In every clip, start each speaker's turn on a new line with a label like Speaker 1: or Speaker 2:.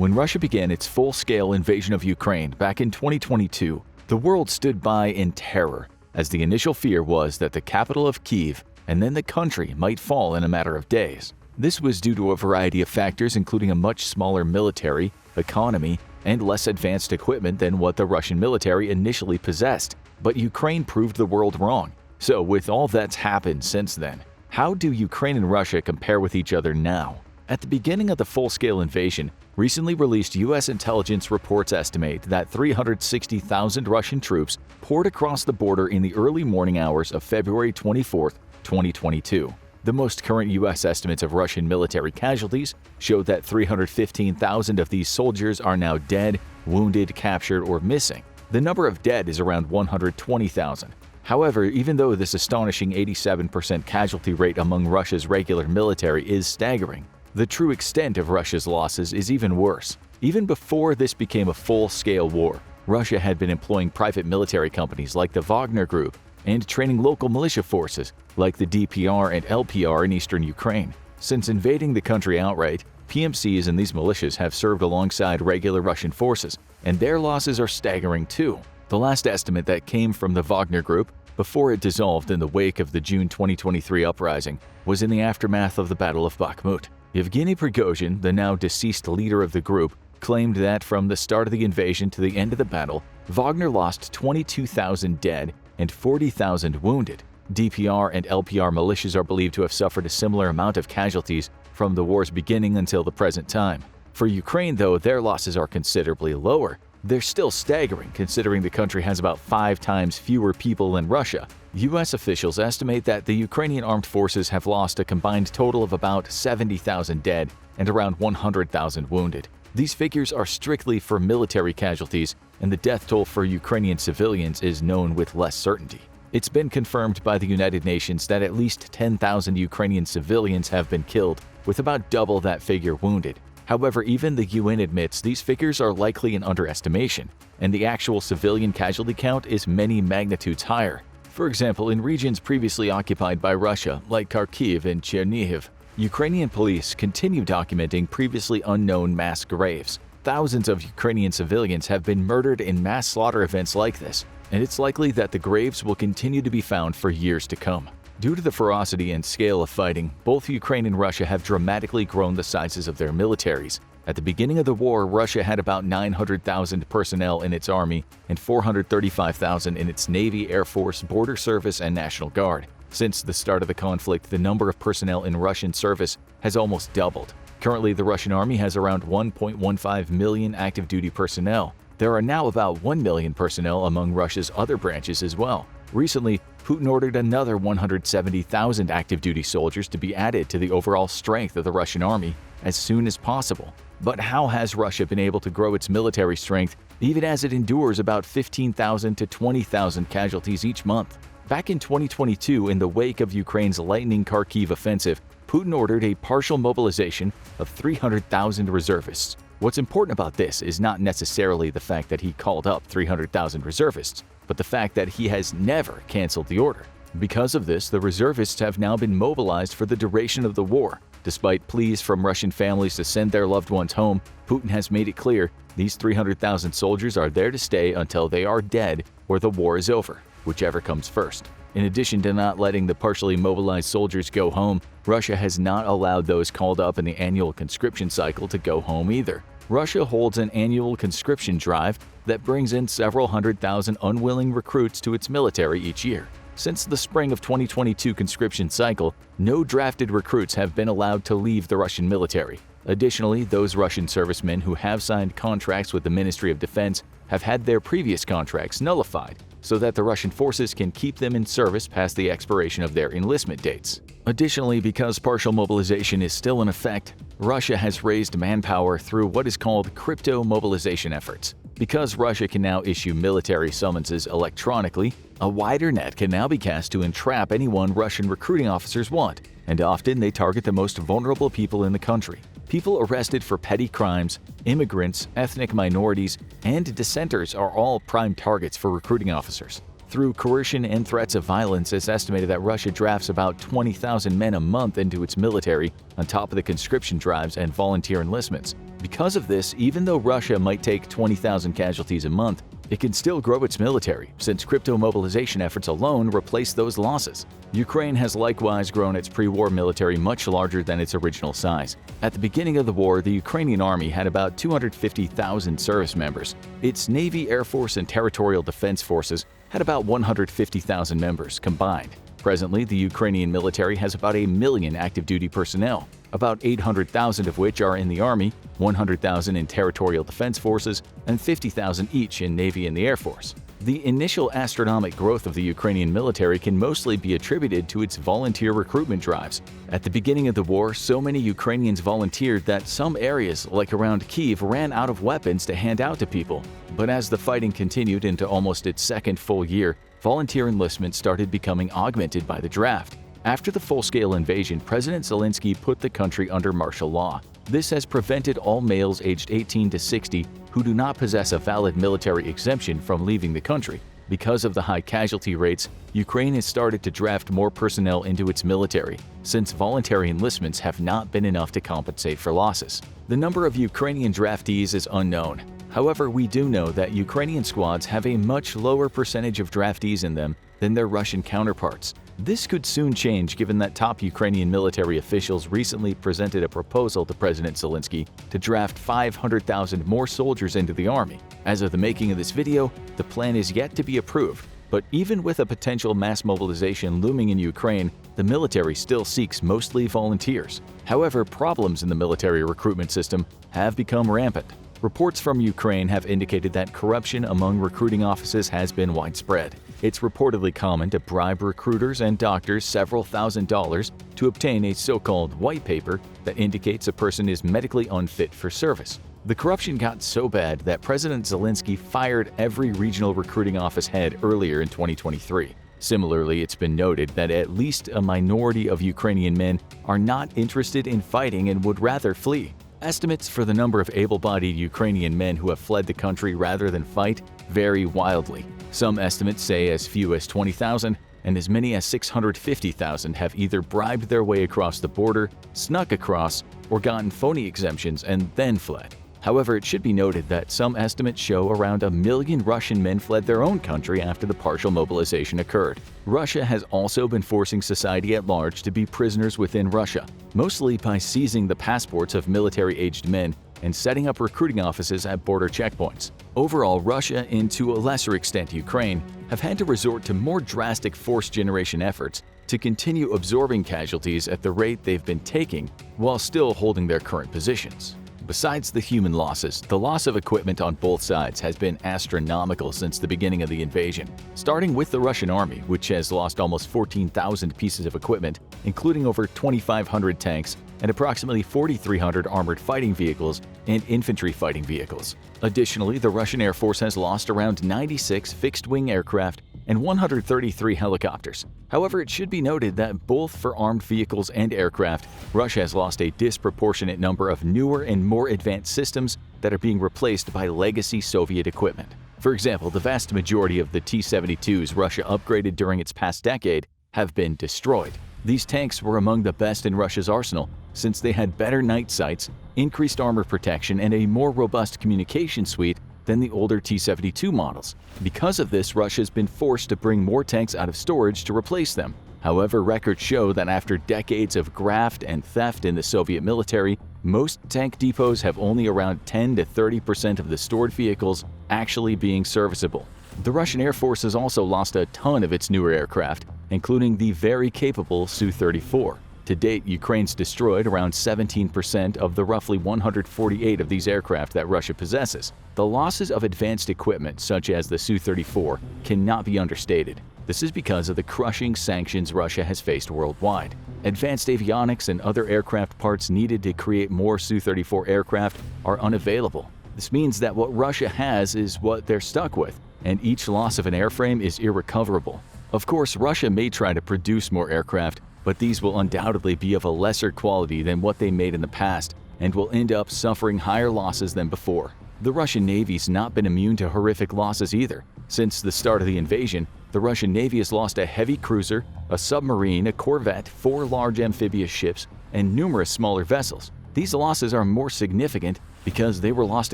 Speaker 1: When Russia began its full-scale invasion of Ukraine back in 2022, the world stood by in terror, as the initial fear was that the capital of Kyiv and then the country might fall in a matter of days. This was due to a variety of factors, including a much smaller military, economy, and less advanced equipment than what the Russian military initially possessed. But Ukraine proved the world wrong. So with all that's happened since then, how do Ukraine and Russia compare with each other now? At the beginning of the full-scale invasion, recently released U.S. intelligence reports estimate that 360,000 Russian troops poured across the border in the early morning hours of February 24, 2022. The most current U.S. estimates of Russian military casualties show that 315,000 of these soldiers are now dead, wounded, captured, or missing. The number of dead is around 120,000. However, even though this astonishing 87% casualty rate among Russia's regular military is staggering, the true extent of Russia's losses is even worse. Even before this became a full-scale war, Russia had been employing private military companies like the Wagner Group and training local militia forces like the DPR and LPR in eastern Ukraine. Since invading the country outright, PMCs and these militias have served alongside regular Russian forces, and their losses are staggering too. The last estimate that came from the Wagner Group, before it dissolved in the wake of the June 2023 uprising, was in the aftermath of the Battle of Bakhmut. Yevgeny Prigozhin, the now deceased leader of the group, claimed that from the start of the invasion to the end of the battle, Wagner lost 22,000 dead and 40,000 wounded. DPR and LPR militias are believed to have suffered a similar amount of casualties from the war's beginning until the present time. For Ukraine, though, their losses are considerably lower. They're still staggering, considering the country has about 5 times fewer people than Russia. U.S. officials estimate that the Ukrainian armed forces have lost a combined total of about 70,000 dead and around 100,000 wounded. These figures are strictly for military casualties, and the death toll for Ukrainian civilians is known with less certainty. It's been confirmed by the United Nations that at least 10,000 Ukrainian civilians have been killed, with about double that figure wounded. However, even the UN admits these figures are likely an underestimation, and the actual civilian casualty count is many magnitudes higher. For example, in regions previously occupied by Russia, like Kharkiv and Chernihiv, Ukrainian police continue documenting previously unknown mass graves. Thousands of Ukrainian civilians have been murdered in mass slaughter events like this, and it's likely that the graves will continue to be found for years to come. Due to the ferocity and scale of fighting, both Ukraine and Russia have dramatically grown the sizes of their militaries. At the beginning of the war, Russia had about 900,000 personnel in its army and 435,000 in its Navy, Air Force, Border Service, and National Guard. Since the start of the conflict, the number of personnel in Russian service has almost doubled. Currently, the Russian army has around 1.15 million active-duty personnel. There are now about 1 million personnel among Russia's other branches as well. Recently, Putin ordered another 170,000 active-duty soldiers to be added to the overall strength of the Russian army as soon as possible. But how has Russia been able to grow its military strength even as it endures about 15,000 to 20,000 casualties each month? Back in 2022, in the wake of Ukraine's lightning Kharkiv offensive, Putin ordered a partial mobilization of 300,000 reservists. What's important about this is not necessarily the fact that he called up 300,000 reservists, but the fact that he has never canceled the order. Because of this, the reservists have now been mobilized for the duration of the war. Despite pleas from Russian families to send their loved ones home, Putin has made it clear these 300,000 soldiers are there to stay until they are dead or the war is over, whichever comes first. In addition to not letting the partially mobilized soldiers go home, Russia has not allowed those called up in the annual conscription cycle to go home either. Russia holds an annual conscription drive that brings in several 100,000 unwilling recruits to its military each year. Since the spring of 2022 conscription cycle, no drafted recruits have been allowed to leave the Russian military. Additionally, those Russian servicemen who have signed contracts with the Ministry of Defense have had their previous contracts nullified, so that the Russian forces can keep them in service past the expiration of their enlistment dates. Additionally, because partial mobilization is still in effect, Russia has raised manpower through what is called crypto mobilization efforts. Because Russia can now issue military summonses electronically, a wider net can now be cast to entrap anyone Russian recruiting officers want, and often they target the most vulnerable people in the country. People arrested for petty crimes, immigrants, ethnic minorities, and dissenters are all prime targets for recruiting officers. Through coercion and threats of violence, it's estimated that Russia drafts about 20,000 men a month into its military, on top of the conscription drives and volunteer enlistments. Because of this, even though Russia might take 20,000 casualties a month, it can still grow its military, since crypto mobilization efforts alone replace those losses. Ukraine has likewise grown its pre-war military much larger than its original size. At the beginning of the war, the Ukrainian army had about 250,000 service members. Its Navy, Air Force, and Territorial Defense Forces had about 150,000 members combined. Presently, the Ukrainian military has about 1 million active duty personnel, about 800,000 of which are in the Army, 100,000 in Territorial Defense Forces, and 50,000 each in Navy and the Air Force. The initial astronomical growth of the Ukrainian military can mostly be attributed to its volunteer recruitment drives. At the beginning of the war, so many Ukrainians volunteered that some areas, like around Kyiv, ran out of weapons to hand out to people. But as the fighting continued into almost its second full year, volunteer enlistment started becoming augmented by the draft. After the full-scale invasion, President Zelensky put the country under martial law. This has prevented all males aged 18 to 60 who do not possess a valid military exemption from leaving the country. Because of the high casualty rates, Ukraine has started to draft more personnel into its military, since voluntary enlistments have not been enough to compensate for losses. The number of Ukrainian draftees is unknown. However, we do know that Ukrainian squads have a much lower percentage of draftees in them than their Russian counterparts. This could soon change given that top Ukrainian military officials recently presented a proposal to President Zelensky to draft 500,000 more soldiers into the army. As of the making of this video, the plan is yet to be approved, but even with a potential mass mobilization looming in Ukraine, the military still seeks mostly volunteers. However, problems in the military recruitment system have become rampant. Reports from Ukraine have indicated that corruption among recruiting offices has been widespread. It's reportedly common to bribe recruiters and doctors several $1,000s to obtain a so-called white paper that indicates a person is medically unfit for service. The corruption got so bad that President Zelensky fired every regional recruiting office head earlier in 2023. Similarly, it's been noted that at least a minority of Ukrainian men are not interested in fighting and would rather flee. Estimates for the number of able-bodied Ukrainian men who have fled the country rather than fight vary wildly. Some estimates say as few as 20,000 and as many as 650,000 have either bribed their way across the border, snuck across, or gotten phony exemptions and then fled. However, it should be noted that some estimates show around 1 million Russian men fled their own country after the partial mobilization occurred. Russia has also been forcing society at large to be prisoners within Russia, mostly by seizing the passports of military-aged men and setting up recruiting offices at border checkpoints. Overall, Russia, and to a lesser extent Ukraine, have had to resort to more drastic force-generation efforts to continue absorbing casualties at the rate they've been taking while still holding their current positions. Besides the human losses, the loss of equipment on both sides has been astronomical since the beginning of the invasion, starting with the Russian army, which has lost almost 14,000 pieces of equipment, including over 2,500 tanks and approximately 4,300 armored fighting vehicles and infantry fighting vehicles. Additionally, the Russian Air Force has lost around 96 fixed-wing aircraft and 133 helicopters. However, it should be noted that both for armed vehicles and aircraft, Russia has lost a disproportionate number of newer and more advanced systems that are being replaced by legacy Soviet equipment. For example, the vast majority of the T-72s Russia upgraded during its past decade have been destroyed. These tanks were among the best in Russia's arsenal since they had better night sights, increased armor protection, and a more robust communication suite than the older T-72 models. Because of this, Russia has been forced to bring more tanks out of storage to replace them. However, records show that after decades of graft and theft in the Soviet military, most tank depots have only around 10 to 30% of the stored vehicles actually being serviceable. The Russian Air Force has also lost a ton of its newer aircraft, including the very capable Su-34. To date, Ukraine's destroyed around 17% of the roughly 148 of these aircraft that Russia possesses. The losses of advanced equipment, such as the Su-34, cannot be understated. This is because of the crushing sanctions Russia has faced worldwide. Advanced avionics and other aircraft parts needed to create more Su-34 aircraft are unavailable. This means that what Russia has is what they're stuck with, and each loss of an airframe is irrecoverable. Of course, Russia may try to produce more aircraft, but these will undoubtedly be of a lesser quality than what they made in the past and will end up suffering higher losses than before. The Russian Navy's not been immune to horrific losses either. Since the start of the invasion, The Russian Navy has lost a heavy cruiser, a submarine, a corvette, 4 large amphibious ships, and numerous smaller vessels. These losses are more significant because they were lost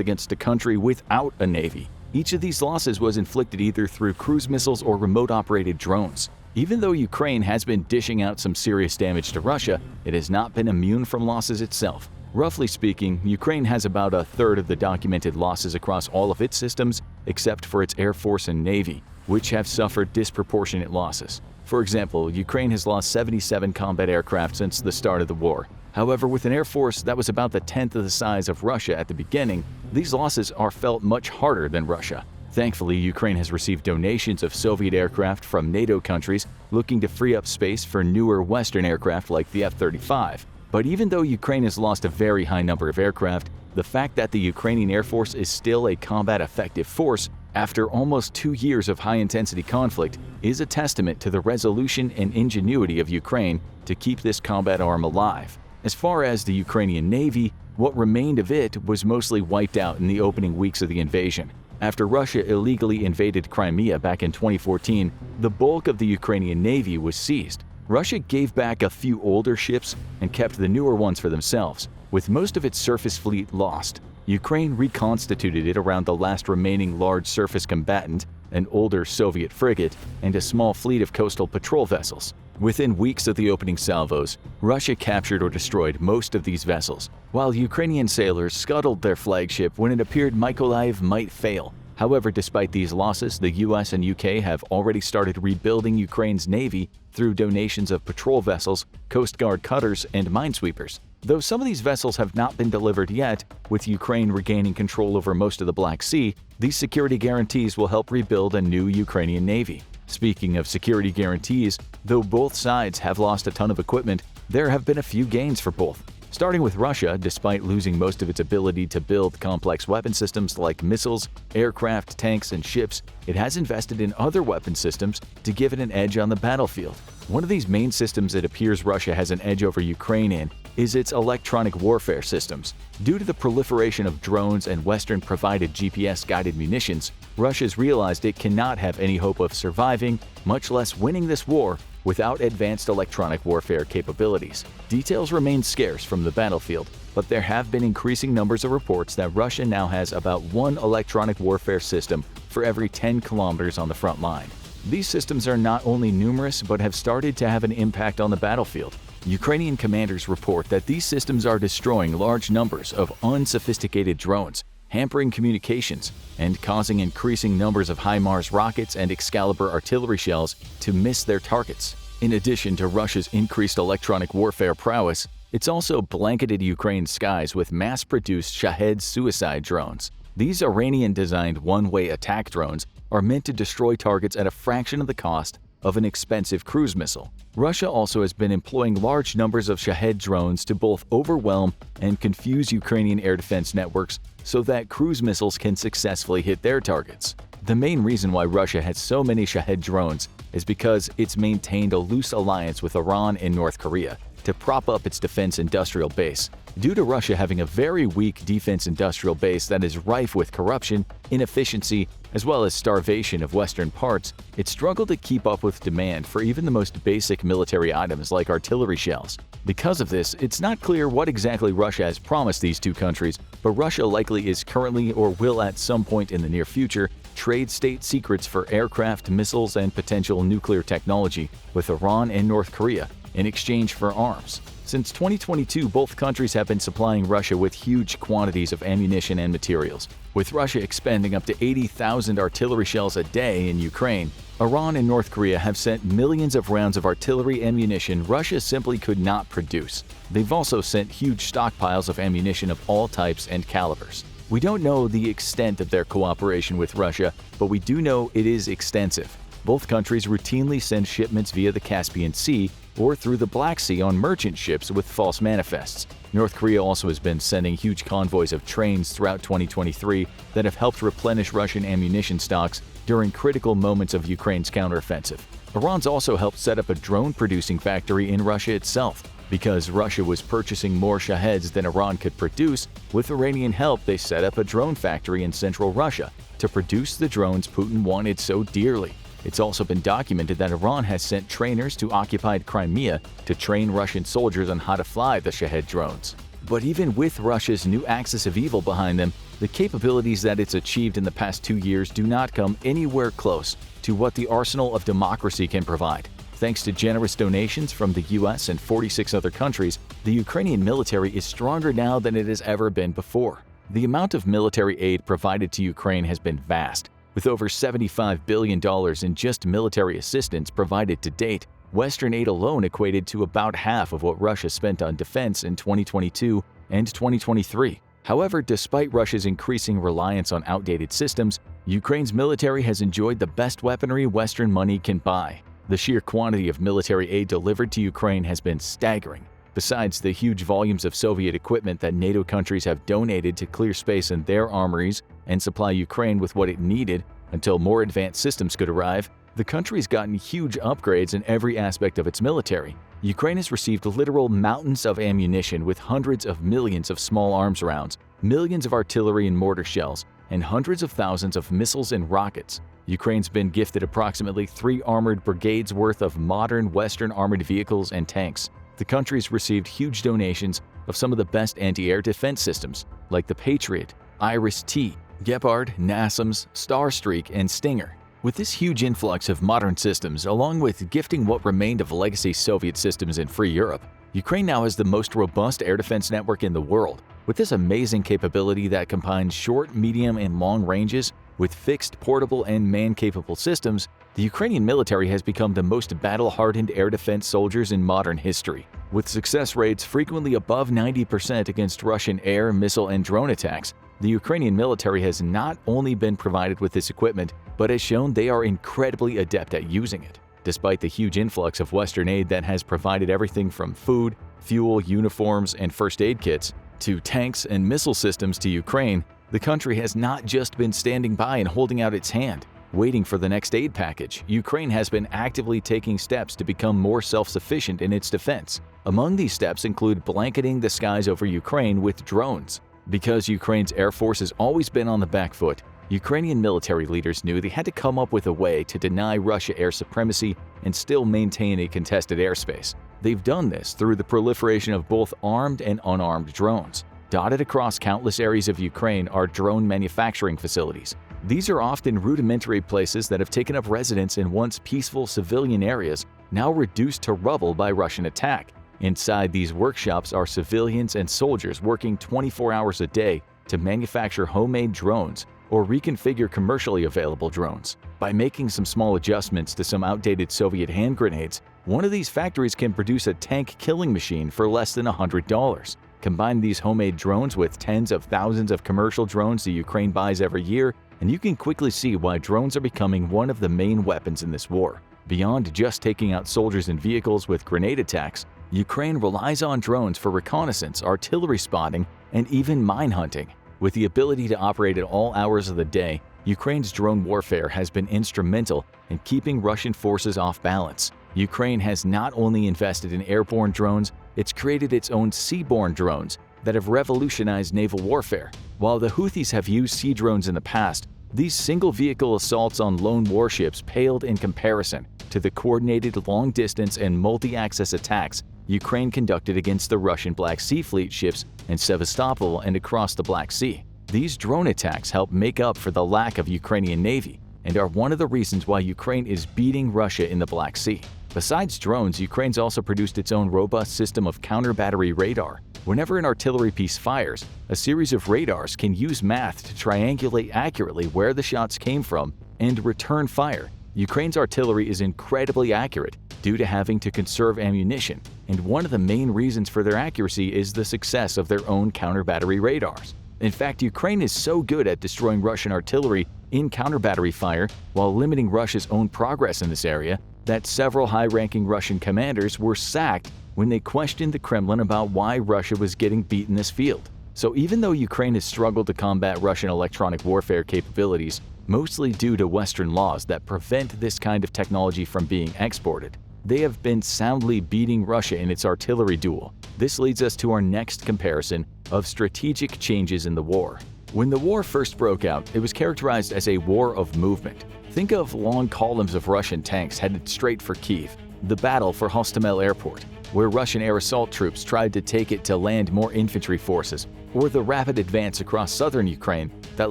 Speaker 1: against a country without a navy. Each of these losses was inflicted either through cruise missiles or remote-operated drones. Even though Ukraine has been dishing out some serious damage to Russia, it has not been immune from losses itself. Roughly speaking, Ukraine has about a third of the documented losses across all of its systems, except for its Air Force and Navy, which have suffered disproportionate losses. For example, Ukraine has lost 77 combat aircraft since the start of the war. However, with an air force that was about the 10th of the size of Russia at the beginning, these losses are felt much harder than Russia. Thankfully, Ukraine has received donations of Soviet aircraft from NATO countries looking to free up space for newer Western aircraft like the F-35. But even though Ukraine has lost a very high number of aircraft, the fact that the Ukrainian Air Force is still a combat-effective force after almost 2 years of high-intensity conflict is a testament to the resolution and ingenuity of Ukraine to keep this combat arm alive. As far as the Ukrainian Navy, what remained of it was mostly wiped out in the opening weeks of the invasion. After Russia illegally invaded Crimea back in 2014, the bulk of the Ukrainian Navy was seized. Russia gave back a few older ships and kept the newer ones for themselves. With most of its surface fleet lost, Ukraine reconstituted it around the last remaining large surface combatant, an older Soviet frigate, and a small fleet of coastal patrol vessels. Within weeks of the opening salvos, Russia captured or destroyed most of these vessels, while Ukrainian sailors scuttled their flagship when it appeared Mykolaiv might fail. However, despite these losses, the US and UK have already started rebuilding Ukraine's navy through donations of patrol vessels, Coast Guard cutters, and minesweepers. Though some of these vessels have not been delivered yet, with Ukraine regaining control over most of the Black Sea, these security guarantees will help rebuild a new Ukrainian navy. Speaking of security guarantees, though both sides have lost a ton of equipment, there have been a few gains for both. Starting with Russia, despite losing most of its ability to build complex weapon systems like missiles, aircraft, tanks, and ships, it has invested in other weapon systems to give it an edge on the battlefield. One of these main systems it appears Russia has an edge over Ukraine in is its electronic warfare systems. Due to the proliferation of drones and Western-provided GPS-guided munitions, Russia's realized it cannot have any hope of surviving, much less winning this war, without advanced electronic warfare capabilities. Details remain scarce from the battlefield, but there have been increasing numbers of reports that Russia now has about 1 electronic warfare system for every 10 kilometers on the front line. These systems are not only numerous but have started to have an impact on the battlefield. Ukrainian commanders report that these systems are destroying large numbers of unsophisticated drones, hampering communications, and causing increasing numbers of HIMARS rockets and Excalibur artillery shells to miss their targets. In addition to Russia's increased electronic warfare prowess, it's also blanketed Ukraine's skies with mass-produced Shahed suicide drones. These Iranian-designed one-way attack drones are meant to destroy targets at a fraction of the cost of an expensive cruise missile. Russia also has been employing large numbers of Shahed drones to both overwhelm and confuse Ukrainian air defense networks so that cruise missiles can successfully hit their targets. The main reason why Russia has so many Shahed drones is because it's maintained a loose alliance with Iran and North Korea to prop up its defense industrial base. Due to Russia having a very weak defense industrial base that is rife with corruption, inefficiency, as well as starvation of Western parts, it struggled to keep up with demand for even the most basic military items like artillery shells. Because of this, it's not clear what exactly Russia has promised these two countries, but Russia likely is currently or will at some point in the near future trade state secrets for aircraft, missiles, and potential nuclear technology with Iran and North Korea in exchange for arms. Since 2022, both countries have been supplying Russia with huge quantities of ammunition and materials. With Russia expending up to 80,000 artillery shells a day in Ukraine, Iran and North Korea have sent millions of rounds of artillery ammunition Russia simply could not produce. They've also sent huge stockpiles of ammunition of all types and calibers. We don't know the extent of their cooperation with Russia, but we do know it is extensive. Both countries routinely send shipments via the Caspian Sea or through the Black Sea on merchant ships with false manifests. North Korea also has been sending huge convoys of trains throughout 2023 that have helped replenish Russian ammunition stocks during critical moments of Ukraine's counteroffensive. Iran's also helped set up a drone-producing factory in Russia itself. Because Russia was purchasing more Shaheds than Iran could produce, with Iranian help they set up a drone factory in central Russia to produce the drones Putin wanted so dearly. It's also been documented that Iran has sent trainers to occupied Crimea to train Russian soldiers on how to fly the Shahed drones. But even with Russia's new axis of evil behind them, the capabilities that it's achieved in the past 2 years do not come anywhere close to what the arsenal of democracy can provide. Thanks to generous donations from the US and 46 other countries, the Ukrainian military is stronger now than it has ever been before. The amount of military aid provided to Ukraine has been vast, with over $75 billion in just military assistance provided to date. Western aid alone equated to about half of what Russia spent on defense in 2022 and 2023. However, despite Russia's increasing reliance on outdated systems, Ukraine's military has enjoyed the best weaponry Western money can buy. The sheer quantity of military aid delivered to Ukraine has been staggering. Besides the huge volumes of Soviet equipment that NATO countries have donated to clear space in their armories and supply Ukraine with what it needed until more advanced systems could arrive, the country's gotten huge upgrades in every aspect of its military. Ukraine has received literal mountains of ammunition with hundreds of millions of small arms rounds, millions of artillery and mortar shells, and hundreds of thousands of missiles and rockets. Ukraine's been gifted approximately 3 armored brigades worth of modern Western armored vehicles and tanks. The country's received huge donations of some of the best anti-air defense systems, like the Patriot, Iris-T, Gepard, NASAMS, Starstreak, and Stinger. With this huge influx of modern systems, along with gifting what remained of legacy Soviet systems in free Europe, Ukraine now has the most robust air defense network in the world. With this amazing capability that combines short, medium, and long ranges with fixed, portable, and man-capable systems, the Ukrainian military has become the most battle-hardened air defense soldiers in modern history. With success rates frequently above 90% against Russian air, missile, and drone attacks, the Ukrainian military has not only been provided with this equipment, but has shown they are incredibly adept at using it. Despite the huge influx of Western aid that has provided everything from food, fuel, uniforms, and first aid kits, to tanks and missile systems to Ukraine, the country has not just been standing by and holding out its hand, waiting for the next aid package. Ukraine has been actively taking steps to become more self-sufficient in its defense. Among these steps include blanketing the skies over Ukraine with drones. Because Ukraine's air force has always been on the back foot, Ukrainian military leaders knew they had to come up with a way to deny Russia air supremacy and still maintain a contested airspace. They've done this through the proliferation of both armed and unarmed drones. Dotted across countless areas of Ukraine are drone manufacturing facilities. These are often rudimentary places that have taken up residence in once peaceful civilian areas, now reduced to rubble by Russian attack. Inside these workshops are civilians and soldiers working 24 hours a day to manufacture homemade drones or reconfigure commercially available drones. By making some small adjustments to some outdated Soviet hand grenades, one of these factories can produce a tank killing machine for less than $100. Combine these homemade drones with tens of thousands of commercial drones the Ukraine buys every year, and you can quickly see why drones are becoming one of the main weapons in this war. Beyond just taking out soldiers and vehicles with grenade attacks, Ukraine relies on drones for reconnaissance, artillery spotting, and even mine hunting. With the ability to operate at all hours of the day, Ukraine's drone warfare has been instrumental in keeping Russian forces off balance. Ukraine has not only invested in airborne drones, it's created its own seaborne drones that have revolutionized naval warfare. While the Houthis have used sea drones in the past, these single-vehicle assaults on lone warships paled in comparison to the coordinated long-distance and multi-axis attacks Ukraine conducted against the Russian Black Sea Fleet ships in Sevastopol and across the Black Sea. These drone attacks help make up for the lack of Ukrainian Navy and are one of the reasons why Ukraine is beating Russia in the Black Sea. Besides drones, Ukraine's also produced its own robust system of counter-battery radar. Whenever an artillery piece fires, a series of radars can use math to triangulate accurately where the shots came from and return fire. Ukraine's artillery is incredibly accurate due to having to conserve ammunition, and one of the main reasons for their accuracy is the success of their own counter-battery radars. In fact, Ukraine is so good at destroying Russian artillery in counter-battery fire while limiting Russia's own progress in this area that several high-ranking Russian commanders were sacked when they questioned the Kremlin about why Russia was getting beat in this field. So even though Ukraine has struggled to combat Russian electronic warfare capabilities, mostly due to Western laws that prevent this kind of technology from being exported, they have been soundly beating Russia in its artillery duel. This leads us to our next comparison of strategic changes in the war. When the war first broke out, it was characterized as a war of movement. Think of long columns of Russian tanks headed straight for Kyiv, the battle for Hostomel Airport, where Russian air assault troops tried to take it to land more infantry forces, or the rapid advance across southern Ukraine that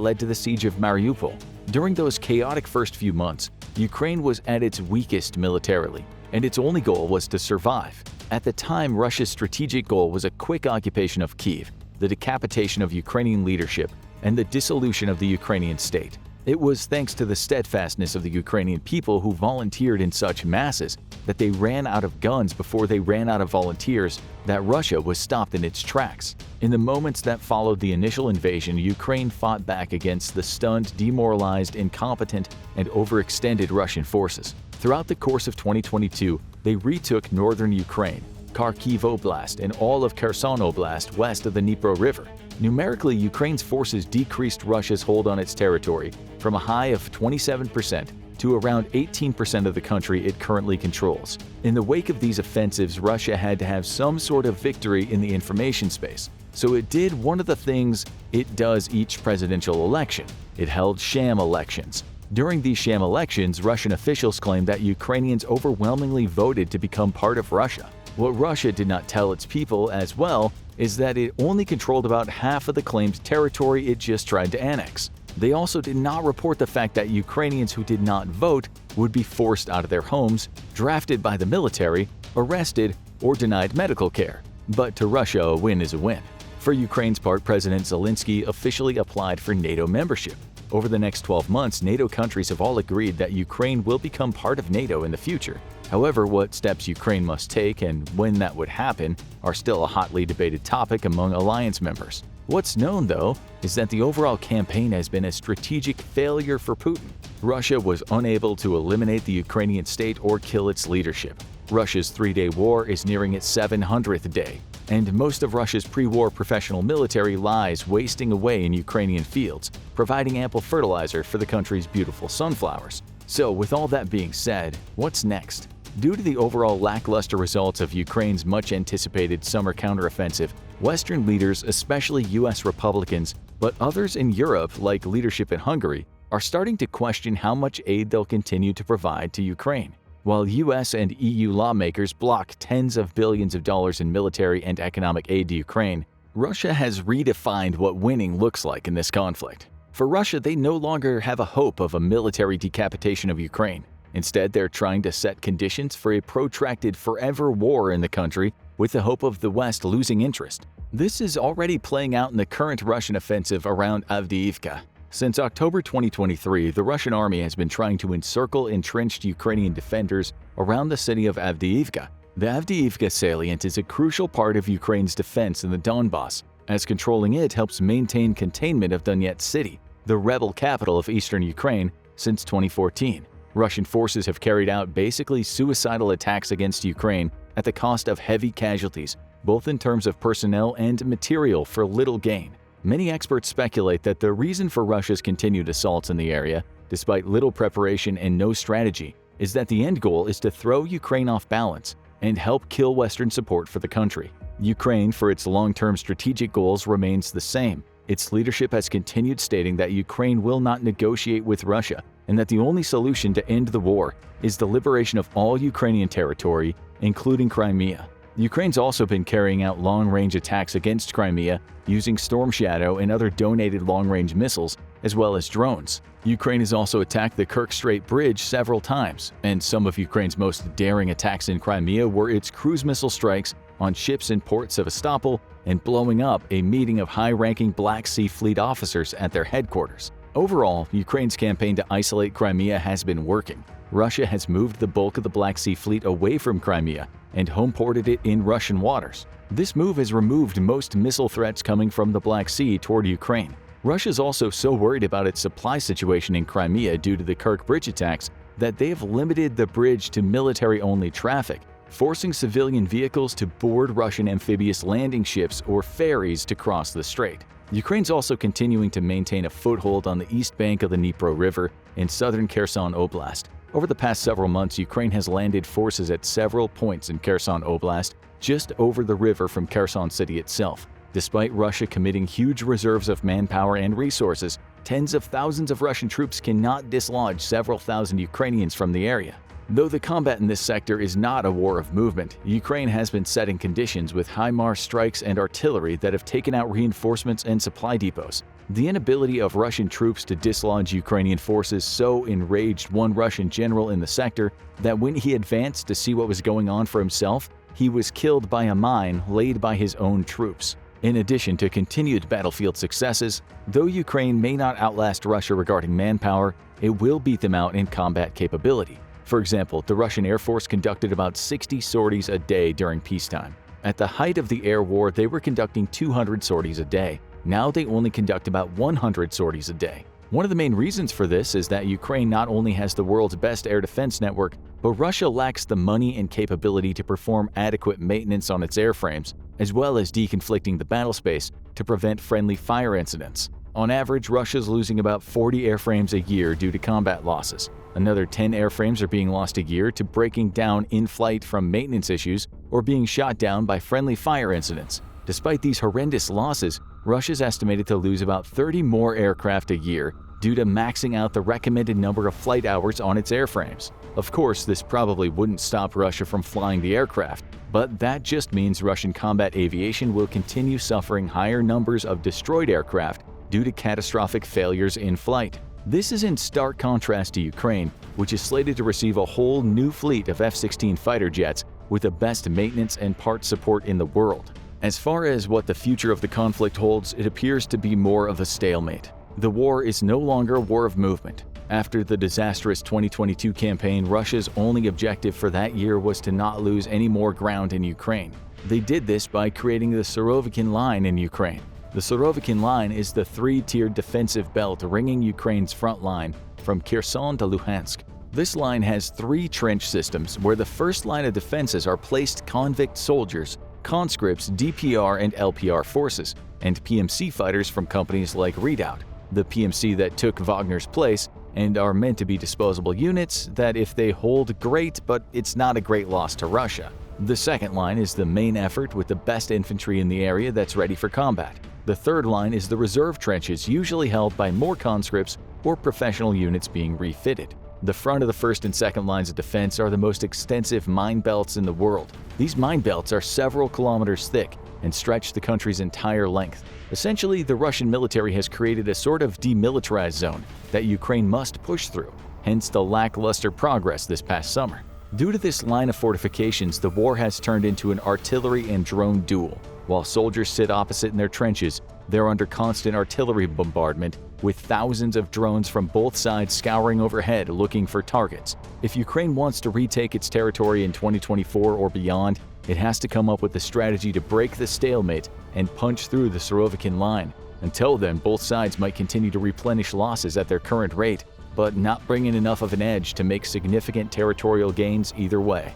Speaker 1: led to the siege of Mariupol. During those chaotic first few months, Ukraine was at its weakest militarily, and its only goal was to survive. At the time, Russia's strategic goal was a quick occupation of Kyiv, the decapitation of Ukrainian leadership, and the dissolution of the Ukrainian state. It was thanks to the steadfastness of the Ukrainian people who volunteered in such masses that they ran out of guns before they ran out of volunteers that Russia was stopped in its tracks. In the moments that followed the initial invasion, Ukraine fought back against the stunned, demoralized, incompetent, and overextended Russian forces. Throughout the course of 2022, they retook northern Ukraine, Kharkiv Oblast, and all of Kherson Oblast west of the Dnipro River. Numerically, Ukraine's forces decreased Russia's hold on its territory from a high of 27% to around 18% of the country it currently controls. In the wake of these offensives, Russia had to have some sort of victory in the information space, so it did one of the things it does each presidential election. It held sham elections. During these sham elections, Russian officials claimed that Ukrainians overwhelmingly voted to become part of Russia. What Russia did not tell its people as well is that it only controlled about half of the claimed territory it just tried to annex. They also did not report the fact that Ukrainians who did not vote would be forced out of their homes, drafted by the military, arrested, or denied medical care. But to Russia, a win is a win. For Ukraine's part, President Zelensky officially applied for NATO membership. Over the next 12 months, NATO countries have all agreed that Ukraine will become part of NATO in the future. However, what steps Ukraine must take and when that would happen are still a hotly debated topic among alliance members. What's known, though, is that the overall campaign has been a strategic failure for Putin. Russia was unable to eliminate the Ukrainian state or kill its leadership. Russia's three-day war is nearing its 700th day, and most of Russia's pre-war professional military lies wasting away in Ukrainian fields, providing ample fertilizer for the country's beautiful sunflowers. So, with all that being said, what's next? Due to the overall lackluster results of Ukraine's much-anticipated summer counteroffensive, Western leaders, especially U.S. Republicans, but others in Europe, like leadership in Hungary, are starting to question how much aid they'll continue to provide to Ukraine. While U.S. and EU lawmakers block tens of billions of dollars in military and economic aid to Ukraine, Russia has redefined what winning looks like in this conflict. For Russia, they no longer have a hope of a military decapitation of Ukraine. Instead, they're trying to set conditions for a protracted forever war in the country with the hope of the West losing interest. This is already playing out in the current Russian offensive around Avdiivka. Since October 2023, the Russian army has been trying to encircle entrenched Ukrainian defenders around the city of Avdiivka. The Avdiivka salient is a crucial part of Ukraine's defense in the Donbass, as controlling it helps maintain containment of Donetsk city, the rebel capital of eastern Ukraine, since 2014. Russian forces have carried out basically suicidal attacks against Ukraine at the cost of heavy casualties, both in terms of personnel and material, for little gain. Many experts speculate that the reason for Russia's continued assaults in the area, despite little preparation and no strategy, is that the end goal is to throw Ukraine off balance and help kill Western support for the country. Ukraine, for its long-term strategic goals, remains the same. Its leadership has continued stating that Ukraine will not negotiate with Russia and that the only solution to end the war is the liberation of all Ukrainian territory, including Crimea. Ukraine's also been carrying out long-range attacks against Crimea using Storm Shadow and other donated long-range missiles, as well as drones. Ukraine has also attacked the Kerch Strait Bridge several times, and some of Ukraine's most daring attacks in Crimea were its cruise missile strikes on ships in Port Sevastopol and blowing up a meeting of high-ranking Black Sea Fleet officers at their headquarters. Overall, Ukraine's campaign to isolate Crimea has been working. Russia has moved the bulk of the Black Sea Fleet away from Crimea and home-ported it in Russian waters. This move has removed most missile threats coming from the Black Sea toward Ukraine. Russia's also so worried about its supply situation in Crimea due to the Kerch Bridge attacks that they have limited the bridge to military-only traffic, forcing civilian vehicles to board Russian amphibious landing ships or ferries to cross the strait. Ukraine's also continuing to maintain a foothold on the east bank of the Dnipro River in southern Kherson Oblast. Over the past several months, Ukraine has landed forces at several points in Kherson Oblast, just over the river from Kherson city itself. Despite Russia committing huge reserves of manpower and resources, tens of thousands of Russian troops cannot dislodge several thousand Ukrainians from the area. Though the combat in this sector is not a war of movement, Ukraine has been setting conditions with HIMARS strikes and artillery that have taken out reinforcements and supply depots. The inability of Russian troops to dislodge Ukrainian forces so enraged one Russian general in the sector that when he advanced to see what was going on for himself, he was killed by a mine laid by his own troops. In addition to continued battlefield successes, though Ukraine may not outlast Russia regarding manpower, it will beat them out in combat capability. For example, the Russian Air Force conducted about 60 sorties a day during peacetime. At the height of the air war, they were conducting 200 sorties a day. Now they only conduct about 100 sorties a day. One of the main reasons for this is that Ukraine not only has the world's best air defense network, but Russia lacks the money and capability to perform adequate maintenance on its airframes, as well as deconflicting the battle space to prevent friendly fire incidents. On average, Russia's losing about 40 airframes a year due to combat losses. Another 10 airframes are being lost a year to breaking down in flight from maintenance issues or being shot down by friendly fire incidents. Despite these horrendous losses, Russia's estimated to lose about 30 more aircraft a year due to maxing out the recommended number of flight hours on its airframes. Of course, this probably wouldn't stop Russia from flying the aircraft, but that just means Russian combat aviation will continue suffering higher numbers of destroyed aircraft due to catastrophic failures in flight. This is in stark contrast to Ukraine, which is slated to receive a whole new fleet of F-16 fighter jets with the best maintenance and parts support in the world. As far as what the future of the conflict holds, it appears to be more of a stalemate. The war is no longer a war of movement. After the disastrous 2022 campaign, Russia's only objective for that year was to not lose any more ground in Ukraine. They did this by creating the Surovikin Line in Ukraine. The Surovikin Line is the three-tiered defensive belt ringing Ukraine's front line from Kherson to Luhansk. This line has 3 trench systems where the first line of defenses are placed convict soldiers, conscripts, DPR and LPR forces, and PMC fighters from companies like Redoubt, the PMC that took Wagner's place, and are meant to be disposable units that if they hold, great, but it's not a great loss to Russia. The second line is the main effort with the best infantry in the area that's ready for combat. The third line is the reserve trenches, usually held by more conscripts or professional units being refitted. The front of the first and second lines of defense are the most extensive mine belts in the world. These mine belts are several kilometers thick and stretch the country's entire length. Essentially, the Russian military has created a sort of demilitarized zone that Ukraine must push through, hence the lackluster progress this past summer. Due to this line of fortifications, the war has turned into an artillery and drone duel. While soldiers sit opposite in their trenches, they're under constant artillery bombardment, with thousands of drones from both sides scouring overhead looking for targets. If Ukraine wants to retake its territory in 2024 or beyond, it has to come up with a strategy to break the stalemate and punch through the Surovikin Line. Until then, both sides might continue to replenish losses at their current rate, but not bring in enough of an edge to make significant territorial gains either way.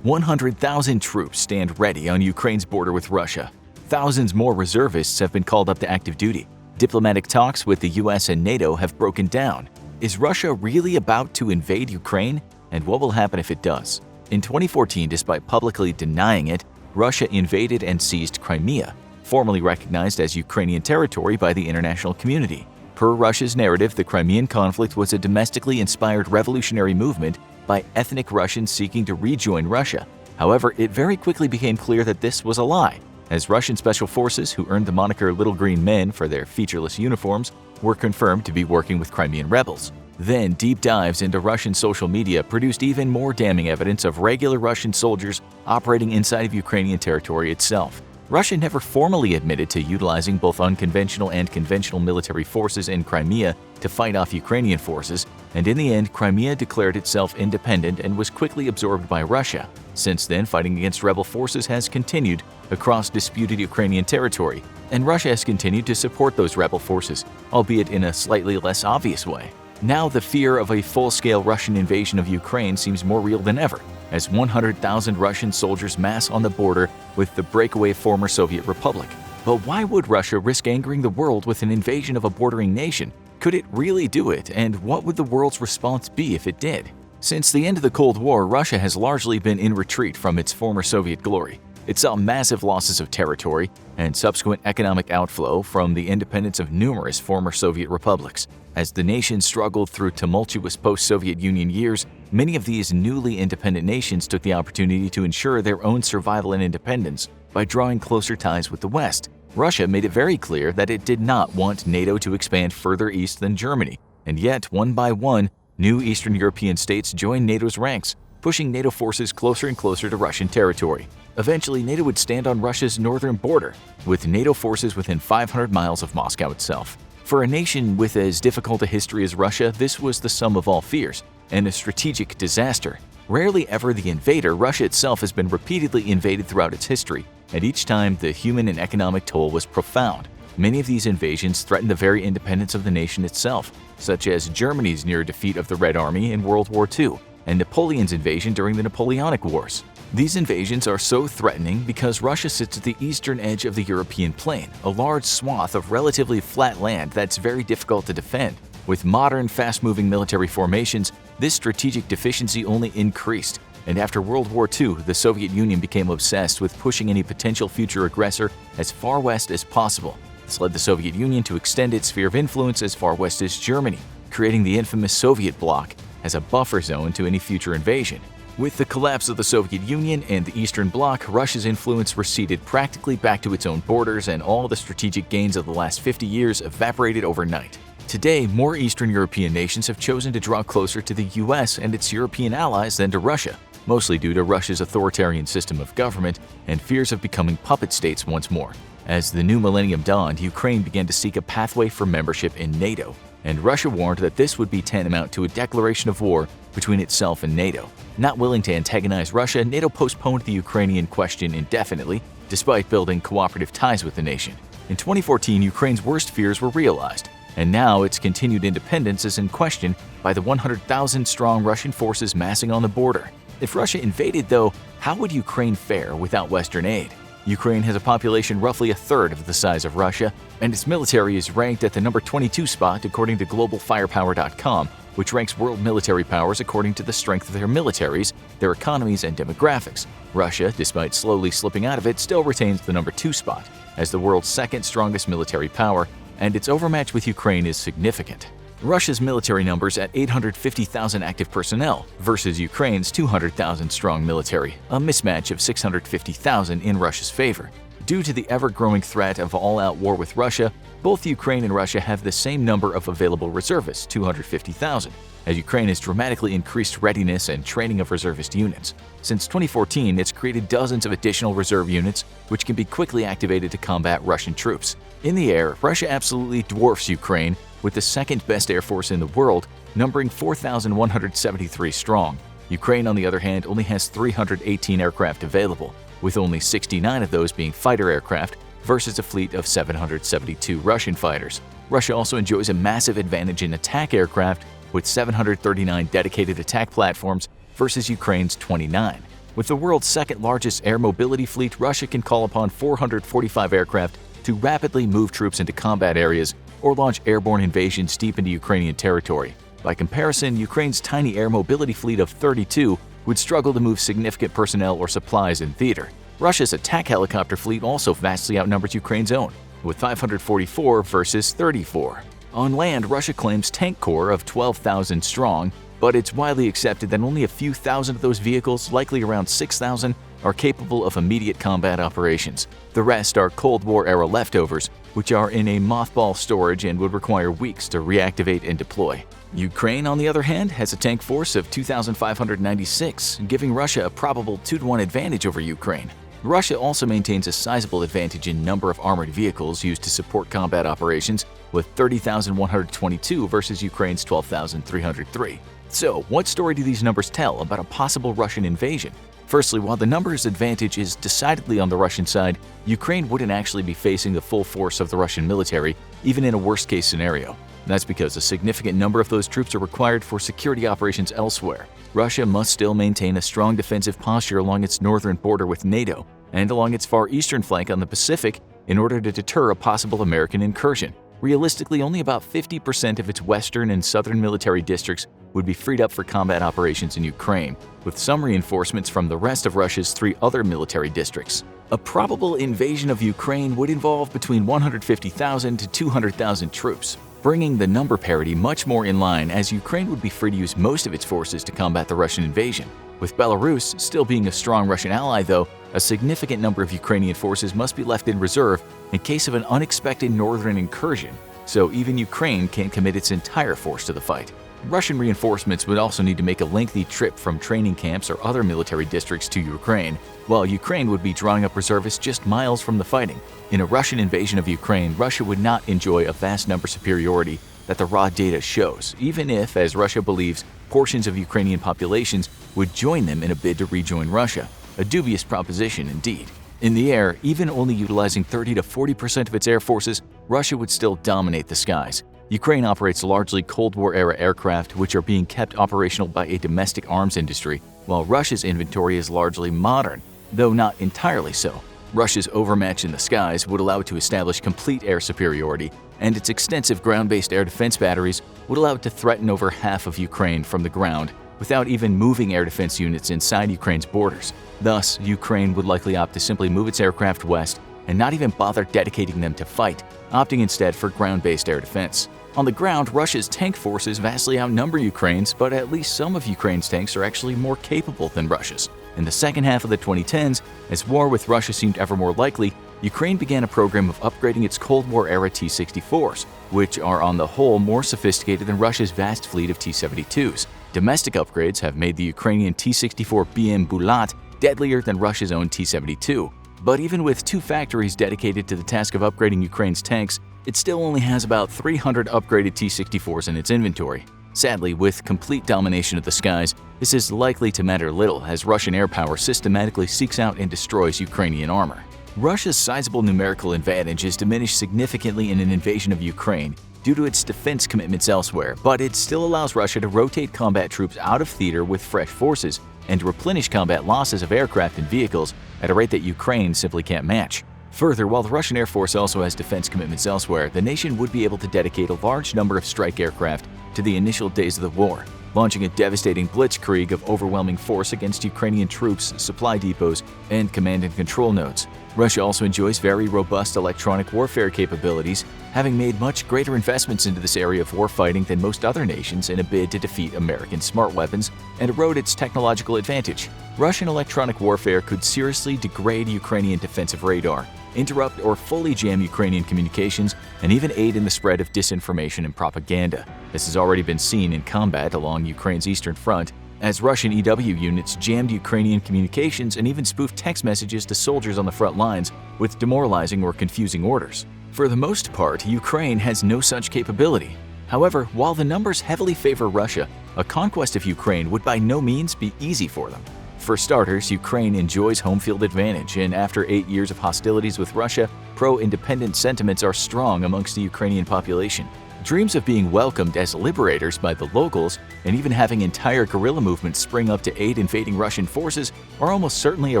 Speaker 1: 100,000 troops stand ready on Ukraine's border with Russia. Thousands more reservists have been called up to active duty. Diplomatic talks with the US and NATO have broken down. Is Russia really about to invade Ukraine? And what will happen if it does? In 2014, despite publicly denying it, Russia invaded and seized Crimea, formally recognized as Ukrainian territory by the international community. Per Russia's narrative, the Crimean conflict was a domestically inspired revolutionary movement by ethnic Russians seeking to rejoin Russia. However, it very quickly became clear that this was a lie, as Russian special forces, who earned the moniker Little Green Men for their featureless uniforms, were confirmed to be working with Crimean rebels. Then, deep dives into Russian social media produced even more damning evidence of regular Russian soldiers operating inside of Ukrainian territory itself. Russia never formally admitted to utilizing both unconventional and conventional military forces in Crimea to fight off Ukrainian forces, and in the end, Crimea declared itself independent and was quickly absorbed by Russia. Since then, fighting against rebel forces has continued across disputed Ukrainian territory, and Russia has continued to support those rebel forces, albeit in a slightly less obvious way. Now, the fear of a full-scale Russian invasion of Ukraine seems more real than ever, as 100,000 Russian soldiers mass on the border with the breakaway former Soviet republic. But why would Russia risk angering the world with an invasion of a bordering nation? Could it really do it, and what would the world's response be if it did? Since the end of the Cold War, Russia has largely been in retreat from its former Soviet glory. It saw massive losses of territory and subsequent economic outflow from the independence of numerous former Soviet republics. As the nation struggled through tumultuous post-Soviet Union years, many of these newly independent nations took the opportunity to ensure their own survival and independence by drawing closer ties with the West. Russia made it very clear that it did not want NATO to expand further east than Germany, and yet, one by one, new Eastern European states joined NATO's ranks, pushing NATO forces closer and closer to Russian territory. Eventually, NATO would stand on Russia's northern border, with NATO forces within 500 miles of Moscow itself. For a nation with as difficult a history as Russia, this was the sum of all fears, and a strategic disaster. Rarely ever the invader, Russia itself has been repeatedly invaded throughout its history, and each time the human and economic toll was profound. Many of these invasions threatened the very independence of the nation itself, such as Germany's near defeat of the Red Army in World War II, and Napoleon's invasion during the Napoleonic Wars. These invasions are so threatening because Russia sits at the eastern edge of the European plain, a large swath of relatively flat land that's very difficult to defend. With modern, fast-moving military formations, this strategic deficiency only increased, and after World War II, the Soviet Union became obsessed with pushing any potential future aggressor as far west as possible. This led the Soviet Union to extend its sphere of influence as far west as Germany, creating the infamous Soviet bloc as a buffer zone to any future invasion. With the collapse of the Soviet Union and the Eastern Bloc, Russia's influence receded practically back to its own borders, and all the strategic gains of the last 50 years evaporated overnight. Today, more Eastern European nations have chosen to draw closer to the US and its European allies than to Russia, mostly due to Russia's authoritarian system of government and fears of becoming puppet states once more. As the new millennium dawned, Ukraine began to seek a pathway for membership in NATO, and Russia warned that this would be tantamount to a declaration of war between itself and NATO. Not willing to antagonize Russia, NATO postponed the Ukrainian question indefinitely, despite building cooperative ties with the nation. In 2014, Ukraine's worst fears were realized, and now its continued independence is in question by the 100,000-strong Russian forces massing on the border. If Russia invaded, though, how would Ukraine fare without Western aid? Ukraine has a population roughly a third of the size of Russia, and its military is ranked at the number 22 spot according to GlobalFirepower.com, which ranks world military powers according to the strength of their militaries, their economies, and demographics. Russia, despite slowly slipping out of it, still retains the number 2 spot as the world's second strongest military power, and its overmatch with Ukraine is significant. Russia's military numbers at 850,000 active personnel versus Ukraine's 200,000 strong military, a mismatch of 650,000 in Russia's favor. Due to the ever-growing threat of all-out war with Russia, both Ukraine and Russia have the same number of available reservists, 250,000, as Ukraine has dramatically increased readiness and training of reservist units. Since 2014, it's created dozens of additional reserve units, which can be quickly activated to combat Russian troops. In the air, Russia absolutely dwarfs Ukraine, with the second-best air force in the world, numbering 4,173 strong. Ukraine, on the other hand, only has 318 aircraft available, with only 69 of those being fighter aircraft versus a fleet of 772 Russian fighters. Russia also enjoys a massive advantage in attack aircraft, with 739 dedicated attack platforms versus Ukraine's 29. With the world's second-largest air mobility fleet, Russia can call upon 445 aircraft to rapidly move troops into combat areas or launch airborne invasions deep into Ukrainian territory. By comparison, Ukraine's tiny air mobility fleet of 32 would struggle to move significant personnel or supplies in theater. Russia's attack helicopter fleet also vastly outnumbers Ukraine's own, with 544 versus 34. On land, Russia claims tank corps of 12,000 strong, but it's widely accepted that only a few thousand of those vehicles, likely around 6,000, are capable of immediate combat operations. The rest are Cold War-era leftovers, which are in a mothball storage and would require weeks to reactivate and deploy. Ukraine, on the other hand, has a tank force of 2,596, giving Russia a probable 2-to-1 advantage over Ukraine. Russia also maintains a sizable advantage in number of armored vehicles used to support combat operations, with 30,122 versus Ukraine's 12,303. So, what story do these numbers tell about a possible Russian invasion? Firstly, while the numbers advantage is decidedly on the Russian side, Ukraine wouldn't actually be facing the full force of the Russian military, even in a worst-case scenario. That's because a significant number of those troops are required for security operations elsewhere. Russia must still maintain a strong defensive posture along its northern border with NATO and along its far eastern flank on the Pacific in order to deter a possible American incursion. Realistically, only about 50% of its western and southern military districts would be freed up for combat operations in Ukraine, with some reinforcements from the rest of Russia's 3 other military districts. A probable invasion of Ukraine would involve between 150,000 to 200,000 troops, bringing the number parity much more in line, as Ukraine would be free to use most of its forces to combat the Russian invasion. With Belarus still being a strong Russian ally, though, a significant number of Ukrainian forces must be left in reserve in case of an unexpected northern incursion, so even Ukraine can't commit its entire force to the fight. Russian reinforcements would also need to make a lengthy trip from training camps or other military districts to Ukraine, while Ukraine would be drawing up reservists just miles from the fighting. In a Russian invasion of Ukraine, Russia would not enjoy a vast number superiority that the raw data shows, even if, as Russia believes, portions of Ukrainian populations would join them in a bid to rejoin Russia. A dubious proposition indeed. In the air, even only utilizing 30 to 40% of its air forces, Russia would still dominate the skies. Ukraine operates largely Cold War-era aircraft, which are being kept operational by a domestic arms industry, while Russia's inventory is largely modern, though not entirely so. Russia's overmatch in the skies would allow it to establish complete air superiority, and its extensive ground-based air defense batteries would allow it to threaten over half of Ukraine from the ground without even moving air defense units inside Ukraine's borders. Thus, Ukraine would likely opt to simply move its aircraft west and not even bother dedicating them to fight, opting instead for ground-based air defense. On the ground, Russia's tank forces vastly outnumber Ukraine's, but at least some of Ukraine's tanks are actually more capable than Russia's. In the second half of the 2010s, as war with Russia seemed ever more likely, Ukraine began a program of upgrading its Cold War-era T-64s, which are on the whole more sophisticated than Russia's vast fleet of T-72s. Domestic upgrades have made the Ukrainian T-64BM Bulat deadlier than Russia's own T-72. But even with two factories dedicated to the task of upgrading Ukraine's tanks, it still only has about 300 upgraded T-64s in its inventory. Sadly, with complete domination of the skies, this is likely to matter little, as Russian air power systematically seeks out and destroys Ukrainian armor. Russia's sizable numerical advantage is diminished significantly in an invasion of Ukraine due to its defense commitments elsewhere, but it still allows Russia to rotate combat troops out of theater with fresh forces and replenish combat losses of aircraft and vehicles at a rate that Ukraine simply can't match. Further, while the Russian Air Force also has defense commitments elsewhere, the nation would be able to dedicate a large number of strike aircraft to the initial days of the war, launching a devastating blitzkrieg of overwhelming force against Ukrainian troops, supply depots, and command and control nodes. Russia also enjoys very robust electronic warfare capabilities, having made much greater investments into this area of warfighting than most other nations in a bid to defeat American smart weapons and erode its technological advantage. Russian electronic warfare could seriously degrade Ukrainian defensive radar, interrupt or fully jam Ukrainian communications, and even aid in the spread of disinformation and propaganda. This has already been seen in combat along Ukraine's eastern front, as Russian EW units jammed Ukrainian communications and even spoofed text messages to soldiers on the front lines with demoralizing or confusing orders. For the most part, Ukraine has no such capability. However, while the numbers heavily favor Russia, a conquest of Ukraine would by no means be easy for them. For starters, Ukraine enjoys home field advantage, and after 8 years of hostilities with Russia, pro-independent sentiments are strong amongst the Ukrainian population. Dreams of being welcomed as liberators by the locals and even having entire guerrilla movements spring up to aid invading Russian forces are almost certainly a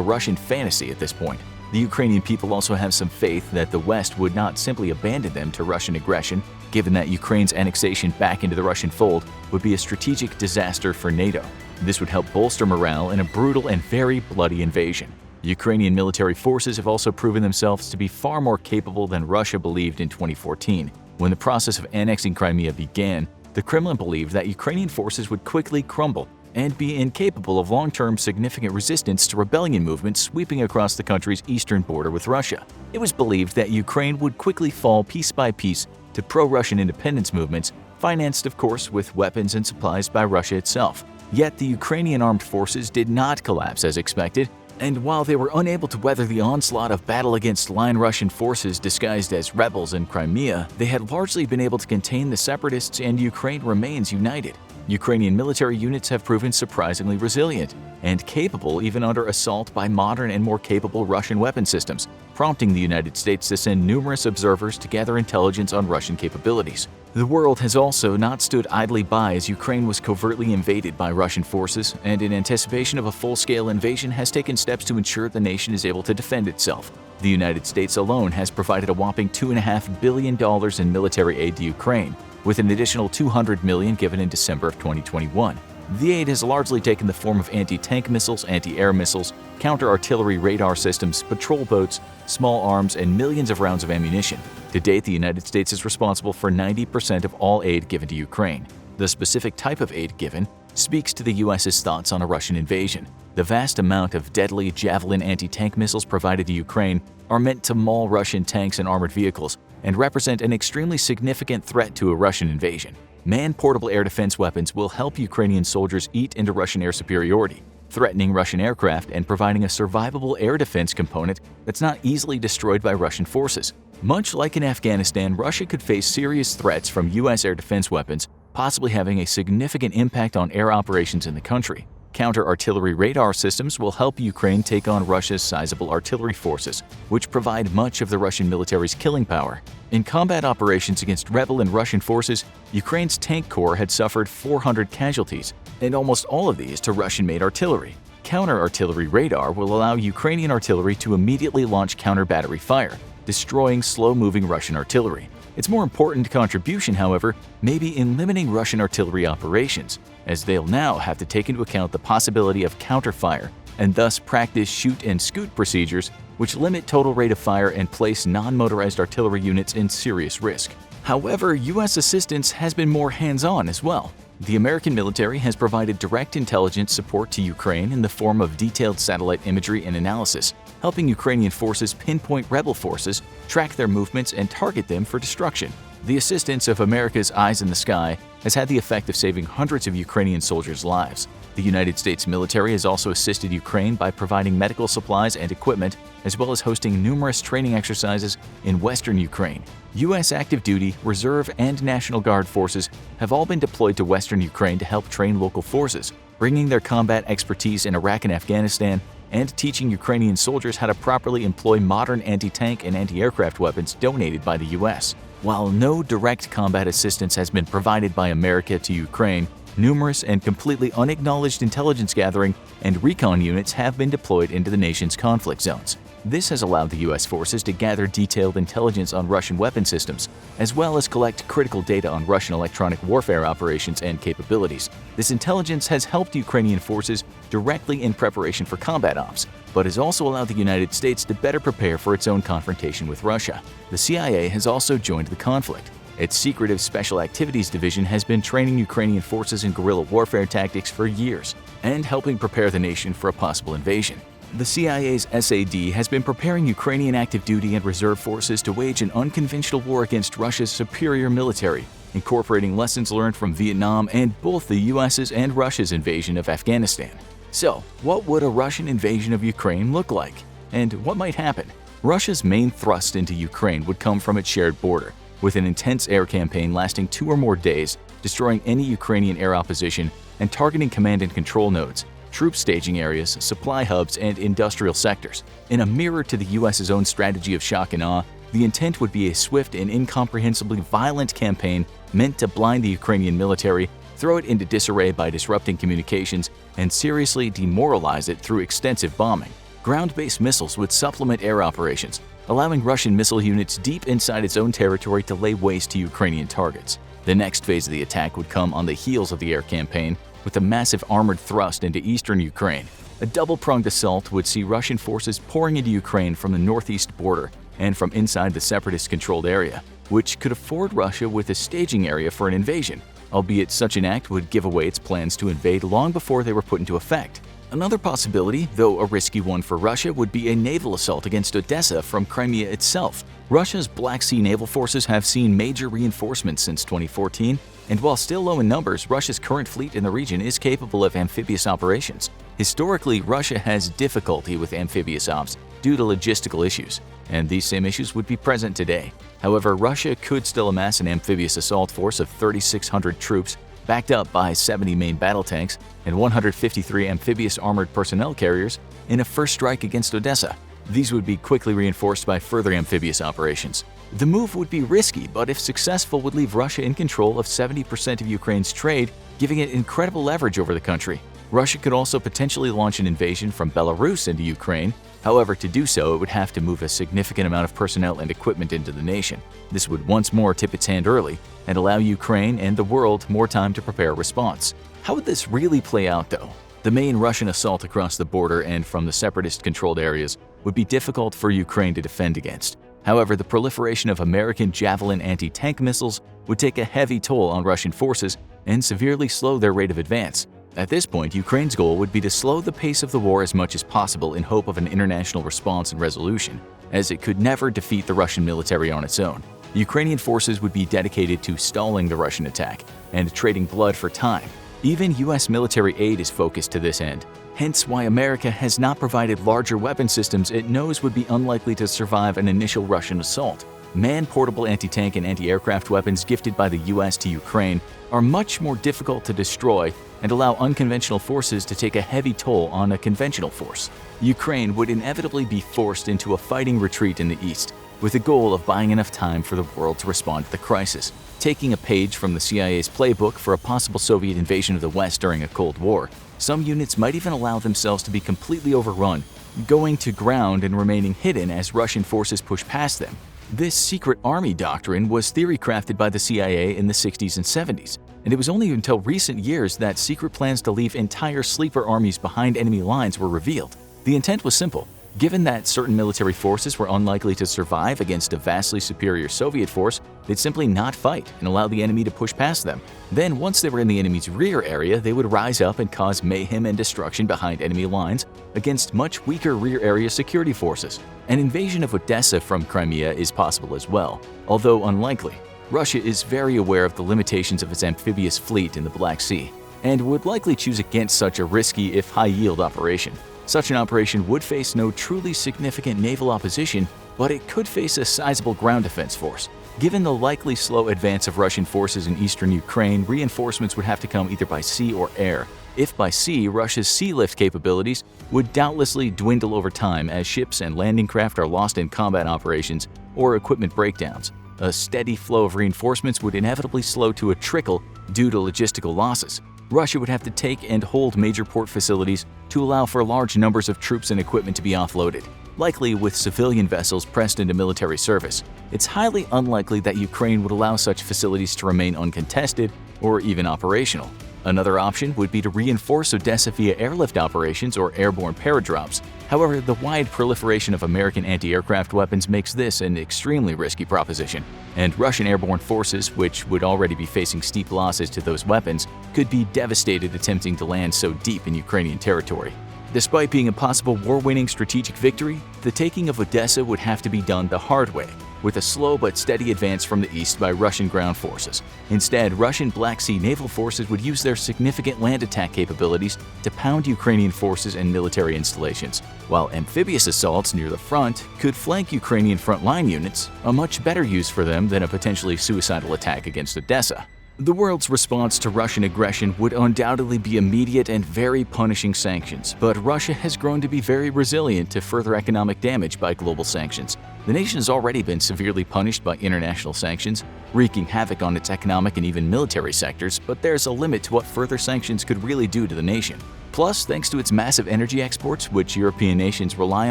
Speaker 1: Russian fantasy at this point. The Ukrainian people also have some faith that the West would not simply abandon them to Russian aggression, given that Ukraine's annexation back into the Russian fold would be a strategic disaster for NATO. This would help bolster morale in a brutal and very bloody invasion. Ukrainian military forces have also proven themselves to be far more capable than Russia believed in 2014. When the process of annexing Crimea began, the Kremlin believed that Ukrainian forces would quickly crumble and be incapable of long-term significant resistance to rebellion movements sweeping across the country's eastern border with Russia. It was believed that Ukraine would quickly fall piece by piece to pro-Russian independence movements, financed of course with weapons and supplies by Russia itself. Yet the Ukrainian armed forces did not collapse as expected, and while they were unable to weather the onslaught of battle against line Russian forces disguised as rebels in Crimea, they had largely been able to contain the separatists, and Ukraine remains united. Ukrainian military units have proven surprisingly resilient and capable even under assault by modern and more capable Russian weapon systems, prompting the United States to send numerous observers to gather intelligence on Russian capabilities. The world has also not stood idly by as Ukraine was covertly invaded by Russian forces, and in anticipation of a full-scale invasion has taken steps to ensure the nation is able to defend itself. The United States alone has provided a whopping $2.5 billion in military aid to Ukraine, with an additional $200 million given in December of 2021. The aid has largely taken the form of anti-tank missiles, anti-air missiles, counter-artillery radar systems, patrol boats, small arms, and millions of rounds of ammunition. To date, the United States is responsible for 90% of all aid given to Ukraine. The specific type of aid given speaks to the U.S.'s thoughts on a Russian invasion. The vast amount of deadly Javelin anti-tank missiles provided to Ukraine are meant to maul Russian tanks and armored vehicles and represent an extremely significant threat to a Russian invasion. Man-portable air defense weapons will help Ukrainian soldiers eat into Russian air superiority, threatening Russian aircraft and providing a survivable air defense component that's not easily destroyed by Russian forces. Much like in Afghanistan, Russia could face serious threats from U.S. air defense weapons, possibly having a significant impact on air operations in the country. Counter-artillery radar systems will help Ukraine take on Russia's sizable artillery forces, which provide much of the Russian military's killing power. In combat operations against rebel and Russian forces, Ukraine's tank corps had suffered 400 casualties, and almost all of these to Russian-made artillery. Counter-artillery radar will allow Ukrainian artillery to immediately launch counter-battery fire, destroying slow-moving Russian artillery. Its more important contribution, however, may be in limiting Russian artillery operations, as they'll now have to take into account the possibility of counterfire and thus practice shoot and scoot procedures which limit total rate of fire and place non-motorized artillery units in serious risk. However, U.S. assistance has been more hands-on as well. The American military has provided direct intelligence support to Ukraine in the form of detailed satellite imagery and analysis, helping Ukrainian forces pinpoint rebel forces, track their movements, and target them for destruction. The assistance of America's eyes in the sky has had the effect of saving hundreds of Ukrainian soldiers' lives. The United States military has also assisted Ukraine by providing medical supplies and equipment, as well as hosting numerous training exercises in western Ukraine. U.S. active duty, reserve, and National Guard forces have all been deployed to western Ukraine to help train local forces, bringing their combat expertise in Iraq and Afghanistan and teaching Ukrainian soldiers how to properly employ modern anti-tank and anti-aircraft weapons donated by the U.S. While no direct combat assistance has been provided by America to Ukraine, numerous and completely unacknowledged intelligence gathering and recon units have been deployed into the nation's conflict zones. This has allowed the U.S. forces to gather detailed intelligence on Russian weapon systems, as well as collect critical data on Russian electronic warfare operations and capabilities. This intelligence has helped Ukrainian forces directly in preparation for combat ops, but has also allowed the United States to better prepare for its own confrontation with Russia. The CIA has also joined the conflict. Its Secretive Special Activities Division has been training Ukrainian forces in guerrilla warfare tactics for years and helping prepare the nation for a possible invasion. The CIA's SAD has been preparing Ukrainian active duty and reserve forces to wage an unconventional war against Russia's superior military, incorporating lessons learned from Vietnam and both the US's and Russia's invasion of Afghanistan. So, what would a Russian invasion of Ukraine look like? And what might happen? Russia's main thrust into Ukraine would come from its shared border, with an intense air campaign lasting 2 or more days, destroying any Ukrainian air opposition and targeting command and control nodes, troop staging areas, supply hubs, and industrial sectors. In a mirror to the U.S.'s own strategy of shock and awe, the intent would be a swift and incomprehensibly violent campaign meant to blind the Ukrainian military, throw it into disarray by disrupting communications, and seriously demoralize it through extensive bombing. Ground-based missiles would supplement air operations, allowing Russian missile units deep inside its own territory to lay waste to Ukrainian targets. The next phase of the attack would come on the heels of the air campaign, with a massive armored thrust into eastern Ukraine. A double-pronged assault would see Russian forces pouring into Ukraine from the northeast border and from inside the separatist-controlled area, which could afford Russia with a staging area for an invasion, albeit such an act would give away its plans to invade long before they were put into effect. Another possibility, though a risky one for Russia, would be a naval assault against Odessa from Crimea itself. Russia's Black Sea naval forces have seen major reinforcements since 2014, and while still low in numbers, Russia's current fleet in the region is capable of amphibious operations. Historically, Russia has difficulty with amphibious ops due to logistical issues, and these same issues would be present today. However, Russia could still amass an amphibious assault force of 3,600 troops, backed up by 70 main battle tanks and 153 amphibious armored personnel carriers in a first strike against Odessa. These would be quickly reinforced by further amphibious operations. The move would be risky, but if successful would leave Russia in control of 70% of Ukraine's trade, giving it incredible leverage over the country. Russia could also potentially launch an invasion from Belarus into Ukraine. However, to do so, it would have to move a significant amount of personnel and equipment into the nation. This would once more tip its hand early and allow Ukraine and the world more time to prepare a response. How would this really play out, though? The main Russian assault across the border and from the separatist-controlled areas would be difficult for Ukraine to defend against. However, the proliferation of American Javelin anti-tank missiles would take a heavy toll on Russian forces and severely slow their rate of advance. At this point, Ukraine's goal would be to slow the pace of the war as much as possible in hope of an international response and resolution, as it could never defeat the Russian military on its own. The Ukrainian forces would be dedicated to stalling the Russian attack and trading blood for time. Even U.S. military aid is focused to this end, hence why America has not provided larger weapon systems it knows would be unlikely to survive an initial Russian assault. Man-portable anti-tank and anti-aircraft weapons gifted by the U.S. to Ukraine are much more difficult to destroy and allow unconventional forces to take a heavy toll on a conventional force. Ukraine would inevitably be forced into a fighting retreat in the east, with the goal of buying enough time for the world to respond to the crisis. Taking a page from the CIA's playbook for a possible Soviet invasion of the West during a Cold War, some units might even allow themselves to be completely overrun, going to ground and remaining hidden as Russian forces push past them. This secret army doctrine was theory-crafted by the CIA in the 60s and 70s, and it was only until recent years that secret plans to leave entire sleeper armies behind enemy lines were revealed. The intent was simple. Given that certain military forces were unlikely to survive against a vastly superior Soviet force, they'd simply not fight and allow the enemy to push past them. Then, once they were in the enemy's rear area, they would rise up and cause mayhem and destruction behind enemy lines against much weaker rear area security forces. An invasion of Odessa from Crimea is possible as well, although unlikely. Russia is very aware of the limitations of its amphibious fleet in the Black Sea, and would likely choose against such a risky if high-yield operation. Such an operation would face no truly significant naval opposition, but it could face a sizable ground defense force. Given the likely slow advance of Russian forces in eastern Ukraine, reinforcements would have to come either by sea or air. If by sea, Russia's sea lift capabilities would doubtlessly dwindle over time as ships and landing craft are lost in combat operations or equipment breakdowns. A steady flow of reinforcements would inevitably slow to a trickle due to logistical losses. Russia would have to take and hold major port facilities to allow for large numbers of troops and equipment to be offloaded, likely with civilian vessels pressed into military service. It's highly unlikely that Ukraine would allow such facilities to remain uncontested or even operational. Another option would be to reinforce Odessa via airlift operations or airborne paradrops. However, the wide proliferation of American anti-aircraft weapons makes this an extremely risky proposition, and Russian airborne forces, which would already be facing steep losses to those weapons, could be devastated attempting to land so deep in Ukrainian territory. Despite being a possible war-winning strategic victory, the taking of Odessa would have to be done the hard way, with a slow but steady advance from the east by Russian ground forces. Instead, Russian Black Sea naval forces would use their significant land attack capabilities to pound Ukrainian forces and military installations, while amphibious assaults near the front could flank Ukrainian frontline units, a much better use for them than a potentially suicidal attack against Odessa. The world's response to Russian aggression would undoubtedly be immediate and very punishing sanctions, but Russia has grown to be very resilient to further economic damage by global sanctions. The nation has already been severely punished by international sanctions, wreaking havoc on its economic and even military sectors, but there's a limit to what further sanctions could really do to the nation. Plus, thanks to its massive energy exports, which European nations rely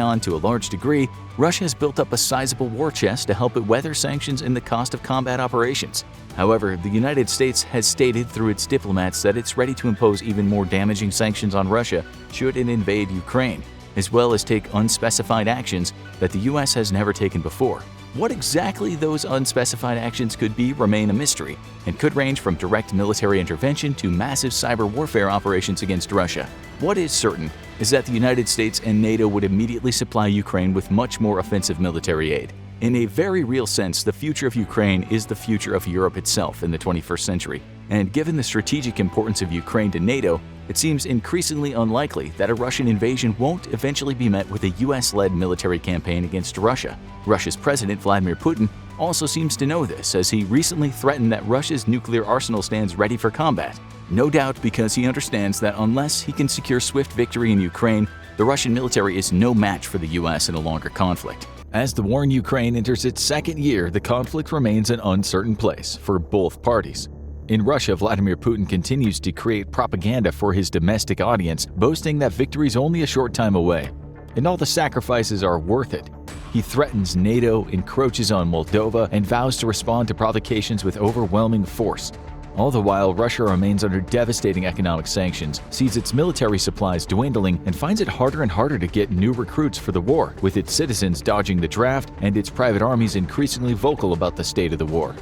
Speaker 1: on to a large degree, Russia has built up a sizable war chest to help it weather sanctions and the cost of combat operations. However, the United States has stated through its diplomats that it's ready to impose even more damaging sanctions on Russia should it invade Ukraine, as well as take unspecified actions that the U.S. has never taken before. What exactly those unspecified actions could be remain a mystery, and could range from direct military intervention to massive cyber warfare operations against Russia. What is certain is that the United States and NATO would immediately supply Ukraine with much more offensive military aid. In a very real sense, the future of Ukraine is the future of Europe itself in the 21st century, and given the strategic importance of Ukraine to NATO, it seems increasingly unlikely that a Russian invasion won't eventually be met with a US-led military campaign against Russia. Russia's President Vladimir Putin also seems to know this, as he recently threatened that Russia's nuclear arsenal stands ready for combat. No doubt because he understands that unless he can secure swift victory in Ukraine, the Russian military is no match for the US in a longer conflict. As the war in Ukraine enters its second year, the conflict remains an uncertain place for both parties. In Russia, Vladimir Putin continues to create propaganda for his domestic audience, boasting that victory's only a short time away. And all the sacrifices are worth it. He threatens NATO, encroaches on Moldova, and vows to respond to provocations with overwhelming force. All the while, Russia remains under devastating economic sanctions, sees its military supplies dwindling, and finds it harder and harder to get new recruits for the war, with its citizens dodging the draft and its private armies increasingly vocal about the state of the war.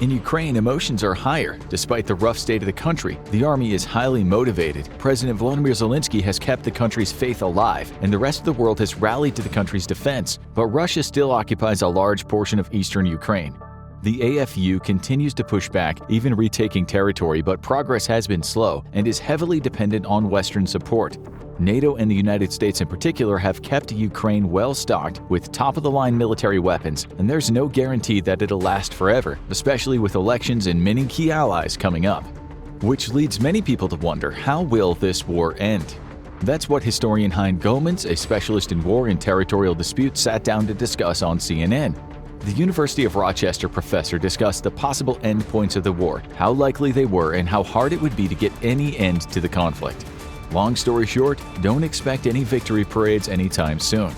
Speaker 1: In Ukraine, emotions are higher. Despite the rough state of the country, the army is highly motivated. President Volodymyr Zelensky has kept the country's faith alive, and the rest of the world has rallied to the country's defense. But Russia still occupies a large portion of eastern Ukraine. The AFU continues to push back, even retaking territory, but progress has been slow and is heavily dependent on Western support. NATO and the United States in particular have kept Ukraine well stocked with top-of-the-line military weapons, and there's no guarantee that it'll last forever, especially with elections and many key allies coming up. Which leads many people to wonder, how will this war end? That's what historian Hein Goemans, a specialist in war and territorial disputes, sat down to discuss on CNN. The University of Rochester professor discussed the possible endpoints of the war, how likely they were, and how hard it would be to get any end to the conflict. Long story short, don't expect any victory parades anytime soon.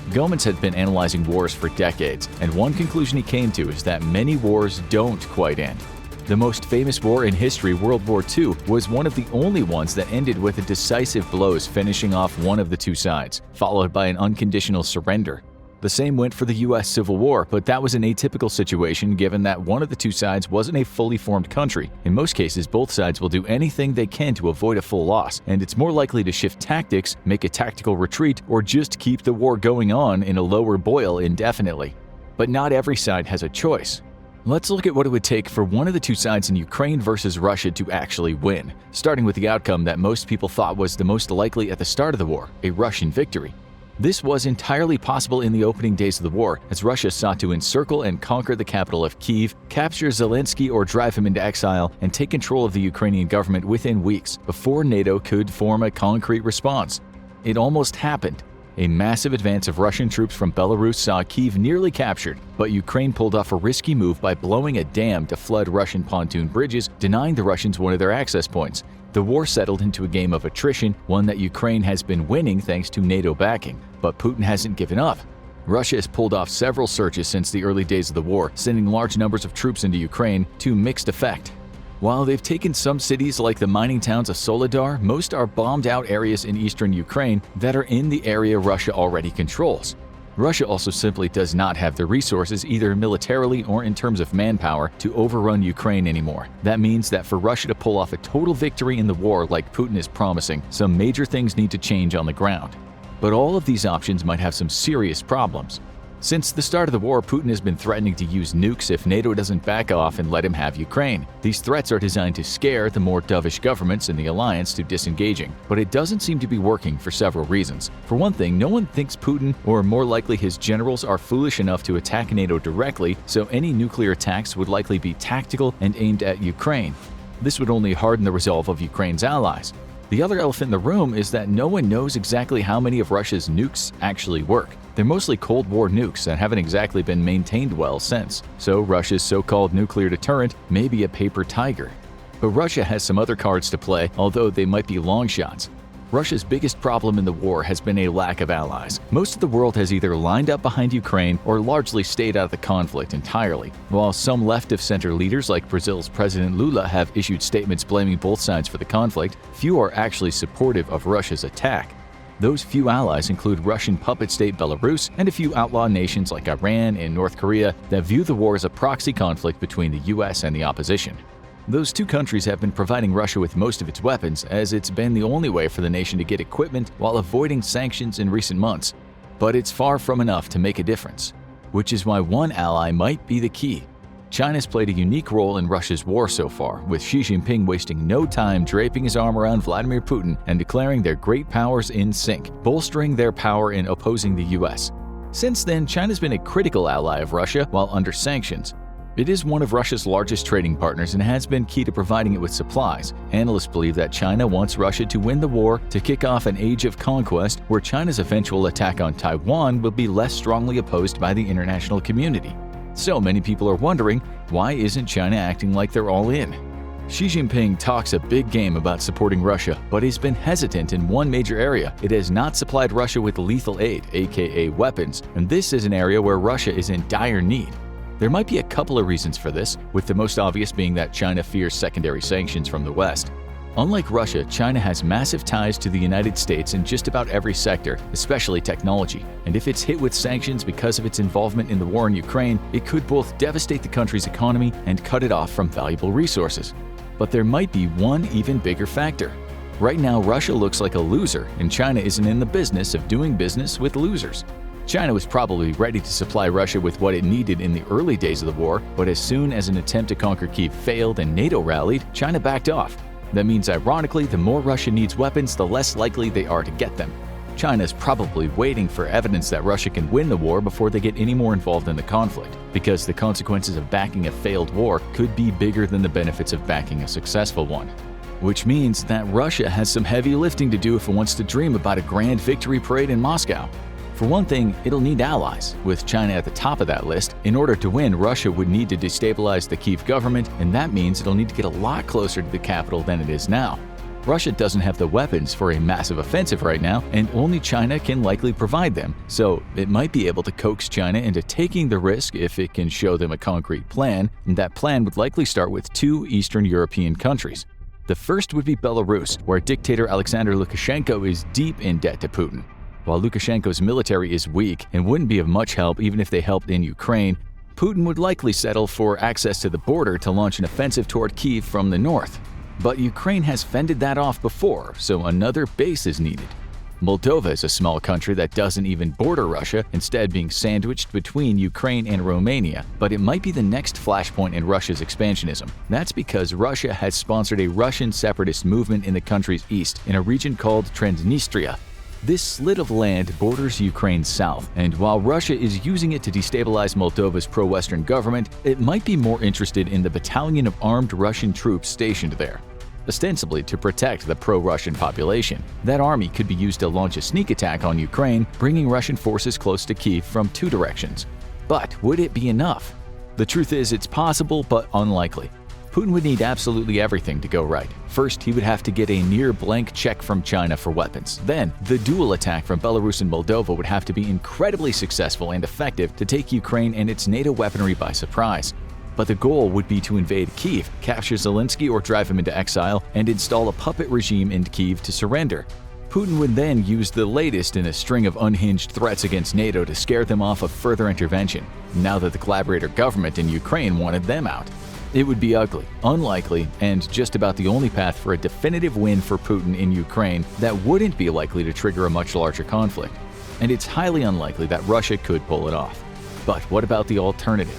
Speaker 1: Goemans had been analyzing wars for decades, and one conclusion he came to is that many wars don't quite end. The most famous war in history, World War II, was one of the only ones that ended with a decisive blows finishing off one of the two sides, followed by an unconditional surrender. The same went for the U.S. Civil War, but that was an atypical situation given that one of the two sides wasn't a fully formed country. In most cases, both sides will do anything they can to avoid a full loss, and it's more likely to shift tactics, make a tactical retreat, or just keep the war going on in a lower boil indefinitely. But not every side has a choice. Let's look at what it would take for one of the two sides in Ukraine versus Russia to actually win, starting with the outcome that most people thought was the most likely at the start of the war, a Russian victory. This was entirely possible in the opening days of the war, as Russia sought to encircle and conquer the capital of Kyiv, capture Zelensky or drive him into exile, and take control of the Ukrainian government within weeks, before NATO could form a concrete response. It almost happened. A massive advance of Russian troops from Belarus saw Kyiv nearly captured, but Ukraine pulled off a risky move by blowing a dam to flood Russian pontoon bridges, denying the Russians one of their access points. The war settled into a game of attrition, one that Ukraine has been winning thanks to NATO backing, but Putin hasn't given up. Russia has pulled off several surges since the early days of the war, sending large numbers of troops into Ukraine to mixed effect. While they've taken some cities like the mining towns of Soledar, most are bombed-out areas in eastern Ukraine that are in the area Russia already controls. Russia also simply does not have the resources, either militarily or in terms of manpower, to overrun Ukraine anymore. That means that for Russia to pull off a total victory in the war like Putin is promising, some major things need to change on the ground. But all of these options might have some serious problems. Since the start of the war, Putin has been threatening to use nukes if NATO doesn't back off and let him have Ukraine. These threats are designed to scare the more dovish governments in the alliance to disengaging, but it doesn't seem to be working for several reasons. For one thing, no one thinks Putin, or more likely his generals, are foolish enough to attack NATO directly, so any nuclear attacks would likely be tactical and aimed at Ukraine. This would only harden the resolve of Ukraine's allies. The other elephant in the room is that no one knows exactly how many of Russia's nukes actually work. They're mostly Cold War nukes that haven't exactly been maintained well since, so Russia's so-called nuclear deterrent may be a paper tiger. But Russia has some other cards to play, although they might be long shots. Russia's biggest problem in the war has been a lack of allies. Most of the world has either lined up behind Ukraine or largely stayed out of the conflict entirely. While some left-of-center leaders like Brazil's President Lula have issued statements blaming both sides for the conflict, few are actually supportive of Russia's attack. Those few allies include Russian puppet state Belarus and a few outlaw nations like Iran and North Korea that view the war as a proxy conflict between the US and the opposition. Those two countries have been providing Russia with most of its weapons, as it's been the only way for the nation to get equipment while avoiding sanctions in recent months. But it's far from enough to make a difference, which is why one ally might be the key. China's played a unique role in Russia's war so far, with Xi Jinping wasting no time draping his arm around Vladimir Putin and declaring their great powers in sync, bolstering their power in opposing the US. Since then, China's been a critical ally of Russia while under sanctions. It is one of Russia's largest trading partners and has been key to providing it with supplies. Analysts believe that China wants Russia to win the war to kick off an age of conquest where China's eventual attack on Taiwan will be less strongly opposed by the international community. So many people are wondering, why isn't China acting like they're all in? Xi Jinping talks a big game about supporting Russia, but has been hesitant in one major area. It has not supplied Russia with lethal aid, aka weapons, and this is an area where Russia is in dire need. There might be a couple of reasons for this, with the most obvious being that China fears secondary sanctions from the West. Unlike Russia, China has massive ties to the United States in just about every sector, especially technology. And if it's hit with sanctions because of its involvement in the war in Ukraine, it could both devastate the country's economy and cut it off from valuable resources. But there might be one even bigger factor. Right now, Russia looks like a loser, and China isn't in the business of doing business with losers. China was probably ready to supply Russia with what it needed in the early days of the war, but as soon as an attempt to conquer Kyiv failed and NATO rallied, China backed off. That means, ironically, the more Russia needs weapons, the less likely they are to get them. China is probably waiting for evidence that Russia can win the war before they get any more involved in the conflict, because the consequences of backing a failed war could be bigger than the benefits of backing a successful one. Which means that Russia has some heavy lifting to do if it wants to dream about a grand victory parade in Moscow. For one thing, it'll need allies, with China at the top of that list. In order to win, Russia would need to destabilize the Kyiv government, and that means it'll need to get a lot closer to the capital than it is now. Russia doesn't have the weapons for a massive offensive right now, and only China can likely provide them, so it might be able to coax China into taking the risk if it can show them a concrete plan, and that plan would likely start with two Eastern European countries. The first would be Belarus, where dictator Alexander Lukashenko is deep in debt to Putin. While Lukashenko's military is weak and wouldn't be of much help even if they helped in Ukraine, Putin would likely settle for access to the border to launch an offensive toward Kyiv from the north. But Ukraine has fended that off before, so another base is needed. Moldova is a small country that doesn't even border Russia, instead being sandwiched between Ukraine and Romania, but it might be the next flashpoint in Russia's expansionism. That's because Russia has sponsored a Russian separatist movement in the country's east, in a region called Transnistria. This slit of land borders Ukraine's south, and while Russia is using it to destabilize Moldova's pro-Western government, it might be more interested in the battalion of armed Russian troops stationed there, ostensibly to protect the pro-Russian population. That army could be used to launch a sneak attack on Ukraine, bringing Russian forces close to Kyiv from two directions. But would it be enough? The truth is, it's possible but unlikely. Putin would need absolutely everything to go right. First, he would have to get a near-blank check from China for weapons. Then, the dual attack from Belarus and Moldova would have to be incredibly successful and effective to take Ukraine and its NATO weaponry by surprise. But the goal would be to invade Kyiv, capture Zelensky or drive him into exile, and install a puppet regime in Kyiv to surrender. Putin would then use the latest in a string of unhinged threats against NATO to scare them off of further intervention, now that the collaborator government in Ukraine wanted them out. It would be ugly, unlikely, and just about the only path for a definitive win for Putin in Ukraine that wouldn't be likely to trigger a much larger conflict. And it's highly unlikely that Russia could pull it off. But what about the alternative?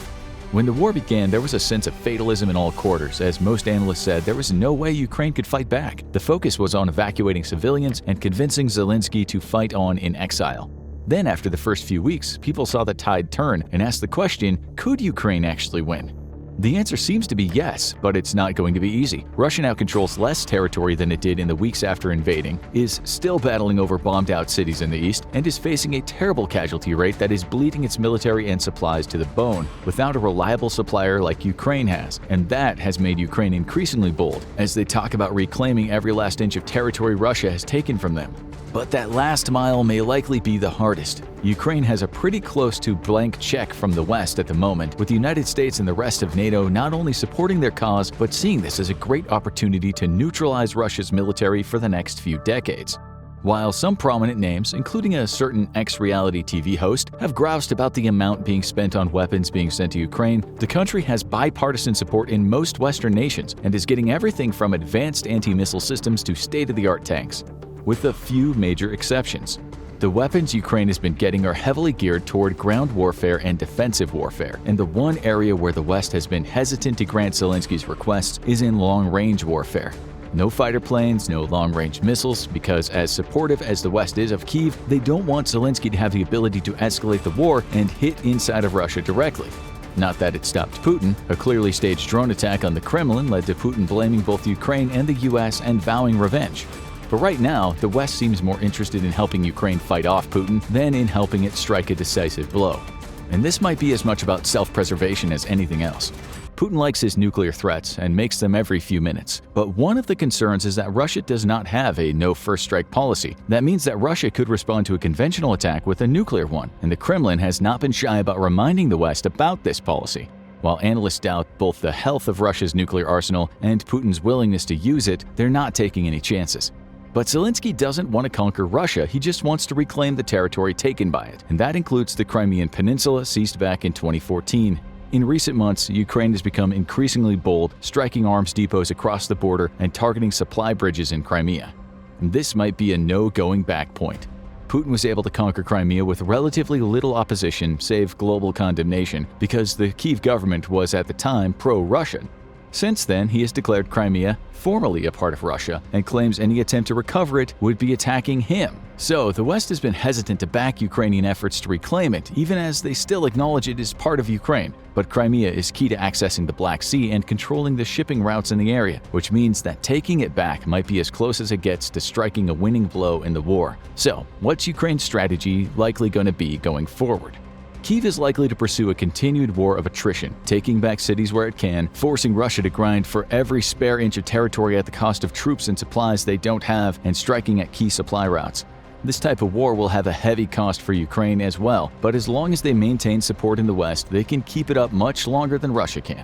Speaker 1: When the war began, there was a sense of fatalism in all quarters, as most analysts said there was no way Ukraine could fight back. The focus was on evacuating civilians and convincing Zelensky to fight on in exile. Then, after the first few weeks, people saw the tide turn and asked the question, could Ukraine actually win? The answer seems to be yes, but it's not going to be easy. Russia now controls less territory than it did in the weeks after invading, is still battling over bombed-out cities in the east, and is facing a terrible casualty rate that is bleeding its military and supplies to the bone, without a reliable supplier like Ukraine has. And that has made Ukraine increasingly bold, as they talk about reclaiming every last inch of territory Russia has taken from them. But that last mile may likely be the hardest. Ukraine has a pretty close to blank check from the West at the moment, with the United States and the rest of NATO not only supporting their cause, but seeing this as a great opportunity to neutralize Russia's military for the next few decades. While some prominent names, including a certain ex-reality TV host, have groused about the amount being spent on weapons being sent to Ukraine, the country has bipartisan support in most Western nations and is getting everything from advanced anti-missile systems to state-of-the-art tanks, with a few major exceptions. The weapons Ukraine has been getting are heavily geared toward ground warfare and defensive warfare, and the one area where the West has been hesitant to grant Zelensky's requests is in long-range warfare. No fighter planes, no long-range missiles, because as supportive as the West is of Kyiv, they don't want Zelensky to have the ability to escalate the war and hit inside of Russia directly. Not that it stopped Putin. A clearly staged drone attack on the Kremlin led to Putin blaming both Ukraine and the US and vowing revenge. But right now, the West seems more interested in helping Ukraine fight off Putin than in helping it strike a decisive blow. And this might be as much about self-preservation as anything else. Putin likes his nuclear threats and makes them every few minutes. But one of the concerns is that Russia does not have a no first strike policy. That means that Russia could respond to a conventional attack with a nuclear one, and the Kremlin has not been shy about reminding the West about this policy. While analysts doubt both the health of Russia's nuclear arsenal and Putin's willingness to use it, they're not taking any chances. But Zelensky doesn't want to conquer Russia, he just wants to reclaim the territory taken by it, and that includes the Crimean Peninsula seized back in 2014. In recent months, Ukraine has become increasingly bold, striking arms depots across the border and targeting supply bridges in Crimea. And this might be a no-going-back point. Putin was able to conquer Crimea with relatively little opposition, save global condemnation, because the Kyiv government was at the time pro-Russian. Since then, he has declared Crimea formally a part of Russia and claims any attempt to recover it would be attacking him. So, the West has been hesitant to back Ukrainian efforts to reclaim it, even as they still acknowledge it is part of Ukraine. But Crimea is key to accessing the Black Sea and controlling the shipping routes in the area, which means that taking it back might be as close as it gets to striking a winning blow in the war. So, what's Ukraine's strategy likely going to be going forward? Kyiv is likely to pursue a continued war of attrition, taking back cities where it can, forcing Russia to grind for every spare inch of territory at the cost of troops and supplies they don't have, and striking at key supply routes. This type of war will have a heavy cost for Ukraine as well, but as long as they maintain support in the West, they can keep it up much longer than Russia can.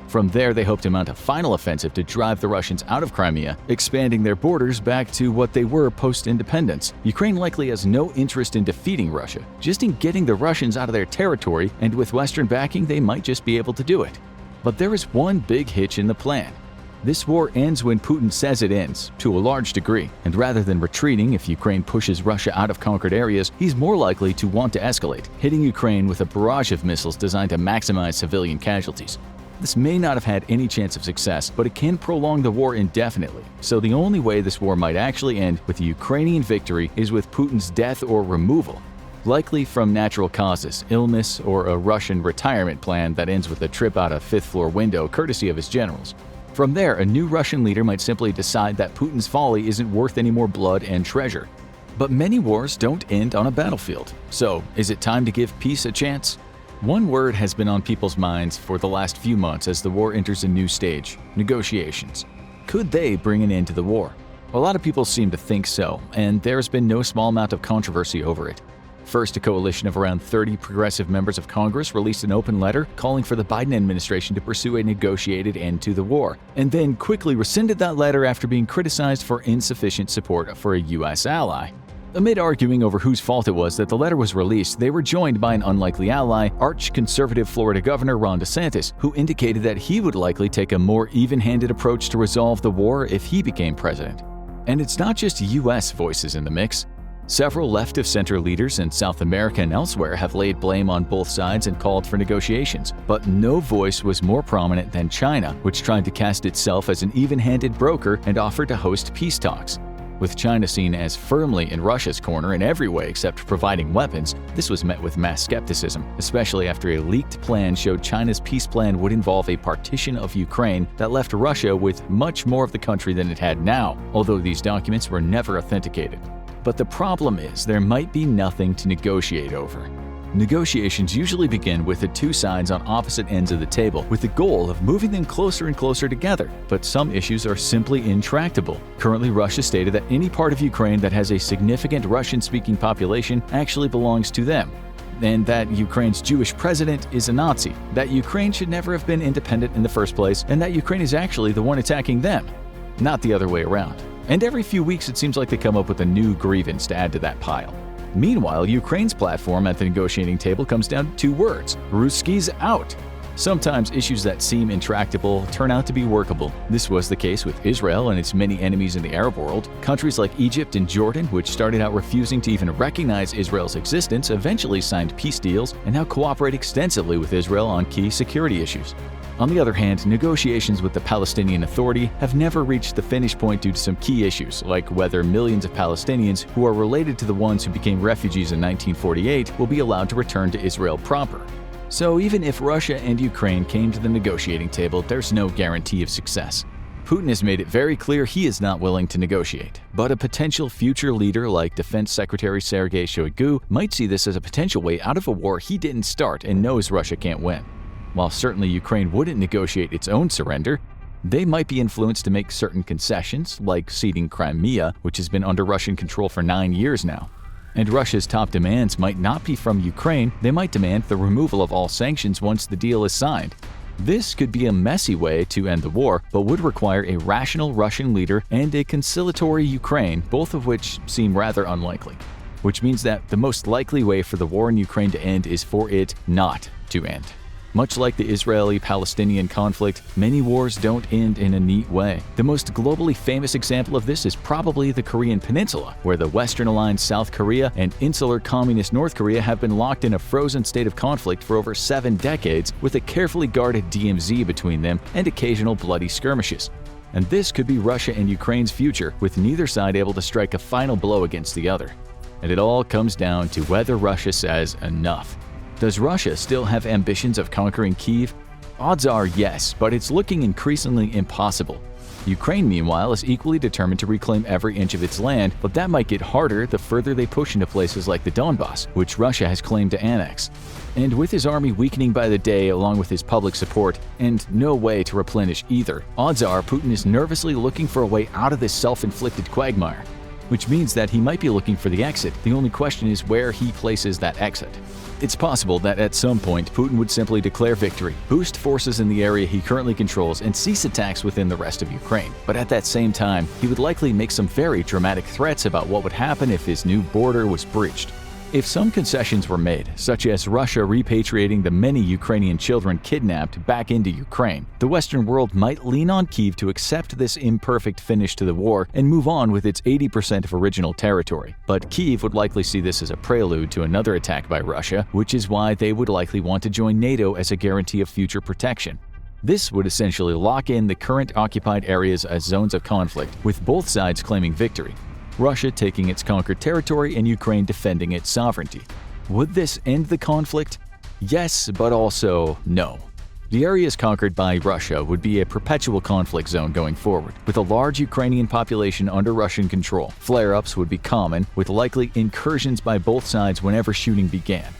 Speaker 1: From there, they hope to mount a final offensive to drive the Russians out of Crimea, expanding their borders back to what they were post-independence. Ukraine likely has no interest in defeating Russia, just in getting the Russians out of their territory, and with Western backing, they might just be able to do it. But there is one big hitch in the plan. This war ends when Putin says it ends, to a large degree, and rather than retreating if Ukraine pushes Russia out of conquered areas, he's more likely to want to escalate, hitting Ukraine with a barrage of missiles designed to maximize civilian casualties. This may not have had any chance of success, but it can prolong the war indefinitely. So the only way this war might actually end with a Ukrainian victory is with Putin's death or removal. Likely from natural causes, illness, or a Russian retirement plan that ends with a trip out a fifth-floor window courtesy of his generals. From there, a new Russian leader might simply decide that Putin's folly isn't worth any more blood and treasure. But many wars don't end on a battlefield. So, is it time to give peace a chance? One word has been on people's minds for the last few months as the war enters a new stage: negotiations. Could they bring an end to the war? A lot of people seem to think so, and there's been no small amount of controversy over it. First, a coalition of around 30 progressive members of Congress released an open letter calling for the Biden administration to pursue a negotiated end to the war, and then quickly rescinded that letter after being criticized for insufficient support for a U.S. ally. Amid arguing over whose fault it was that the letter was released, they were joined by an unlikely ally, arch-conservative Florida Governor Ron DeSantis, who indicated that he would likely take a more even-handed approach to resolve the war if he became president. And it's not just U.S. voices in the mix. Several left-of-center leaders in South America and elsewhere have laid blame on both sides and called for negotiations, but no voice was more prominent than China, which tried to cast itself as an even-handed broker and offered to host peace talks. With China seen as firmly in Russia's corner in every way except providing weapons, this was met with mass skepticism, especially after a leaked plan showed China's peace plan would involve a partition of Ukraine that left Russia with much more of the country than it had now, although these documents were never authenticated. But the problem is there might be nothing to negotiate over. Negotiations usually begin with the two sides on opposite ends of the table, with the goal of moving them closer and closer together. But some issues are simply intractable. Currently, Russia stated that any part of Ukraine that has a significant Russian-speaking population actually belongs to them, and that Ukraine's Jewish president is a Nazi, that Ukraine should never have been independent in the first place, and that Ukraine is actually the one attacking them, not the other way around. And every few weeks it seems like they come up with a new grievance to add to that pile. Meanwhile, Ukraine's platform at the negotiating table comes down to two words: Ruskies out. Sometimes issues that seem intractable turn out to be workable. This was the case with Israel and its many enemies in the Arab world. Countries like Egypt and Jordan, which started out refusing to even recognize Israel's existence, eventually signed peace deals and now cooperate extensively with Israel on key security issues. On the other hand, negotiations with the Palestinian Authority have never reached the finish point due to some key issues, like whether millions of Palestinians who are related to the ones who became refugees in 1948 will be allowed to return to Israel proper. So even if Russia and Ukraine came to the negotiating table, there's no guarantee of success. Putin has made it very clear he is not willing to negotiate, but a potential future leader like Defense Secretary Sergei Shoigu might see this as a potential way out of a war he didn't start and knows Russia can't win. While certainly Ukraine wouldn't negotiate its own surrender, they might be influenced to make certain concessions, like ceding Crimea, which has been under Russian control for 9 years now. And Russia's top demands might not be from Ukraine, they might demand the removal of all sanctions once the deal is signed. This could be a messy way to end the war, but would require a rational Russian leader and a conciliatory Ukraine, both of which seem rather unlikely. Which means that the most likely way for the war in Ukraine to end is for it not to end. Much like the Israeli-Palestinian conflict, many wars don't end in a neat way. The most globally famous example of this is probably the Korean Peninsula, where the Western-aligned South Korea and insular communist North Korea have been locked in a frozen state of conflict for over 7 decades, with a carefully guarded DMZ between them and occasional bloody skirmishes. And this could be Russia and Ukraine's future, with neither side able to strike a final blow against the other. And it all comes down to whether Russia says enough. Does Russia still have ambitions of conquering Kyiv? Odds are yes, but it's looking increasingly impossible. Ukraine, meanwhile, is equally determined to reclaim every inch of its land, but that might get harder the further they push into places like the Donbas, which Russia has claimed to annex. And with his army weakening by the day along with his public support, and no way to replenish either, odds are Putin is nervously looking for a way out of this self-inflicted quagmire. Which means that he might be looking for the exit. The only question is where he places that exit. It's possible that at some point Putin would simply declare victory, boost forces in the area he currently controls, and cease attacks within the rest of Ukraine. But at that same time, he would likely make some very dramatic threats about what would happen if his new border was breached. If some concessions were made, such as Russia repatriating the many Ukrainian children kidnapped back into Ukraine, the Western world might lean on Kyiv to accept this imperfect finish to the war and move on with its 80% of original territory. But Kyiv would likely see this as a prelude to another attack by Russia, which is why they would likely want to join NATO as a guarantee of future protection. This would essentially lock in the current occupied areas as zones of conflict, with both sides claiming victory. Russia taking its conquered territory and Ukraine defending its sovereignty. Would this end the conflict? Yes, but also no. The areas conquered by Russia would be a perpetual conflict zone going forward, with a large Ukrainian population under Russian control. Flare-ups would be common, with likely incursions by both sides whenever shooting began.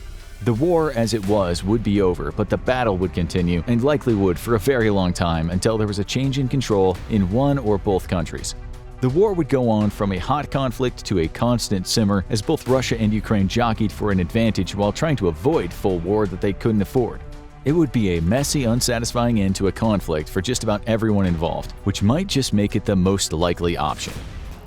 Speaker 1: The war as it was would be over, but the battle would continue, and likely would for a very long time until there was a change in control in one or both countries. The war would go on from a hot conflict to a constant simmer as both Russia and Ukraine jockeyed for an advantage while trying to avoid full war that they couldn't afford. It would be a messy, unsatisfying end to a conflict for just about everyone involved, which might just make it the most likely option.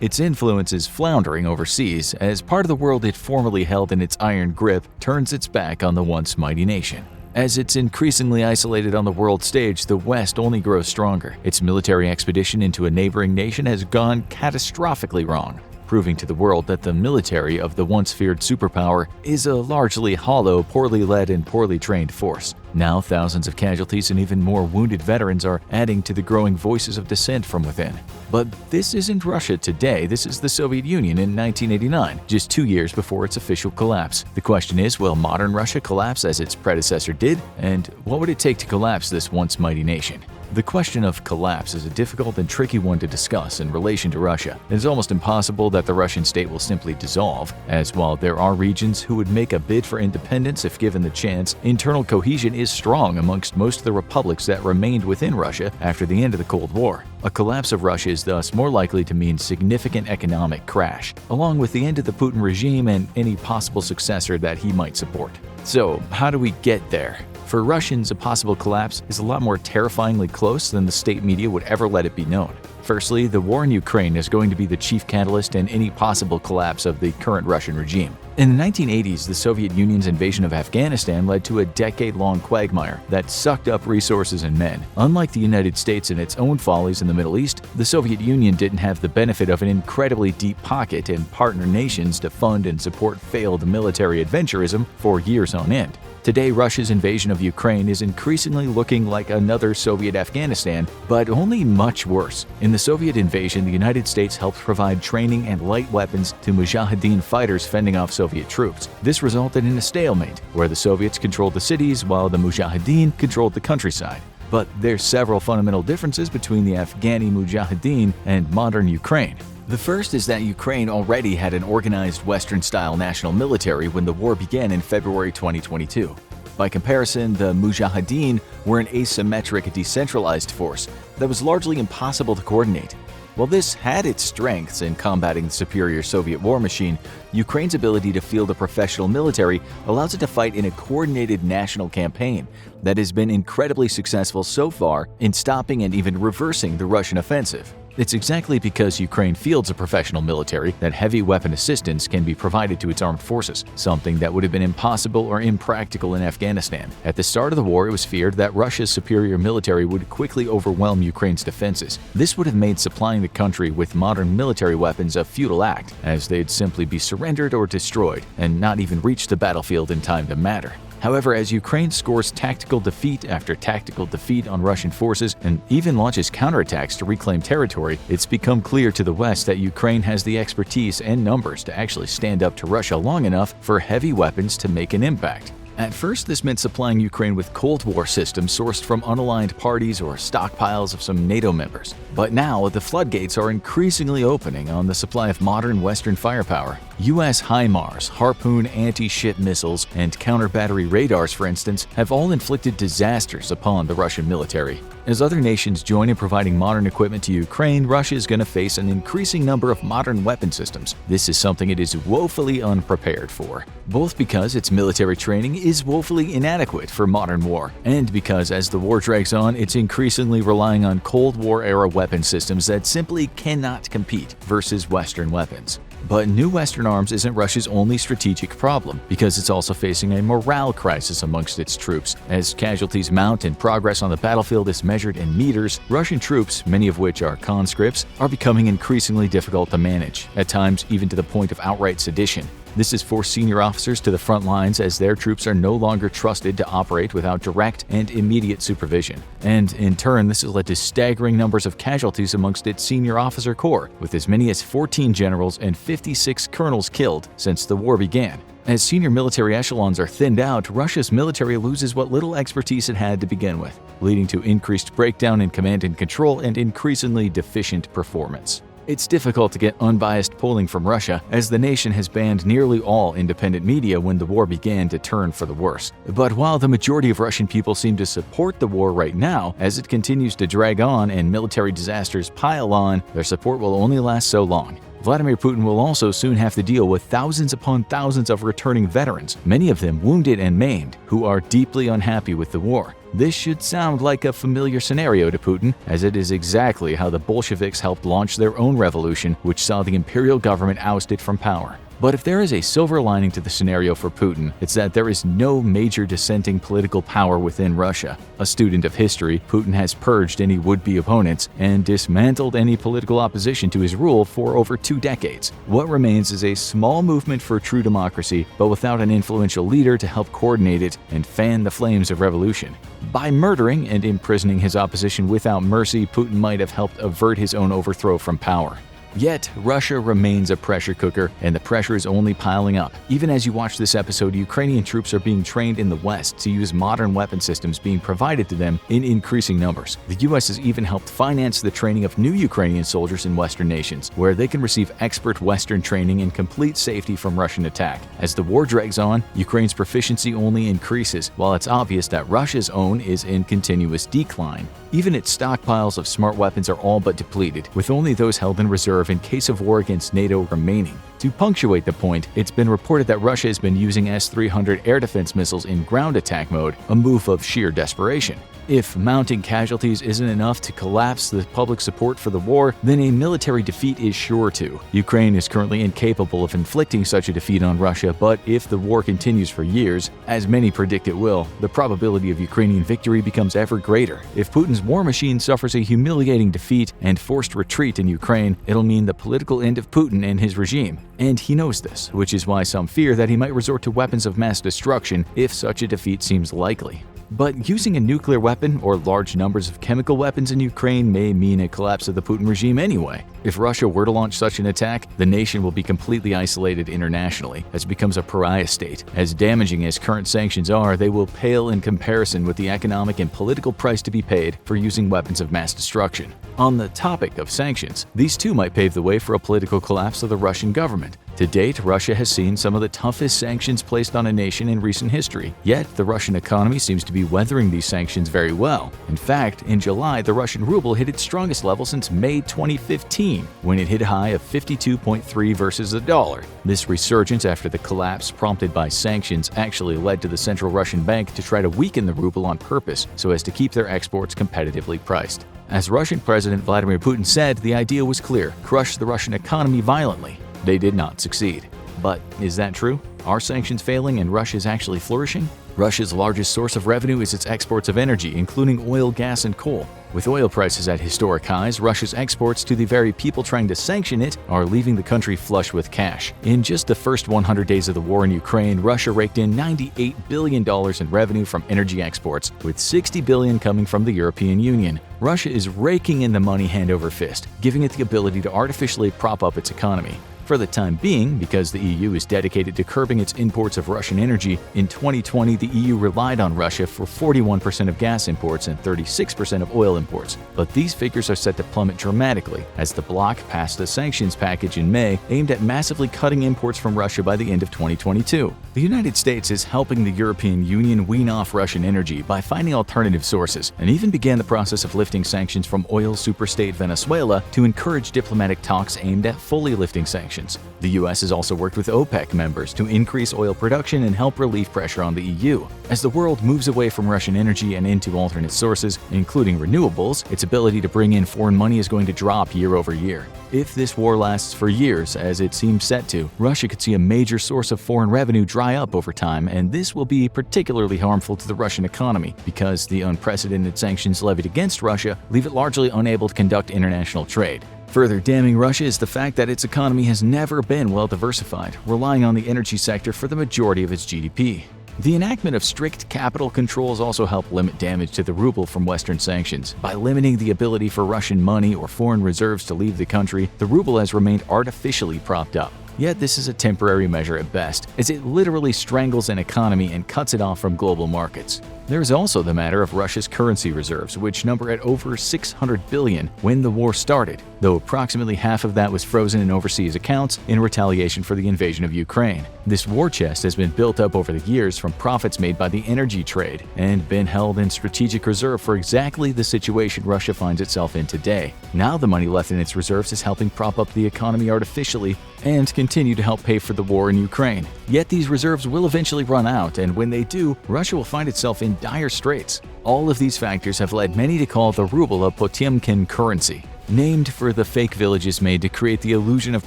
Speaker 1: Its influence is floundering overseas as part of the world it formerly held in its iron grip turns its back on the once mighty nation. As it's increasingly isolated on the world stage, the West only grows stronger. Its military expedition into a neighboring nation has gone catastrophically wrong, proving to the world that the military of the once feared superpower is a largely hollow, poorly led, and poorly trained force. Now thousands of casualties and even more wounded veterans are adding to the growing voices of dissent from within. But this isn't Russia today, this is the Soviet Union in 1989, just 2 years before its official collapse. The question is, will modern Russia collapse as its predecessor did? And what would it take to collapse this once mighty nation? The question of collapse is a difficult and tricky one to discuss in relation to Russia. It is almost impossible that the Russian state will simply dissolve, as while there are regions who would make a bid for independence if given the chance, internal cohesion is strong amongst most of the republics that remained within Russia after the end of the Cold War. A collapse of Russia is thus more likely to mean significant economic crash, along with the end of the Putin regime and any possible successor that he might support. So, how do we get there? For Russians, a possible collapse is a lot more terrifyingly close than the state media would ever let it be known. Firstly, the war in Ukraine is going to be the chief catalyst in any possible collapse of the current Russian regime. In the 1980s, the Soviet Union's invasion of Afghanistan led to a decade-long quagmire that sucked up resources and men. Unlike the United States and its own follies in the Middle East, the Soviet Union didn't have the benefit of an incredibly deep pocket and partner nations to fund and support failed military adventurism for years on end. Today, Russia's invasion of Ukraine is increasingly looking like another Soviet Afghanistan, but only much worse. In the Soviet invasion, the United States helped provide training and light weapons to Mujahideen fighters fending off Soviet troops. This resulted in a stalemate, where the Soviets controlled the cities while the Mujahideen controlled the countryside. But there's several fundamental differences between the Afghani Mujahideen and modern Ukraine. The first is that Ukraine already had an organized Western-style national military when the war began in February 2022. By comparison, the Mujahideen were an asymmetric, decentralized force that was largely impossible to coordinate. While this had its strengths in combating the superior Soviet war machine, Ukraine's ability to field a professional military allows it to fight in a coordinated national campaign that has been incredibly successful so far in stopping and even reversing the Russian offensive. It's exactly because Ukraine fields a professional military that heavy weapon assistance can be provided to its armed forces, something that would have been impossible or impractical in Afghanistan. At the start of the war, it was feared that Russia's superior military would quickly overwhelm Ukraine's defenses. This would have made supplying the country with modern military weapons a futile act, as they'd simply be surrendered or destroyed, and not even reach the battlefield in time to matter. However, as Ukraine scores tactical defeat after tactical defeat on Russian forces and even launches counterattacks to reclaim territory, it's become clear to the West that Ukraine has the expertise and numbers to actually stand up to Russia long enough for heavy weapons to make an impact. At first, this meant supplying Ukraine with Cold War systems sourced from unaligned parties or stockpiles of some NATO members. But now, the floodgates are increasingly opening on the supply of modern Western firepower. U.S. HIMARS, Harpoon anti-ship missiles, and counter-battery radars, for instance, have all inflicted disasters upon the Russian military. As other nations join in providing modern equipment to Ukraine, Russia is going to face an increasing number of modern weapon systems. This is something it is woefully unprepared for, both because its military training is woefully inadequate for modern war, and because as the war drags on, it's increasingly relying on Cold War-era weapon systems that simply cannot compete versus Western weapons. But new Western arms isn't Russia's only strategic problem, because it's also facing a morale crisis amongst its troops. As casualties mount and progress on the battlefield is measured in meters, Russian troops, many of which are conscripts, are becoming increasingly difficult to manage, at times even to the point of outright sedition. This has forced senior officers to the front lines as their troops are no longer trusted to operate without direct and immediate supervision. And in turn, this has led to staggering numbers of casualties amongst its senior officer corps, with as many as 14 generals and 56 colonels killed since the war began. As senior military echelons are thinned out, Russia's military loses what little expertise it had to begin with, leading to increased breakdown in command and control and increasingly deficient performance. It's difficult to get unbiased polling from Russia, as the nation has banned nearly all independent media when the war began to turn for the worse. But while the majority of Russian people seem to support the war right now, as it continues to drag on and military disasters pile on, their support will only last so long. Vladimir Putin will also soon have to deal with thousands upon thousands of returning veterans, many of them wounded and maimed, who are deeply unhappy with the war. This should sound like a familiar scenario to Putin, as it is exactly how the Bolsheviks helped launch their own revolution, which saw the imperial government ousted from power. But if there is a silver lining to the scenario for Putin, it's that there is no major dissenting political power within Russia. A student of history, Putin has purged any would-be opponents and dismantled any political opposition to his rule for over 2 decades. What remains is a small movement for true democracy, but without an influential leader to help coordinate it and fan the flames of revolution. By murdering and imprisoning his opposition without mercy, Putin might have helped avert his own overthrow from power. Yet, Russia remains a pressure cooker, and the pressure is only piling up. Even as you watch this episode, Ukrainian troops are being trained in the West to use modern weapon systems being provided to them in increasing numbers. The U.S. has even helped finance the training of new Ukrainian soldiers in Western nations, where they can receive expert Western training in complete safety from Russian attack. As the war drags on, Ukraine's proficiency only increases, while it's obvious that Russia's own is in continuous decline. Even its stockpiles of smart weapons are all but depleted, with only those held in reserve in case of war against NATO remaining. To punctuate the point, it's been reported that Russia has been using S-300 air defense missiles in ground attack mode, a move of sheer desperation. If mounting casualties isn't enough to collapse the public support for the war, then a military defeat is sure to. Ukraine is currently incapable of inflicting such a defeat on Russia, but if the war continues for years, as many predict it will, the probability of Ukrainian victory becomes ever greater. If Putin's war machine suffers a humiliating defeat and forced retreat in Ukraine, it'll mean the political end of Putin and his regime. And he knows this, which is why some fear that he might resort to weapons of mass destruction if such a defeat seems likely. But using a nuclear weapon or large numbers of chemical weapons in Ukraine may mean a collapse of the Putin regime anyway. If Russia were to launch such an attack, the nation will be completely isolated internationally as it becomes a pariah state. As damaging as current sanctions are, they will pale in comparison with the economic and political price to be paid for using weapons of mass destruction. On the topic of sanctions, these too might pave the way for a political collapse of the Russian government. To date, Russia has seen some of the toughest sanctions placed on a nation in recent history, yet the Russian economy seems to be weathering these sanctions very well. In fact, in July, the Russian ruble hit its strongest level since May 2015, when it hit a high of 52.3 versus the dollar. This resurgence after the collapse prompted by sanctions actually led to the Central Russian Bank to try to weaken the ruble on purpose so as to keep their exports competitively priced. As Russian President Vladimir Putin said, the idea was clear: crush the Russian economy violently. They did not succeed. But is that true? Are sanctions failing and Russia is actually flourishing? Russia's largest source of revenue is its exports of energy, including oil, gas, and coal. With oil prices at historic highs, Russia's exports to the very people trying to sanction it are leaving the country flush with cash. In just the first 100 days of the war in Ukraine, Russia raked in $98 billion in revenue from energy exports, with $60 billion coming from the European Union. Russia is raking in the money hand over fist, giving it the ability to artificially prop up its economy. For the time being, because the EU is dedicated to curbing its imports of Russian energy, in 2020 the EU relied on Russia for 41% of gas imports and 36% of oil imports. But these figures are set to plummet dramatically as the bloc passed a sanctions package in May aimed at massively cutting imports from Russia by the end of 2022. The United States is helping the European Union wean off Russian energy by finding alternative sources, and even began the process of lifting sanctions from oil superstate Venezuela to encourage diplomatic talks aimed at fully lifting sanctions. The U.S. has also worked with OPEC members to increase oil production and help relieve pressure on the EU. As the world moves away from Russian energy and into alternate sources, including renewables, its ability to bring in foreign money is going to drop year over year. If this war lasts for years, as it seems set to, Russia could see a major source of foreign revenue dry up over time, and this will be particularly harmful to the Russian economy because the unprecedented sanctions levied against Russia leave it largely unable to conduct international trade. Further damning Russia is the fact that its economy has never been well diversified, relying on the energy sector for the majority of its GDP. The enactment of strict capital controls also help limit damage to the ruble from Western sanctions. By limiting the ability for Russian money or foreign reserves to leave the country, the ruble has remained artificially propped up. Yet this is a temporary measure at best, as it literally strangles an economy and cuts it off from global markets. There is also the matter of Russia's currency reserves, which number at over $600 billion when the war started, though approximately half of that was frozen in overseas accounts in retaliation for the invasion of Ukraine. This war chest has been built up over the years from profits made by the energy trade and been held in strategic reserve for exactly the situation Russia finds itself in today. Now the money left in its reserves is helping prop up the economy artificially and continue to help pay for the war in Ukraine. Yet these reserves will eventually run out, and when they do, Russia will find itself in dire straits. All of these factors have led many to call the ruble a Potemkin currency, named for the fake villages made to create the illusion of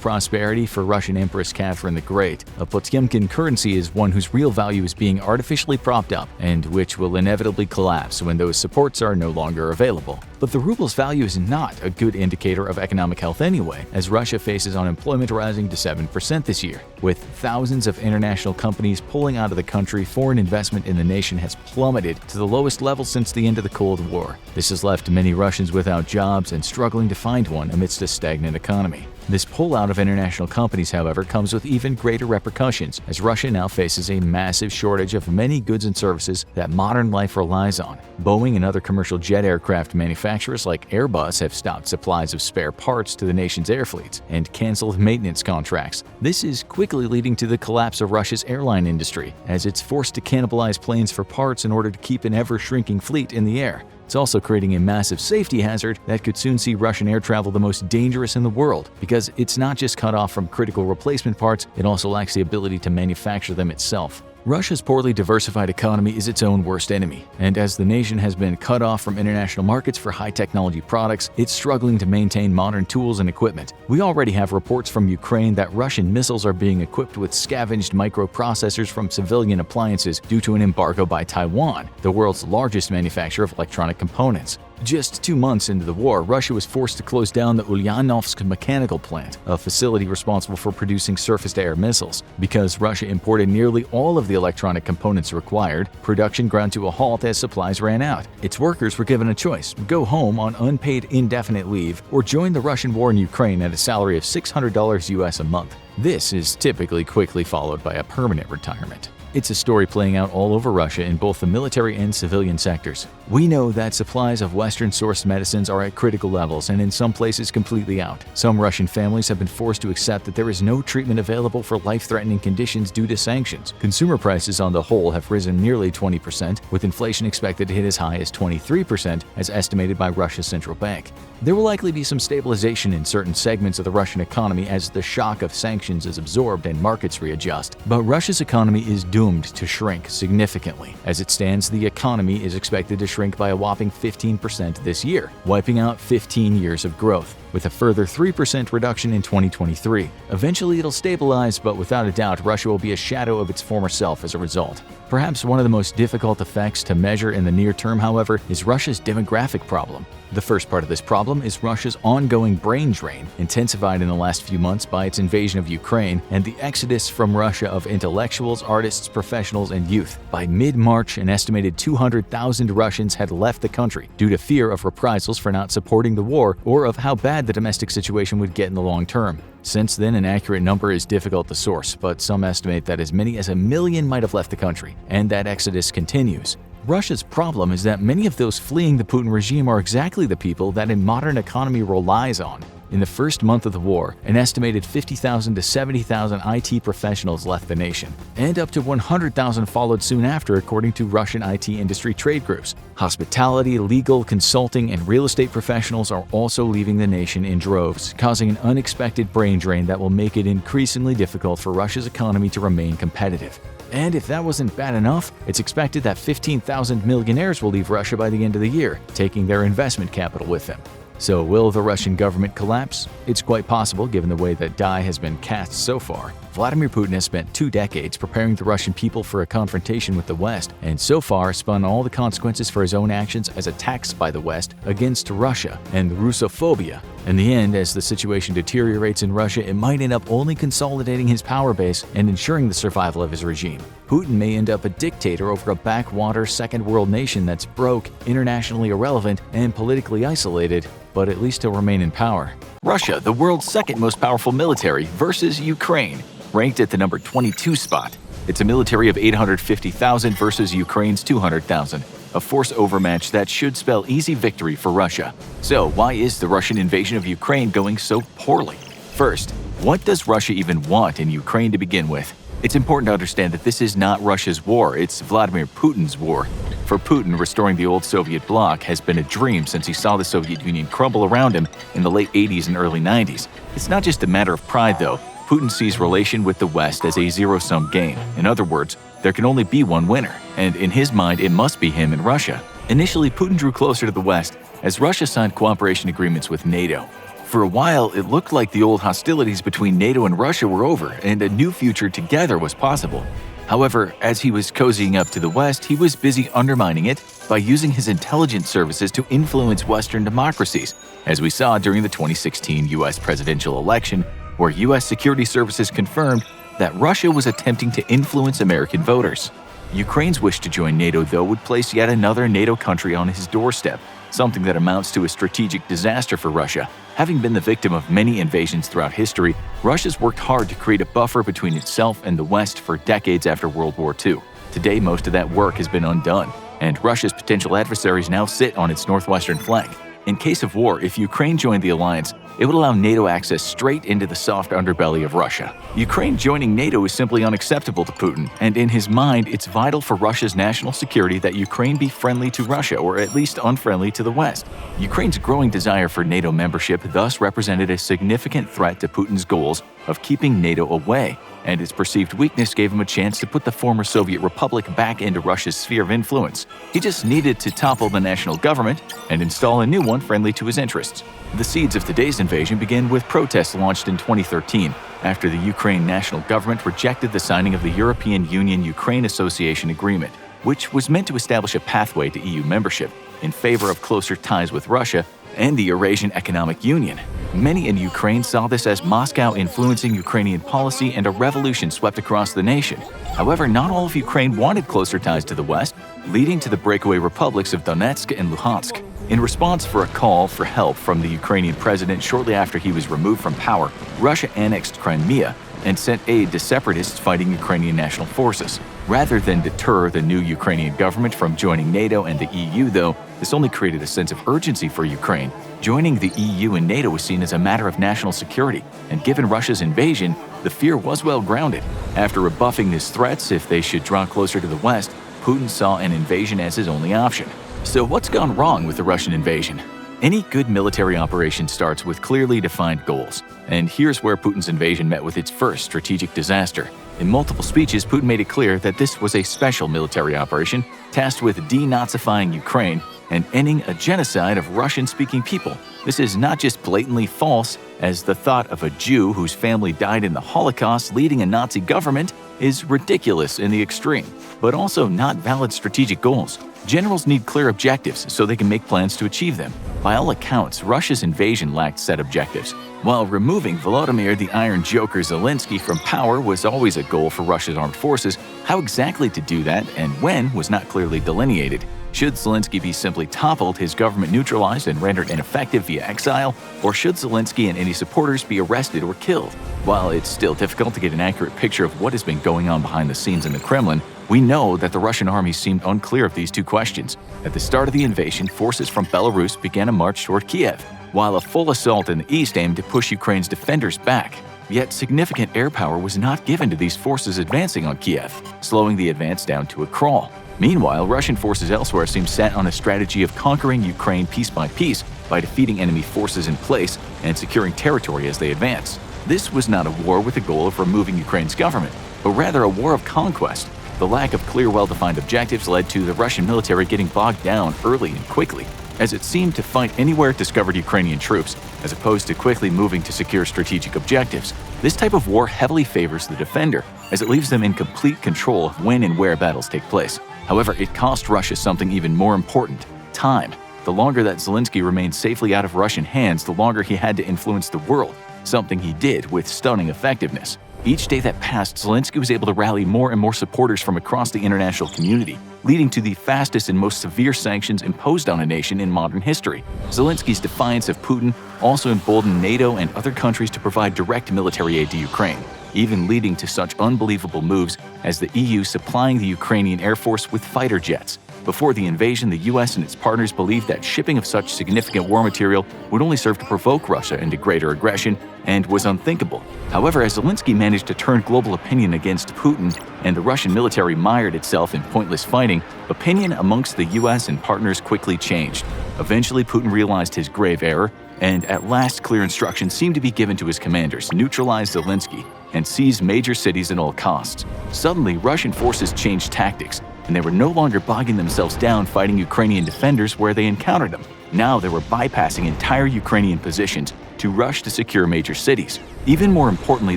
Speaker 1: prosperity for Russian Empress Catherine the Great. A Potemkin currency is one whose real value is being artificially propped up and which will inevitably collapse when those supports are no longer available. But the ruble's value is not a good indicator of economic health anyway, as Russia faces unemployment rising to 7% this year. With thousands of international companies pulling out of the country, foreign investment in the nation has plummeted to the lowest level since the end of the Cold War. This has left many Russians without jobs and struggling to find one amidst a stagnant economy. This pullout of international companies, however, comes with even greater repercussions, as Russia now faces a massive shortage of many goods and services that modern life relies on. Boeing and other commercial jet aircraft manufacturers like Airbus have stopped supplies of spare parts to the nation's air fleets and canceled maintenance contracts. This is quickly leading to the collapse of Russia's airline industry, as it's forced to cannibalize planes for parts in order to keep an ever-shrinking fleet in the air. It's also creating a massive safety hazard that could soon see Russian air travel the most dangerous in the world, because it's not just cut off from critical replacement parts, it also lacks the ability to manufacture them itself. Russia's poorly diversified economy is its own worst enemy, and as the nation has been cut off from international markets for high-technology products, it's struggling to maintain modern tools and equipment. We already have reports from Ukraine that Russian missiles are being equipped with scavenged microprocessors from civilian appliances due to an embargo by Taiwan, the world's largest manufacturer of electronic components. Just 2 months into the war, Russia was forced to close down the Ulyanovsk mechanical plant, a facility responsible for producing surface-to-air missiles. Because Russia imported nearly all of the electronic components required, production ground to a halt as supplies ran out. Its workers were given a choice: go home on unpaid indefinite leave or join the Russian war in Ukraine at a salary of $600 US a month. This is typically quickly followed by a permanent retirement. It's a story playing out all over Russia in both the military and civilian sectors. We know that supplies of Western-sourced medicines are at critical levels and in some places completely out. Some Russian families have been forced to accept that there is no treatment available for life-threatening conditions due to sanctions. Consumer prices on the whole have risen nearly 20%, with inflation expected to hit as high as 23% as estimated by Russia's central bank. There will likely be some stabilization in certain segments of the Russian economy as the shock of sanctions is absorbed and markets readjust. But Russia's economy is doomed to shrink significantly. As it stands, the economy is expected to shrink by a whopping 15% this year, wiping out 15 years of growth, with a further 3% reduction in 2023. Eventually it'll stabilize, but without a doubt, Russia will be a shadow of its former self as a result. Perhaps one of the most difficult effects to measure in the near term, however, is Russia's demographic problem. The first part of this problem is Russia's ongoing brain drain, intensified in the last few months by its invasion of Ukraine and the exodus from Russia of intellectuals, artists, professionals, and youth. By mid-March, an estimated 200,000 Russians had left the country due to fear of reprisals for not supporting the war or of how bad the domestic situation would get in the long term. Since then, an accurate number is difficult to source, but some estimate that as many as 1 million might have left the country, and that exodus continues. Russia's problem is that many of those fleeing the Putin regime are exactly the people that a modern economy relies on. In the first month of the war, an estimated 50,000 to 70,000 IT professionals left the nation, and up to 100,000 followed soon after, according to Russian IT industry trade groups. Hospitality, legal, consulting, and real estate professionals are also leaving the nation in droves, causing an unexpected brain drain that will make it increasingly difficult for Russia's economy to remain competitive. And if that wasn't bad enough, it's expected that 15,000 millionaires will leave Russia by the end of the year, taking their investment capital with them. So will the Russian government collapse? It's quite possible given the way that die has been cast so far. Vladimir Putin has spent 2 decades preparing the Russian people for a confrontation with the West, and so far spun all the consequences for his own actions as attacks by the West against Russia and Russophobia. In the end, as the situation deteriorates in Russia, it might end up only consolidating his power base and ensuring the survival of his regime. Putin may end up a dictator over a backwater second world nation that's broke, internationally irrelevant, and politically isolated, but at least he'll remain in power. Russia, the world's second most powerful military, versus Ukraine, ranked at the number 22 spot. It's a military of 850,000 versus Ukraine's 200,000, a force overmatch that should spell easy victory for Russia. So why is the Russian invasion of Ukraine going so poorly? First, what does Russia even want in Ukraine to begin with? It's important to understand that this is not Russia's war, it's Vladimir Putin's war. For Putin, restoring the old Soviet bloc has been a dream since he saw the Soviet Union crumble around him in the late 80s and early 90s. It's not just a matter of pride, though. Putin sees relation with the West as a zero-sum game. In other words, there can only be one winner, and in his mind, it must be him and Russia. Initially, Putin drew closer to the West as Russia signed cooperation agreements with NATO. For a while, it looked like the old hostilities between NATO and Russia were over, and a new future together was possible. However, as he was cozying up to the West, he was busy undermining it by using his intelligence services to influence Western democracies, as we saw during the 2016 U.S. presidential election, where U.S. security services confirmed that Russia was attempting to influence American voters. Ukraine's wish to join NATO, though, would place yet another NATO country on his doorstep, something that amounts to a strategic disaster for Russia. Having been the victim of many invasions throughout history, Russia's worked hard to create a buffer between itself and the West for decades after World War II. Today, most of that work has been undone, and Russia's potential adversaries now sit on its northwestern flank. In case of war, if Ukraine joined the alliance, it would allow NATO access straight into the soft underbelly of Russia. Ukraine joining NATO is simply unacceptable to Putin, and in his mind, it's vital for Russia's national security that Ukraine be friendly to Russia, or at least unfriendly to the West. Ukraine's growing desire for NATO membership thus represented a significant threat to Putin's goals of keeping NATO away, and its perceived weakness gave him a chance to put the former Soviet republic back into Russia's sphere of influence. He just needed to topple the national government and install a new one friendly to his interests. The seeds of today's invasion began with protests launched in 2013 after the Ukraine national government rejected the signing of the European Union-Ukraine Association Agreement, which was meant to establish a pathway to EU membership. in favor of closer ties with Russia and the Eurasian Economic Union. Many in Ukraine saw this as Moscow influencing Ukrainian policy and a revolution swept across the nation. However, not all of Ukraine wanted closer ties to the West, leading to the breakaway republics of Donetsk and Luhansk. In response for a call for help from the Ukrainian president shortly after he was removed from power, Russia annexed Crimea and sent aid to separatists fighting Ukrainian national forces. Rather than deter the new Ukrainian government from joining NATO and the EU, though, this only created a sense of urgency for Ukraine. Joining the EU and NATO was seen as a matter of national security, and given Russia's invasion, the fear was well grounded. After rebuffing these threats if they should draw closer to the West, Putin saw an invasion as his only option. So what's gone wrong with the Russian invasion? Any good military operation starts with clearly defined goals, and here's where Putin's invasion met with its first strategic disaster. In multiple speeches, Putin made it clear that this was a special military operation tasked with denazifying Ukraine and ending a genocide of Russian-speaking people. This is not just blatantly false, as the thought of a Jew whose family died in the Holocaust leading a Nazi government is ridiculous in the extreme, but also not valid strategic goals. Generals need clear objectives so they can make plans to achieve them. By all accounts, Russia's invasion lacked set objectives. While removing Volodymyr the Iron Joker Zelensky from power was always a goal for Russia's armed forces, how exactly to do that and when was not clearly delineated. Should Zelensky be simply toppled, his government neutralized and rendered ineffective via exile, or should Zelensky and any supporters be arrested or killed? While it's still difficult to get an accurate picture of what has been going on behind the scenes in the Kremlin, we know that the Russian army seemed unclear of these two questions. At the start of the invasion, forces from Belarus began a march toward Kiev, while a full assault in the east aimed to push Ukraine's defenders back. Yet significant air power was not given to these forces advancing on Kiev, slowing the advance down to a crawl. Meanwhile, Russian forces elsewhere seemed set on a strategy of conquering Ukraine piece by piece by defeating enemy forces in place and securing territory as they advanced. This was not a war with the goal of removing Ukraine's government, but rather a war of conquest. The lack of clear, well-defined objectives led to the Russian military getting bogged down early and quickly, as it seemed to fight anywhere it discovered Ukrainian troops, as opposed to quickly moving to secure strategic objectives. This type of war heavily favors the defender, as it leaves them in complete control of when and where battles take place. However, it cost Russia something even more important: time. The longer that Zelensky remained safely out of Russian hands, the longer he had to influence the world, something he did with stunning effectiveness. Each day that passed, Zelensky was able to rally more and more supporters from across the international community, leading to the fastest and most severe sanctions imposed on a nation in modern history. Zelensky's defiance of Putin also emboldened NATO and other countries to provide direct military aid to Ukraine, even leading to such unbelievable moves as the EU supplying the Ukrainian Air Force with fighter jets. Before the invasion, the US and its partners believed that shipping of such significant war material would only serve to provoke Russia into greater aggression and was unthinkable. However, as Zelensky managed to turn global opinion against Putin and the Russian military mired itself in pointless fighting, opinion amongst the US and partners quickly changed. Eventually, Putin realized his grave error, and at last clear instructions seemed to be given to his commanders: neutralize Zelensky and seize major cities at all costs. Suddenly, Russian forces changed tactics, and they were no longer bogging themselves down fighting Ukrainian defenders where they encountered them. Now they were bypassing entire Ukrainian positions to rush to secure major cities. Even more importantly,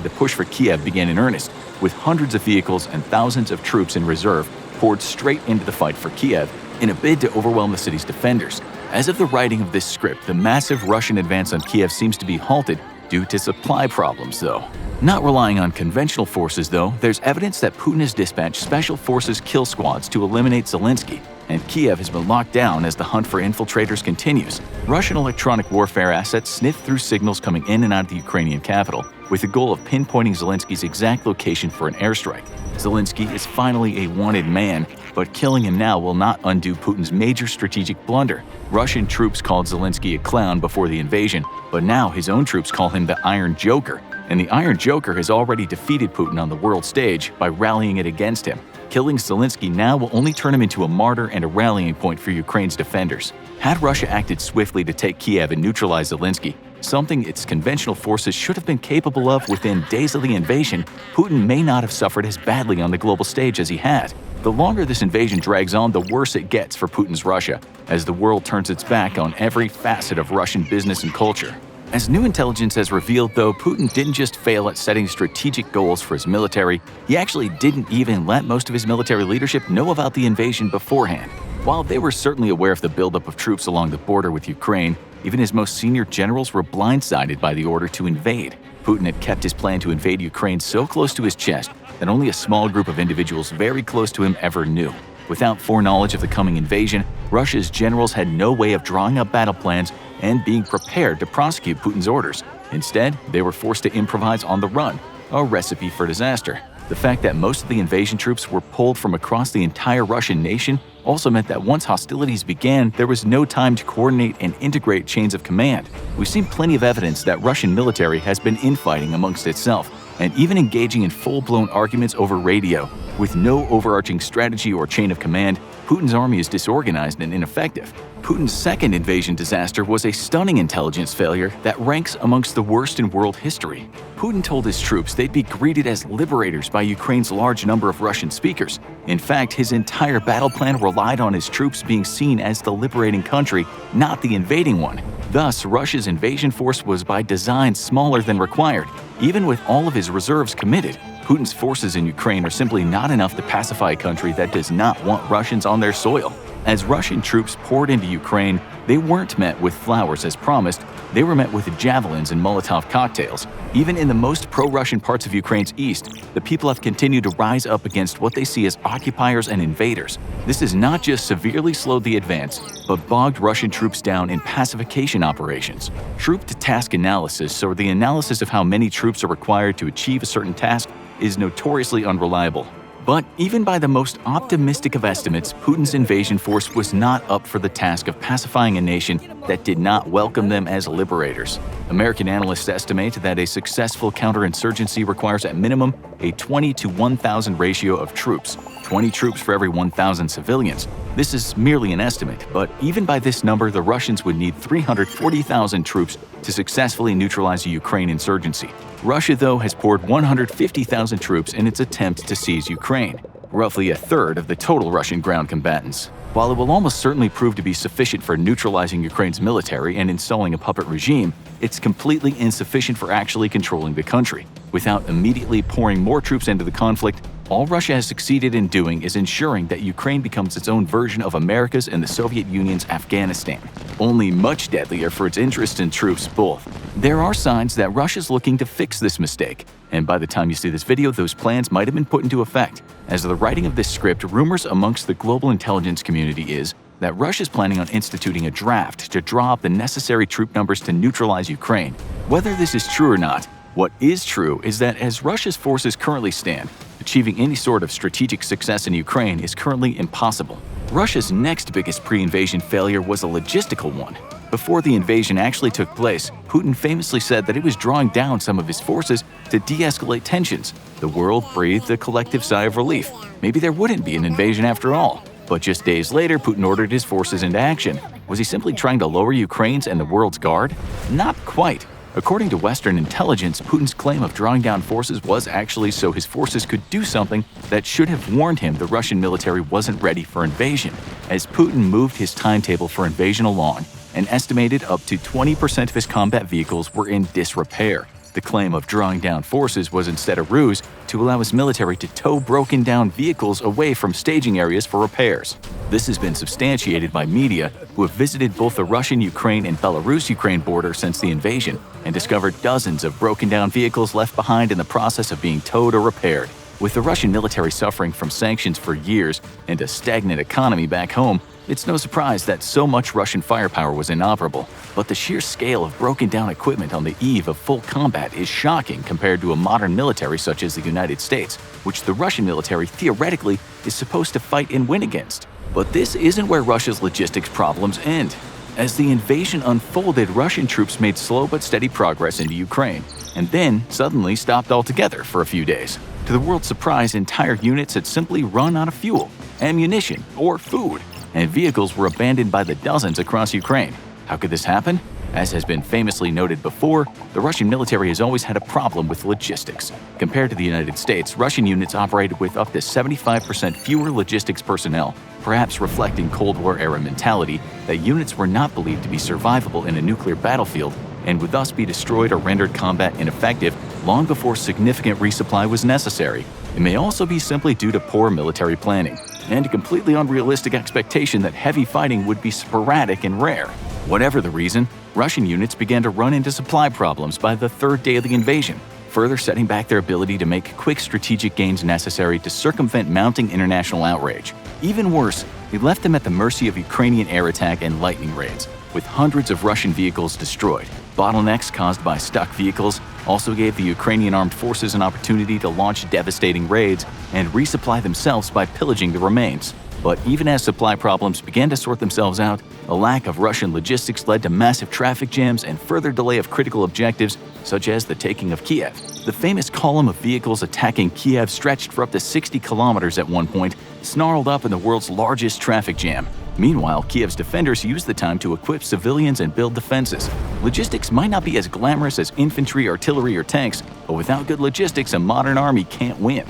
Speaker 1: the push for Kiev began in earnest, with hundreds of vehicles and thousands of troops in reserve poured straight into the fight for Kiev in a bid to overwhelm the city's defenders. As of the writing of this script, the massive Russian advance on Kiev seems to be halted due to supply problems, though. Not relying on conventional forces, though, there's evidence that Putin has dispatched special forces kill squads to eliminate Zelensky, and Kiev has been locked down as the hunt for infiltrators continues. Russian electronic warfare assets sniffed through signals coming in and out of the Ukrainian capital, with the goal of pinpointing Zelensky's exact location for an airstrike. Zelensky is finally a wanted man, but killing him now will not undo Putin's major strategic blunder. Russian troops called Zelensky a clown before the invasion, but now his own troops call him the Iron Joker. And the Iron Joker has already defeated Putin on the world stage by rallying it against him. Killing Zelensky now will only turn him into a martyr and a rallying point for Ukraine's defenders. Had Russia acted swiftly to take Kiev and neutralize Zelensky, something its conventional forces should have been capable of within days of the invasion, Putin may not have suffered as badly on the global stage as he had. The longer this invasion drags on, the worse it gets for Putin's Russia, as the world turns its back on every facet of Russian business and culture. As new intelligence has revealed, though, Putin didn't just fail at setting strategic goals for his military, he actually didn't even let most of his military leadership know about the invasion beforehand. While they were certainly aware of the buildup of troops along the border with Ukraine, even his most senior generals were blindsided by the order to invade. Putin had kept his plan to invade Ukraine so close to his chest that only a small group of individuals very close to him ever knew. Without foreknowledge of the coming invasion, Russia's generals had no way of drawing up battle plans and being prepared to prosecute Putin's orders. Instead, they were forced to improvise on the run, a recipe for disaster. The fact that most of the invasion troops were pulled from across the entire Russian nation also meant that once hostilities began, there was no time to coordinate and integrate chains of command. We've seen plenty of evidence that Russian military has been infighting amongst itself, and even engaging in full-blown arguments over radio. With no overarching strategy or chain of command, Putin's army is disorganized and ineffective. Putin's second invasion disaster was a stunning intelligence failure that ranks amongst the worst in world history. Putin told his troops they'd be greeted as liberators by Ukraine's large number of Russian speakers. In fact, his entire battle plan relied on his troops being seen as the liberating country, not the invading one. Thus, Russia's invasion force was by design smaller than required. Even with all of his reserves committed, Putin's forces in Ukraine are simply not enough to pacify a country that does not want Russians on their soil. As Russian troops poured into Ukraine, they weren't met with flowers as promised, they were met with javelins and Molotov cocktails. Even in the most pro-Russian parts of Ukraine's east, the people have continued to rise up against what they see as occupiers and invaders. This has not just severely slowed the advance, but bogged Russian troops down in pacification operations. Troop-to-task analysis, or the analysis of how many troops are required to achieve a certain task, is notoriously unreliable. But even by the most optimistic of estimates, Putin's invasion force was not up for the task of pacifying a nation that did not welcome them as liberators. American analysts estimate that a successful counterinsurgency requires at minimum a 20 to 1,000 ratio of troops, 20 troops for every 1,000 civilians. This is merely an estimate, but even by this number, the Russians would need 340,000 troops to successfully neutralize a Ukraine insurgency. Russia, though, has poured 150,000 troops in its attempt to seize Ukraine, roughly a third of the total Russian ground combatants. While it will almost certainly prove to be sufficient for neutralizing Ukraine's military and installing a puppet regime, it's completely insufficient for actually controlling the country. Without immediately pouring more troops into the conflict, all Russia has succeeded in doing is ensuring that Ukraine becomes its own version of America's and the Soviet Union's Afghanistan, only much deadlier for its interest in troops both. There are signs that Russia's looking to fix this mistake, and by the time you see this video, those plans might have been put into effect. As of the writing of this script, rumors amongst the global intelligence community is that Russia's planning on instituting a draft to draw up the necessary troop numbers to neutralize Ukraine. Whether this is true or not, what is true is that as Russia's forces currently stand, achieving any sort of strategic success in Ukraine is currently impossible. Russia's next biggest pre-invasion failure was a logistical one. Before the invasion actually took place, Putin famously said that he was drawing down some of his forces to de-escalate tensions. The world breathed a collective sigh of relief. Maybe there wouldn't be an invasion after all. But just days later, Putin ordered his forces into action. Was he simply trying to lower Ukraine's and the world's guard? Not quite. According to Western intelligence, Putin's claim of drawing down forces was actually so his forces could do something that should have warned him the Russian military wasn't ready for invasion. As Putin moved his timetable for invasion along, an estimated up to 20% of his combat vehicles were in disrepair. The claim of drawing down forces was instead a ruse to allow his military to tow broken-down vehicles away from staging areas for repairs. This has been substantiated by media who have visited both the Russian-Ukraine and Belarus-Ukraine border since the invasion and discovered dozens of broken-down vehicles left behind in the process of being towed or repaired. With the Russian military suffering from sanctions for years and a stagnant economy back home, it's no surprise that so much Russian firepower was inoperable. But the sheer scale of broken-down equipment on the eve of full combat is shocking compared to a modern military such as the United States, which the Russian military theoretically is supposed to fight and win against. But this isn't where Russia's logistics problems end. As the invasion unfolded, Russian troops made slow but steady progress into Ukraine, and then suddenly stopped altogether for a few days. To the world's surprise, entire units had simply run out of fuel, ammunition, or food, and vehicles were abandoned by the dozens across Ukraine. How could this happen? As has been famously noted before, the Russian military has always had a problem with logistics. Compared to the United States, Russian units operated with up to 75% fewer logistics personnel, perhaps reflecting Cold War-era mentality that units were not believed to be survivable in a nuclear battlefield and would thus be destroyed or rendered combat ineffective long before significant resupply was necessary. It may also be simply due to poor military planning and a completely unrealistic expectation that heavy fighting would be sporadic and rare. Whatever the reason, Russian units began to run into supply problems by the third day of the invasion, further setting back their ability to make quick strategic gains necessary to circumvent mounting international outrage. Even worse, they left them at the mercy of Ukrainian air attack and lightning raids, with hundreds of Russian vehicles destroyed. Bottlenecks caused by stuck vehicles also gave the Ukrainian armed forces an opportunity to launch devastating raids and resupply themselves by pillaging the remains. But even as supply problems began to sort themselves out, a lack of Russian logistics led to massive traffic jams and further delay of critical objectives, such as the taking of Kiev. The famous column of vehicles attacking Kiev stretched for up to 60 kilometers at one point, snarled up in the world's largest traffic jam. Meanwhile, Kiev's defenders used the time to equip civilians and build defenses. Logistics might not be as glamorous as infantry, artillery, or tanks, but without good logistics, a modern army can't win.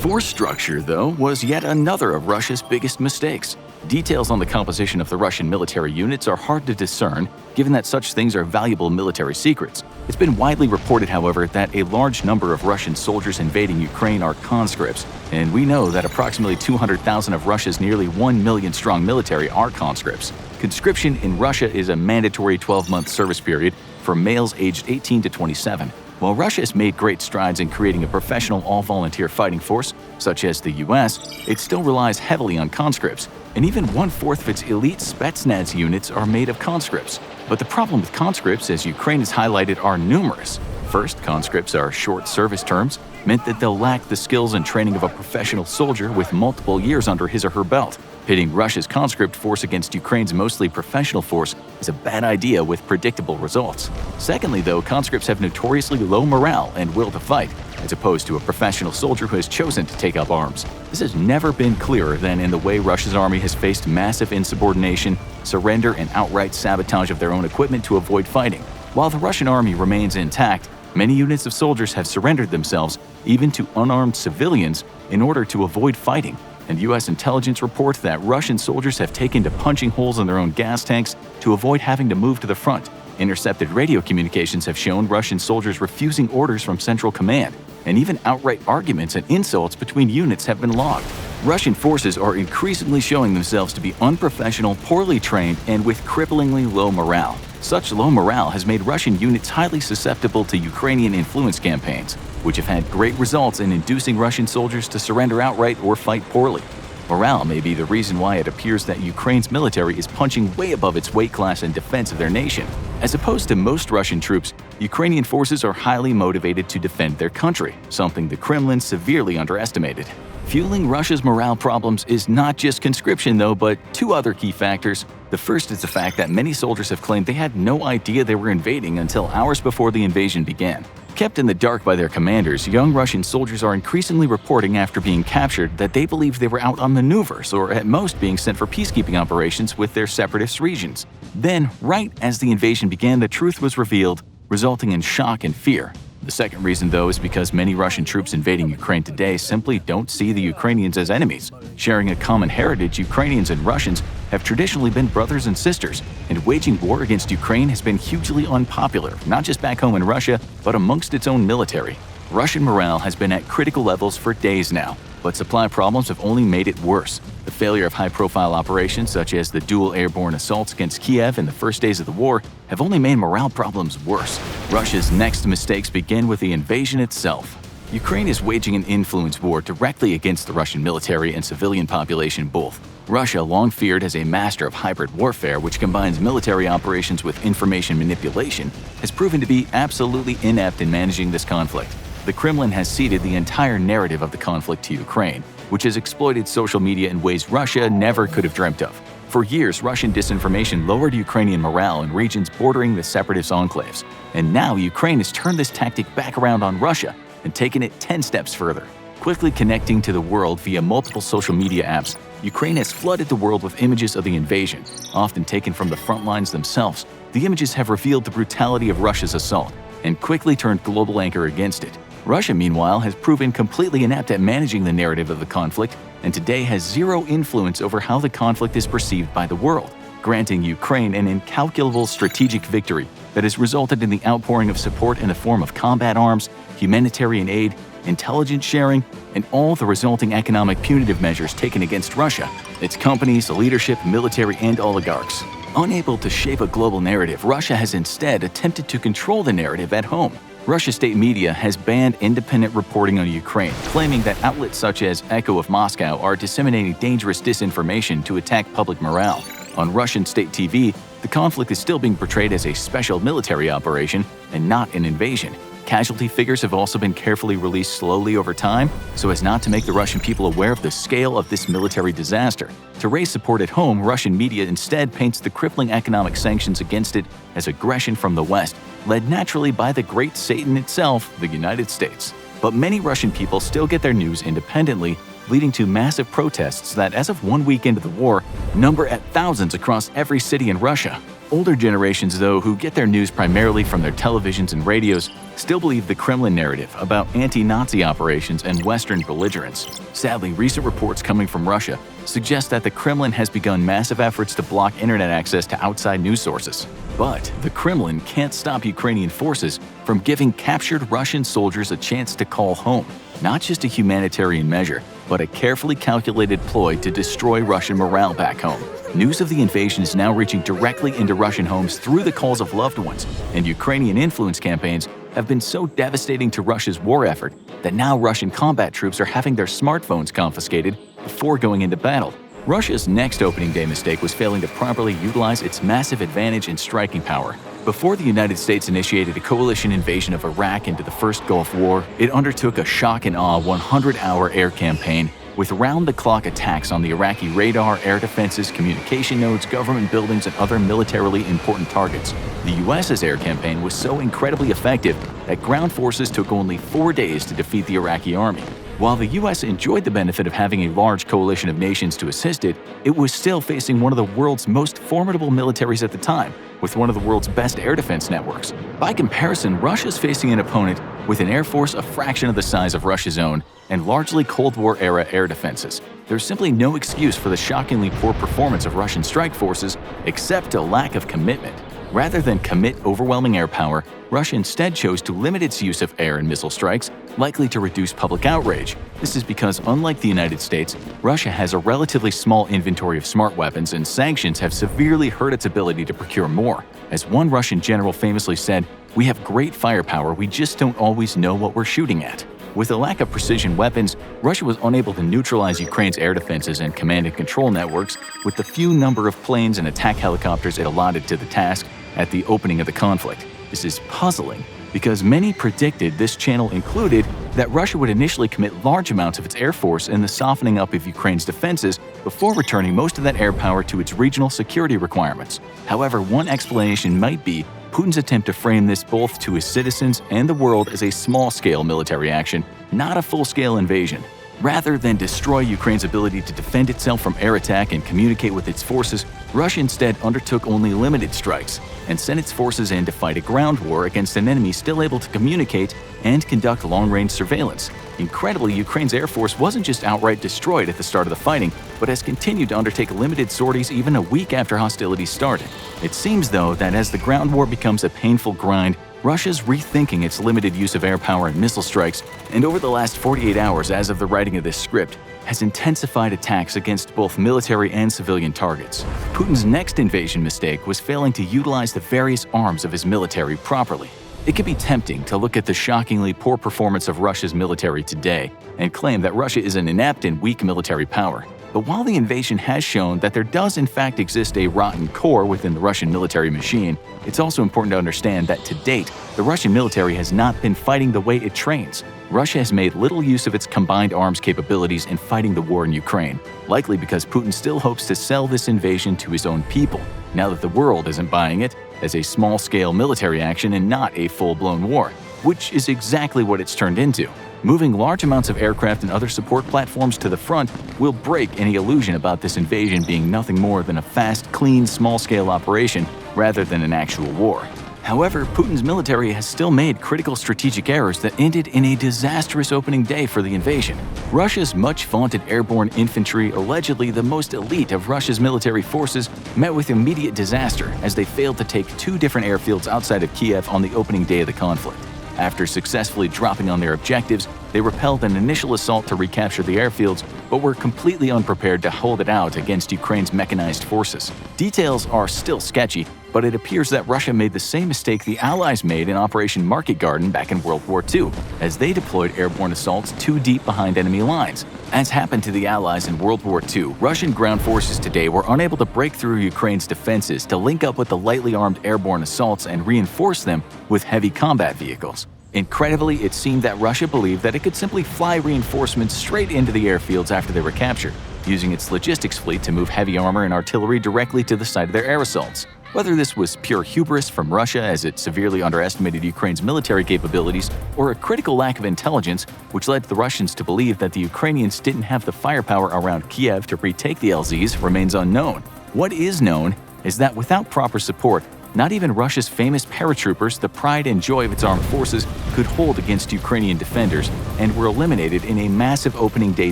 Speaker 1: Force structure, though, was yet another of Russia's biggest mistakes. Details on the composition of the Russian military units are hard to discern, given that such things are valuable military secrets. It's been widely reported, however, that a large number of Russian soldiers invading Ukraine are conscripts, and we know that approximately 200,000 of Russia's nearly 1 million-strong military are conscripts. Conscription in Russia is a mandatory 12-month service period for males aged 18 to 27. While Russia has made great strides in creating a professional all-volunteer fighting force, such as the US, it still relies heavily on conscripts, and even 1/4 of its elite Spetsnaz units are made of conscripts. But the problem with conscripts, as Ukraine has highlighted, are numerous. First, conscripts are short service terms, meant that they'll lack the skills and training of a professional soldier with multiple years under his or her belt. Pitting Russia's conscript force against Ukraine's mostly professional force is a bad idea with predictable results. Secondly, though, conscripts have notoriously low morale and will to fight, as opposed to a professional soldier who has chosen to take up arms. This has never been clearer than in the way Russia's army has faced massive insubordination, surrender, and outright sabotage of their own equipment to avoid fighting. While the Russian army remains intact, many units of soldiers have surrendered themselves, even to unarmed civilians, in order to avoid fighting. And U.S. intelligence report that Russian soldiers have taken to punching holes in their own gas tanks to avoid having to move to the front. Intercepted radio communications have shown Russian soldiers refusing orders from Central Command, and even outright arguments and insults between units have been logged. Russian forces are increasingly showing themselves to be unprofessional, poorly trained, and with cripplingly low morale. Such low morale has made Russian units highly susceptible to Ukrainian influence campaigns, which have had great results in inducing Russian soldiers to surrender outright or fight poorly. Morale may be the reason why it appears that Ukraine's military is punching way above its weight class in defense of their nation. As opposed to most Russian troops, Ukrainian forces are highly motivated to defend their country, something the Kremlin severely underestimated. Fueling Russia's morale problems is not just conscription, though, but two other key factors. The first is the fact that many soldiers have claimed they had no idea they were invading until hours before the invasion began. Kept in the dark by their commanders, young Russian soldiers are increasingly reporting after being captured that they believed they were out on maneuvers or at most being sent for peacekeeping operations with their separatist regions. Then, right as the invasion began, the truth was revealed, resulting in shock and fear. The second reason, though, is because many Russian troops invading Ukraine today simply don't see the Ukrainians as enemies. Sharing a common heritage, Ukrainians and Russians have traditionally been brothers and sisters, and waging war against Ukraine has been hugely unpopular, not just back home in Russia, but amongst its own military. Russian morale has been at critical levels for days now, but supply problems have only made it worse. The failure of high-profile operations such as the dual airborne assaults against Kiev in the first days of the war have only made morale problems worse. Russia's next mistakes begin with the invasion itself. Ukraine is waging an influence war directly against the Russian military and civilian population both. Russia, long feared as a master of hybrid warfare which combines military operations with information manipulation, has proven to be absolutely inept in managing this conflict. The Kremlin has ceded the entire narrative of the conflict to Ukraine, which has exploited social media in ways Russia never could have dreamt of. For years, Russian disinformation lowered Ukrainian morale in regions bordering the separatist enclaves, and now Ukraine has turned this tactic back around on Russia and taken it 10 steps further. Quickly connecting to the world via multiple social media apps, Ukraine has flooded the world with images of the invasion, often taken from the front lines themselves. The images have revealed the brutality of Russia's assault and quickly turned global anger against it. Russia, meanwhile, has proven completely inept at managing the narrative of the conflict and today has zero influence over how the conflict is perceived by the world, granting Ukraine an incalculable strategic victory that has resulted in the outpouring of support in the form of combat arms, humanitarian aid, intelligence sharing, and all the resulting economic punitive measures taken against Russia, its companies, leadership, military, and oligarchs. Unable to shape a global narrative, Russia has instead attempted to control the narrative at home. Russia's state media has banned independent reporting on Ukraine, claiming that outlets such as Echo of Moscow are disseminating dangerous disinformation to attack public morale. On Russian state TV, the conflict is still being portrayed as a special military operation and not an invasion. Casualty figures have also been carefully released slowly over time so as not to make the Russian people aware of the scale of this military disaster. To raise support at home, Russian media instead paints the crippling economic sanctions against it as aggression from the West, led naturally by the great Satan itself, the United States. But many Russian people still get their news independently, leading to massive protests that, as of 1 week into the war, number at thousands across every city in Russia. Older generations, though, who get their news primarily from their televisions and radios, still believe the Kremlin narrative about anti-Nazi operations and Western belligerence. Sadly, recent reports coming from Russia suggest that the Kremlin has begun massive efforts to block internet access to outside news sources. But the Kremlin can't stop Ukrainian forces from giving captured Russian soldiers a chance to call home. Not just a humanitarian measure, but a carefully calculated ploy to destroy Russian morale back home. News of the invasion is now reaching directly into Russian homes through the calls of loved ones, and Ukrainian influence campaigns have been so devastating to Russia's war effort that now Russian combat troops are having their smartphones confiscated before going into battle. Russia's next opening day mistake was failing to properly utilize its massive advantage in striking power. Before the United States initiated a coalition invasion of Iraq into the First Gulf War, it undertook a shock and awe 100-hour air campaign with round-the-clock attacks on the Iraqi radar, air defenses, communication nodes, government buildings, and other militarily important targets. The U.S.'s air campaign was so incredibly effective that ground forces took only 4 days to defeat the Iraqi army. While the U.S. enjoyed the benefit of having a large coalition of nations to assist it, it was still facing one of the world's most formidable militaries at the time, with one of the world's best air defense networks. By comparison, Russia's facing an opponent with an air force a fraction of the size of Russia's own and largely Cold War-era air defenses. There's simply no excuse for the shockingly poor performance of Russian strike forces except a lack of commitment. Rather than commit overwhelming air power, Russia instead chose to limit its use of air and missile strikes, likely to reduce public outrage. This is because, unlike the United States, Russia has a relatively small inventory of smart weapons, and sanctions have severely hurt its ability to procure more. As one Russian general famously said, "We have great firepower, we just don't always know what we're shooting at." With a lack of precision weapons, Russia was unable to neutralize Ukraine's air defenses and command and control networks with the few number of planes and attack helicopters it allotted to the task at the opening of the conflict. This is puzzling because many predicted this channel included that Russia would initially commit large amounts of its air force in the softening up of Ukraine's defenses before returning most of that air power to its regional security requirements. However, one explanation might be Putin's attempt to frame this both to his citizens and the world as a small-scale military action, not a full-scale invasion. Rather than destroy Ukraine's ability to defend itself from air attack and communicate with its forces, Russia instead undertook only limited strikes and sent its forces in to fight a ground war against an enemy still able to communicate and conduct long-range surveillance. Incredibly, Ukraine's air force wasn't just outright destroyed at the start of the fighting, but has continued to undertake limited sorties even a week after hostilities started. It seems, though, that as the ground war becomes a painful grind, Russia's rethinking its limited use of air power and missile strikes, and over the last 48 hours as of the writing of this script, has intensified attacks against both military and civilian targets. Putin's next invasion mistake was failing to utilize the various arms of his military properly. It can be tempting to look at the shockingly poor performance of Russia's military today and claim that Russia is an inept and weak military power. But while the invasion has shown that there does in fact exist a rotten core within the Russian military machine, it's also important to understand that to date, the Russian military has not been fighting the way it trains. Russia has made little use of its combined arms capabilities in fighting the war in Ukraine, likely because Putin still hopes to sell this invasion to his own people, now that the world isn't buying it, as a small-scale military action and not a full-blown war, which is exactly what it's turned into. Moving large amounts of aircraft and other support platforms to the front will break any illusion about this invasion being nothing more than a fast, clean, small-scale operation rather than an actual war. However, Putin's military has still made critical strategic errors that ended in a disastrous opening day for the invasion. Russia's much-vaunted airborne infantry, allegedly the most elite of Russia's military forces, met with immediate disaster as they failed to take 2 different airfields outside of Kiev on the opening day of the conflict. After successfully dropping on their objectives, they repelled an initial assault to recapture the airfields, but were completely unprepared to hold it out against Ukraine's mechanized forces. Details are still sketchy, but it appears that Russia made the same mistake the Allies made in Operation Market Garden back in World War II, as they deployed airborne assaults too deep behind enemy lines. As happened to the Allies in World War II, Russian ground forces today were unable to break through Ukraine's defenses to link up with the lightly armed airborne assaults and reinforce them with heavy combat vehicles. Incredibly, it seemed that Russia believed that it could simply fly reinforcements straight into the airfields after they were captured, using its logistics fleet to move heavy armor and artillery directly to the site of their air assaults. Whether this was pure hubris from Russia as it severely underestimated Ukraine's military capabilities, or a critical lack of intelligence which led the Russians to believe that the Ukrainians didn't have the firepower around Kiev to retake the LZs, remains unknown. What is known is that without proper support, not even Russia's famous paratroopers, the pride and joy of its armed forces, could hold against Ukrainian defenders and were eliminated in a massive opening day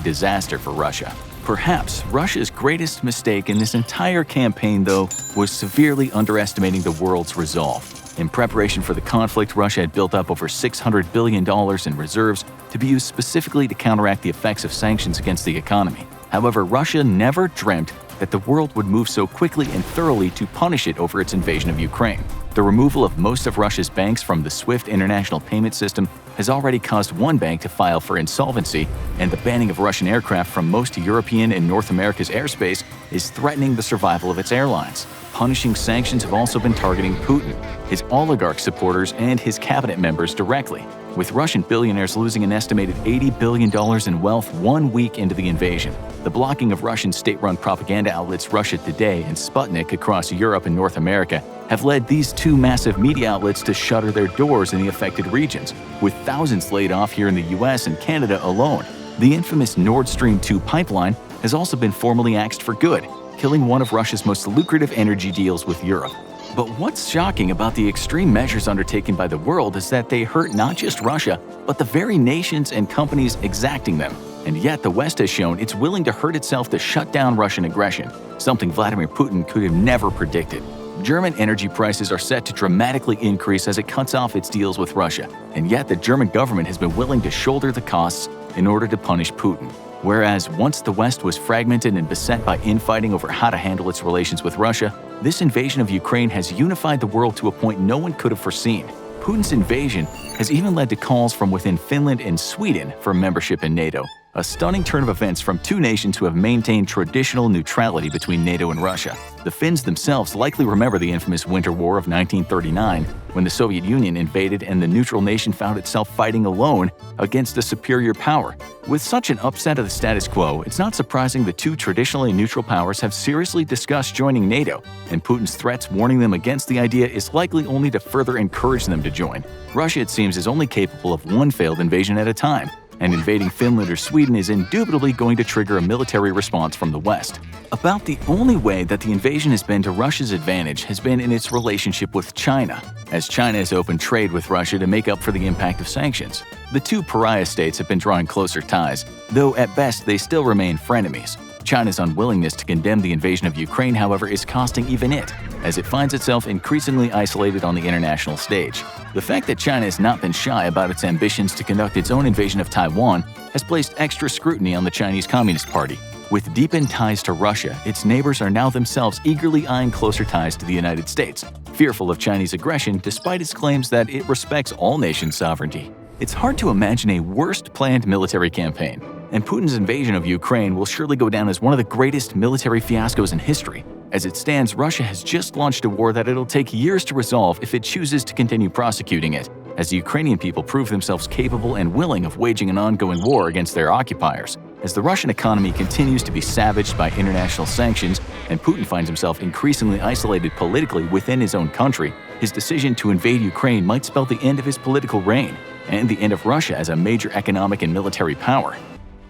Speaker 1: disaster for Russia. Perhaps Russia's greatest mistake in this entire campaign, though, was severely underestimating the world's resolve. In preparation for the conflict, Russia had built up over $600 billion in reserves to be used specifically to counteract the effects of sanctions against the economy. However, Russia never dreamt that the world would move so quickly and thoroughly to punish it over its invasion of Ukraine. The removal of most of Russia's banks from the SWIFT international payment system has already caused one bank to file for insolvency, and the banning of Russian aircraft from most European and North America's airspace is threatening the survival of its airlines. Punishing sanctions have also been targeting Putin, his oligarch supporters, and his cabinet members directly, with Russian billionaires losing an estimated $80 billion in wealth 1 week into the invasion. The blocking of Russian state-run propaganda outlets Russia Today and Sputnik across Europe and North America have led these 2 massive media outlets to shutter their doors in the affected regions, with thousands laid off here in the US and Canada alone. The infamous Nord Stream 2 pipeline has also been formally axed for good, killing one of Russia's most lucrative energy deals with Europe. But what's shocking about the extreme measures undertaken by the world is that they hurt not just Russia, but the very nations and companies exacting them. And yet the West has shown it's willing to hurt itself to shut down Russian aggression, something Vladimir Putin could have never predicted. German energy prices are set to dramatically increase as it cuts off its deals with Russia, and yet the German government has been willing to shoulder the costs in order to punish Putin. Whereas once the West was fragmented and beset by infighting over how to handle its relations with Russia, this invasion of Ukraine has unified the world to a point no one could have foreseen. Putin's invasion has even led to calls from within Finland and Sweden for membership in NATO, a stunning turn of events from 2 nations who have maintained traditional neutrality between NATO and Russia. The Finns themselves likely remember the infamous Winter War of 1939, when the Soviet Union invaded and the neutral nation found itself fighting alone against a superior power. With such an upset of the status quo, it's not surprising the 2 traditionally neutral powers have seriously discussed joining NATO, and Putin's threats warning them against the idea is likely only to further encourage them to join. Russia, it seems, is only capable of one failed invasion at a time, and invading Finland or Sweden is indubitably going to trigger a military response from the West. About the only way that the invasion has been to Russia's advantage has been in its relationship with China, as China has opened trade with Russia to make up for the impact of sanctions. The 2 pariah states have been drawing closer ties, though at best they still remain frenemies. China's unwillingness to condemn the invasion of Ukraine, however, is costing even it, as it finds itself increasingly isolated on the international stage. The fact that China has not been shy about its ambitions to conduct its own invasion of Taiwan has placed extra scrutiny on the Chinese Communist Party. With deepened ties to Russia, its neighbors are now themselves eagerly eyeing closer ties to the United States, fearful of Chinese aggression despite its claims that it respects all nations' sovereignty. It's hard to imagine a worse-planned military campaign, and Putin's invasion of Ukraine will surely go down as one of the greatest military fiascos in history. As it stands, Russia has just launched a war that it'll take years to resolve if it chooses to continue prosecuting it, as the Ukrainian people prove themselves capable and willing of waging an ongoing war against their occupiers. As the Russian economy continues to be savaged by international sanctions and Putin finds himself increasingly isolated politically within his own country, his decision to invade Ukraine might spell the end of his political reign and the end of Russia as a major economic and military power.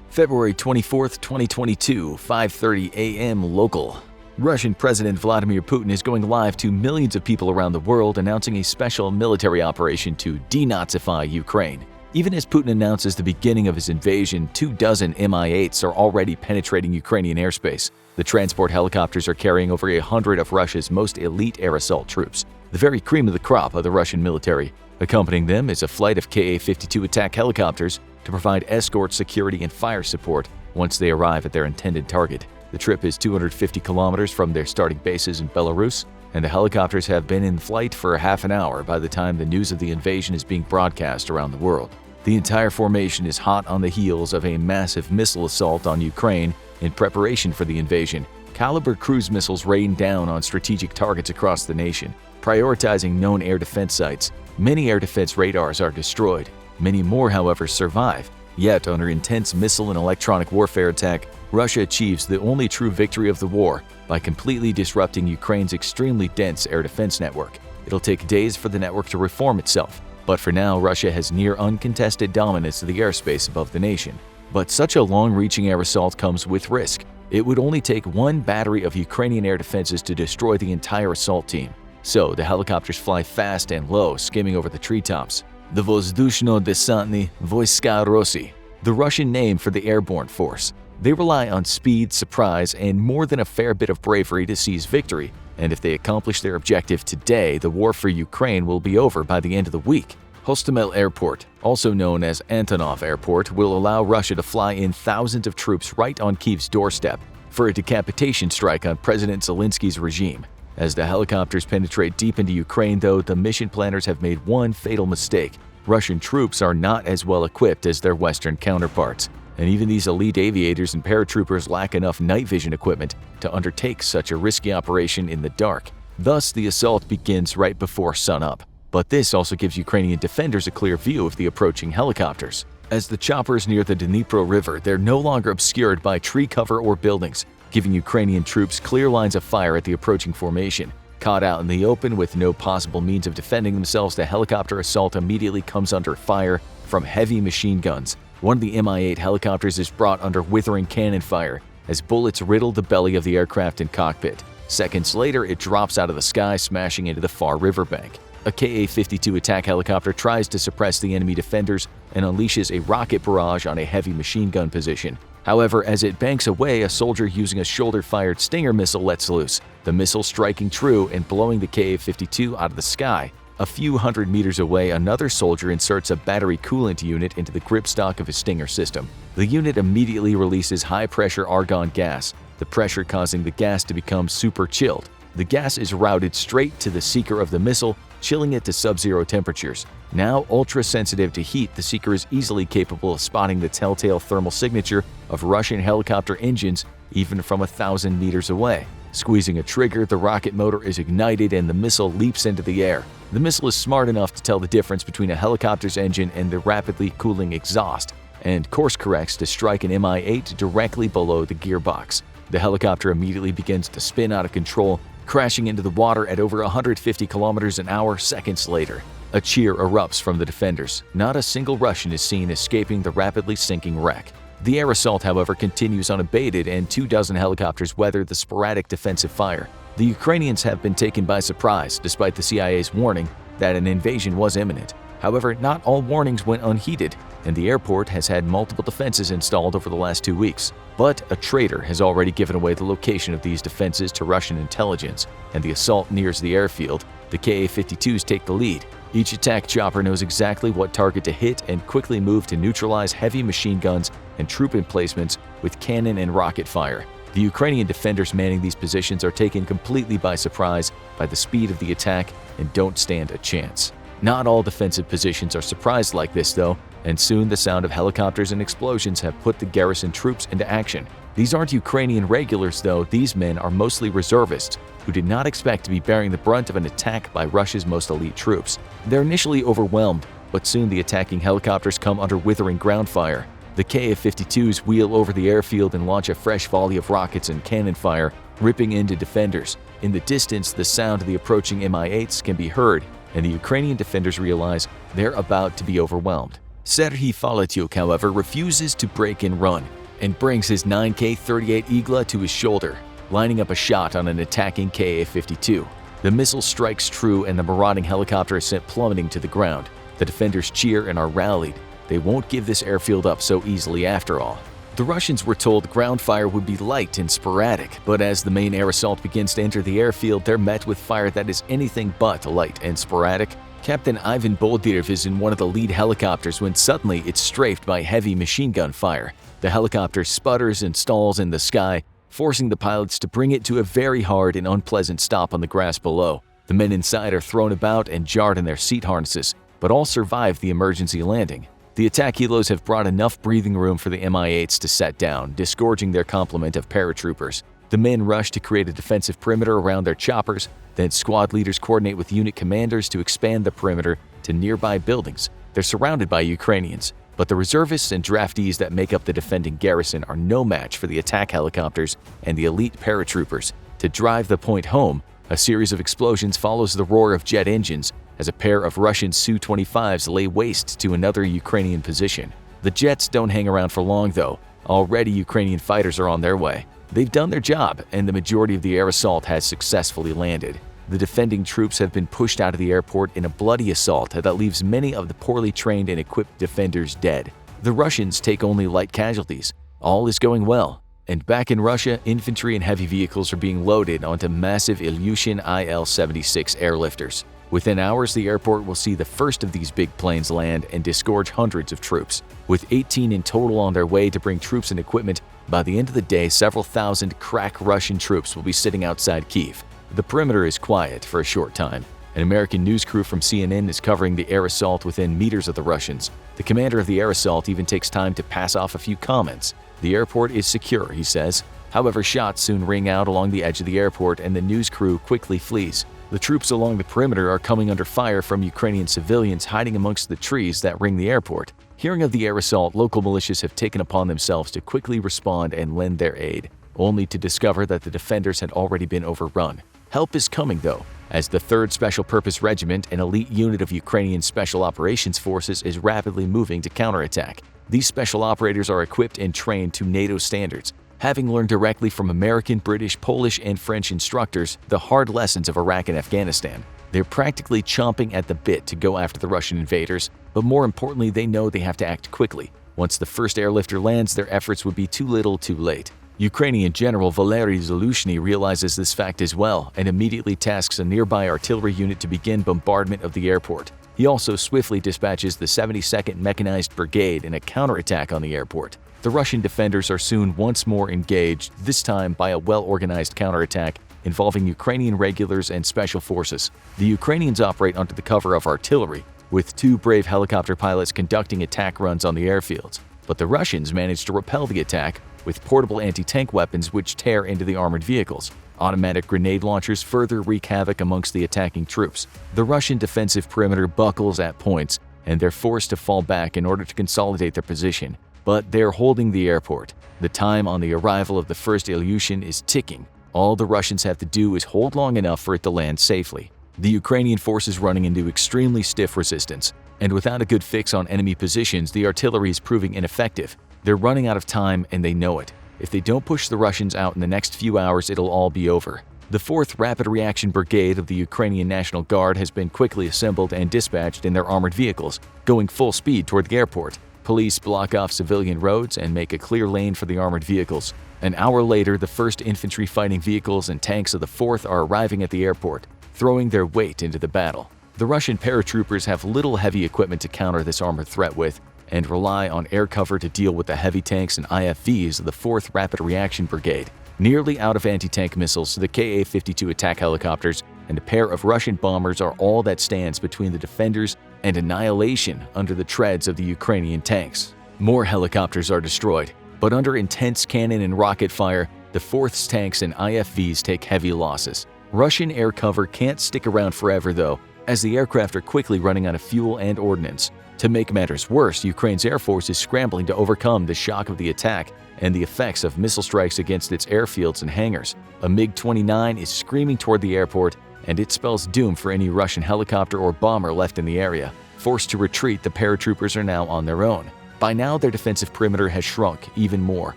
Speaker 1: February 24, 2022, 5:30 a.m. local. Russian President Vladimir Putin is going live to millions of people around the world, announcing a special military operation to denazify Ukraine. Even as Putin announces the beginning of his invasion, 24 Mi-8s are already penetrating Ukrainian airspace. The transport helicopters are carrying over 100 of Russia's most elite air assault troops, the very cream of the crop of the Russian military. Accompanying them is a flight of Ka-52 attack helicopters to provide escort, security, and fire support once they arrive at their intended target. The trip is 250 kilometers from their starting bases in Belarus, and the helicopters have been in flight for half an hour by the time the news of the invasion is being broadcast around the world. The entire formation is hot on the heels of a massive missile assault on Ukraine in preparation for the invasion. Caliber cruise missiles rain down on strategic targets across the nation, prioritizing known air defense sites. Many air defense radars are destroyed. Many more, however, survive. Yet, under intense missile and electronic warfare attack, Russia achieves the only true victory of the war by completely disrupting Ukraine's extremely dense air defense network. It'll take days for the network to reform itself, but for now, Russia has near uncontested dominance of the airspace above the nation. But such a long-reaching air assault comes with risk. It would only take one battery of Ukrainian air defenses to destroy the entire assault team. So the helicopters fly fast and low, skimming over the treetops. The Vozdusno-Desantny Vojska Rossi, the Russian name for the airborne force. They rely on speed, surprise, and more than a fair bit of bravery to seize victory. And if they accomplish their objective today, the war for Ukraine will be over by the end of the week. Hostomel Airport, also known as Antonov Airport, will allow Russia to fly in thousands of troops right on Kyiv's doorstep for a decapitation strike on President Zelensky's regime. As the helicopters penetrate deep into Ukraine, though, the mission planners have made one fatal mistake. Russian troops are not as well equipped as their Western counterparts, and even these elite aviators and paratroopers lack enough night vision equipment to undertake such a risky operation in the dark. Thus, the assault begins right before sunup. But this also gives Ukrainian defenders a clear view of the approaching helicopters. As the choppers near the Dnipro River, they're no longer obscured by tree cover or buildings, giving Ukrainian troops clear lines of fire at the approaching formation. Caught out in the open with no possible means of defending themselves, the helicopter assault immediately comes under fire from heavy machine guns. One of the Mi-8 helicopters is brought under withering cannon fire as bullets riddle the belly of the aircraft and cockpit. Seconds later, it drops out of the sky, smashing into the far riverbank. A Ka-52 attack helicopter tries to suppress the enemy defenders and unleashes a rocket barrage on a heavy machine gun position. However, as it banks away, a soldier using a shoulder-fired Stinger missile lets loose, the missile striking true and blowing the Ka-52 out of the sky. A few hundred meters away, another soldier inserts a battery coolant unit into the gripstock of his Stinger system. The unit immediately releases high-pressure argon gas, the pressure causing the gas to become super-chilled. The gas is routed straight to the seeker of the missile, chilling it to sub-zero temperatures. Now ultra-sensitive to heat, the seeker is easily capable of spotting the telltale thermal signature of Russian helicopter engines even from 1,000 meters away. Squeezing a trigger, the rocket motor is ignited and the missile leaps into the air. The missile is smart enough to tell the difference between a helicopter's engine and the rapidly cooling exhaust, and course corrects to strike an Mi-8 directly below the gearbox. The helicopter immediately begins to spin out of control, crashing into the water at over 150 kilometers an hour seconds later. A cheer erupts from the defenders. Not a single Russian is seen escaping the rapidly sinking wreck. The air assault, however, continues unabated, and 24 helicopters weather the sporadic defensive fire. The Ukrainians have been taken by surprise, despite the CIA's warning that an invasion was imminent. However, not all warnings went unheeded, and the airport has had multiple defenses installed over the last 2 weeks. But a traitor has already given away the location of these defenses to Russian intelligence, and the assault nears the airfield. The Ka-52s take the lead. Each attack chopper knows exactly what target to hit and quickly move to neutralize heavy machine guns and troop emplacements with cannon and rocket fire. The Ukrainian defenders manning these positions are taken completely by surprise by the speed of the attack and don't stand a chance. Not all defensive positions are surprised like this, though, and soon the sound of helicopters and explosions have put the garrison troops into action. These aren't Ukrainian regulars, though. These men are mostly reservists who did not expect to be bearing the brunt of an attack by Russia's most elite troops. They're initially overwhelmed, but soon the attacking helicopters come under withering ground fire. The Ka-52s wheel over the airfield and launch a fresh volley of rockets and cannon fire, ripping into defenders. In the distance, the sound of the approaching Mi-8s can be heard, and the Ukrainian defenders realize they're about to be overwhelmed. Serhiy Falatyuk, however, refuses to break and run, and brings his 9K-38 Igla to his shoulder. lining up a shot on an attacking Ka-52. The missile strikes true and the marauding helicopter is sent plummeting to the ground. The defenders cheer and are rallied. They won't give this airfield up so easily after all. The Russians were told ground fire would be light and sporadic, but as the main air assault begins to enter the airfield, they're met with fire that is anything but light and sporadic. Captain Ivan Boldyrev is in one of the lead helicopters when suddenly it's strafed by heavy machine gun fire. The helicopter sputters and stalls in the sky, forcing the pilots to bring it to a very hard and unpleasant stop on the grass below. The men inside are thrown about and jarred in their seat harnesses, but all survive the emergency landing. The attack helos have brought enough breathing room for the Mi-8s to set down, disgorging their complement of paratroopers. The men rush to create a defensive perimeter around their choppers, then squad leaders coordinate with unit commanders to expand the perimeter to nearby buildings. They're surrounded by Ukrainians, but the reservists and draftees that make up the defending garrison are no match for the attack helicopters and the elite paratroopers. To drive the point home, a series of explosions follows the roar of jet engines as a pair of Russian Su-25s lay waste to another Ukrainian position. The jets don't hang around for long though. Already Ukrainian fighters are on their way. They've done their job and the majority of the air assault has successfully landed. The defending troops have been pushed out of the airport in a bloody assault that leaves many of the poorly trained and equipped defenders dead. The Russians take only light casualties. All is going well. And back in Russia, infantry and heavy vehicles are being loaded onto massive Ilyushin Il-76 airlifters. Within hours, the airport will see the first of these big planes land and disgorge hundreds of troops. With 18 in total on their way to bring troops and equipment, by the end of the day, several thousand crack Russian troops will be sitting outside Kyiv. The perimeter is quiet for a short time. An American news crew from CNN is covering the air assault within meters of the Russians. The commander of the air assault even takes time to pass off a few comments. The airport is secure, he says. However, shots soon ring out along the edge of the airport and the news crew quickly flees. The troops along the perimeter are coming under fire from Ukrainian civilians hiding amongst the trees that ring the airport. Hearing of the air assault, local militias have taken upon themselves to quickly respond and lend their aid, only to discover that the defenders had already been overrun. Help is coming though, as the 3rd Special Purpose Regiment, an elite unit of Ukrainian Special Operations Forces, is rapidly moving to counterattack. These special operators are equipped and trained to NATO standards, having learned directly from American, British, Polish, and French instructors the hard lessons of Iraq and Afghanistan. They're practically chomping at the bit to go after the Russian invaders, but more importantly, they know they have to act quickly. Once the first airlifter lands, their efforts would be too little too late. Ukrainian General Valery Zaluzhny realizes this fact as well and immediately tasks a nearby artillery unit to begin bombardment of the airport. He also swiftly dispatches the 72nd Mechanized Brigade in a counterattack on the airport. The Russian defenders are soon once more engaged, this time by a well-organized counterattack involving Ukrainian regulars and special forces. The Ukrainians operate under the cover of artillery, with 2 brave helicopter pilots conducting attack runs on the airfields. But the Russians manage to repel the attack with portable anti-tank weapons which tear into the armored vehicles. Automatic grenade launchers further wreak havoc amongst the attacking troops. The Russian defensive perimeter buckles at points, and they're forced to fall back in order to consolidate their position. But they're holding the airport. The time on the arrival of the first Ilyushin is ticking. All the Russians have to do is hold long enough for it to land safely. The Ukrainian force is running into extremely stiff resistance, and without a good fix on enemy positions, the artillery is proving ineffective. They're running out of time and they know it. If they don't push the Russians out in the next few hours, it'll all be over. The 4th Rapid Reaction Brigade of the Ukrainian National Guard has been quickly assembled and dispatched in their armored vehicles, going full speed toward the airport. Police block off civilian roads and make a clear lane for the armored vehicles. An hour later, the 1st Infantry fighting vehicles and tanks of the 4th are arriving at the airport, throwing their weight into the battle. The Russian paratroopers have little heavy equipment to counter this armored threat with, and rely on air cover to deal with the heavy tanks and IFVs of the 4th Rapid Reaction Brigade. Nearly out of anti-tank missiles, the Ka-52 attack helicopters and a pair of Russian bombers are all that stands between the defenders and annihilation under the treads of the Ukrainian tanks. More helicopters are destroyed, but under intense cannon and rocket fire, the 4th's tanks and IFVs take heavy losses. Russian air cover can't stick around forever though, as the aircraft are quickly running out of fuel and ordnance. To make matters worse, Ukraine's Air Force is scrambling to overcome the shock of the attack and the effects of missile strikes against its airfields and hangars. A MiG-29 is screaming toward the airport, and it spells doom for any Russian helicopter or bomber left in the area. Forced to retreat, the paratroopers are now on their own. By now, their defensive perimeter has shrunk even more.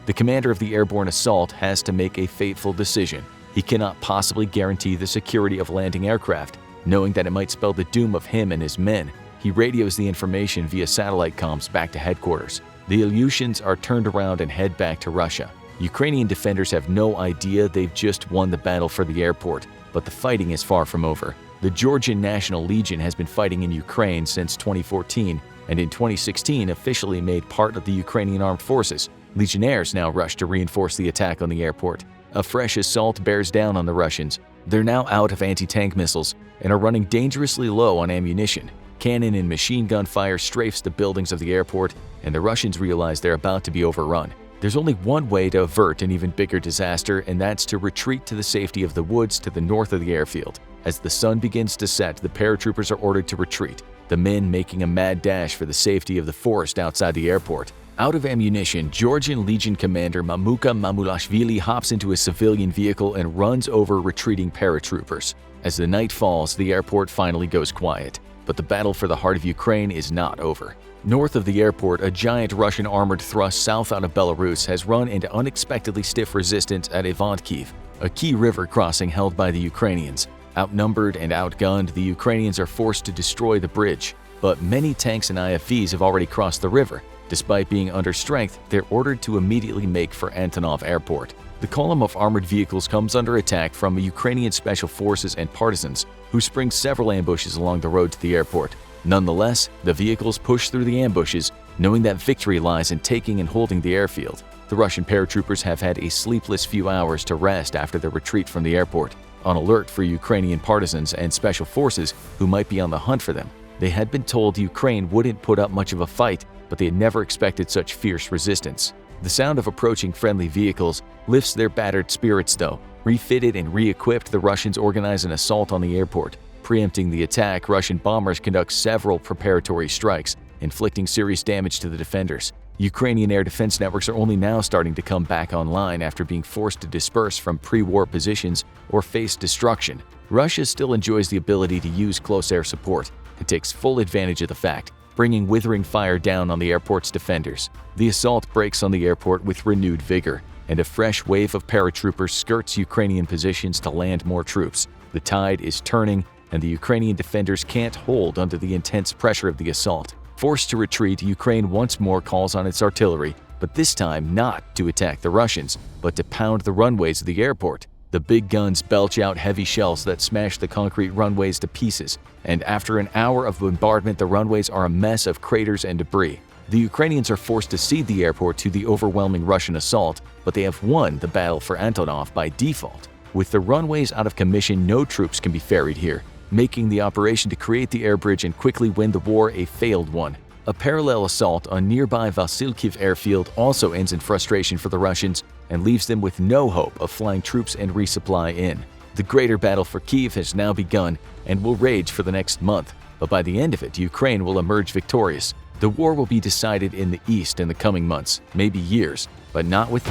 Speaker 1: the commander of the airborne assault has to make a fateful decision. He cannot possibly guarantee the security of landing aircraft, knowing that it might spell the doom of him and his men. He radios the information via satellite comms back to headquarters. The Ilyushins are turned around and head back to Russia. Ukrainian defenders have no idea they've just won the battle for the airport, but the fighting is far from over. The Georgian National Legion has been fighting in Ukraine since 2014, and in 2016 officially made part of the Ukrainian armed forces. Legionnaires now rush to reinforce the attack on the airport. A fresh assault bears down on the Russians. They're now out of anti-tank missiles and are running dangerously low on ammunition. Cannon and machine gun fire strafes the buildings of the airport, and the Russians realize they're about to be overrun. There's only one way to avert an even bigger disaster, and that's to retreat to the safety of the woods to the north of the airfield. As the sun begins to set, the paratroopers are ordered to retreat, the men making a mad dash for the safety of the forest outside the airport. Out of ammunition, Georgian Legion commander Mamuka Mamulashvili hops into a civilian vehicle and runs over retreating paratroopers. As the night falls, the airport finally goes quiet. But the battle for the heart of Ukraine is not over. North of the airport, a giant Russian armored thrust south out of Belarus has run into unexpectedly stiff resistance at Ivantkiv, a key river crossing held by the Ukrainians. Outnumbered and outgunned, the Ukrainians are forced to destroy the bridge, but many tanks and IFVs have already crossed the river. Despite being under strength, they're ordered to immediately make for Antonov Airport. The column of armored vehicles comes under attack from Ukrainian special forces and partisans, who spring several ambushes along the road to the airport. Nonetheless, the vehicles push through the ambushes, knowing that victory lies in taking and holding the airfield. The Russian paratroopers have had a sleepless few hours to rest after their retreat from the airport, on alert for Ukrainian partisans and special forces who might be on the hunt for them. They had been told Ukraine wouldn't put up much of a fight, but they had never expected such fierce resistance. The sound of approaching friendly vehicles lifts their battered spirits though. Refitted and re-equipped, the Russians organize an assault on the airport. Preempting the attack, Russian bombers conduct several preparatory strikes, inflicting serious damage to the defenders. Ukrainian air defense networks are only now starting to come back online after being forced to disperse from pre-war positions or face destruction. Russia still enjoys the ability to use close air support and takes full advantage of the fact, bringing withering fire down on the airport's defenders. The assault breaks on the airport with renewed vigor, and a fresh wave of paratroopers skirts Ukrainian positions to land more troops. The tide is turning, and the Ukrainian defenders can't hold under the intense pressure of the assault. Forced to retreat, Ukraine once more calls on its artillery, but this time not to attack the Russians, but to pound the runways of the airport. The big guns belch out heavy shells that smash the concrete runways to pieces, and after an hour of bombardment, the runways are a mess of craters and debris. The Ukrainians are forced to cede the airport to the overwhelming Russian assault, but they have won the battle for Antonov by default. With the runways out of commission, no troops can be ferried here, making the operation to create the air bridge and quickly win the war a failed one. A parallel assault on nearby Vasilkiv airfield also ends in frustration for the Russians and leaves them with no hope of flying troops and resupply in. The greater battle for Kyiv has now begun and will rage for the next month, but by the end of it, Ukraine will emerge victorious. The war will be decided in the east in the coming months, maybe years, but not with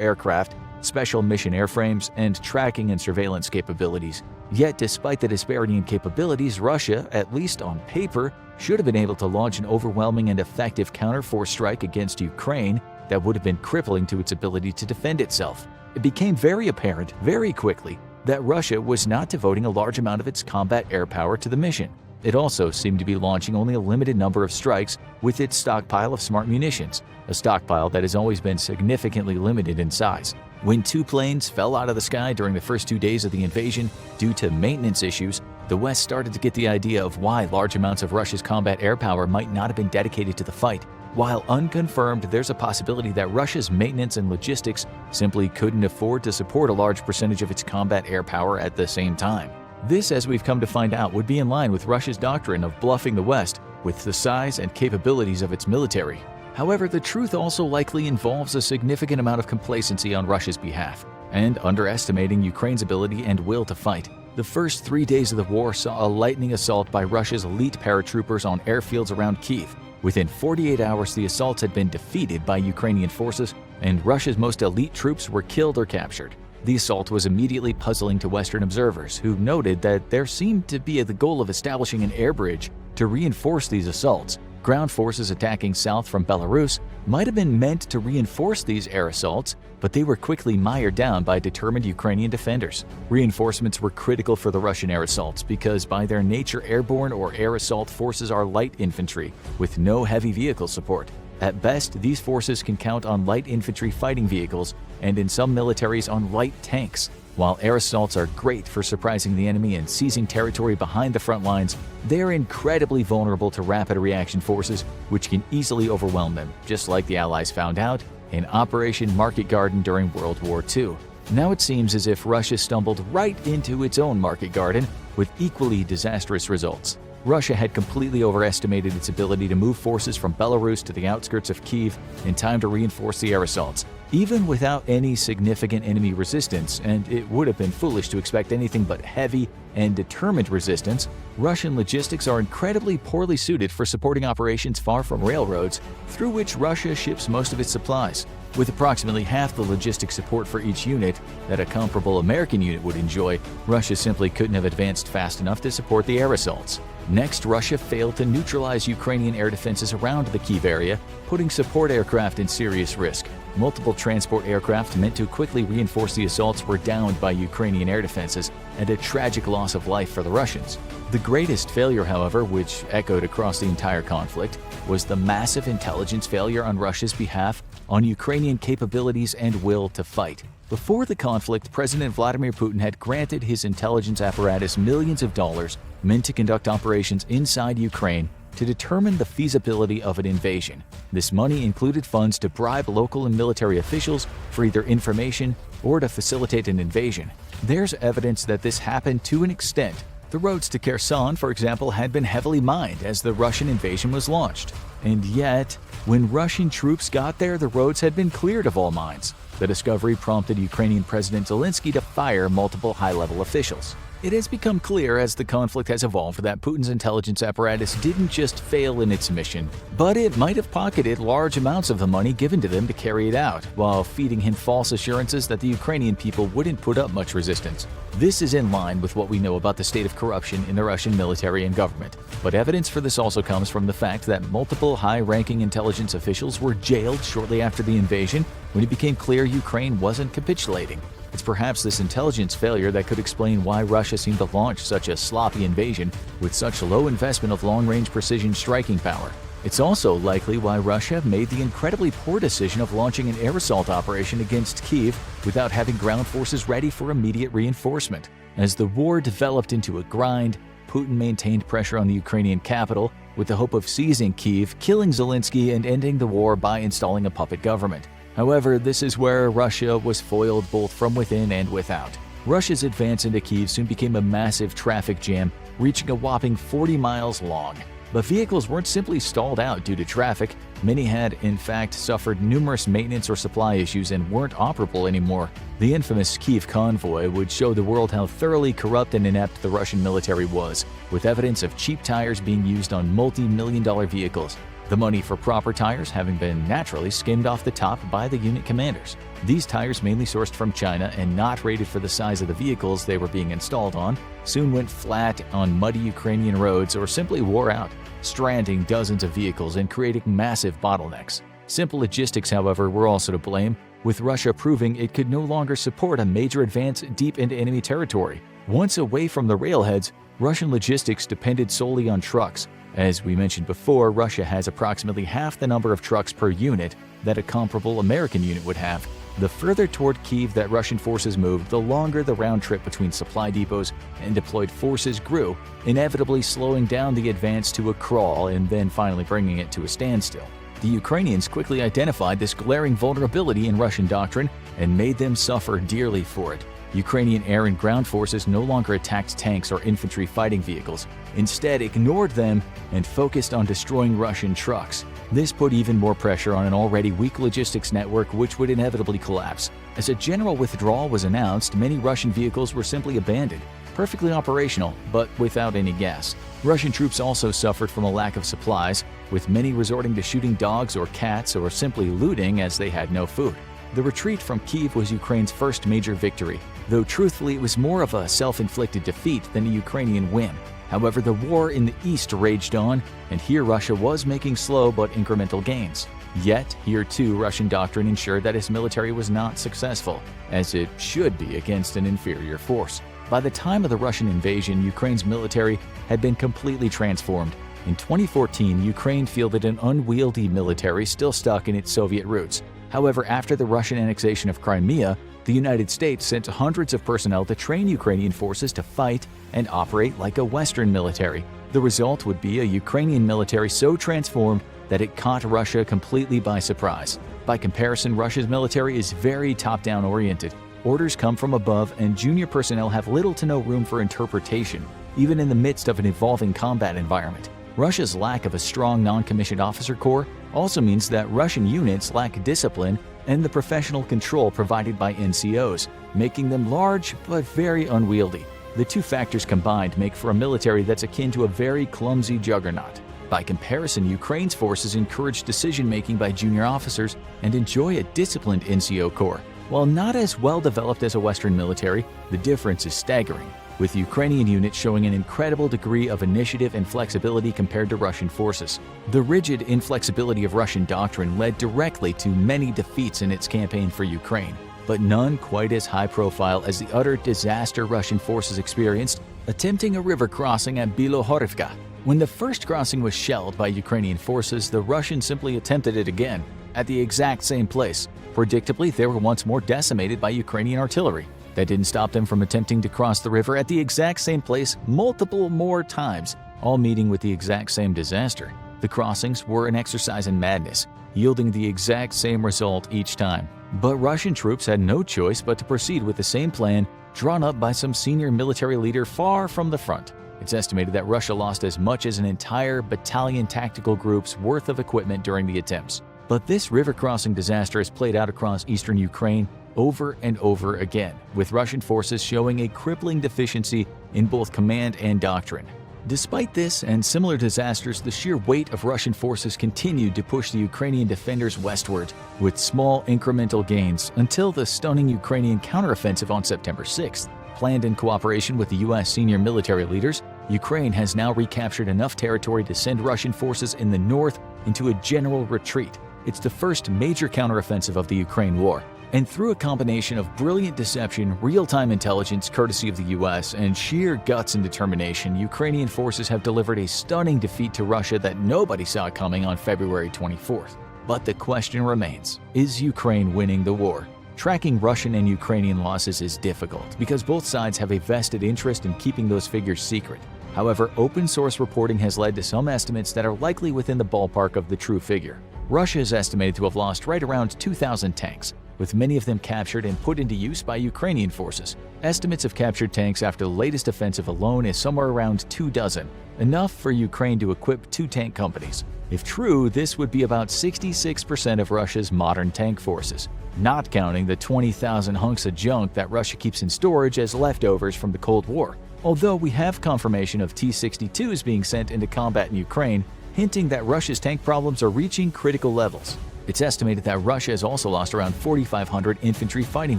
Speaker 1: aircraft, special mission airframes, and tracking and surveillance capabilities. Yet, despite the disparity in capabilities, Russia, at least on paper, should have been able to launch an overwhelming and effective counter-force strike against Ukraine that would have been crippling to its ability to defend itself. It became very apparent very quickly that Russia was not devoting a large amount of its combat air power to the mission. It also seemed to be launching only a limited number of strikes with its stockpile of smart munitions, a stockpile that has always been significantly limited in size. When 2 planes fell out of the sky during the first 2 days of the invasion due to maintenance issues, the West started to get the idea of why large amounts of Russia's combat air power might not have been dedicated to the fight. While unconfirmed, there's a possibility that Russia's maintenance and logistics simply couldn't afford to support a large percentage of its combat air power at the same time. This, as we've come to find out, would be in line with Russia's doctrine of bluffing the West with the size and capabilities of its military. However, the truth also likely involves a significant amount of complacency on Russia's behalf and underestimating Ukraine's ability and will to fight. The first 3 days of the war saw a lightning assault by Russia's elite paratroopers on airfields around Kyiv. Within 48 hours, the assaults had been defeated by Ukrainian forces, and Russia's most elite troops were killed or captured. The assault was immediately puzzling to Western observers, who noted that there seemed to be the goal of establishing an air bridge to reinforce these assaults. Ground forces attacking south from Belarus might have been meant to reinforce these air assaults, but they were quickly mired down by determined Ukrainian defenders. Reinforcements were critical for the Russian air assaults because by their nature airborne or air assault forces are light infantry with no heavy vehicle support. At best, these forces can count on light infantry fighting vehicles and in some militaries on light tanks. While air assaults are great for surprising the enemy and seizing territory behind the front lines, they are incredibly vulnerable to rapid reaction forces, which can easily overwhelm them, just like the Allies found out in Operation Market Garden during World War II. Now it seems as if Russia stumbled right into its own market garden with equally disastrous results. Russia had completely overestimated its ability to move forces from Belarus to the outskirts of Kyiv in time to reinforce the air assaults, even without any significant enemy resistance, and it would have been foolish to expect anything but heavy and determined resistance. Russian logistics are incredibly poorly suited for supporting operations far from railroads, through which Russia ships most of its supplies. With approximately half the logistic support for each unit that a comparable American unit would enjoy, Russia simply couldn't have advanced fast enough to support the air assaults. Next, Russia failed to neutralize Ukrainian air defenses around the Kyiv area, putting support aircraft in serious risk. Multiple transport aircraft meant to quickly reinforce the assaults were downed by Ukrainian air defenses, and a tragic loss of life for the Russians. The greatest failure, however, which echoed across the entire conflict, was the massive intelligence failure on Russia's behalf on Ukrainian capabilities and will to fight. Before the conflict, President Vladimir Putin had granted his intelligence apparatus millions of dollars meant to conduct operations inside Ukraine to determine the feasibility of an invasion. This money included funds to bribe local and military officials for either information or to facilitate an invasion. There's evidence that this happened to an extent. The roads to Kherson, for example, had been heavily mined as the Russian invasion was launched. And yet, when Russian troops got there, the roads had been cleared of all mines. The discovery prompted Ukrainian President Zelensky to fire multiple high-level officials. It has become clear as the conflict has evolved that Putin's intelligence apparatus didn't just fail in its mission, but it might have pocketed large amounts of the money given to them to carry it out, while feeding him false assurances that the Ukrainian people wouldn't put up much resistance. This is in line with what we know about the state of corruption in the Russian military and government, but evidence for this also comes from the fact that multiple high-ranking intelligence officials were jailed shortly after the invasion when it became clear Ukraine wasn't capitulating. It's perhaps this intelligence failure that could explain why Russia seemed to launch such a sloppy invasion with such low investment of long-range precision striking power. It's also likely why Russia made the incredibly poor decision of launching an air assault operation against Kyiv without having ground forces ready for immediate reinforcement. As the war developed into a grind, Putin maintained pressure on the Ukrainian capital with the hope of seizing Kyiv, killing Zelensky, and ending the war by installing a puppet government. However, this is where Russia was foiled both from within and without. Russia's advance into Kyiv soon became a massive traffic jam, reaching a whopping 40 miles long. But vehicles weren't simply stalled out due to traffic. Many had, in fact, suffered numerous maintenance or supply issues and weren't operable anymore. The infamous Kyiv convoy would show the world how thoroughly corrupt and inept the Russian military was, with evidence of cheap tires being used on multi-million-dollar vehicles. the money for proper tires having been naturally skimmed off the top by the unit commanders. These tires, mainly sourced from China and not rated for the size of the vehicles they were being installed on, soon went flat on muddy Ukrainian roads or simply wore out, stranding dozens of vehicles and creating massive bottlenecks. Simple logistics, however, were also to blame, with Russia proving it could no longer support a major advance deep into enemy territory. Once away from the railheads, Russian logistics depended solely on trucks. As we mentioned before, Russia has approximately half the number of trucks per unit that a comparable American unit would have. The further toward Kyiv that Russian forces moved, the longer the round trip between supply depots and deployed forces grew, inevitably slowing down the advance to a crawl and then finally bringing it to a standstill. The Ukrainians quickly identified this glaring vulnerability in Russian doctrine and made them suffer dearly for it. Ukrainian air and ground forces no longer attacked tanks or infantry fighting vehicles, instead ignored them and focused on destroying Russian trucks. This put even more pressure on an already weak logistics network, which would inevitably collapse. As a general withdrawal was announced, many Russian vehicles were simply abandoned, perfectly operational, but without any gas. Russian troops also suffered from a lack of supplies, with many resorting to shooting dogs or cats or simply looting as they had no food. The retreat from Kyiv was Ukraine's first major victory, though truthfully it was more of a self-inflicted defeat than a Ukrainian win. However, the war in the east raged on, and here Russia was making slow but incremental gains. Yet, here too, Russian doctrine ensured that its military was not successful, as it should be against an inferior force. By the time of the Russian invasion, Ukraine's military had been completely transformed. In 2014, Ukraine fielded an unwieldy military still stuck in its Soviet roots. However, after the Russian annexation of Crimea, the United States sent hundreds of personnel to train Ukrainian forces to fight and operate like a Western military. The result would be a Ukrainian military so transformed that it caught Russia completely by surprise. By comparison, Russia's military is very top-down oriented. Orders come from above, and junior personnel have little to no room for interpretation, even in the midst of an evolving combat environment. Russia's lack of a strong non-commissioned officer corps also means that Russian units lack discipline and the professional control provided by NCOs, making them large but very unwieldy. The two factors combined make for a military that's akin to a very clumsy juggernaut. By comparison, Ukraine's forces encourage decision-making by junior officers and enjoy a disciplined NCO corps. While not as well developed as a Western military, the difference is staggering, with Ukrainian units showing an incredible degree of initiative and flexibility compared to Russian forces. The rigid inflexibility of Russian doctrine led directly to many defeats in its campaign for Ukraine, but none quite as high-profile as the utter disaster Russian forces experienced attempting a river crossing at Bilohorivka. When the first crossing was shelled by Ukrainian forces, the Russians simply attempted it again, at the exact same place. Predictably, they were once more decimated by Ukrainian artillery. That didn't stop them from attempting to cross the river at the exact same place multiple more times, all meeting with the exact same disaster. The crossings were an exercise in madness, yielding the exact same result each time. But Russian troops had no choice but to proceed with the same plan drawn up by some senior military leader far from the front. It's estimated that Russia lost as much as an entire battalion tactical group's worth of equipment during the attempts. But this river crossing disaster has played out across eastern Ukraine over and over again, with Russian forces showing a crippling deficiency in both command and doctrine. Despite this and similar disasters, the sheer weight of Russian forces continued to push the Ukrainian defenders westward, with small incremental gains until the stunning Ukrainian counteroffensive on September 6th. Planned in cooperation with the U.S. senior military leaders, Ukraine has now recaptured enough territory to send Russian forces in the north into a general retreat. It's the first major counteroffensive of the Ukraine war. And through a combination of brilliant deception, real-time intelligence courtesy of the US, and sheer guts and determination, Ukrainian forces have delivered a stunning defeat to Russia that nobody saw coming on February 24th. But the question remains, is Ukraine winning the war? Tracking Russian and Ukrainian losses is difficult because both sides have a vested interest in keeping those figures secret. However, open-source reporting has led to some estimates that are likely within the ballpark of the true figure. Russia is estimated to have lost right around 2,000 tanks, with many of them captured and put into use by Ukrainian forces. Estimates of captured tanks after the latest offensive alone is somewhere around 24, enough for Ukraine to equip 2 tank companies. If true, this would be about 66% of Russia's modern tank forces, not counting the 20,000 hunks of junk that Russia keeps in storage as leftovers from the Cold War. Although we have confirmation of T-62s being sent into combat in Ukraine, hinting that Russia's tank problems are reaching critical levels. It's estimated that Russia has also lost around 4,500 infantry fighting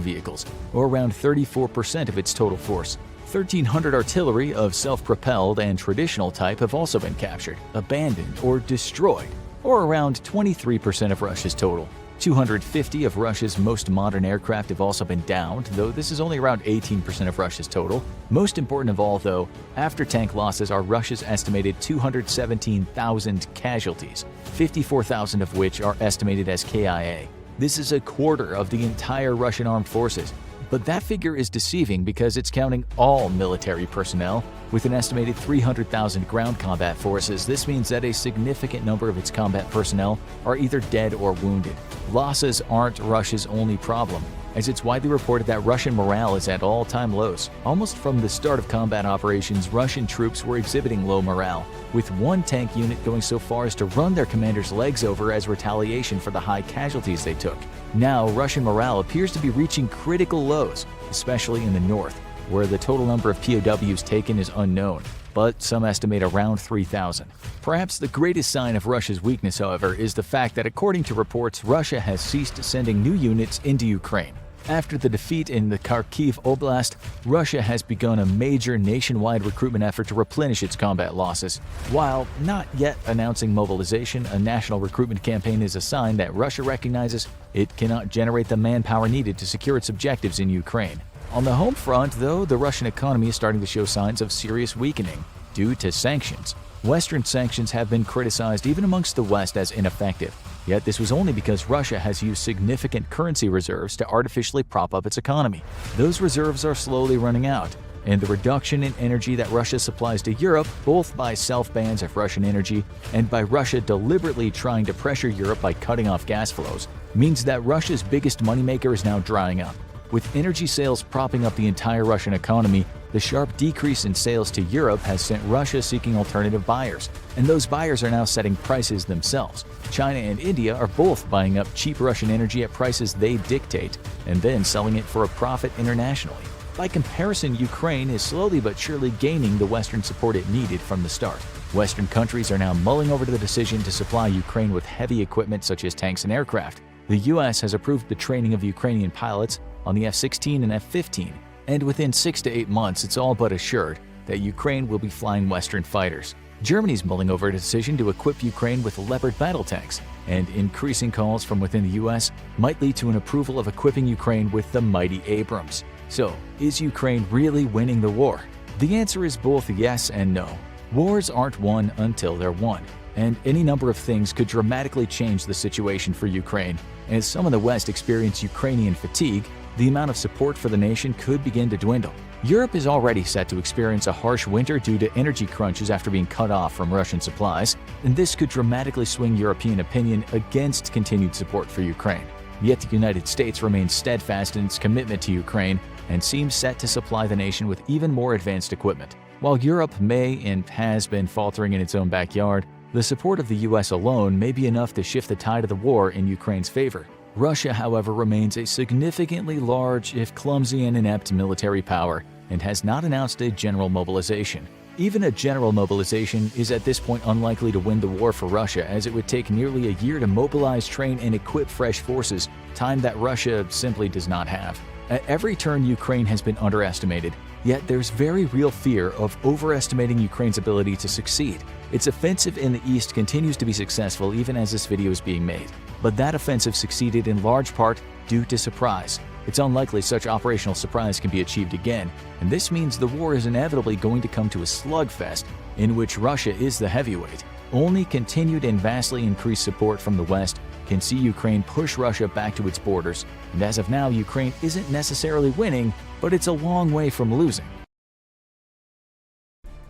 Speaker 1: vehicles, or around 34% of its total force. 1,300 artillery of self-propelled and traditional type have also been captured, abandoned, or destroyed, or around 23% of Russia's total. 250 of Russia's most modern aircraft have also been downed, though this is only around 18% of Russia's total. Most important of all, though, after-tank losses are Russia's estimated 217,000 casualties, 54,000 of which are estimated as KIA. This is a quarter of the entire Russian armed forces. But that figure is deceiving because it's counting all military personnel. With an estimated 300,000 ground combat forces, this means that a significant number of its combat personnel are either dead or wounded. Losses aren't Russia's only problem, as it's widely reported that Russian morale is at all-time lows. Almost from the start of combat operations, Russian troops were exhibiting low morale, with one tank unit going so far as to run their commander's legs over as retaliation for the high casualties they took. Now, Russian morale appears to be reaching critical lows, especially in the north, where the total number of POWs taken is unknown, but some estimate around 3,000. Perhaps the greatest sign of Russia's weakness, however, is the fact that according to reports, Russia has ceased sending new units into Ukraine. After the defeat in the Kharkiv Oblast, Russia has begun a major nationwide recruitment effort to replenish its combat losses. While not yet announcing mobilization, a national recruitment campaign is a sign that Russia recognizes it cannot generate the manpower needed to secure its objectives in Ukraine. On the home front, though, the Russian economy is starting to show signs of serious weakening due to sanctions. Western sanctions have been criticized even amongst the West as ineffective. Yet this was only because Russia has used significant currency reserves to artificially prop up its economy. Those reserves are slowly running out, and the reduction in energy that Russia supplies to Europe, both by self-bans of Russian energy and by Russia deliberately trying to pressure Europe by cutting off gas flows, means that Russia's biggest moneymaker is now drying up. With energy sales propping up the entire Russian economy, the sharp decrease in sales to Europe has sent Russia seeking alternative buyers, and those buyers are now setting prices themselves. China and India are both buying up cheap Russian energy at prices they dictate, and then selling it for a profit internationally. By comparison, Ukraine is slowly but surely gaining the Western support it needed from the start. Western countries are now mulling over the decision to supply Ukraine with heavy equipment such as tanks and aircraft. The US has approved the training of Ukrainian pilots on the F-16 and F-15, and within 6 to 8 months it's all but assured that Ukraine will be flying Western fighters. Germany's mulling over a decision to equip Ukraine with Leopard battle tanks, and increasing calls from within the US might lead to an approval of equipping Ukraine with the mighty Abrams. So, is Ukraine really winning the war? The answer is both yes and no. Wars aren't won until they're won, and any number of things could dramatically change the situation for Ukraine. As some in the West experience Ukrainian fatigue, the amount of support for the nation could begin to dwindle. Europe is already set to experience a harsh winter due to energy crunches after being cut off from Russian supplies, and this could dramatically swing European opinion against continued support for Ukraine. Yet the United States remains steadfast in its commitment to Ukraine and seems set to supply the nation with even more advanced equipment. While Europe may and has been faltering in its own backyard, the support of the US alone may be enough to shift the tide of the war in Ukraine's favor. Russia, however, remains a significantly large, if clumsy and inept military power, and has not announced a general mobilization. Even a general mobilization is at this point unlikely to win the war for Russia, as it would take nearly a year to mobilize, train, and equip fresh forces, time that Russia simply does not have. At every turn, Ukraine has been underestimated, yet there's very real fear of overestimating Ukraine's ability to succeed. Its offensive in the east continues to be successful even as this video is being made, but that offensive succeeded in large part due to surprise. It's unlikely such operational surprise can be achieved again, and this means the war is inevitably going to come to a slugfest in which Russia is the heavyweight. Only continued and vastly increased support from the West can see Ukraine push Russia back to its borders, and as of now, Ukraine isn't necessarily winning, but it's a long way from losing.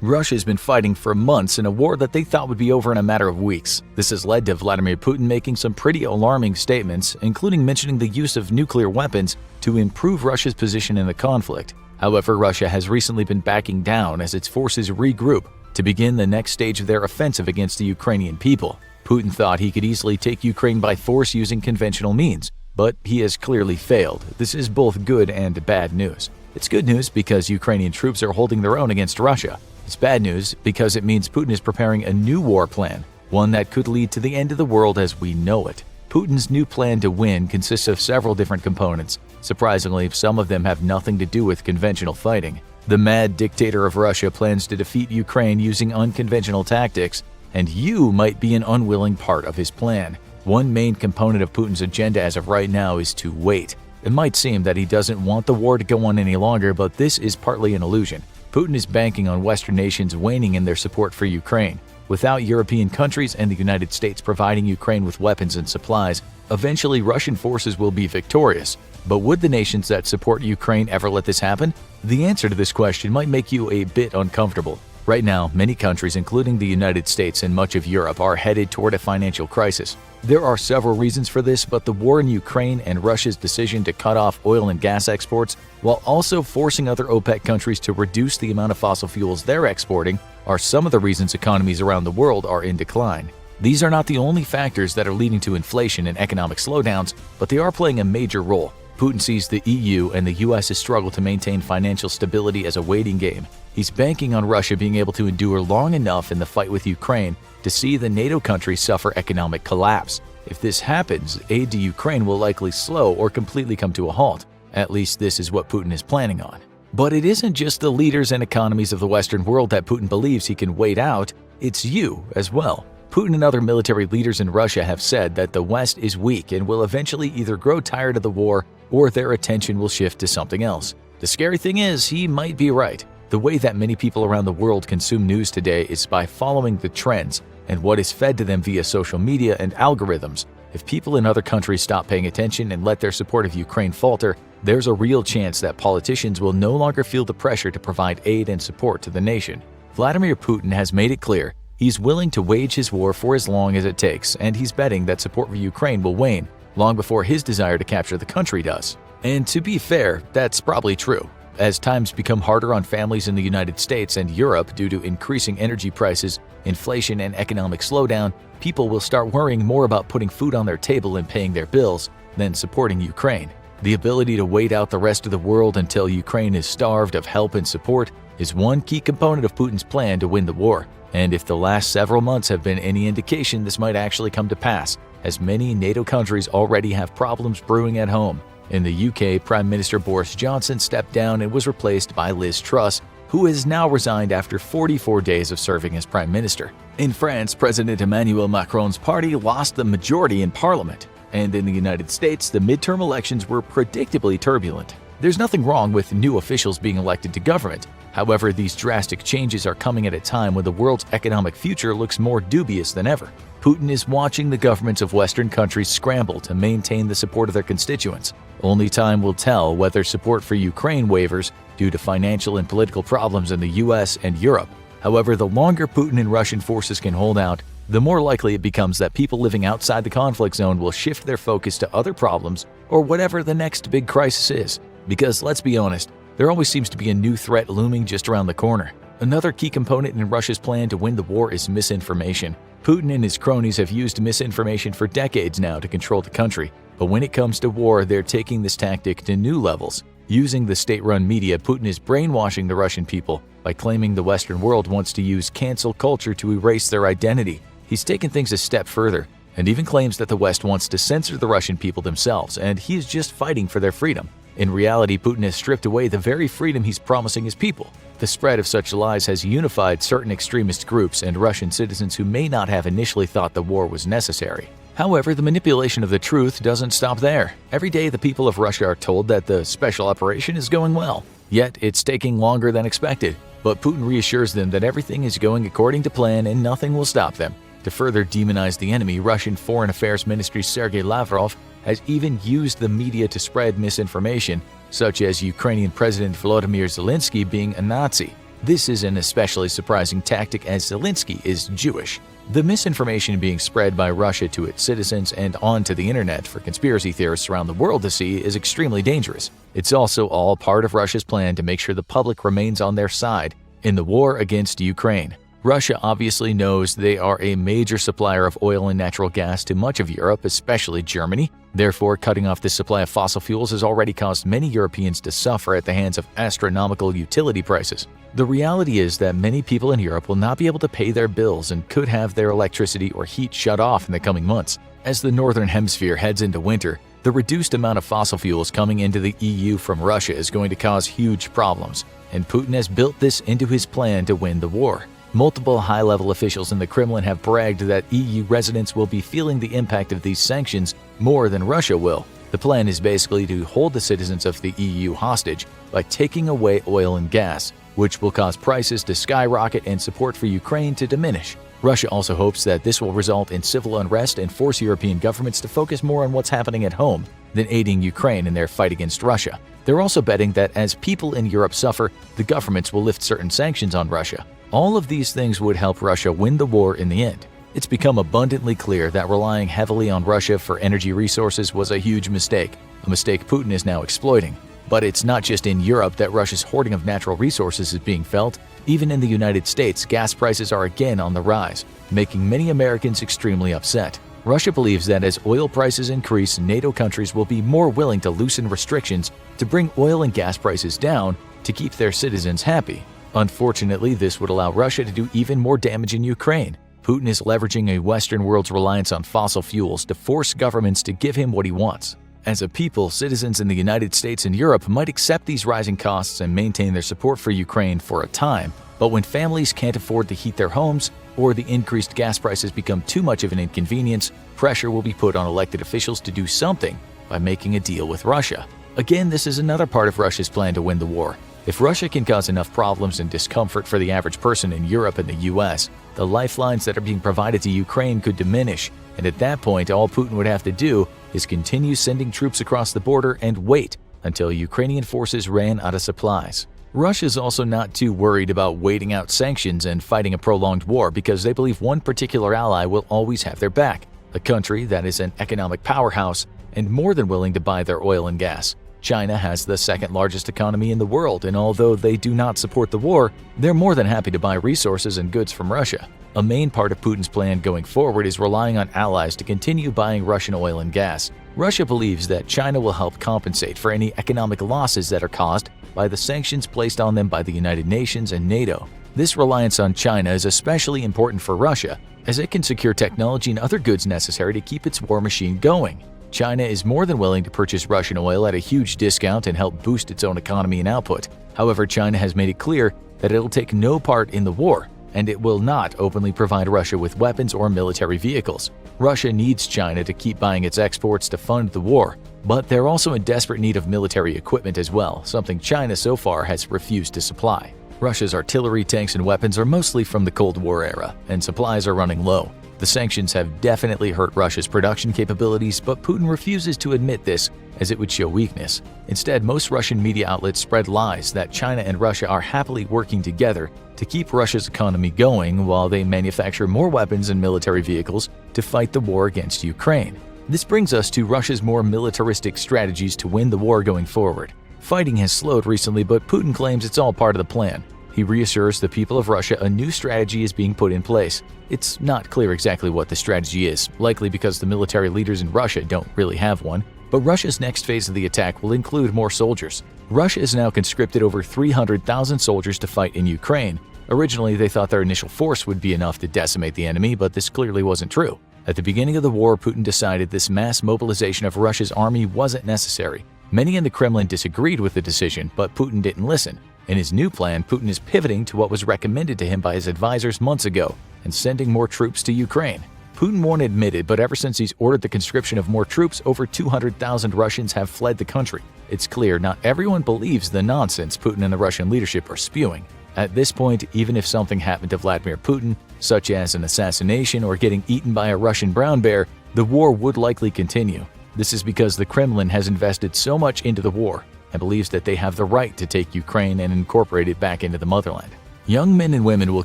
Speaker 1: Russia's been fighting for months in a war that they thought would be over in a matter of weeks. This has led to Vladimir Putin making some pretty alarming statements, including mentioning the use of nuclear weapons to improve Russia's position in the conflict. However, Russia has recently been backing down as its forces regroup to begin the next stage of their offensive against the Ukrainian people. Putin thought he could easily take Ukraine by force using conventional means, but he has clearly failed. This is both good and bad news. It's good news because Ukrainian troops are holding their own against Russia. It's bad news because it means Putin is preparing a new war plan, one that could lead to the end of the world as we know it. Putin's new plan to win consists of several different components. Surprisingly, some of them have nothing to do with conventional fighting. The mad dictator of Russia plans to defeat Ukraine using unconventional tactics, and you might be an unwilling part of his plan. One main component of Putin's agenda as of right now is to wait. It might seem that he doesn't want the war to go on any longer, but this is partly an illusion. Putin is banking on Western nations waning in their support for Ukraine. Without European countries and the United States providing Ukraine with weapons and supplies, eventually Russian forces will be victorious. But would the nations that support Ukraine ever let this happen? The answer to this question might make you a bit uncomfortable. Right now, many countries, including the United States and much of Europe, are headed toward a financial crisis. There are several reasons for this, but the war in Ukraine and Russia's decision to cut off oil and gas exports, while also forcing other OPEC countries to reduce the amount of fossil fuels they're exporting, are some of the reasons economies around the world are in decline. These are not the only factors that are leading to inflation and economic slowdowns, but they are playing a major role. Putin sees the EU and the US's struggle to maintain financial stability as a waiting game. He's banking on Russia being able to endure long enough in the fight with Ukraine to see the NATO countries suffer economic collapse. If this happens, aid to Ukraine will likely slow or completely come to a halt. At least this is what Putin is planning on. But it isn't just the leaders and economies of the Western world that Putin believes he can wait out, it's you as well. Putin and other military leaders in Russia have said that the West is weak and will eventually either grow tired of the war or their attention will shift to something else. The scary thing is, he might be right. The way that many people around the world consume news today is by following the trends and what is fed to them via social media and algorithms. If people in other countries stop paying attention and let their support of Ukraine falter, there's a real chance that politicians will no longer feel the pressure to provide aid and support to the nation. Vladimir Putin has made it clear he's willing to wage his war for as long as it takes, and he's betting that support for Ukraine will wane long before his desire to capture the country does. And to be fair, that's probably true. As times become harder on families in the United States and Europe due to increasing energy prices, inflation, and economic slowdown, people will start worrying more about putting food on their table and paying their bills than supporting Ukraine. The ability to wait out the rest of the world until Ukraine is starved of help and support is one key component of Putin's plan to win the war. And if the last several months have been any indication, this might actually come to pass, as many NATO countries already have problems brewing at home. In the UK, Prime Minister Boris Johnson stepped down and was replaced by Liz Truss, who has now resigned after 44 days of serving as Prime Minister. In France, President Emmanuel Macron's party lost the majority in Parliament. And in the United States, the midterm elections were predictably turbulent. There's nothing wrong with new officials being elected to government. However, these drastic changes are coming at a time when the world's economic future looks more dubious than ever. Putin is watching the governments of Western countries scramble to maintain the support of their constituents. Only time will tell whether support for Ukraine wavers due to financial and political problems in the US and Europe. However, the longer Putin and Russian forces can hold out, the more likely it becomes that people living outside the conflict zone will shift their focus to other problems or whatever the next big crisis is. Because let's be honest, there always seems to be a new threat looming just around the corner. Another key component in Russia's plan to win the war is misinformation. Putin and his cronies have used misinformation for decades now to control the country, but when it comes to war, they're taking this tactic to new levels. Using the state-run media, Putin is brainwashing the Russian people by claiming the Western world wants to use cancel culture to erase their identity. He's taken things a step further and even claims that the West wants to censor the Russian people themselves, and he is just fighting for their freedom. In reality, Putin has stripped away the very freedom he's promising his people. The spread of such lies has unified certain extremist groups and Russian citizens who may not have initially thought the war was necessary. However, the manipulation of the truth doesn't stop there. Every day, the people of Russia are told that the special operation is going well. Yet, it's taking longer than expected. But Putin reassures them that everything is going according to plan and nothing will stop them. To further demonize the enemy, Russian Foreign Affairs Ministry Sergei Lavrov has even used the media to spread misinformation, such as Ukrainian President Volodymyr Zelensky being a Nazi. This is an especially surprising tactic as Zelensky is Jewish. The misinformation being spread by Russia to its citizens and onto the internet for conspiracy theorists around the world to see is extremely dangerous. It's also all part of Russia's plan to make sure the public remains on their side in the war against Ukraine. Russia obviously knows they are a major supplier of oil and natural gas to much of Europe, especially Germany. Therefore, cutting off this supply of fossil fuels has already caused many Europeans to suffer at the hands of astronomical utility prices. The reality is that many people in Europe will not be able to pay their bills and could have their electricity or heat shut off in the coming months. As the Northern Hemisphere heads into winter, the reduced amount of fossil fuels coming into the EU from Russia is going to cause huge problems, and Putin has built this into his plan to win the war. Multiple high-level officials in the Kremlin have bragged that EU residents will be feeling the impact of these sanctions more than Russia will. The plan is basically to hold the citizens of the EU hostage by taking away oil and gas, which will cause prices to skyrocket and support for Ukraine to diminish. Russia also hopes that this will result in civil unrest and force European governments to focus more on what's happening at home than aiding Ukraine in their fight against Russia. They're also betting that as people in Europe suffer, the governments will lift certain sanctions on Russia. All of these things would help Russia win the war in the end. It's become abundantly clear that relying heavily on Russia for energy resources was a huge mistake, a mistake Putin is now exploiting. But it's not just in Europe that Russia's hoarding of natural resources is being felt. Even in the United States, gas prices are again on the rise, making many Americans extremely upset. Russia believes that as oil prices increase, NATO countries will be more willing to loosen restrictions to bring oil and gas prices down to keep their citizens happy. Unfortunately, this would allow Russia to do even more damage in Ukraine. Putin is leveraging a Western world's reliance on fossil fuels to force governments to give him what he wants. As a people, citizens in the United States and Europe might accept these rising costs and maintain their support for Ukraine for a time, but when families can't afford to heat their homes or the increased gas prices become too much of an inconvenience, pressure will be put on elected officials to do something by making a deal with Russia. Again, this is another part of Russia's plan to win the war. If Russia can cause enough problems and discomfort for the average person in Europe and the US, the lifelines that are being provided to Ukraine could diminish, and at that point all Putin would have to do is continue sending troops across the border and wait until Ukrainian forces ran out of supplies. Russia's also not too worried about waiting out sanctions and fighting a prolonged war because they believe one particular ally will always have their back, a country that is an economic powerhouse and more than willing to buy their oil and gas. China has the second largest economy in the world, and although they do not support the war, they're more than happy to buy resources and goods from Russia. A main part of Putin's plan going forward is relying on allies to continue buying Russian oil and gas. Russia believes that China will help compensate for any economic losses that are caused by the sanctions placed on them by the United Nations and NATO. This reliance on China is especially important for Russia, as it can secure technology and other goods necessary to keep its war machine going. China is more than willing to purchase Russian oil at a huge discount and help boost its own economy and output. However, China has made it clear that it'll take no part in the war, and it will not openly provide Russia with weapons or military vehicles. Russia needs China to keep buying its exports to fund the war, but they're also in desperate need of military equipment as well, something China so far has refused to supply. Russia's artillery, tanks, and weapons are mostly from the Cold War era, and supplies are running low. The sanctions have definitely hurt Russia's production capabilities, but Putin refuses to admit this as it would show weakness. Instead, most Russian media outlets spread lies that China and Russia are happily working together to keep Russia's economy going while they manufacture more weapons and military vehicles to fight the war against Ukraine. This brings us to Russia's more militaristic strategies to win the war going forward. Fighting has slowed recently, but Putin claims it's all part of the plan. He reassures the people of Russia a new strategy is being put in place. It's not clear exactly what the strategy is, likely because the military leaders in Russia don't really have one, but Russia's next phase of the attack will include more soldiers. Russia has now conscripted over 300,000 soldiers to fight in Ukraine. Originally, they thought their initial force would be enough to decimate the enemy, but this clearly wasn't true. At the beginning of the war, Putin decided this mass mobilization of Russia's army wasn't necessary. Many in the Kremlin disagreed with the decision, but Putin didn't listen. In his new plan, Putin is pivoting to what was recommended to him by his advisors months ago and sending more troops to Ukraine. Putin won't admit it, but ever since he's ordered the conscription of more troops, over 200,000 Russians have fled the country. It's clear not everyone believes the nonsense Putin and the Russian leadership are spewing. At this point, even if something happened to Vladimir Putin, such as an assassination or getting eaten by a Russian brown bear, the war would likely continue. This is because the Kremlin has invested so much into the war and believes that they have the right to take Ukraine and incorporate it back into the motherland. Young men and women will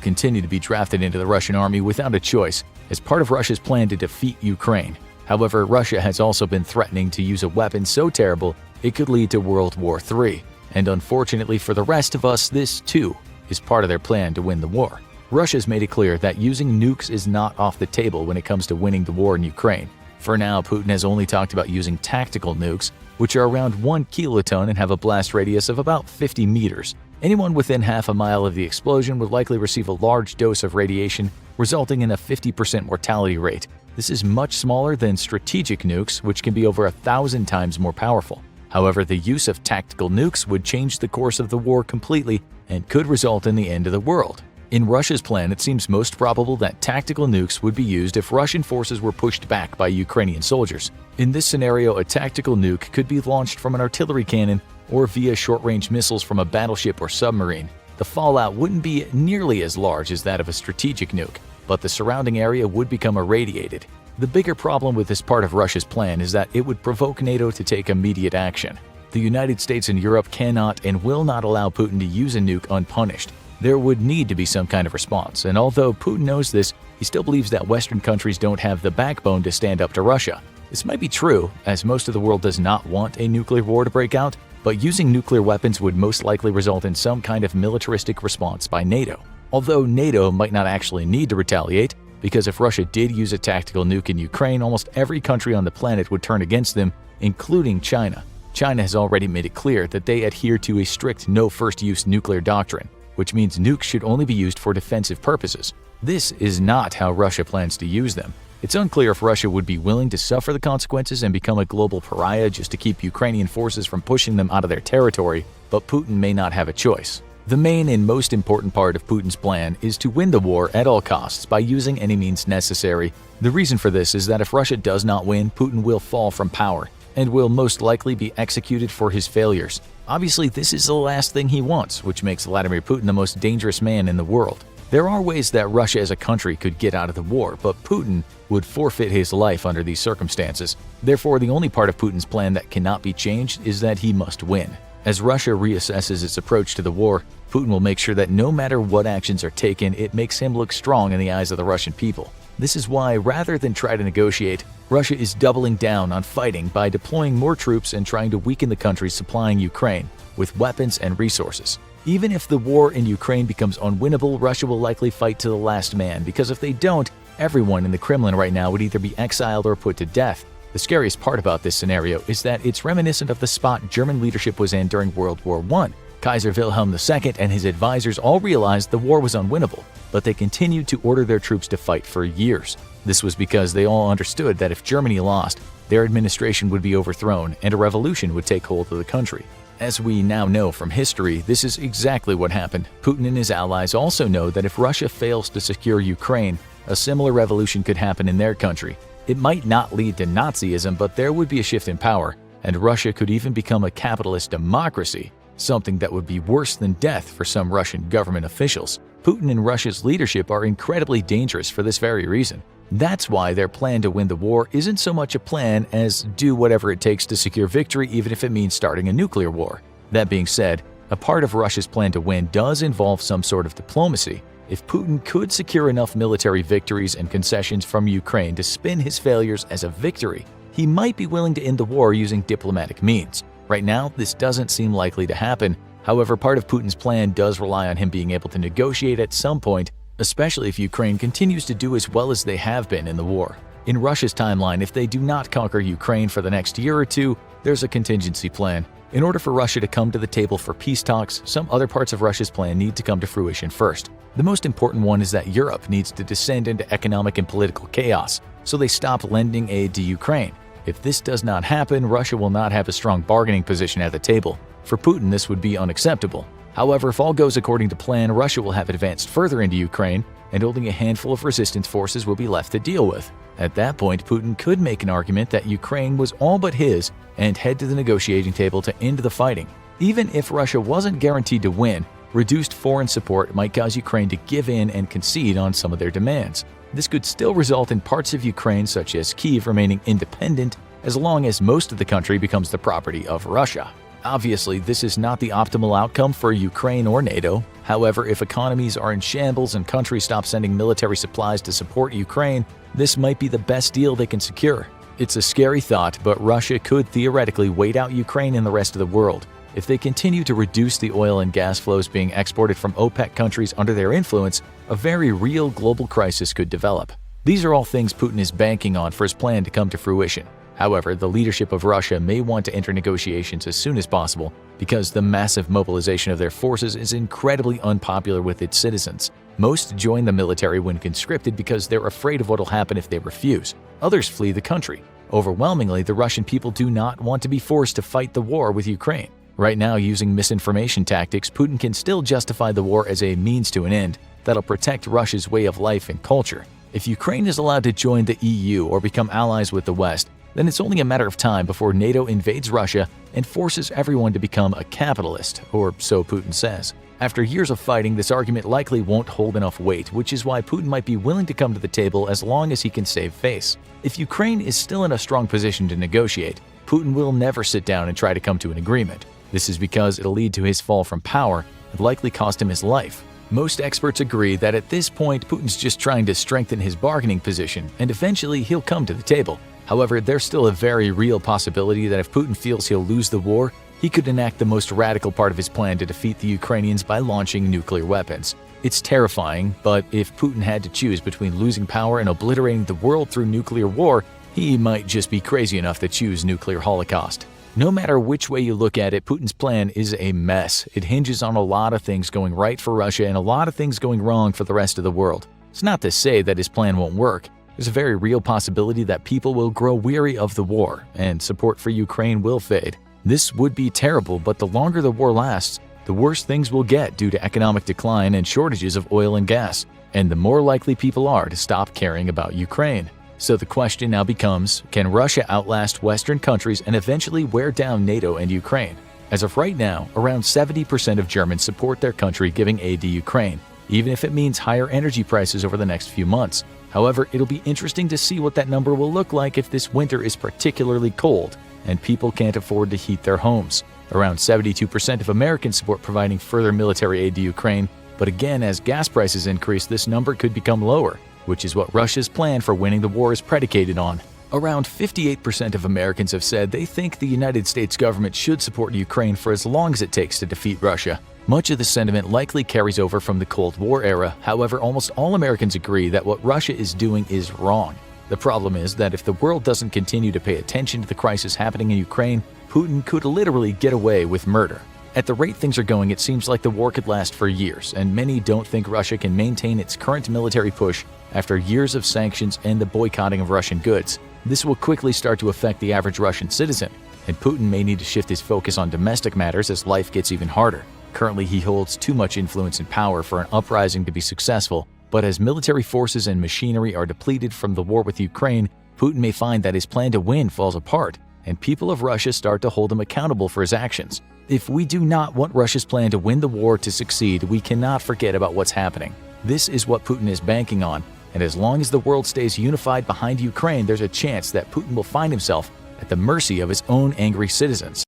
Speaker 1: continue to be drafted into the Russian army without a choice as part of Russia's plan to defeat Ukraine. However, Russia has also been threatening to use a weapon so terrible it could lead to World War III. And unfortunately for the rest of us, this too is part of their plan to win the war. Russia's made it clear that using nukes is not off the table when it comes to winning the war in Ukraine. For now, Putin has only talked about using tactical nukes, which are around 1 kiloton and have a blast radius of about 50 meters. Anyone within half a mile of the explosion would likely receive a large dose of radiation, resulting in a 50% mortality rate. This is much smaller than strategic nukes, which can be over 1,000 times more powerful. However, the use of tactical nukes would change the course of the war completely and could result in the end of the world. In Russia's plan, it seems most probable that tactical nukes would be used if Russian forces were pushed back by Ukrainian soldiers. In this scenario, a tactical nuke could be launched from an artillery cannon or via short-range missiles from a battleship or submarine. The fallout wouldn't be nearly as large as that of a strategic nuke, but the surrounding area would become irradiated. The bigger problem with this part of Russia's plan is that it would provoke NATO to take immediate action. The United States and Europe cannot and will not allow Putin to use a nuke unpunished. There would need to be some kind of response, and although Putin knows this, he still believes that Western countries don't have the backbone to stand up to Russia. This might be true, as most of the world does not want a nuclear war to break out, but using nuclear weapons would most likely result in some kind of militaristic response by NATO. Although NATO might not actually need to retaliate, because if Russia did use a tactical nuke in Ukraine, almost every country on the planet would turn against them, including China. China has already made it clear that they adhere to a strict no-first-use nuclear doctrine, which means nukes should only be used for defensive purposes. This is not how Russia plans to use them. It's unclear if Russia would be willing to suffer the consequences and become a global pariah just to keep Ukrainian forces from pushing them out of their territory, but Putin may not have a choice. The main and most important part of Putin's plan is to win the war at all costs by using any means necessary. The reason for this is that if Russia does not win, Putin will fall from power and will most likely be executed for his failures. Obviously, this is the last thing he wants, which makes Vladimir Putin the most dangerous man in the world. There are ways that Russia as a country could get out of the war, but Putin would forfeit his life under these circumstances. Therefore, the only part of Putin's plan that cannot be changed is that he must win. As Russia reassesses its approach to the war, Putin will make sure that no matter what actions are taken, it makes him look strong in the eyes of the Russian people. This is why, rather than try to negotiate, Russia is doubling down on fighting by deploying more troops and trying to weaken the countries supplying Ukraine with weapons and resources. Even if the war in Ukraine becomes unwinnable, Russia will likely fight to the last man, because if they don't, everyone in the Kremlin right now would either be exiled or put to death. The scariest part about this scenario is that it's reminiscent of the spot German leadership was in during World War I. Kaiser Wilhelm II and his advisors all realized the war was unwinnable, but they continued to order their troops to fight for years. This was because they all understood that if Germany lost, their administration would be overthrown and a revolution would take hold of the country. As we now know from history, this is exactly what happened. Putin and his allies also know that if Russia fails to secure Ukraine, a similar revolution could happen in their country. It might not lead to Nazism, but there would be a shift in power, and Russia could even become a capitalist democracy, something that would be worse than death for some Russian government officials. Putin and Russia's leadership are incredibly dangerous for this very reason. That's why their plan to win the war isn't so much a plan as do whatever it takes to secure victory, even if it means starting a nuclear war. That being said, a part of Russia's plan to win does involve some sort of diplomacy. If Putin could secure enough military victories and concessions from Ukraine to spin his failures as a victory, he might be willing to end the war using diplomatic means. Right now, this doesn't seem likely to happen. However, part of Putin's plan does rely on him being able to negotiate at some point, especially if Ukraine continues to do as well as they have been in the war. In Russia's timeline, if they do not conquer Ukraine for the next year or two, there's a contingency plan. In order for Russia to come to the table for peace talks, some other parts of Russia's plan need to come to fruition first. The most important one is that Europe needs to descend into economic and political chaos, so they stop lending aid to Ukraine. If this does not happen, Russia will not have a strong bargaining position at the table. For Putin, this would be unacceptable. However, if all goes according to plan, Russia will have advanced further into Ukraine, and only a handful of resistance forces will be left to deal with. At that point, Putin could make an argument that Ukraine was all but his and head to the negotiating table to end the fighting. Even if Russia wasn't guaranteed to win, reduced foreign support might cause Ukraine to give in and concede on some of their demands. This could still result in parts of Ukraine, such as Kyiv, remaining independent as long as most of the country becomes the property of Russia. Obviously, this is not the optimal outcome for Ukraine or NATO. However, if economies are in shambles and countries stop sending military supplies to support Ukraine, this might be the best deal they can secure. It's a scary thought, but Russia could theoretically wait out Ukraine and the rest of the world. If they continue to reduce the oil and gas flows being exported from OPEC countries under their influence, a very real global crisis could develop. These are all things Putin is banking on for his plan to come to fruition. However, the leadership of Russia may want to enter negotiations as soon as possible because the massive mobilization of their forces is incredibly unpopular with its citizens. Most join the military when conscripted because they're afraid of what will happen if they refuse. Others flee the country. Overwhelmingly, the Russian people do not want to be forced to fight the war with Ukraine. Right now, using misinformation tactics, Putin can still justify the war as a means to an end that'll protect Russia's way of life and culture. If Ukraine is allowed to join the EU or become allies with the West, then it's only a matter of time before NATO invades Russia and forces everyone to become a capitalist, or so Putin says. After years of fighting, this argument likely won't hold enough weight, which is why Putin might be willing to come to the table as long as he can save face. If Ukraine is still in a strong position to negotiate, Putin will never sit down and try to come to an agreement. This is because it'll lead to his fall from power and likely cost him his life. Most experts agree that at this point, Putin's just trying to strengthen his bargaining position, and eventually he'll come to the table. However, there's still a very real possibility that if Putin feels he'll lose the war, he could enact the most radical part of his plan to defeat the Ukrainians by launching nuclear weapons. It's terrifying, but if Putin had to choose between losing power and obliterating the world through nuclear war, he might just be crazy enough to choose nuclear holocaust. No matter which way you look at it, Putin's plan is a mess. It hinges on a lot of things going right for Russia and a lot of things going wrong for the rest of the world. It's not to say that his plan won't work. There's a very real possibility that people will grow weary of the war, and support for Ukraine will fade. This would be terrible, but the longer the war lasts, the worse things will get due to economic decline and shortages of oil and gas, and the more likely people are to stop caring about Ukraine. So the question now becomes, can Russia outlast Western countries and eventually wear down NATO and Ukraine? As of right now, around 70% of Germans support their country giving aid to Ukraine, even if it means higher energy prices over the next few months. However, it'll be interesting to see what that number will look like if this winter is particularly cold and people can't afford to heat their homes. Around 72% of Americans support providing further military aid to Ukraine, but again, as gas prices increase, this number could become lower, which is what Russia's plan for winning the war is predicated on. Around 58% of Americans have said they think the United States government should support Ukraine for as long as it takes to defeat Russia. Much of the sentiment likely carries over from the Cold War era. However, almost all Americans agree that what Russia is doing is wrong. The problem is that if the world doesn't continue to pay attention to the crisis happening in Ukraine, Putin could literally get away with murder. At the rate things are going, it seems like the war could last for years, and many don't think Russia can maintain its current military push after years of sanctions and the boycotting of Russian goods. This will quickly start to affect the average Russian citizen, and Putin may need to shift his focus on domestic matters as life gets even harder. Currently, he holds too much influence and power for an uprising to be successful, but as military forces and machinery are depleted from the war with Ukraine, Putin may find that his plan to win falls apart, and people of Russia start to hold him accountable for his actions. If we do not want Russia's plan to win the war to succeed, we cannot forget about what's happening. This is what Putin is banking on, and as long as the world stays unified behind Ukraine, there's a chance that Putin will find himself at the mercy of his own angry citizens.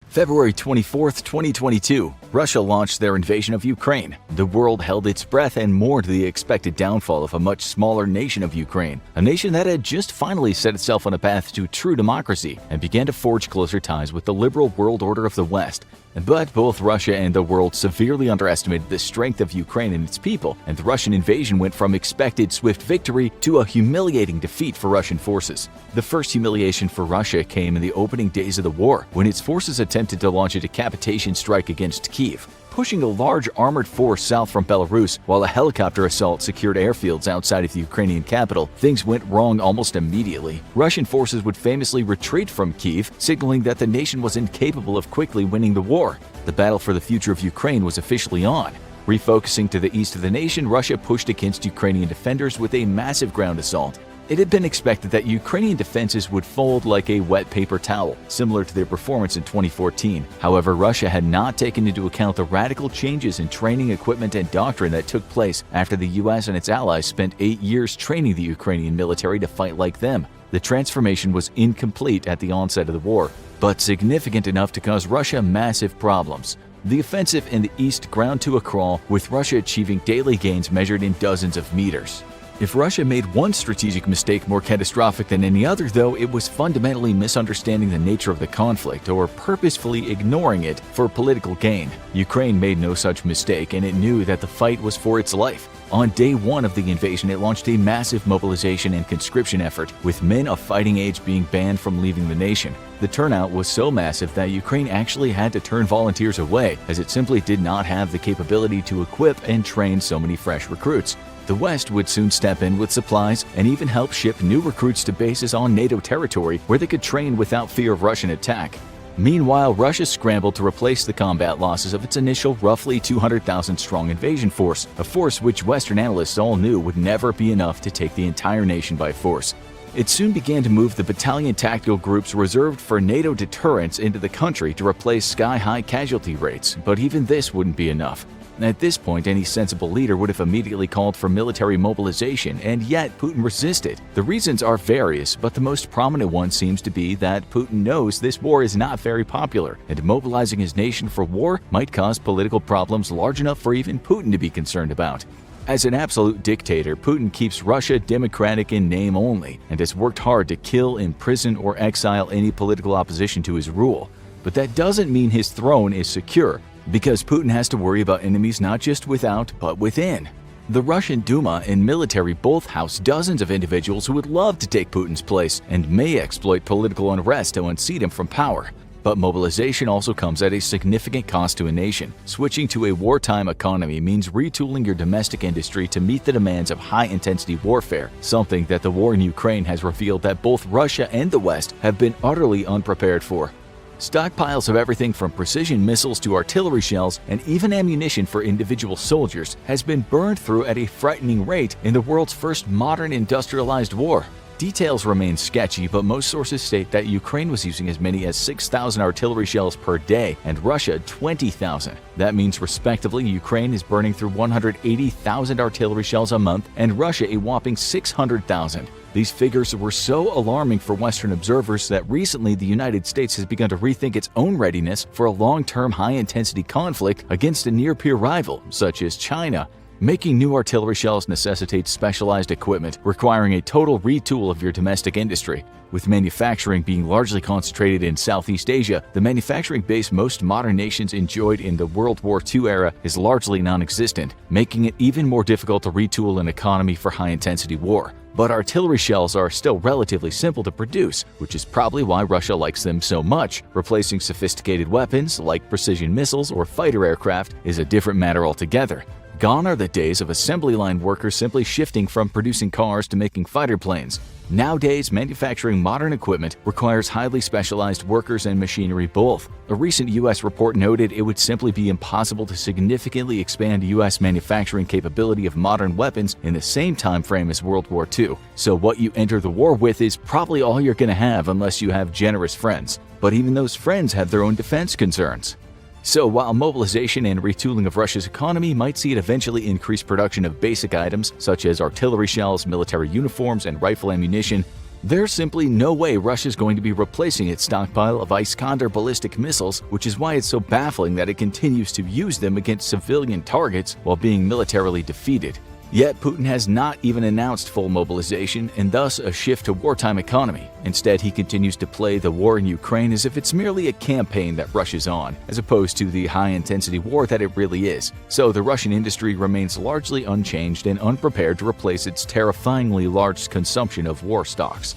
Speaker 1: February 24, 2022, Russia launched their invasion of Ukraine. The world held its breath and mourned the expected downfall of a much smaller nation of Ukraine, a nation that had just finally set itself on a path to true democracy and began to forge closer ties with the liberal world order of the West. But both Russia and the world severely underestimated the strength of Ukraine and its people, and the Russian invasion went from expected swift victory to a humiliating defeat for Russian forces. The first humiliation for Russia came in the opening days of the war, when its forces attempted to launch a decapitation strike against Kyiv, pushing a large armored force south from Belarus while a helicopter assault secured airfields outside of the Ukrainian capital. Things went wrong almost immediately. Russian forces would famously retreat from Kyiv, signaling that the nation was incapable of quickly winning the war. The battle for the future of Ukraine was officially on. Refocusing to the east of the nation, Russia pushed against Ukrainian defenders with a massive ground assault. It had been expected that Ukrainian defenses would fold like a wet paper towel, similar to their performance in 2014. However, Russia had not taken into account the radical changes in training, equipment, and doctrine that took place after the US and its allies spent 8 years training the Ukrainian military to fight like them. The transformation was incomplete at the onset of the war, but significant enough to cause Russia massive problems. The offensive in the east ground to a crawl, with Russia achieving daily gains measured in dozens of meters. If Russia made one strategic mistake more catastrophic than any other, though, it was fundamentally misunderstanding the nature of the conflict or purposefully ignoring it for political gain. Ukraine made no such mistake, and it knew that the fight was for its life. On day one of the invasion, it launched a massive mobilization and conscription effort, with men of fighting age being banned from leaving the nation. The turnout was so massive that Ukraine actually had to turn volunteers away, as it simply did not have the capability to equip and train so many fresh recruits. The West would soon step in with supplies and even help ship new recruits to bases on NATO territory where they could train without fear of Russian attack. Meanwhile, Russia scrambled to replace the combat losses of its initial roughly 200,000-strong invasion force, a force which Western analysts all knew would never be enough to take the entire nation by force. It soon began to move the battalion tactical groups reserved for NATO deterrence into the country to replace sky-high casualty rates, but even this wouldn't be enough. At this point, any sensible leader would have immediately called for military mobilization, and yet Putin resisted. The reasons are various, but the most prominent one seems to be that Putin knows this war is not very popular, and mobilizing his nation for war might cause political problems large enough for even Putin to be concerned about. As an absolute dictator, Putin keeps Russia democratic in name only, and has worked hard to kill, imprison, or exile any political opposition to his rule. But that doesn't mean his throne is secure, because Putin has to worry about enemies not just without, but within. The Russian Duma and military both house dozens of individuals who would love to take Putin's place and may exploit political unrest to unseat him from power. But mobilization also comes at a significant cost to a nation. Switching to a wartime economy means retooling your domestic industry to meet the demands of high-intensity warfare, something that the war in Ukraine has revealed that both Russia and the West have been utterly unprepared for. Stockpiles of everything from precision missiles to artillery shells and even ammunition for individual soldiers has been burned through at a frightening rate in the world's first modern industrialized war. Details remain sketchy, but most sources state that Ukraine was using as many as 6,000 artillery shells per day and Russia 20,000. That means respectively Ukraine is burning through 180,000 artillery shells a month and Russia a whopping 600,000. These figures were so alarming for Western observers that recently the United States has begun to rethink its own readiness for a long-term high-intensity conflict against a near-peer rival, such as China. Making new artillery shells necessitates specialized equipment, requiring a total retool of your domestic industry. With manufacturing being largely concentrated in Southeast Asia, the manufacturing base most modern nations enjoyed in the World War II era is largely non-existent, making it even more difficult to retool an economy for high-intensity war. But artillery shells are still relatively simple to produce, which is probably why Russia likes them so much. Replacing sophisticated weapons like precision missiles or fighter aircraft is a different matter altogether. Gone are the days of assembly line workers simply shifting from producing cars to making fighter planes. Nowadays, manufacturing modern equipment requires highly specialized workers and machinery both. A recent U.S. report noted it would simply be impossible to significantly expand U.S. manufacturing capability of modern weapons in the same time frame as World War II. So what you enter the war with is probably all you're going to have unless you have generous friends. But even those friends have their own defense concerns. So while mobilization and retooling of Russia's economy might see it eventually increase production of basic items such as artillery shells, military uniforms, and rifle ammunition, there's simply no way Russia's going to be replacing its stockpile of Iskander ballistic missiles, which is why it's so baffling that it continues to use them against civilian targets while being militarily defeated. Yet Putin has not even announced full mobilization and thus a shift to wartime economy. Instead, he continues to play the war in Ukraine as if it's merely a campaign that Russia's on, as opposed to the high-intensity war that it really is. So the Russian industry remains largely unchanged and unprepared to replace its terrifyingly large consumption of war stocks.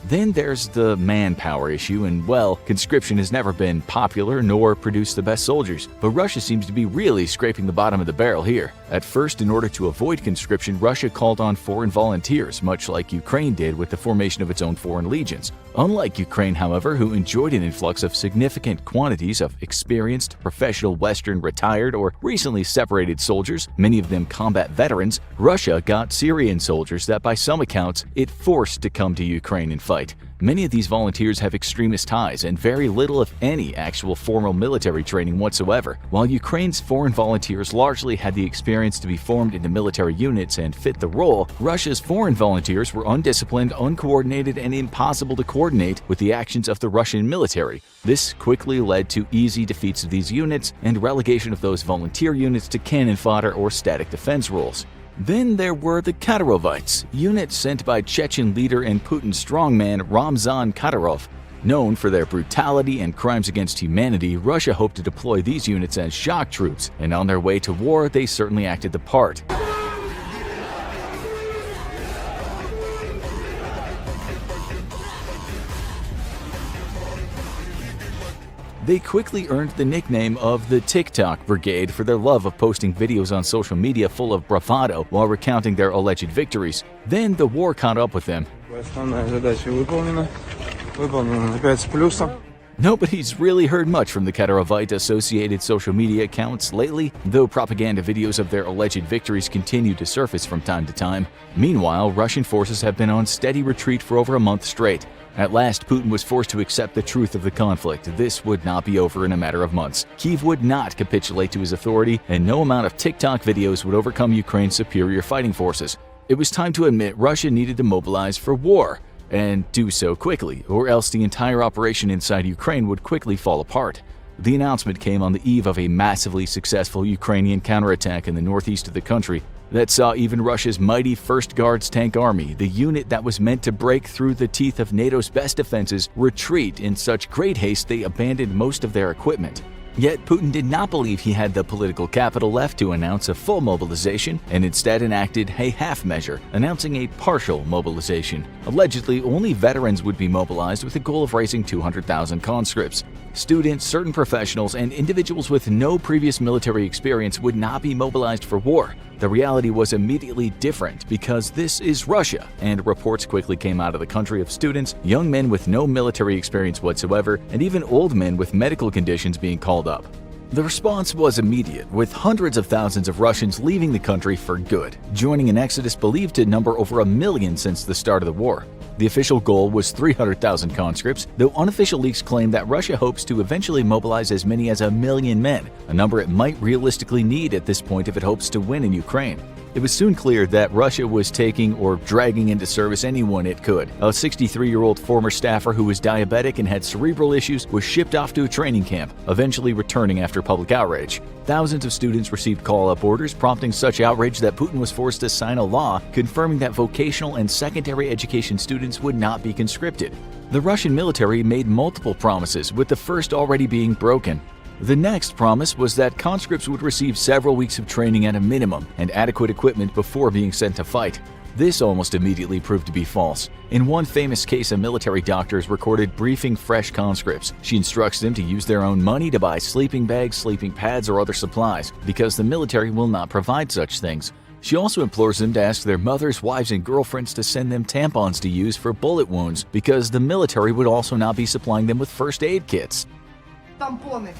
Speaker 1: Then there's the manpower issue, and well, conscription has never been popular nor produced the best soldiers, but Russia seems to be really scraping the bottom of the barrel here. At first, in order to avoid conscription, Russia called on foreign volunteers, much like Ukraine did with the formation of its own foreign legions. Unlike Ukraine, however, who enjoyed an influx of significant quantities of experienced, professional Western retired or recently separated soldiers, many of them combat veterans, Russia got Syrian soldiers that by some accounts it forced to come to Ukraine and fight. Many of these volunteers have extremist ties and very little, if any, actual formal military training whatsoever. While Ukraine's foreign volunteers largely had the experience to be formed into military units and fit the role, Russia's foreign volunteers were undisciplined, uncoordinated, and impossible to coordinate with the actions of the Russian military. This quickly led to easy defeats of these units and relegation of those volunteer units to cannon fodder or static defense roles. Then there were the Kadyrovites, units sent by Chechen leader and Putin strongman Ramzan Kadyrov. Known for their brutality and crimes against humanity, Russia hoped to deploy these units as shock troops, and on their way to war, they certainly acted the part. They quickly earned the nickname of the TikTok Brigade for their love of posting videos on social media full of bravado while recounting their alleged victories. Then the war caught up with them. Nobody's really heard much from the Kadyrovite-associated social media accounts lately, though propaganda videos of their alleged victories continue to surface from time to time. Meanwhile, Russian forces have been on steady retreat for over a month straight. At last, Putin was forced to accept the truth of the conflict. This would not be over in a matter of months. Kyiv would not capitulate to his authority, and no amount of TikTok videos would overcome Ukraine's superior fighting forces. It was time to admit Russia needed to mobilize for war, and do so quickly, or else the entire operation inside Ukraine would quickly fall apart. The announcement came on the eve of a massively successful Ukrainian counterattack in the northeast of the country that saw even Russia's mighty 1st Guards Tank Army, the unit that was meant to break through the teeth of NATO's best defenses, retreat in such great haste they abandoned most of their equipment. Yet Putin did not believe he had the political capital left to announce a full mobilization, and instead enacted a half measure, announcing a partial mobilization. Allegedly, only veterans would be mobilized with the goal of raising 200,000 conscripts. Students, certain professionals, and individuals with no previous military experience would not be mobilized for war. The reality was immediately different because this is Russia, and reports quickly came out of the country of students, young men with no military experience whatsoever, and even old men with medical conditions being called up. The response was immediate, with hundreds of thousands of Russians leaving the country for good, joining an exodus believed to number over 1 million since the start of the war. The official goal was 300,000 conscripts, though unofficial leaks claim that Russia hopes to eventually mobilize as many as 1 million men, a number it might realistically need at this point if it hopes to win in Ukraine. It was soon clear that Russia was taking or dragging into service anyone it could. A 63-year-old former staffer who was diabetic and had cerebral issues was shipped off to a training camp, eventually returning after public outrage. Thousands of students received call-up orders, prompting such outrage that Putin was forced to sign a law confirming that vocational and secondary education students would not be conscripted. The Russian military made multiple promises, with the first already being broken. The next promise was that conscripts would receive several weeks of training at a minimum and adequate equipment before being sent to fight. This almost immediately proved to be false. In one famous case, a military doctor is recorded briefing fresh conscripts. She instructs them to use their own money to buy sleeping bags, sleeping pads, or other supplies, because the military will not provide such things. She also implores them to ask their mothers, wives, and girlfriends to send them tampons to use for bullet wounds, because the military would also not be supplying them with first aid kits.
Speaker 2: Тампоны.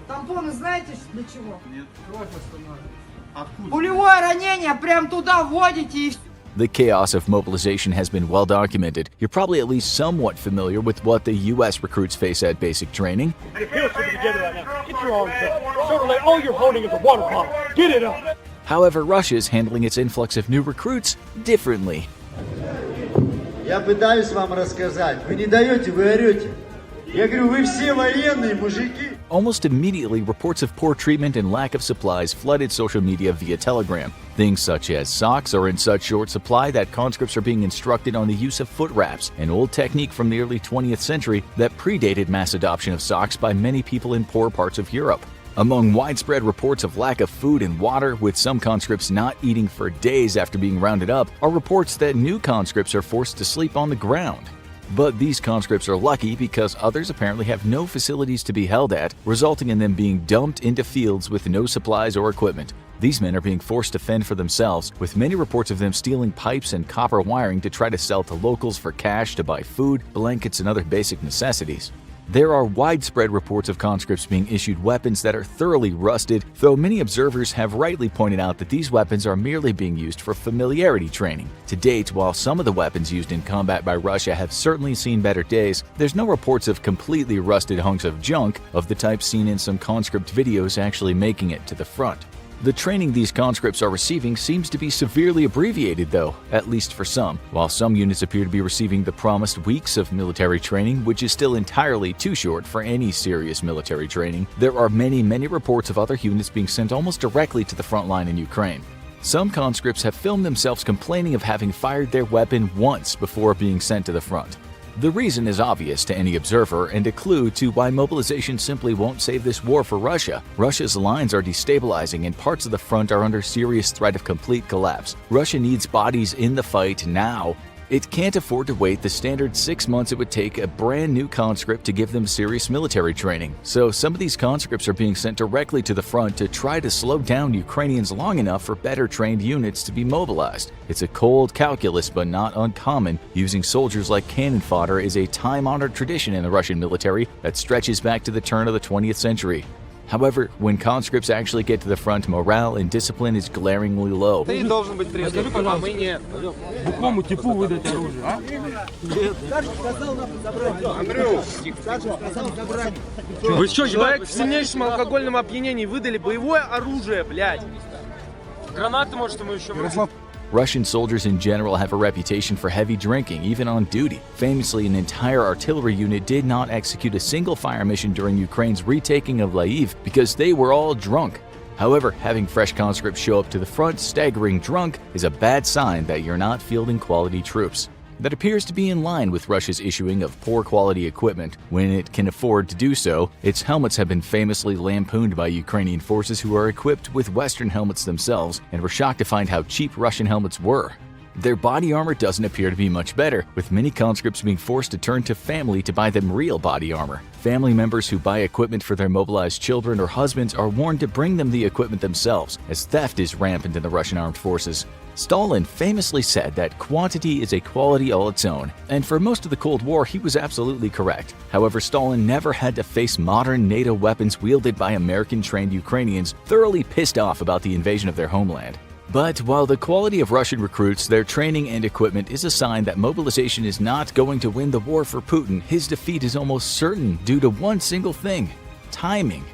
Speaker 2: Тампоны знаете для чего? Нет, кровь останавливается. Откуда? Пулевое ранение, прям туда вводите и...
Speaker 1: The chaos of mobilization has been well documented. You're probably at least somewhat familiar with what the U.S. recruits face at basic training.
Speaker 3: Your heels should be together right now. Get your arms up. Shoulder like all you're holding is a water bottle. Get it up.
Speaker 1: However, Russia is handling its influx of new recruits differently.
Speaker 4: Я пытаюсь вам рассказать. Вы не даете, вы орете. Я говорю, вы все военные мужики.
Speaker 1: Almost immediately, reports of poor treatment and lack of supplies flooded social media via Telegram. Things such as socks are in such short supply that conscripts are being instructed on the use of foot wraps, an old technique from the early 20th century that predated mass adoption of socks by many people in poor parts of Europe. Among widespread reports of lack of food and water, with some conscripts not eating for days after being rounded up, are reports that new conscripts are forced to sleep on the ground. But these conscripts are lucky because others apparently have no facilities to be held at, resulting in them being dumped into fields with no supplies or equipment. These men are being forced to fend for themselves, with many reports of them stealing pipes and copper wiring to try to sell to locals for cash to buy food, blankets, and other basic necessities. There are widespread reports of conscripts being issued weapons that are thoroughly rusted, though many observers have rightly pointed out that these weapons are merely being used for familiarity training. To date, while some of the weapons used in combat by Russia have certainly seen better days, there's no reports of completely rusted hunks of junk of the type seen in some conscript videos actually making it to the front. The training these conscripts are receiving seems to be severely abbreviated though, at least for some. While some units appear to be receiving the promised weeks of military training, which is still entirely too short for any serious military training, there are many reports of other units being sent almost directly to the front line in Ukraine. Some conscripts have filmed themselves complaining of having fired their weapon once before being sent to the front. The reason is obvious to any observer and a clue to why mobilization simply won't save this war for Russia. Russia's lines are destabilizing and parts of the front are under serious threat of complete collapse. Russia needs bodies in the fight now. It can't afford to wait the standard 6 months it would take a brand new conscript to give them serious military training. So some of these conscripts are being sent directly to the front to try to slow down Ukrainians long enough for better trained units to be mobilized. It's a cold calculus but not uncommon. Using soldiers like cannon fodder is a time-honored tradition in the Russian military that stretches back to the turn of the 20th century. However, when conscripts actually get to the front, morale and discipline is glaringly low.
Speaker 3: Ты должен быть трезвым, а мы нет. Какому типу выдать оружие, а? Вы что, человек в сильнейшем алкогольном опьянении выдали боевое оружие, блядь? Гранаты, может, ему еще...
Speaker 1: Russian soldiers in general have a reputation for heavy drinking, even on duty. Famously, an entire artillery unit did not execute a single fire mission during Ukraine's retaking of Lviv because they were all drunk. However, having fresh conscripts show up to the front staggering drunk is a bad sign that you're not fielding quality troops. That appears to be in line with Russia's issuing of poor quality equipment when it can afford to do so. Its helmets have been famously lampooned by Ukrainian forces who are equipped with Western helmets themselves and were shocked to find how cheap Russian helmets were. Their body armor doesn't appear to be much better, with many conscripts being forced to turn to family to buy them real body armor. Family members who buy equipment for their mobilized children or husbands are warned to bring them the equipment themselves, as theft is rampant in the Russian armed forces. Stalin famously said that quantity is a quality all its own, and for most of the Cold War he was absolutely correct. However, Stalin never had to face modern NATO weapons wielded by American-trained Ukrainians thoroughly pissed off about the invasion of their homeland. But while the quality of Russian recruits, their training and equipment is a sign that mobilization is not going to win the war for Putin, his defeat is almost certain due to one single thing: timing.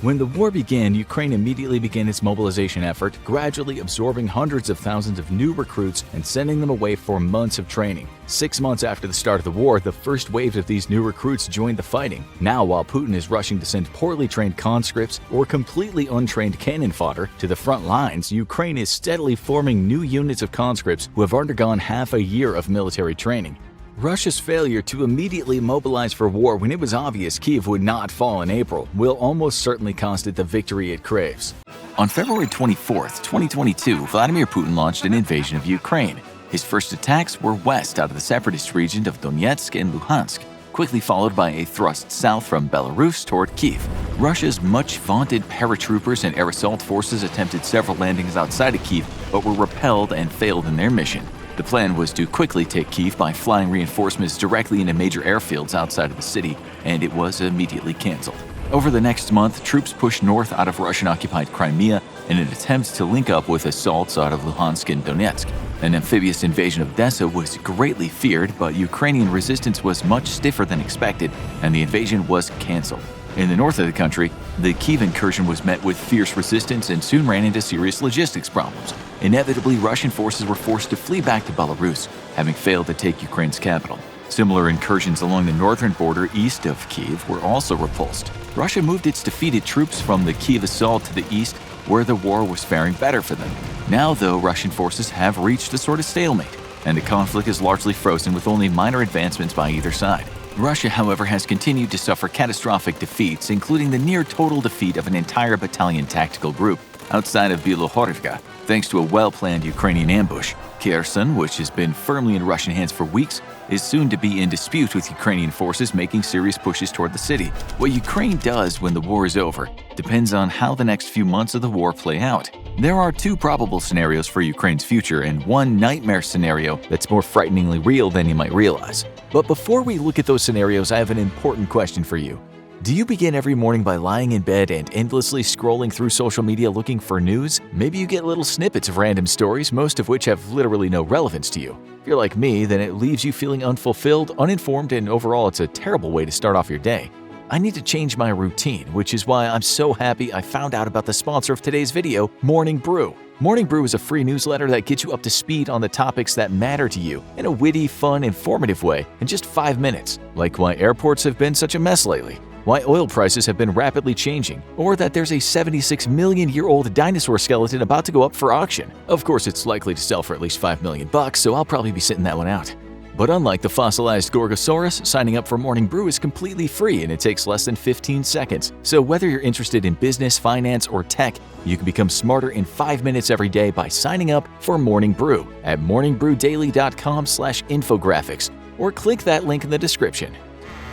Speaker 1: When the war began, Ukraine immediately began its mobilization effort, gradually absorbing hundreds of thousands of new recruits and sending them away for months of training. 6 months after the start of the war, the first wave of these new recruits joined the fighting. Now, while Putin is rushing to send poorly trained conscripts or completely untrained cannon fodder to the front lines, Ukraine is steadily forming new units of conscripts who have undergone half a year of military training. Russia's failure to immediately mobilize for war when it was obvious Kyiv would not fall in April will almost certainly cost it the victory it craves. On February 24, 2022, Vladimir Putin launched an invasion of Ukraine. His first attacks were west out of the separatist region of Donetsk and Luhansk, quickly followed by a thrust south from Belarus toward Kyiv. Russia's much-vaunted paratroopers and air assault forces attempted several landings outside of Kyiv, but were repelled and failed in their mission. The plan was to quickly take Kyiv by flying reinforcements directly into major airfields outside of the city, and it was immediately canceled. Over the next month, troops pushed north out of Russian-occupied Crimea in an attempt to link up with assaults out of Luhansk and Donetsk. An amphibious invasion of Odessa was greatly feared, but Ukrainian resistance was much stiffer than expected, and the invasion was canceled. In the north of the country, the Kyiv incursion was met with fierce resistance and soon ran into serious logistics problems. Inevitably, Russian forces were forced to flee back to Belarus, having failed to take Ukraine's capital. Similar incursions along the northern border east of Kyiv were also repulsed. Russia moved its defeated troops from the Kyiv assault to the east, where the war was faring better for them. Now, though, Russian forces have reached a sort of stalemate, and the conflict is largely frozen with only minor advancements by either side. Russia, however, has continued to suffer catastrophic defeats, including the near-total defeat of an entire battalion tactical group outside of Bilohorivka, thanks to a well-planned Ukrainian ambush. Kherson, which has been firmly in Russian hands for weeks, is soon to be in dispute with Ukrainian forces making serious pushes toward the city. What Ukraine does when the war is over depends on how the next few months of the war play out. There are two probable scenarios for Ukraine's future and one nightmare scenario that's more frighteningly real than you might realize. But before we look at those scenarios, I have an important question for you. Do you begin every morning by lying in bed and endlessly scrolling through social media looking for news? Maybe you get little snippets of random stories, most of which have literally no relevance to you. If you're like me, then it leaves you feeling unfulfilled, uninformed, and overall it's a terrible way to start off your day. I need to change my routine, which is why I'm so happy I found out about the sponsor of today's video, Morning Brew. Morning Brew is a free newsletter that gets you up to speed on the topics that matter to you in a witty, fun, informative way in just 5 minutes, like why airports have been such a mess lately. why oil prices have been rapidly changing, or that there's a 76-million-year-old dinosaur skeleton about to go up for auction. Of course, it's likely to sell for at least $5 million, so I'll probably be sitting that one out. But unlike the fossilized Gorgosaurus, signing up for Morning Brew is completely free and it takes less than 15 seconds. So whether you're interested in business, finance, or tech, you can become smarter in 5 minutes every day by signing up for Morning Brew at morningbrewdaily.com/infographics or click that link in the description.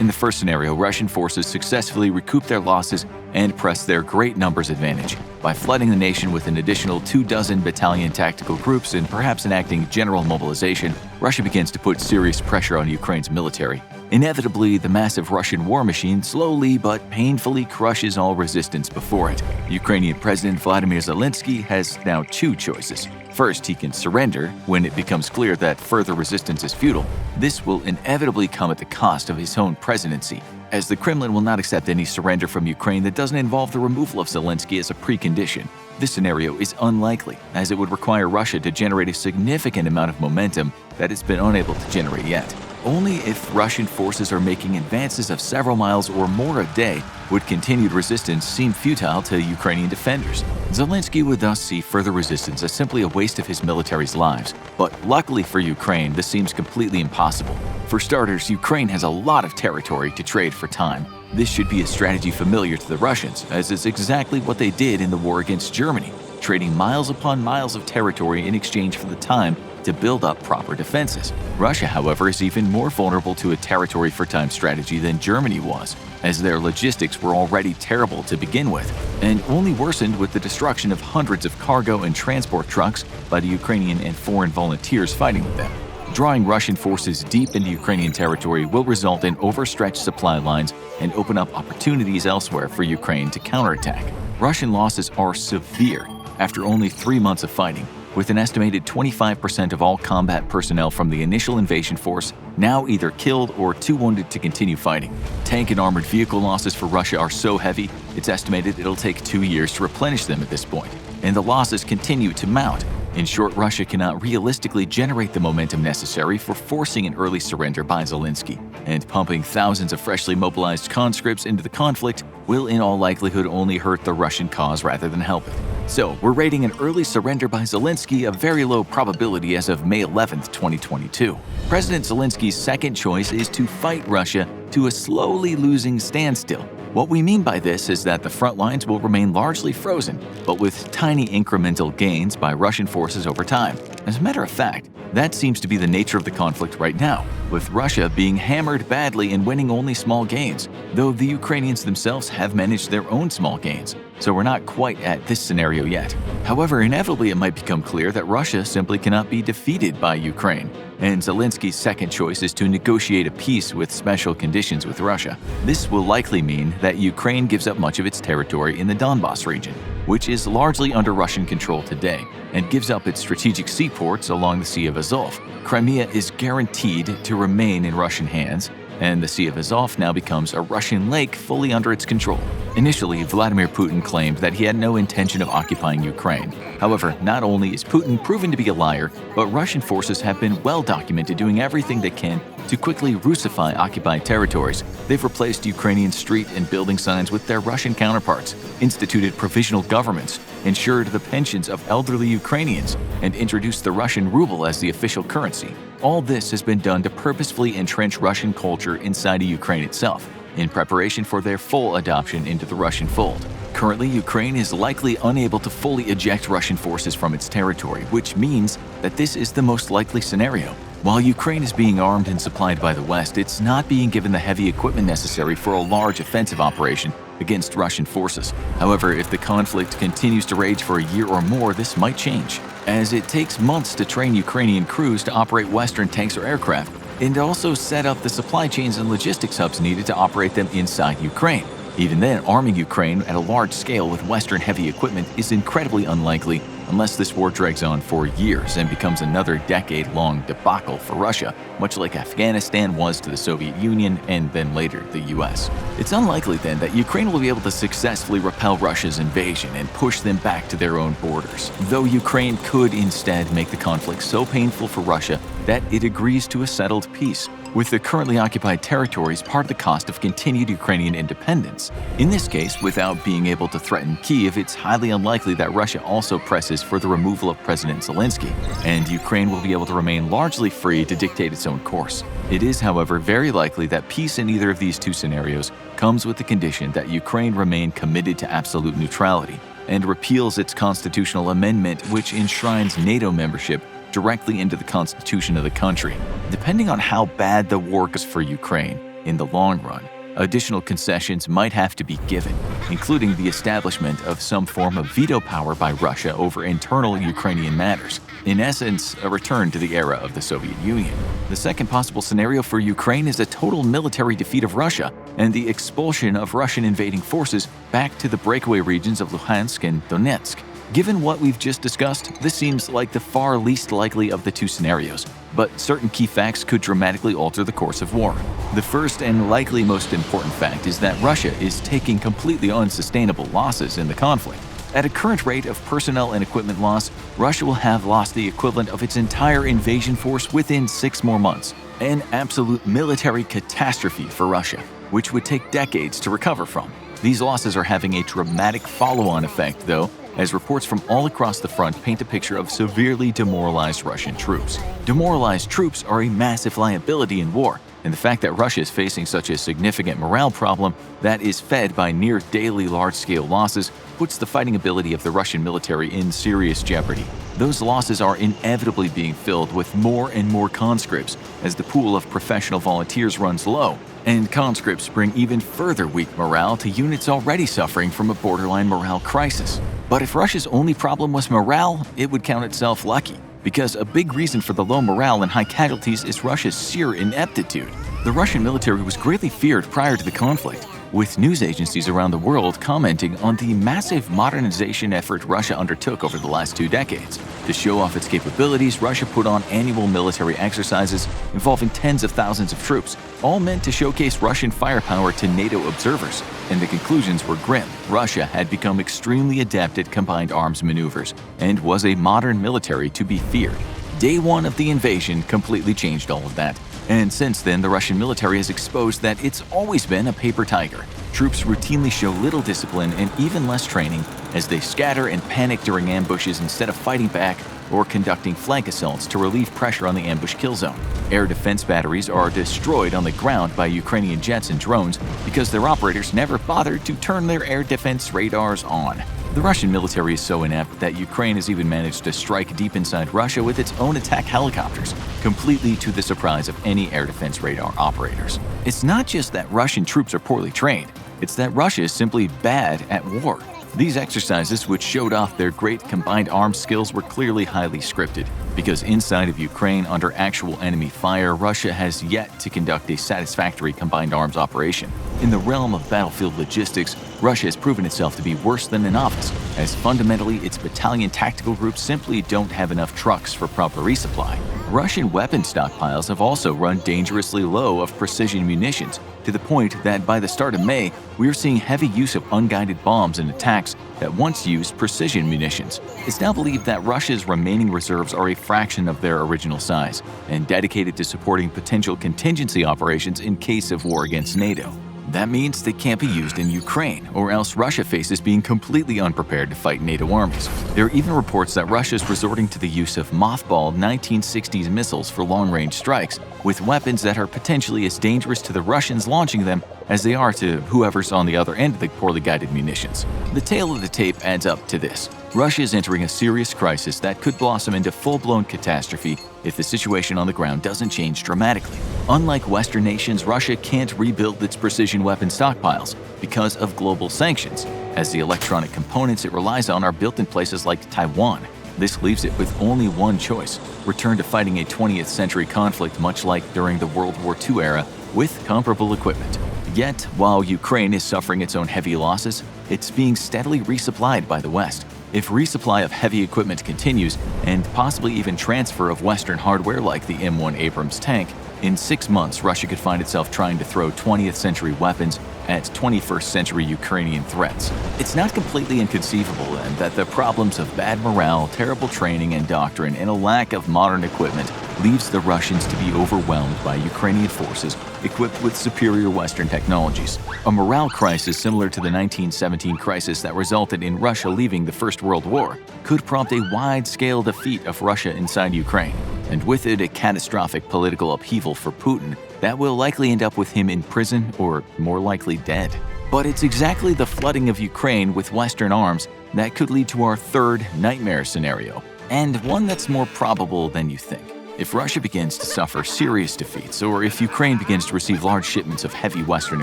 Speaker 1: In the first scenario, Russian forces successfully recouped their losses and pressed their great numbers advantage. By flooding the nation with an additional 24 battalion tactical groups and perhaps enacting general mobilization, Russia begins to put serious pressure on Ukraine's military. Inevitably, the massive Russian war machine slowly but painfully crushes all resistance before it. Ukrainian President Vladimir Zelensky has now two choices. First, he can surrender when it becomes clear that further resistance is futile. This will inevitably come at the cost of his own presidency, as the Kremlin will not accept any surrender from Ukraine that doesn't involve the removal of Zelensky as a precondition. This scenario is unlikely, as it would require Russia to generate a significant amount of momentum that it's been unable to generate yet. Only if Russian forces are making advances of several miles or more a day would continued resistance seem futile to Ukrainian defenders. Zelensky would thus see further resistance as simply a waste of his military's lives. But luckily for Ukraine, this seems completely impossible. For starters, Ukraine has a lot of territory to trade for time. This should be a strategy familiar to the Russians, as it's exactly what they did in the war against Germany, trading miles upon miles of territory in exchange for the time to build up proper defenses. Russia, however, is even more vulnerable to a territory for time strategy than Germany was, as their logistics were already terrible to begin with, and only worsened with the destruction of hundreds of cargo and transport trucks by the Ukrainian and foreign volunteers fighting with them. Drawing Russian forces deep into Ukrainian territory will result in overstretched supply lines and open up opportunities elsewhere for Ukraine to counterattack. Russian losses are severe after only 3 months of fighting, with an estimated 25% of all combat personnel from the initial invasion force now either killed or too wounded to continue fighting. Tank and armored vehicle losses for Russia are so heavy, it's estimated it'll take 2 years to replenish them at this point, and the losses continue to mount. In short, Russia cannot realistically generate the momentum necessary for forcing an early surrender by Zelensky, and pumping thousands of freshly mobilized conscripts into the conflict will in all likelihood only hurt the Russian cause rather than help it. So, we're rating an early surrender by Zelensky a very low probability as of May 11, 2022. President Zelensky's second choice is to fight Russia to a slowly losing standstill. What we mean by this is that the front lines will remain largely frozen, but with tiny incremental gains by Russian forces over time. As a matter of fact, that seems to be the nature of the conflict right now, with Russia being hammered badly and winning only small gains, though the Ukrainians themselves have managed their own small gains, so we're not quite at this scenario yet. However, inevitably it might become clear that Russia simply cannot be defeated by Ukraine, and Zelensky's second choice is to negotiate a peace with special conditions with Russia. This will likely mean that Ukraine gives up much of its territory in the Donbas region, which is largely under Russian control today, and gives up its strategic seaports along the Sea of Azov. Crimea is guaranteed to remain in Russian hands, and the Sea of Azov now becomes a Russian lake fully under its control. Initially, Vladimir Putin claimed that he had no intention of occupying Ukraine. However, not only is Putin proven to be a liar, but Russian forces have been well documented doing everything they can to quickly Russify occupied territories. They've replaced Ukrainian street and building signs with their Russian counterparts, instituted provisional governments, ensured the pensions of elderly Ukrainians, and introduced the Russian ruble as the official currency. All this has been done to purposefully entrench Russian culture inside of Ukraine itself, in preparation for their full adoption into the Russian fold. Currently, Ukraine is likely unable to fully eject Russian forces from its territory, which means that this is the most likely scenario. While Ukraine is being armed and supplied by the West, it's not being given the heavy equipment necessary for a large offensive operation against Russian forces. However, if the conflict continues to rage for a year or more, this might change, as it takes months to train Ukrainian crews to operate Western tanks or aircraft, and also set up the supply chains and logistics hubs needed to operate them inside Ukraine. Even then, arming Ukraine at a large scale with Western heavy equipment is incredibly unlikely unless this war drags on for years and becomes another decade-long debacle for Russia, much like Afghanistan was to the Soviet Union and then later the US. It's unlikely then that Ukraine will be able to successfully repel Russia's invasion and push them back to their own borders, though Ukraine could instead make the conflict so painful for Russia that it agrees to a settled peace, with the currently occupied territories part of the cost of continued Ukrainian independence. In this case, without being able to threaten Kyiv, it's highly unlikely that Russia also presses for the removal of President Zelensky, and Ukraine will be able to remain largely free to dictate its own course. It is, however, very likely that peace in either of these two scenarios comes with the condition that Ukraine remain committed to absolute neutrality and repeals its constitutional amendment which enshrines NATO membership directly into the constitution of the country. Depending on how bad the war goes for Ukraine in the long run, additional concessions might have to be given, including the establishment of some form of veto power by Russia over internal Ukrainian matters. In essence, a return to the era of the Soviet Union. The second possible scenario for Ukraine is a total military defeat of Russia and the expulsion of Russian invading forces back to the breakaway regions of Luhansk and Donetsk. Given what we've just discussed, this seems like the far least likely of the two scenarios, but certain key facts could dramatically alter the course of war. The first and likely most important fact is that Russia is taking completely unsustainable losses in the conflict. At a current rate of personnel and equipment loss, Russia will have lost the equivalent of its entire invasion force within 6 more months. An absolute military catastrophe for Russia, which would take decades to recover from. These losses are having a dramatic follow-on effect, though, as reports from all across the front paint a picture of severely demoralized Russian troops. Demoralized troops are a massive liability in war, and the fact that Russia is facing such a significant morale problem that is fed by near daily large-scale losses puts the fighting ability of the Russian military in serious jeopardy. Those losses are inevitably being filled with more and more conscripts as the pool of professional volunteers runs low, and conscripts bring even further weak morale to units already suffering from a borderline morale crisis. But if Russia's only problem was morale, it would count itself lucky, because a big reason for the low morale and high casualties is Russia's sheer ineptitude. The Russian military was greatly feared prior to the conflict, with news agencies around the world commenting on the massive modernization effort Russia undertook over the last 2 decades. To show off its capabilities, Russia put on annual military exercises involving tens of thousands of troops, all meant to showcase Russian firepower to NATO observers. And the conclusions were grim. Russia had become extremely adept at combined arms maneuvers and was a modern military to be feared. Day 1 of the invasion completely changed all of that. And since then, the Russian military has exposed that it's always been a paper tiger. Troops routinely show little discipline and even less training as they scatter and panic during ambushes instead of fighting back or conducting flank assaults to relieve pressure on the ambush kill zone. Air defense batteries are destroyed on the ground by Ukrainian jets and drones because their operators never bothered to turn their air defense radars on. The Russian military is so inept that Ukraine has even managed to strike deep inside Russia with its own attack helicopters, completely to the surprise of any air defense radar operators. It's not just that Russian troops are poorly trained, it's that Russia is simply bad at war. These exercises, which showed off their great combined arms skills, were clearly highly scripted, because inside of Ukraine, under actual enemy fire, Russia has yet to conduct a satisfactory combined arms operation. In the realm of battlefield logistics, Russia has proven itself to be worse than a novice, as fundamentally its battalion tactical groups simply don't have enough trucks for proper resupply. Russian weapon stockpiles have also run dangerously low of precision munitions, to the point that by the start of May, we are seeing heavy use of unguided bombs in attacks that once used precision munitions. It's now believed that Russia's remaining reserves are a fraction of their original size and dedicated to supporting potential contingency operations in case of war against NATO. That means they can't be used in Ukraine, or else Russia faces being completely unprepared to fight NATO armies. There are even reports that Russia is resorting to the use of mothballed 1960s missiles for long-range strikes, with weapons that are potentially as dangerous to the Russians launching them as they are to whoever's on the other end of the poorly guided munitions. The tale of the tape adds up to this. Russia is entering a serious crisis that could blossom into full-blown catastrophe if the situation on the ground doesn't change dramatically. Unlike Western nations, Russia can't rebuild its precision weapon stockpiles because of global sanctions, as the electronic components it relies on are built in places like Taiwan. This leaves it with only one choice: return to fighting a 20th century conflict much like during the World War II era with comparable equipment. Yet, while Ukraine is suffering its own heavy losses, it's being steadily resupplied by the West. If resupply of heavy equipment continues, and possibly even transfer of Western hardware like the M1 Abrams tank, In 6 months, Russia could find itself trying to throw 20th century weapons at 21st century Ukrainian threats. It's not completely inconceivable, then, that the problems of bad morale, terrible training and doctrine, and a lack of modern equipment leaves the Russians to be overwhelmed by Ukrainian forces equipped with superior Western technologies. A morale crisis similar to the 1917 crisis that resulted in Russia leaving the First World War could prompt a wide-scale defeat of Russia inside Ukraine, and with it a catastrophic political upheaval for Putin that will likely end up with him in prison or more likely dead. But it's exactly the flooding of Ukraine with Western arms that could lead to our third nightmare scenario, and one that's more probable than you think. If Russia begins to suffer serious defeats, or if Ukraine begins to receive large shipments of heavy Western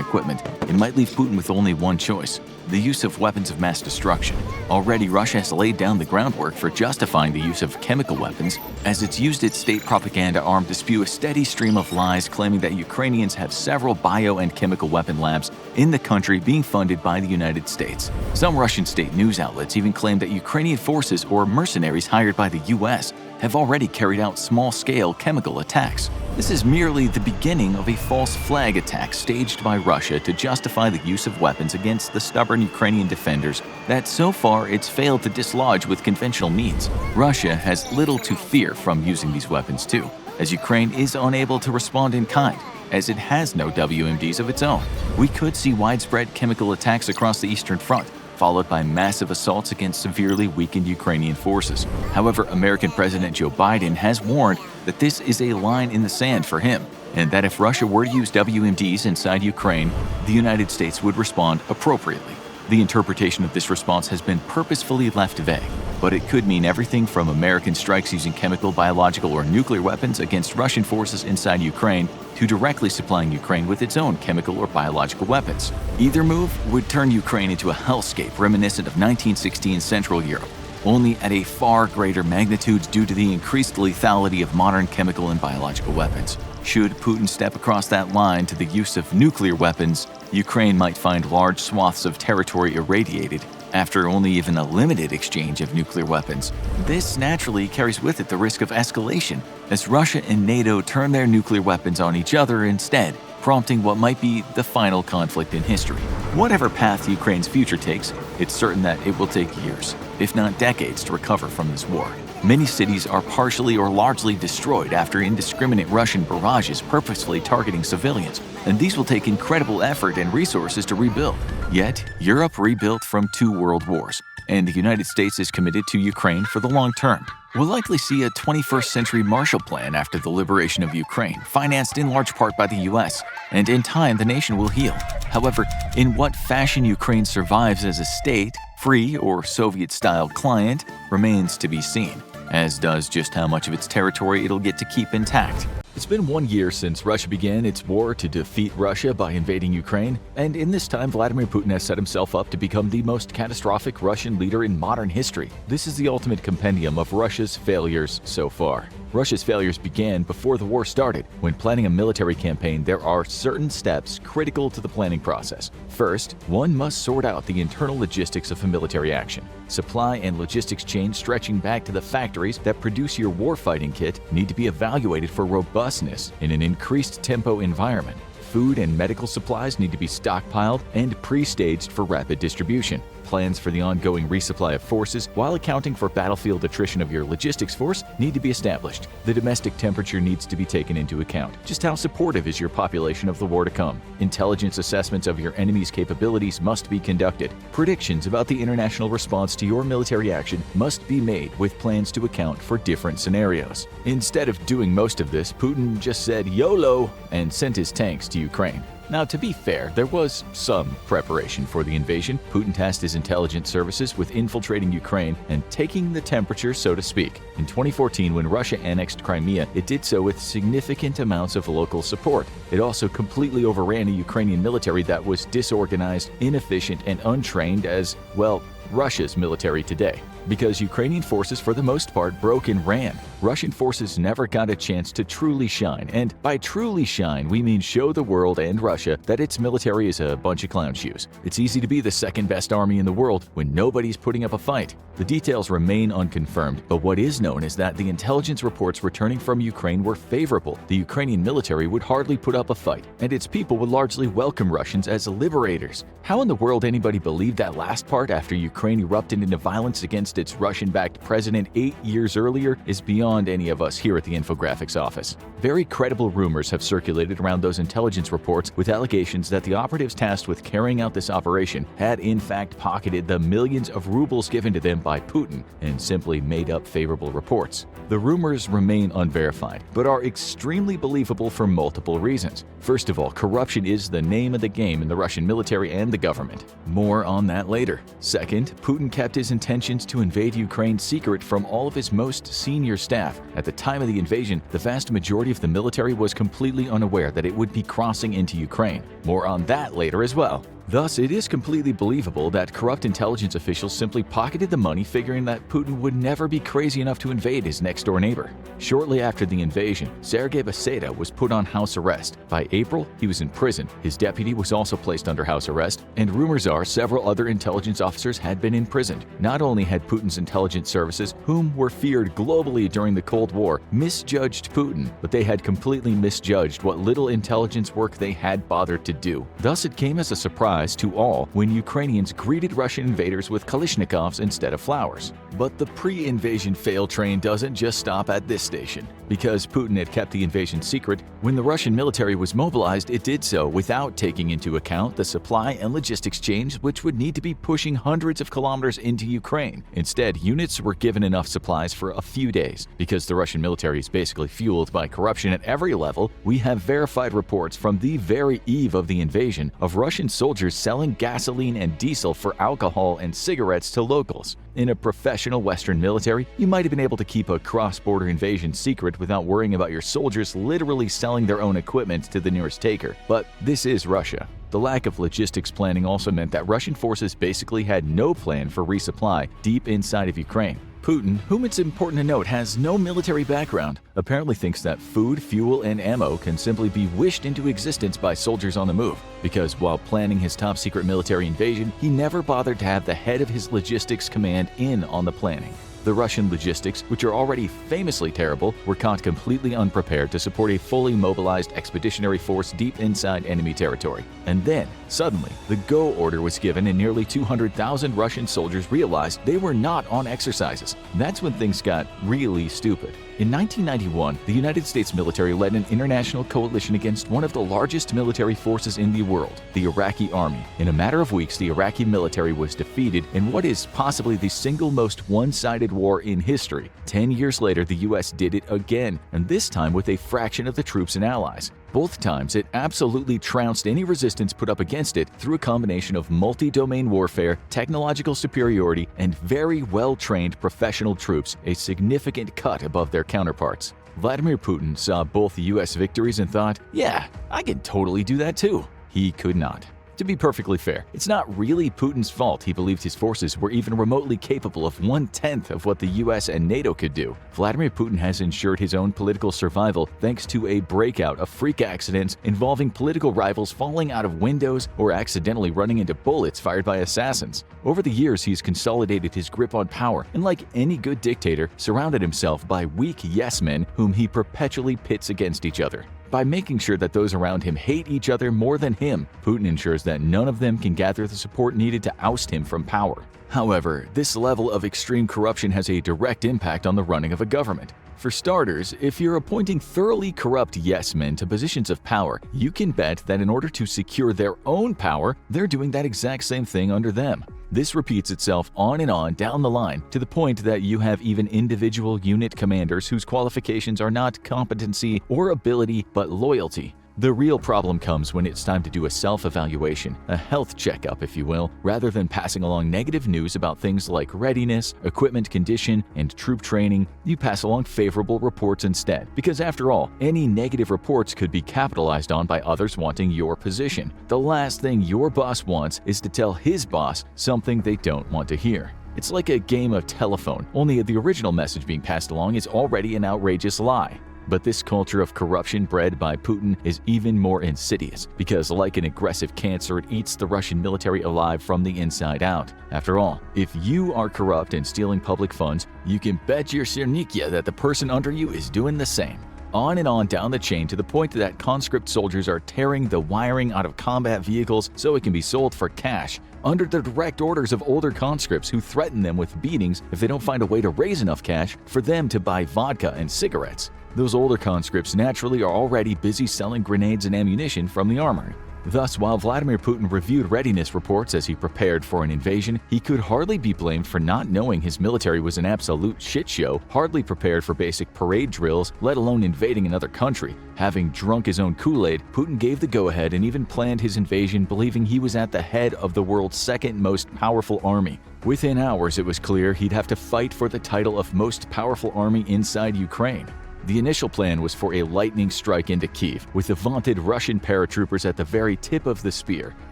Speaker 1: equipment, it might leave Putin with only one choice: the use of weapons of mass destruction. Already, Russia has laid down the groundwork for justifying the use of chemical weapons, as it's used its state propaganda arm to spew a steady stream of lies claiming that Ukrainians have several bio and chemical weapon labs in the country being funded by the United States. Some Russian state news outlets even claim that Ukrainian forces or mercenaries hired by the US have already carried out small-scale chemical attacks. This is merely the beginning of a false flag attack staged by Russia to justify the use of weapons against the stubborn Ukrainian defenders that so far it's failed to dislodge with conventional means. Russia has little to fear from using these weapons too, as Ukraine is unable to respond in kind, as it has no WMDs of its own. We could see widespread chemical attacks across the Eastern Front, followed by massive assaults against severely weakened Ukrainian forces. However, American President Joe Biden has warned that this is a line in the sand for him, and that if Russia were to use WMDs inside Ukraine, the United States would respond appropriately. The interpretation of this response has been purposefully left vague, but it could mean everything from American strikes using chemical, biological, or nuclear weapons against Russian forces inside Ukraine to directly supplying Ukraine with its own chemical or biological weapons. Either move would turn Ukraine into a hellscape reminiscent of 1916 Central Europe, only at a far greater magnitude due to the increased lethality of modern chemical and biological weapons. Should Putin step across that line to the use of nuclear weapons, Ukraine might find large swaths of territory irradiated after only even a limited exchange of nuclear weapons. This naturally carries with it the risk of escalation, as Russia and NATO turn their nuclear weapons on each other instead, prompting what might be the final conflict in history. Whatever path Ukraine's future takes, it's certain that it will take years, if not decades, to recover from this war. Many cities are partially or largely destroyed after indiscriminate Russian barrages purposefully targeting civilians, and these will take incredible effort and resources to rebuild. Yet, Europe rebuilt from 2 world wars, and the United States is committed to Ukraine for the long term. We'll likely see a 21st century Marshall Plan after the liberation of Ukraine, financed in large part by the US, and in time the nation will heal. However, in what fashion Ukraine survives as a state, free or Soviet-style client, remains to be seen, as does just how much of its territory it'll get to keep intact. It's been 1 year since Russia began its war to defeat Russia by invading Ukraine, and in this time Vladimir Putin has set himself up to become the most catastrophic Russian leader in modern history. This is the ultimate compendium of Russia's failures so far. Russia's failures began before the war started. When planning a military campaign, there are certain steps critical to the planning process. First, one must sort out the internal logistics of a military action. Supply and logistics chains stretching back to the factories that produce your warfighting kit need to be evaluated for robustness in an increased tempo environment. Food and medical supplies need to be stockpiled and pre-staged for rapid distribution. Plans for the ongoing resupply of forces, while accounting for battlefield attrition of your logistics force, need to be established. The domestic temperature needs to be taken into account. Just how supportive is your population of the war to come? Intelligence assessments of your enemy's capabilities must be conducted. Predictions about the international response to your military action must be made with plans to account for different scenarios. Instead of doing most of this, Putin just said YOLO and sent his tanks to Ukraine. Now, to be fair, there was some preparation for the invasion. Putin tasked his intelligence services with infiltrating Ukraine and taking the temperature, so to speak. In 2014, when Russia annexed Crimea, it did so with significant amounts of local support. It also completely overran a Ukrainian military that was disorganized, inefficient, and untrained as, well, Russia's military today, because Ukrainian forces for the most part broke and ran. Russian forces never got a chance to truly shine, and by truly shine we mean show the world and Russia that its military is a bunch of clown shoes. It's easy to be the second best army in the world when nobody's putting up a fight. The details remain unconfirmed, but what is known is that the intelligence reports returning from Ukraine were favorable. The Ukrainian military would hardly put up a fight, and its people would largely welcome Russians as liberators. How in the world anybody believed that last part after Ukraine erupted into violence against its Russian-backed president 8 years earlier is beyond any of us here at the infographics office. Very credible rumors have circulated around those intelligence reports with allegations that the operatives tasked with carrying out this operation had in fact pocketed the millions of rubles given to them by Putin and simply made up favorable reports. The rumors remain unverified, but are extremely believable for multiple reasons. First of all, corruption is the name of the game in the Russian military and the government. More on that later. Second, Putin kept his intentions to invade Ukraine secret from all of his most senior staff. At the time of the invasion, the vast majority of the military was completely unaware that it would be crossing into Ukraine. More on that later as well. Thus, it is completely believable that corrupt intelligence officials simply pocketed the money figuring that Putin would never be crazy enough to invade his next-door neighbor. Shortly after the invasion, Sergei Beseda was put on house arrest. By April, he was in prison. His deputy was also placed under house arrest, and rumors are several other intelligence officers had been imprisoned. Not only had Putin's intelligence services, whom were feared globally during the Cold War, misjudged Putin, but they had completely misjudged what little intelligence work they had bothered to do. Thus, it came as a surprise to all when Ukrainians greeted Russian invaders with Kalashnikovs instead of flowers. But the pre-invasion fail train doesn't just stop at this station. Because Putin had kept the invasion secret, when the Russian military was mobilized, it did so without taking into account the supply and logistics chains which would need to be pushing hundreds of kilometers into Ukraine. Instead, units were given enough supplies for a few days. Because the Russian military is basically fueled by corruption at every level, we have verified reports from the very eve of the invasion of Russian soldiers selling gasoline and diesel for alcohol and cigarettes to locals. In a professional Western military, you might have been able to keep a cross-border invasion secret without worrying about your soldiers literally selling their own equipment to the nearest taker. But this is Russia. The lack of logistics planning also meant that Russian forces basically had no plan for resupply deep inside of Ukraine. Putin, whom it's important to note has no military background, apparently thinks that food, fuel, and ammo can simply be wished into existence by soldiers on the move, because while planning his top-secret military invasion, he never bothered to have the head of his logistics command in on the planning. The Russian logistics, which are already famously terrible, were caught completely unprepared to support a fully mobilized expeditionary force deep inside enemy territory. And then, suddenly, the go order was given and nearly 200,000 Russian soldiers realized they were not on exercises. That's when things got really stupid. In 1991, the United States military led an international coalition against one of the largest military forces in the world, the Iraqi army. In a matter of weeks, the Iraqi military was defeated in what is possibly the single most one-sided war in history. 10 years later, the US did it again, and this time with a fraction of the troops and allies. Both times, it absolutely trounced any resistance put up against it through a combination of multi-domain warfare, technological superiority, and very well-trained professional troops, a significant cut above their counterparts. Vladimir Putin saw both US victories and thought, yeah, I can totally do that too. He could not. To be perfectly fair, it's not really Putin's fault he believed his forces were even remotely capable of 1/10 of what the US and NATO could do. Vladimir Putin has ensured his own political survival thanks to a breakout of freak accidents involving political rivals falling out of windows or accidentally running into bullets fired by assassins. Over the years, he's consolidated his grip on power and, like any good dictator, surrounded himself by weak yes-men whom he perpetually pits against each other. By making sure that those around him hate each other more than him, Putin ensures that none of them can gather the support needed to oust him from power. However, this level of extreme corruption has a direct impact on the running of a government. For starters, if you're appointing thoroughly corrupt yes-men to positions of power, you can bet that in order to secure their own power, they're doing that exact same thing under them. This repeats itself on and on down the line to the point that you have even individual unit commanders whose qualifications are not competency or ability but loyalty. The real problem comes when it's time to do a self-evaluation, a health checkup if you will, rather than passing along negative news about things like readiness, equipment condition, and troop training. You pass along favorable reports instead, because after all, any negative reports could be capitalized on by others wanting your position. The last thing your boss wants is to tell his boss something they don't want to hear. It's like a game of telephone, only the original message being passed along is already an outrageous lie. But this culture of corruption bred by Putin is even more insidious because, like an aggressive cancer, it eats the Russian military alive from the inside out. After all, if you are corrupt and stealing public funds, you can bet your sirnikya that the person under you is doing the same. On and on down the chain to the point that conscript soldiers are tearing the wiring out of combat vehicles so it can be sold for cash, under the direct orders of older conscripts who threaten them with beatings if they don't find a way to raise enough cash for them to buy vodka and cigarettes. Those older conscripts naturally are already busy selling grenades and ammunition from the armory. Thus, while Vladimir Putin reviewed readiness reports as he prepared for an invasion, he could hardly be blamed for not knowing his military was an absolute shit show, hardly prepared for basic parade drills, let alone invading another country. Having drunk his own Kool-Aid, Putin gave the go-ahead and even planned his invasion believing he was at the head of the world's second most powerful army. Within hours, it was clear he'd have to fight for the title of most powerful army inside Ukraine. The initial plan was for a lightning strike into Kyiv, with the vaunted Russian paratroopers at the very tip of the spear.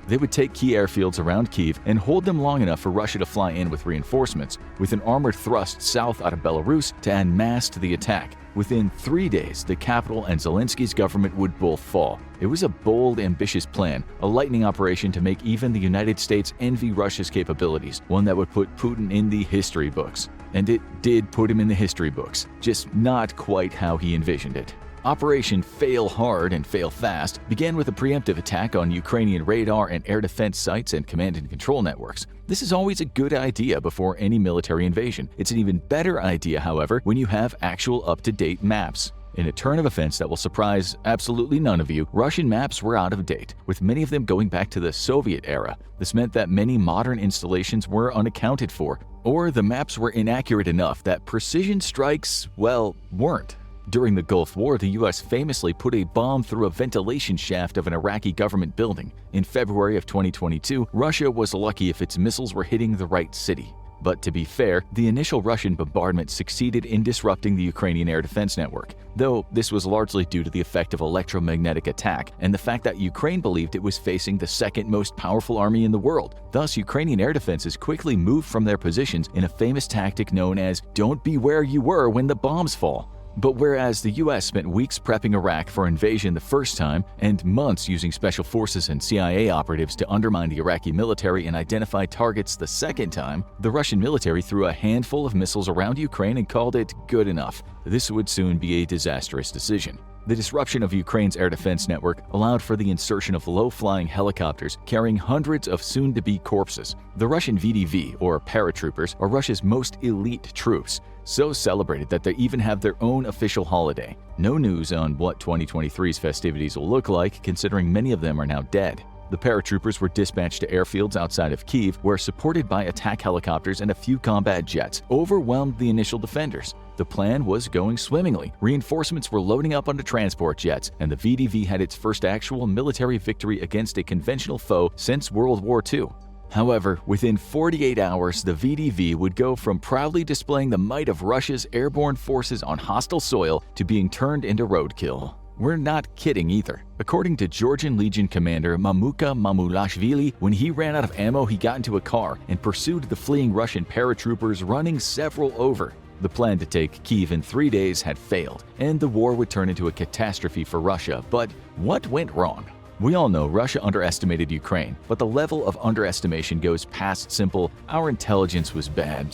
Speaker 1: They would take key airfields around Kyiv and hold them long enough for Russia to fly in with reinforcements, with an armored thrust south out of Belarus to add mass to the attack. Within 3 days, the capital and Zelensky's government would both fall. It was a bold, ambitious plan, a lightning operation to make even the United States envy Russia's capabilities, one that would put Putin in the history books. And it did put him in the history books, just not quite how he envisioned it. Operation Fail Hard and Fail Fast began with a preemptive attack on Ukrainian radar and air defense sites and command and control networks. This is always a good idea before any military invasion. It's an even better idea, however, when you have actual up-to-date maps. In a turn of events that will surprise absolutely none of you, Russian maps were out of date, with many of them going back to the Soviet era. This meant that many modern installations were unaccounted for, or the maps were inaccurate enough that precision strikes, well, weren't. During the Gulf War, the US famously put a bomb through a ventilation shaft of an Iraqi government building. In February of 2022, Russia was lucky if its missiles were hitting the right city. But to be fair, the initial Russian bombardment succeeded in disrupting the Ukrainian air defense network, though this was largely due to the effect of electromagnetic attack and the fact that Ukraine believed it was facing the second most powerful army in the world. Thus, Ukrainian air defenses quickly moved from their positions in a famous tactic known as "don't be where you were when the bombs fall." But whereas the US spent weeks prepping Iraq for invasion the first time and months using special forces and CIA operatives to undermine the Iraqi military and identify targets the second time, the Russian military threw a handful of missiles around Ukraine and called it good enough. This would soon be a disastrous decision. The disruption of Ukraine's air defense network allowed for the insertion of low-flying helicopters carrying hundreds of soon-to-be corpses. The Russian VDV, or paratroopers, are Russia's most elite troops, so celebrated that they even have their own official holiday. No news on what 2023's festivities will look like, considering many of them are now dead. The paratroopers were dispatched to airfields outside of Kyiv, where, supported by attack helicopters and a few combat jets, overwhelmed the initial defenders. The plan was going swimmingly. Reinforcements were loading up onto transport jets, and the VDV had its first actual military victory against a conventional foe since World War II. However, within 48 hours, the VDV would go from proudly displaying the might of Russia's airborne forces on hostile soil to being turned into roadkill. We're not kidding either. According to Georgian Legion commander Mamuka Mamulashvili, when he ran out of ammo, he got into a car and pursued the fleeing Russian paratroopers, running several over. The plan to take Kyiv in 3 days had failed, and the war would turn into a catastrophe for Russia. But what went wrong? We all know Russia underestimated Ukraine, but the level of underestimation goes past simple "our intelligence was bad"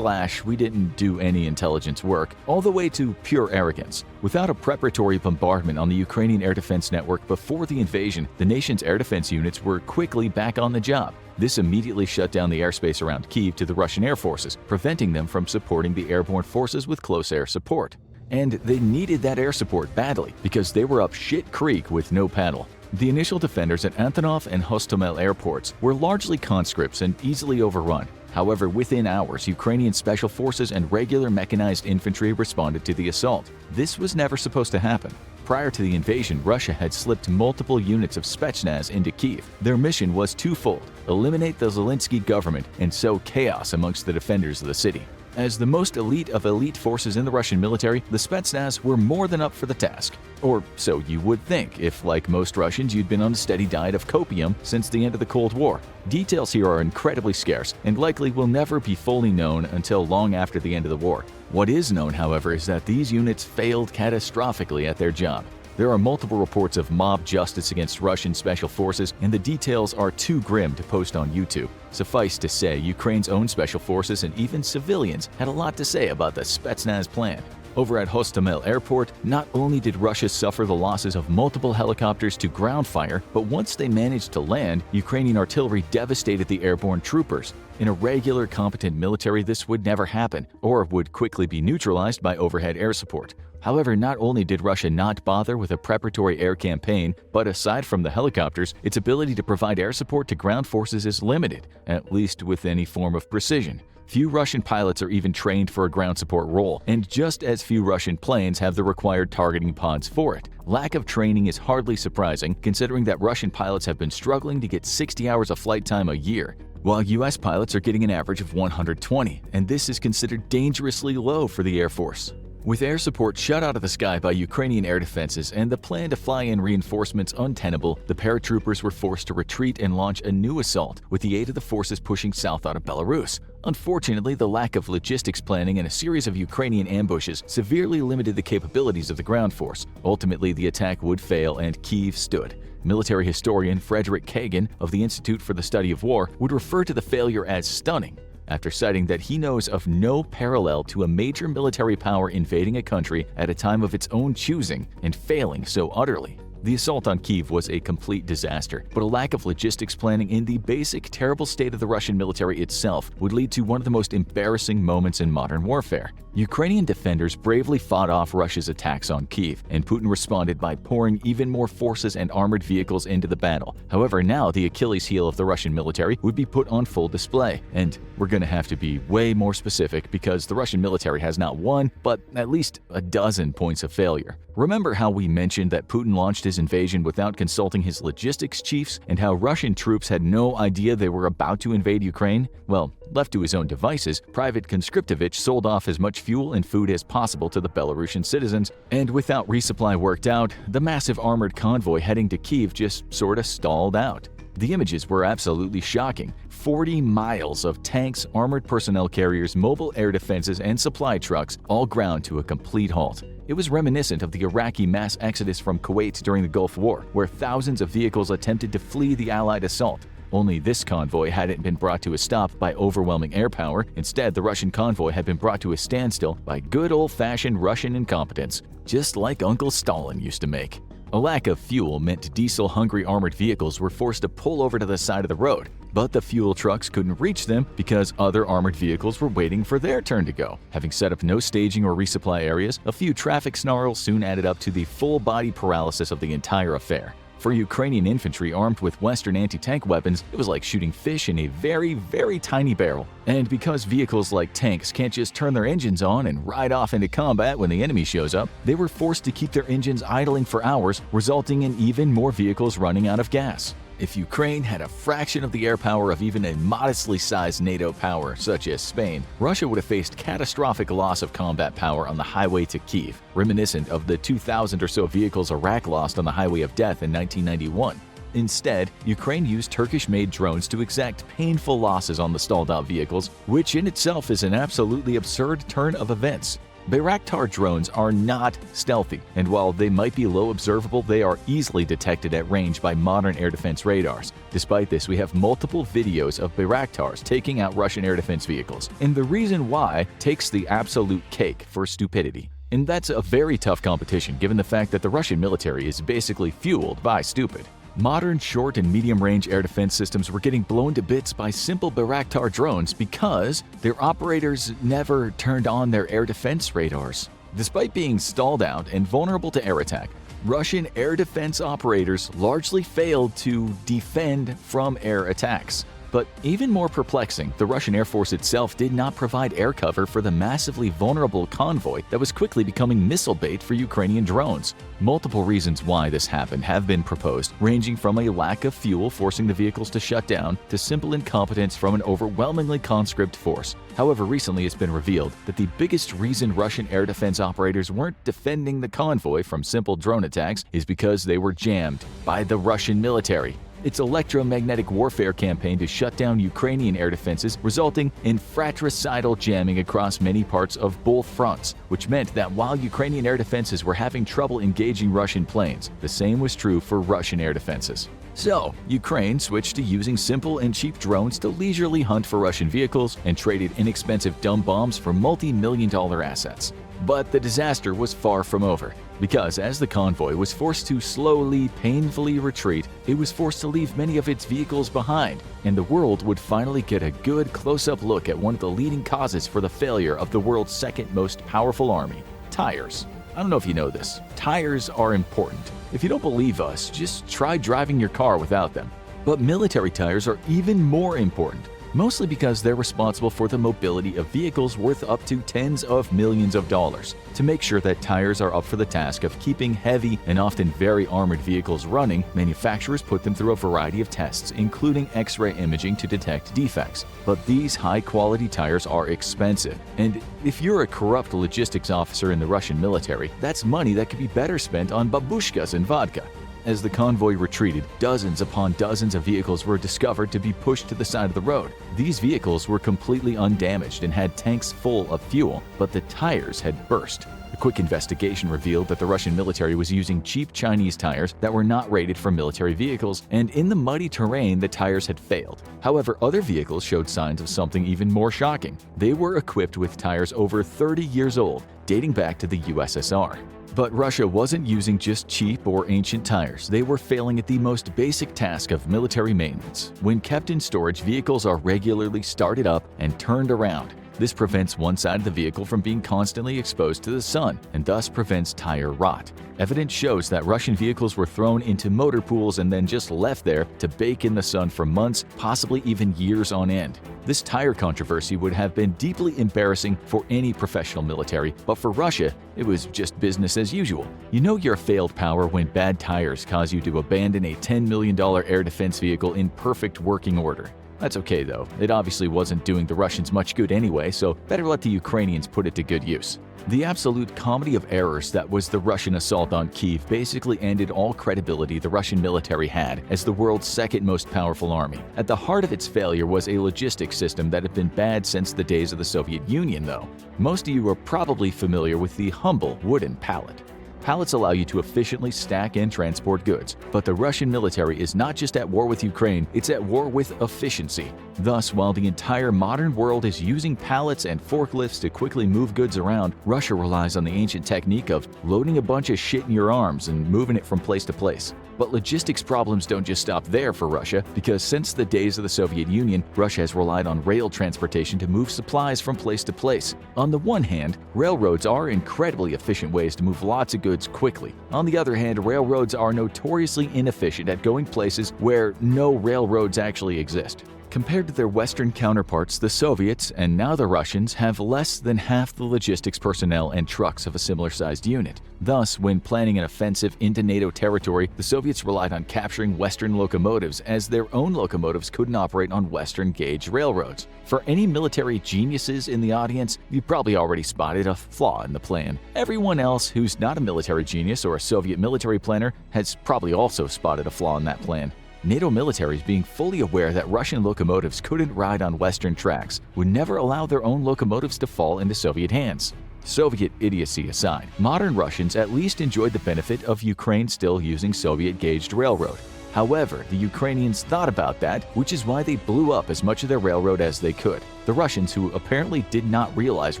Speaker 1: / "we didn't do any intelligence work" all the way to pure arrogance. Without a preparatory bombardment on the Ukrainian air defense network before the invasion, the nation's air defense units were quickly back on the job. This immediately shut down the airspace around Kyiv to the Russian air forces, preventing them from supporting the airborne forces with close air support. And they needed that air support badly because they were up shit creek with no paddle. The initial defenders at Antonov and Hostomel airports were largely conscripts and easily overrun. However, within hours, Ukrainian special forces and regular mechanized infantry responded to the assault. This was never supposed to happen. Prior to the invasion, Russia had slipped multiple units of Spetsnaz into Kyiv. Their mission was twofold: eliminate the Zelensky government and sow chaos amongst the defenders of the city. As the most elite of elite forces in the Russian military, the Spetsnaz were more than up for the task. Or so you would think, if like most Russians you'd been on a steady diet of copium since the end of the Cold War. Details here are incredibly scarce and likely will never be fully known until long after the end of the war. What is known, however, is that these units failed catastrophically at their job. There are multiple reports of mob justice against Russian special forces, and the details are too grim to post on YouTube. Suffice to say, Ukraine's own special forces and even civilians had a lot to say about the Spetsnaz plan. Over at Hostomel Airport, not only did Russia suffer the losses of multiple helicopters to ground fire, but once they managed to land, Ukrainian artillery devastated the airborne troopers. In a regular, competent military, this would never happen, or would quickly be neutralized by overhead air support. However, not only did Russia not bother with a preparatory air campaign, but aside from the helicopters, its ability to provide air support to ground forces is limited, at least with any form of precision. Few Russian pilots are even trained for a ground support role, and just as few Russian planes have the required targeting pods for it. Lack of training is hardly surprising, considering that Russian pilots have been struggling to get 60 hours of flight time a year, while US pilots are getting an average of 120, and this is considered dangerously low for the Air Force. With air support shut out of the sky by Ukrainian air defenses and the plan to fly in reinforcements untenable, the paratroopers were forced to retreat and launch a new assault with the aid of the forces pushing south out of Belarus. Unfortunately, the lack of logistics planning and a series of Ukrainian ambushes severely limited the capabilities of the ground force. Ultimately, the attack would fail and Kyiv stood. Military historian Frederick Kagan of the Institute for the Study of War would refer to the failure as stunning, after citing that he knows of no parallel to a major military power invading a country at a time of its own choosing and failing so utterly. The assault on Kyiv was a complete disaster, but a lack of logistics planning in the basic, terrible state of the Russian military itself would lead to one of the most embarrassing moments in modern warfare. Ukrainian defenders bravely fought off Russia's attacks on Kyiv, and Putin responded by pouring even more forces and armored vehicles into the battle. However, now the Achilles heel of the Russian military would be put on full display, and we're going to have to be way more specific because the Russian military has not one, but at least a dozen points of failure. Remember how we mentioned that Putin launched his invasion without consulting his logistics chiefs, and how Russian troops had no idea they were about to invade Ukraine? Well, left to his own devices, Private Conscriptovich sold off as much fuel and food as possible to the Belarusian citizens, and without resupply worked out, the massive armored convoy heading to Kyiv just sorta stalled out. The images were absolutely shocking. 40 miles of tanks, armored personnel carriers, mobile air defenses, and supply trucks all ground to a complete halt. It was reminiscent of the Iraqi mass exodus from Kuwait during the Gulf War, where thousands of vehicles attempted to flee the Allied assault. Only this convoy hadn't been brought to a stop by overwhelming air power. Instead, the Russian convoy had been brought to a standstill by good old-fashioned Russian incompetence, just like Uncle Stalin used to make. A lack of fuel meant diesel-hungry armored vehicles were forced to pull over to the side of the road, but the fuel trucks couldn't reach them because other armored vehicles were waiting for their turn to go. Having set up no staging or resupply areas, a few traffic snarls soon added up to the full-body paralysis of the entire affair. For Ukrainian infantry armed with Western anti-tank weapons, it was like shooting fish in a very, very tiny barrel. And because vehicles like tanks can't just turn their engines on and ride off into combat when the enemy shows up, they were forced to keep their engines idling for hours, resulting in even more vehicles running out of gas. If Ukraine had a fraction of the air power of even a modestly sized NATO power such as Spain, Russia would have faced catastrophic loss of combat power on the highway to Kyiv, reminiscent of the 2,000 or so vehicles Iraq lost on the Highway of Death in 1991. Instead, Ukraine used Turkish-made drones to exact painful losses on the stalled-out vehicles, which in itself is an absolutely absurd turn of events. Bayraktar drones are not stealthy, and while they might be low observable, they are easily detected at range by modern air defense radars. Despite this, we have multiple videos of Bayraktars taking out Russian air defense vehicles, and the reason why takes the absolute cake for stupidity. And that's a very tough competition given the fact that the Russian military is basically fueled by stupid. Modern short and medium-range air defense systems were getting blown to bits by simple Bayraktar drones because their operators never turned on their air defense radars. Despite being stalled out and vulnerable to air attack, Russian air defense operators largely failed to defend from air attacks. But even more perplexing, the Russian Air Force itself did not provide air cover for the massively vulnerable convoy that was quickly becoming missile bait for Ukrainian drones. Multiple reasons why this happened have been proposed, ranging from a lack of fuel forcing the vehicles to shut down to simple incompetence from an overwhelmingly conscript force. However, recently it's been revealed that the biggest reason Russian air defense operators weren't defending the convoy from simple drone attacks is because they were jammed by the Russian military. Its electromagnetic warfare campaign to shut down Ukrainian air defenses, resulting in fratricidal jamming across many parts of both fronts, which meant that while Ukrainian air defenses were having trouble engaging Russian planes, the same was true for Russian air defenses. So, Ukraine switched to using simple and cheap drones to leisurely hunt for Russian vehicles and traded inexpensive dumb bombs for multi-million-dollar assets. But the disaster was far from over, because as the convoy was forced to slowly, painfully retreat, it was forced to leave many of its vehicles behind, and the world would finally get a good close-up look at one of the leading causes for the failure of the world's second most powerful army: tires. I don't know if you know this. Tires are important. If you don't believe us, just try driving your car without them. But military tires are even more important, mostly because they're responsible for the mobility of vehicles worth up to tens of millions of dollars. To make sure that tires are up for the task of keeping heavy and often very armored vehicles running, manufacturers put them through a variety of tests, including X-ray imaging to detect defects. But these high-quality tires are expensive, and if you're a corrupt logistics officer in the Russian military, that's money that could be better spent on babushkas and vodka. As the convoy retreated, dozens upon dozens of vehicles were discovered to be pushed to the side of the road. These vehicles were completely undamaged and had tanks full of fuel, but the tires had burst. A quick investigation revealed that the Russian military was using cheap Chinese tires that were not rated for military vehicles, and in the muddy terrain, the tires had failed. However, other vehicles showed signs of something even more shocking. They were equipped with tires over 30 years old, dating back to the USSR. But Russia wasn't using just cheap or ancient tires. They were failing at the most basic task of military maintenance. When kept in storage, vehicles are regularly started up and turned around. This prevents one side of the vehicle from being constantly exposed to the sun and thus prevents tire rot. Evidence shows that Russian vehicles were thrown into motor pools and then just left there to bake in the sun for months, possibly even years on end. This tire controversy would have been deeply embarrassing for any professional military, but for Russia, it was just business as usual. You know you're a failed power when bad tires cause you to abandon a $10 million air defense vehicle in perfect working order. That's okay though, it obviously wasn't doing the Russians much good anyway, so better let the Ukrainians put it to good use. The absolute comedy of errors that was the Russian assault on Kyiv basically ended all credibility the Russian military had as the world's second most powerful army. At the heart of its failure was a logistics system that had been bad since the days of the Soviet Union though. Most of you are probably familiar with the humble wooden pallet. Pallets allow you to efficiently stack and transport goods, but the Russian military is not just at war with Ukraine, it's at war with efficiency. Thus, while the entire modern world is using pallets and forklifts to quickly move goods around, Russia relies on the ancient technique of loading a bunch of shit in your arms and moving it from place to place. But logistics problems don't just stop there for Russia, because since the days of the Soviet Union, Russia has relied on rail transportation to move supplies from place to place. On the one hand, railroads are incredibly efficient ways to move lots of goods quickly. On the other hand, railroads are notoriously inefficient at going places where no railroads actually exist. Compared to their Western counterparts, the Soviets, and now the Russians, have less than half the logistics personnel and trucks of a similar-sized unit. Thus, when planning an offensive into NATO territory, the Soviets relied on capturing Western locomotives, as their own locomotives couldn't operate on Western gauge railroads. For any military geniuses in the audience, you probably already spotted a flaw in the plan. Everyone else who's not a military genius or a Soviet military planner has probably also spotted a flaw in that plan. NATO militaries, being fully aware that Russian locomotives couldn't ride on Western tracks, would never allow their own locomotives to fall into Soviet hands. Soviet idiocy aside, modern Russians at least enjoyed the benefit of Ukraine still using Soviet-gauged railroad. However, the Ukrainians thought about that, which is why they blew up as much of their railroad as they could. The Russians, who apparently did not realize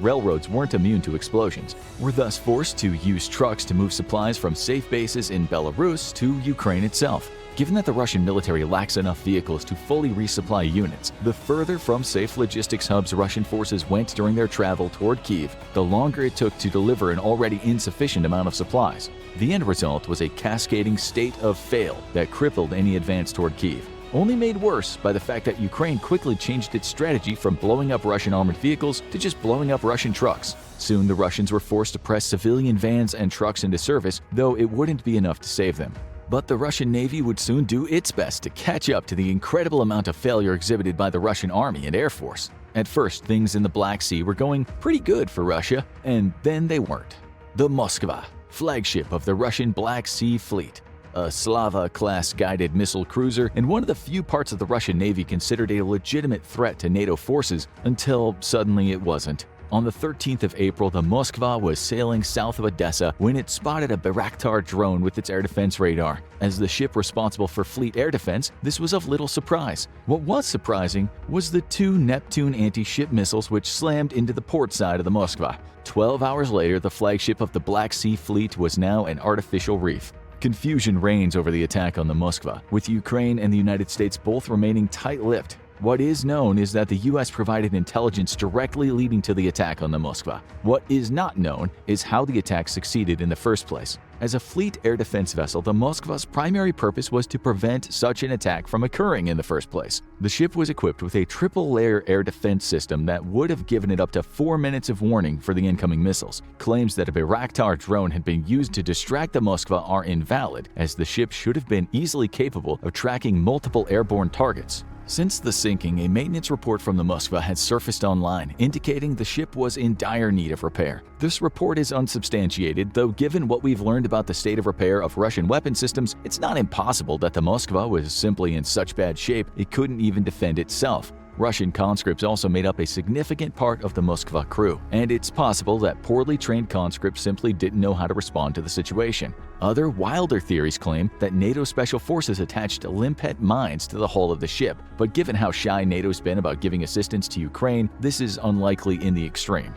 Speaker 1: railroads weren't immune to explosions, were thus forced to use trucks to move supplies from safe bases in Belarus to Ukraine itself. Given that the Russian military lacks enough vehicles to fully resupply units, the further from safe logistics hubs Russian forces went during their travel toward Kyiv, the longer it took to deliver an already insufficient amount of supplies. The end result was a cascading state of fail that crippled any advance toward Kyiv, only made worse by the fact that Ukraine quickly changed its strategy from blowing up Russian armored vehicles to just blowing up Russian trucks. Soon the Russians were forced to press civilian vans and trucks into service, though it wouldn't be enough to save them. But the Russian Navy would soon do its best to catch up to the incredible amount of failure exhibited by the Russian Army and Air Force. At first, things in the Black Sea were going pretty good for Russia, and then they weren't. The Moskva, flagship of the Russian Black Sea Fleet, a Slava-class guided missile cruiser and one of the few parts of the Russian Navy considered a legitimate threat to NATO forces until suddenly it wasn't. On the 13th of April, the Moskva was sailing south of Odessa when it spotted a Bayraktar drone with its air defense radar. As the ship responsible for fleet air defense, this was of little surprise. What was surprising was the 2 Neptune anti-ship missiles which slammed into the port side of the Moskva. 12 hours later, the flagship of the Black Sea Fleet was now an artificial reef. Confusion reigns over the attack on the Moskva, with Ukraine and the United States both remaining tight-lipped. What is known is that the US provided intelligence directly leading to the attack on the Moskva. What is not known is how the attack succeeded in the first place. As a fleet air defense vessel, the Moskva's primary purpose was to prevent such an attack from occurring in the first place. The ship was equipped with a triple-layer air defense system that would have given it up to 4 minutes of warning for the incoming missiles. Claims that a Bayraktar drone had been used to distract the Moskva are invalid, as the ship should have been easily capable of tracking multiple airborne targets. Since the sinking, a maintenance report from the Moskva had surfaced online, indicating the ship was in dire need of repair. This report is unsubstantiated, though given what we've learned about the state of repair of Russian weapon systems, it's not impossible that the Moskva was simply in such bad shape it couldn't even defend itself. Russian conscripts also made up a significant part of the Moskva crew, and it's possible that poorly trained conscripts simply didn't know how to respond to the situation. Other, wilder theories claim that NATO special forces attached limpet mines to the hull of the ship, but given how shy NATO's been about giving assistance to Ukraine, this is unlikely in the extreme.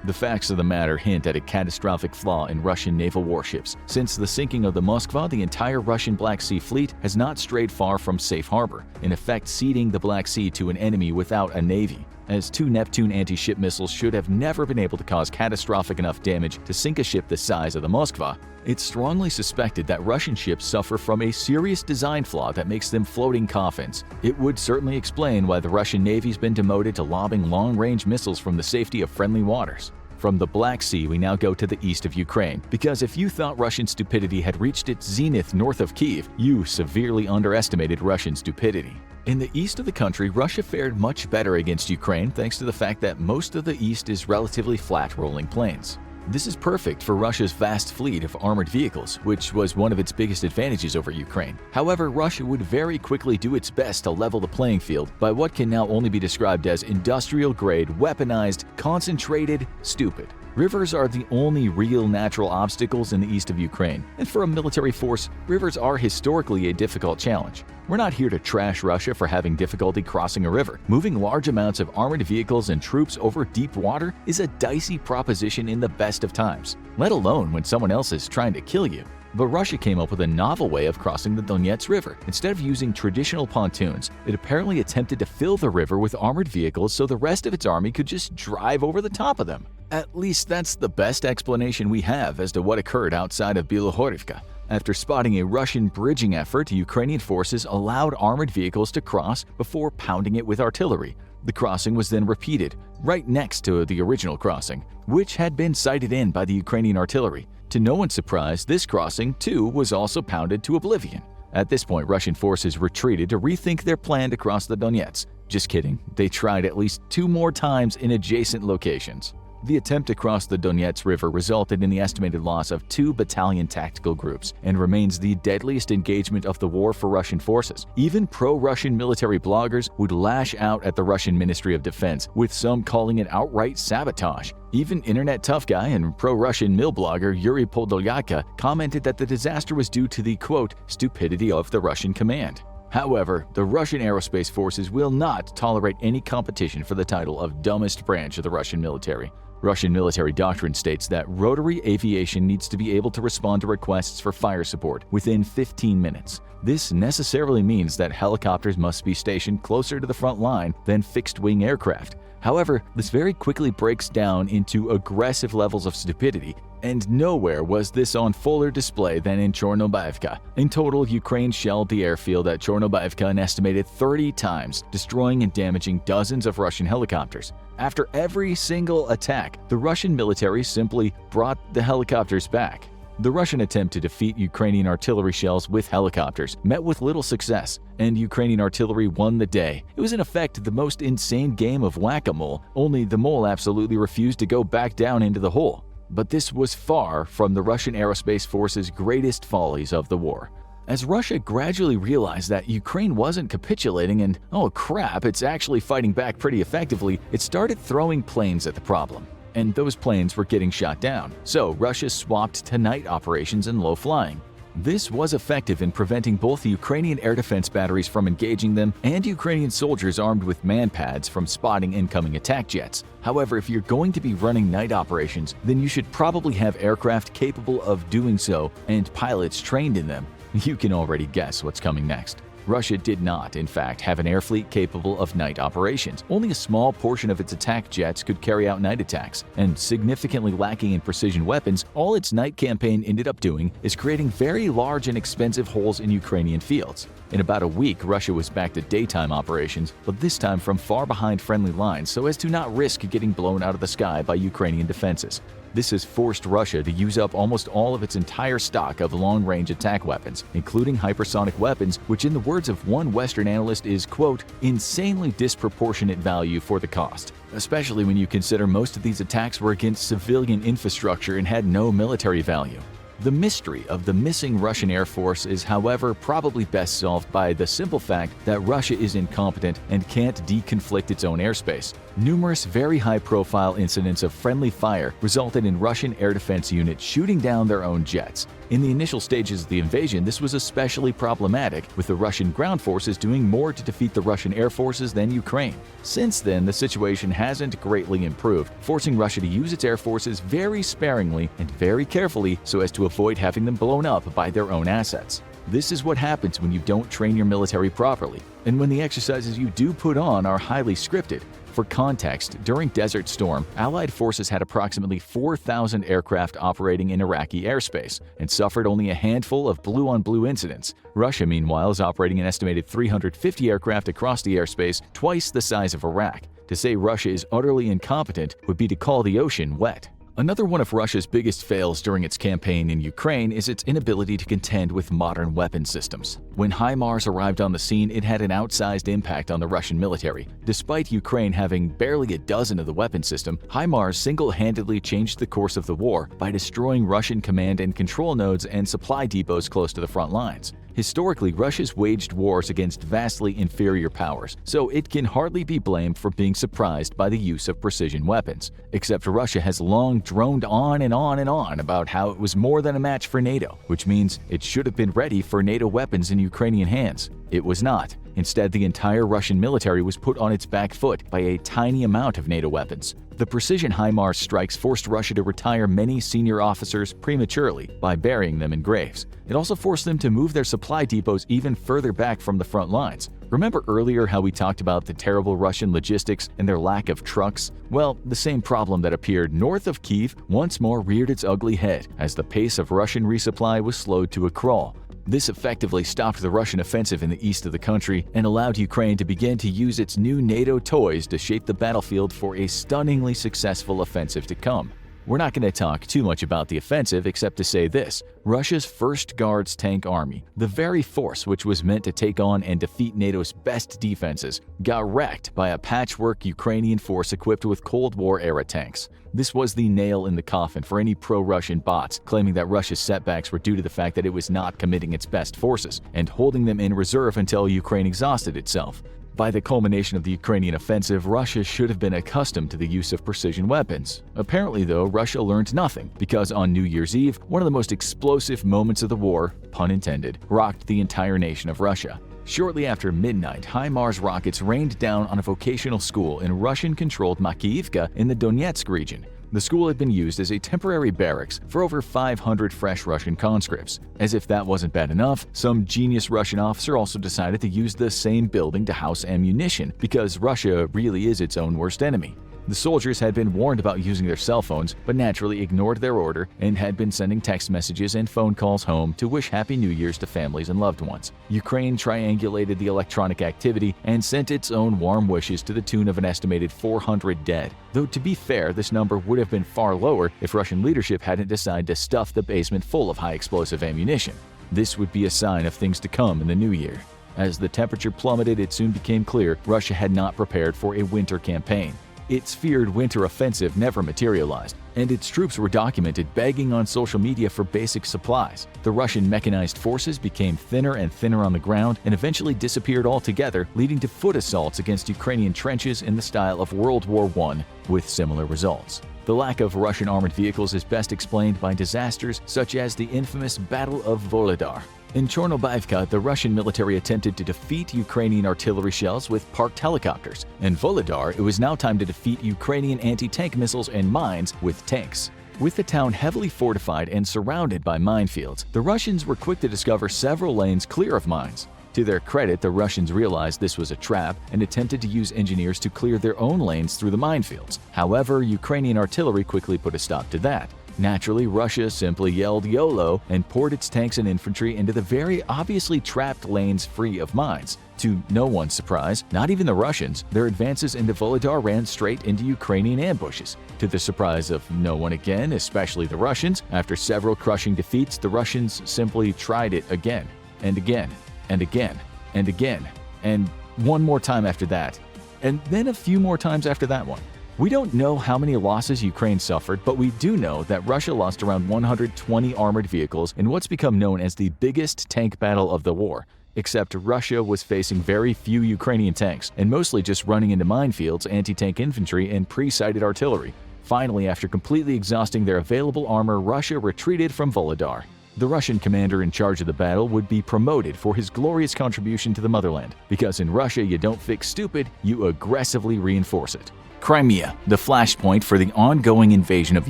Speaker 1: The facts of the matter hint at a catastrophic flaw in Russian naval warships. Since the sinking of the Moskva, the entire Russian Black Sea Fleet has not strayed far from safe harbor, in effect ceding the Black Sea to an enemy without a navy, as 2 Neptune anti-ship missiles should have never been able to cause catastrophic enough damage to sink a ship the size of the Moskva. It's strongly suspected that Russian ships suffer from a serious design flaw that makes them floating coffins. It would certainly explain why the Russian Navy's been demoted to lobbing long-range missiles from the safety of friendly waters. From the Black Sea, we now go to the east of Ukraine, because if you thought Russian stupidity had reached its zenith north of Kyiv, you severely underestimated Russian stupidity. In the east of the country, Russia fared much better against Ukraine thanks to the fact that most of the east is relatively flat rolling plains. This is perfect for Russia's vast fleet of armored vehicles, which was one of its biggest advantages over Ukraine. However, Russia would very quickly do its best to level the playing field by what can now only be described as industrial-grade, weaponized, concentrated, stupid. Rivers are the only real natural obstacles in the east of Ukraine, and for a military force, rivers are historically a difficult challenge. We're not here to trash Russia for having difficulty crossing a river. Moving large amounts of armored vehicles and troops over deep water is a dicey proposition in the best of times, let alone when someone else is trying to kill you. But Russia came up with a novel way of crossing the Donets River. Instead of using traditional pontoons, it apparently attempted to fill the river with armored vehicles so the rest of its army could just drive over the top of them. At least that's the best explanation we have as to what occurred outside of Bilohorivka. After spotting a Russian bridging effort, Ukrainian forces allowed armored vehicles to cross before pounding it with artillery. The crossing was then repeated, right next to the original crossing, which had been sighted in by the Ukrainian artillery. To no one's surprise, this crossing, too, was also pounded to oblivion. At this point, Russian forces retreated to rethink their plan to cross the Donets. Just kidding, they tried at least 2 more times in adjacent locations. The attempt to cross the Donets River resulted in the estimated loss of 2 battalion tactical groups and remains the deadliest engagement of the war for Russian forces. Even pro-Russian military bloggers would lash out at the Russian Ministry of Defense, with some calling it outright sabotage. Even internet tough guy and pro-Russian mill blogger Yuri Podolyaka commented that the disaster was due to the, quote, stupidity of the Russian command. However, the Russian aerospace forces will not tolerate any competition for the title of dumbest branch of the Russian military. Russian military doctrine states that rotary aviation needs to be able to respond to requests for fire support within 15 minutes. This necessarily means that helicopters must be stationed closer to the front line than fixed-wing aircraft. However, this very quickly breaks down into aggressive levels of stupidity, and nowhere was this on fuller display than in Chornobyivka. In total, Ukraine shelled the airfield at Chornobyivka an estimated 30 times, destroying and damaging dozens of Russian helicopters. After every single attack, the Russian military simply brought the helicopters back. The Russian attempt to defeat Ukrainian artillery shells with helicopters met with little success, and Ukrainian artillery won the day. It was in effect the most insane game of whack-a-mole, only the mole absolutely refused to go back down into the hole. But this was far from the Russian aerospace force's greatest follies of the war. As Russia gradually realized that Ukraine wasn't capitulating and, oh crap, it's actually fighting back pretty effectively, it started throwing planes at the problem. And those planes were getting shot down, so Russia swapped to night operations and low flying. This was effective in preventing both Ukrainian air defense batteries from engaging them and Ukrainian soldiers armed with man-pads from spotting incoming attack jets. However, if you're going to be running night operations, then you should probably have aircraft capable of doing so and pilots trained in them. You can already guess what's coming next. Russia did not, in fact, have an air fleet capable of night operations. Only a small portion of its attack jets could carry out night attacks, and significantly lacking in precision weapons, all its night campaign ended up doing is creating very large and expensive holes in Ukrainian fields. In about a week, Russia was back to daytime operations, but this time from far behind friendly lines so as to not risk getting blown out of the sky by Ukrainian defenses. This has forced Russia to use up almost all of its entire stock of long-range attack weapons, including hypersonic weapons, which in the words of one Western analyst is, quote, insanely disproportionate value for the cost, especially when you consider most of these attacks were against civilian infrastructure and had no military value. The mystery of the missing Russian Air Force is, however, probably best solved by the simple fact that Russia is incompetent and can't deconflict its own airspace. Numerous very high-profile incidents of friendly fire resulted in Russian air defense units shooting down their own jets. In the initial stages of the invasion, this was especially problematic, with the Russian ground forces doing more to defeat the Russian air forces than Ukraine. Since then, the situation hasn't greatly improved, forcing Russia to use its air forces very sparingly and very carefully so as to avoid having them blown up by their own assets. This is what happens when you don't train your military properly, and when the exercises you do put on are highly scripted. For context, during Desert Storm, Allied forces had approximately 4,000 aircraft operating in Iraqi airspace and suffered only a handful of blue-on-blue incidents. Russia, meanwhile, is operating an estimated 350 aircraft across the airspace, twice the size of Iraq. To say Russia is utterly incompetent would be to call the ocean wet. Another one of Russia's biggest fails during its campaign in Ukraine is its inability to contend with modern weapon systems. When HIMARS arrived on the scene, it had an outsized impact on the Russian military. Despite Ukraine having barely a dozen of the weapon system, HIMARS single-handedly changed the course of the war by destroying Russian command and control nodes and supply depots close to the front lines. Historically, Russia's waged wars against vastly inferior powers, so it can hardly be blamed for being surprised by the use of precision weapons. Except Russia has long droned on and on and on about how it was more than a match for NATO, which means it should have been ready for NATO weapons in Ukrainian hands. It was not. Instead, the entire Russian military was put on its back foot by a tiny amount of NATO weapons. The precision HIMARS strikes forced Russia to retire many senior officers prematurely by burying them in graves. It also forced them to move their supply depots even further back from the front lines. Remember earlier how we talked about the terrible Russian logistics and their lack of trucks? Well, the same problem that appeared north of Kyiv once more reared its ugly head as the pace of Russian resupply was slowed to a crawl. This effectively stopped the Russian offensive in the east of the country and allowed Ukraine to begin to use its new NATO toys to shape the battlefield for a stunningly successful offensive to come. We're not going to talk too much about the offensive except to say this: Russia's 1st Guards Tank Army, the very force which was meant to take on and defeat NATO's best defenses, got wrecked by a patchwork Ukrainian force equipped with Cold War-era tanks. This was the nail in the coffin for any pro-Russian bots claiming that Russia's setbacks were due to the fact that it was not committing its best forces and holding them in reserve until Ukraine exhausted itself. By the culmination of the Ukrainian offensive, Russia should have been accustomed to the use of precision weapons. Apparently, though, Russia learned nothing, because on New Year's Eve, one of the most explosive moments of the war, pun intended, rocked the entire nation of Russia. Shortly after midnight, HIMARS rockets rained down on a vocational school in Russian-controlled Makiivka in the Donetsk region. The school had been used as a temporary barracks for over 500 fresh Russian conscripts. As if that wasn't bad enough, some genius Russian officer also decided to use the same building to house ammunition, because Russia really is its own worst enemy. The soldiers had been warned about using their cell phones, but naturally ignored their order and had been sending text messages and phone calls home to wish Happy New Year's to families and loved ones. Ukraine triangulated the electronic activity and sent its own warm wishes to the tune of an estimated 400 dead. Though to be fair, this number would have been far lower if Russian leadership hadn't decided to stuff the basement full of high-explosive ammunition. This would be a sign of things to come in the new year. As the temperature plummeted, it soon became clear Russia had not prepared for a winter campaign. Its feared winter offensive never materialized, and its troops were documented begging on social media for basic supplies. The Russian mechanized forces became thinner and thinner on the ground and eventually disappeared altogether, leading to foot assaults against Ukrainian trenches in the style of World War I, with similar results. The lack of Russian armored vehicles is best explained by disasters such as the infamous Battle of Volodar. In Chornobyivka, the Russian military attempted to defeat Ukrainian artillery shells with parked helicopters. In Volodar, it was now time to defeat Ukrainian anti-tank missiles and mines with tanks. With the town heavily fortified and surrounded by minefields, the Russians were quick to discover several lanes clear of mines. To their credit, the Russians realized this was a trap and attempted to use engineers to clear their own lanes through the minefields. However, Ukrainian artillery quickly put a stop to that. Naturally, Russia simply yelled YOLO and poured its tanks and infantry into the very obviously trapped lanes free of mines. To no one's surprise, not even the Russians, their advances into Volodar ran straight into Ukrainian ambushes. To the surprise of no one again, especially the Russians, after several crushing defeats, the Russians simply tried it again, and again, and again, and again, and one more time after that, and then a few more times after that one. We don't know how many losses Ukraine suffered, but we do know that Russia lost around 120 armored vehicles in what's become known as the biggest tank battle of the war. Except Russia was facing very few Ukrainian tanks, and mostly just running into minefields, anti-tank infantry, and pre-sighted artillery. Finally, after completely exhausting their available armor, Russia retreated from Volodar. The Russian commander in charge of the battle would be promoted for his glorious contribution to the motherland, because in Russia you don't fix stupid, you aggressively reinforce it. Crimea, the flashpoint for the ongoing invasion of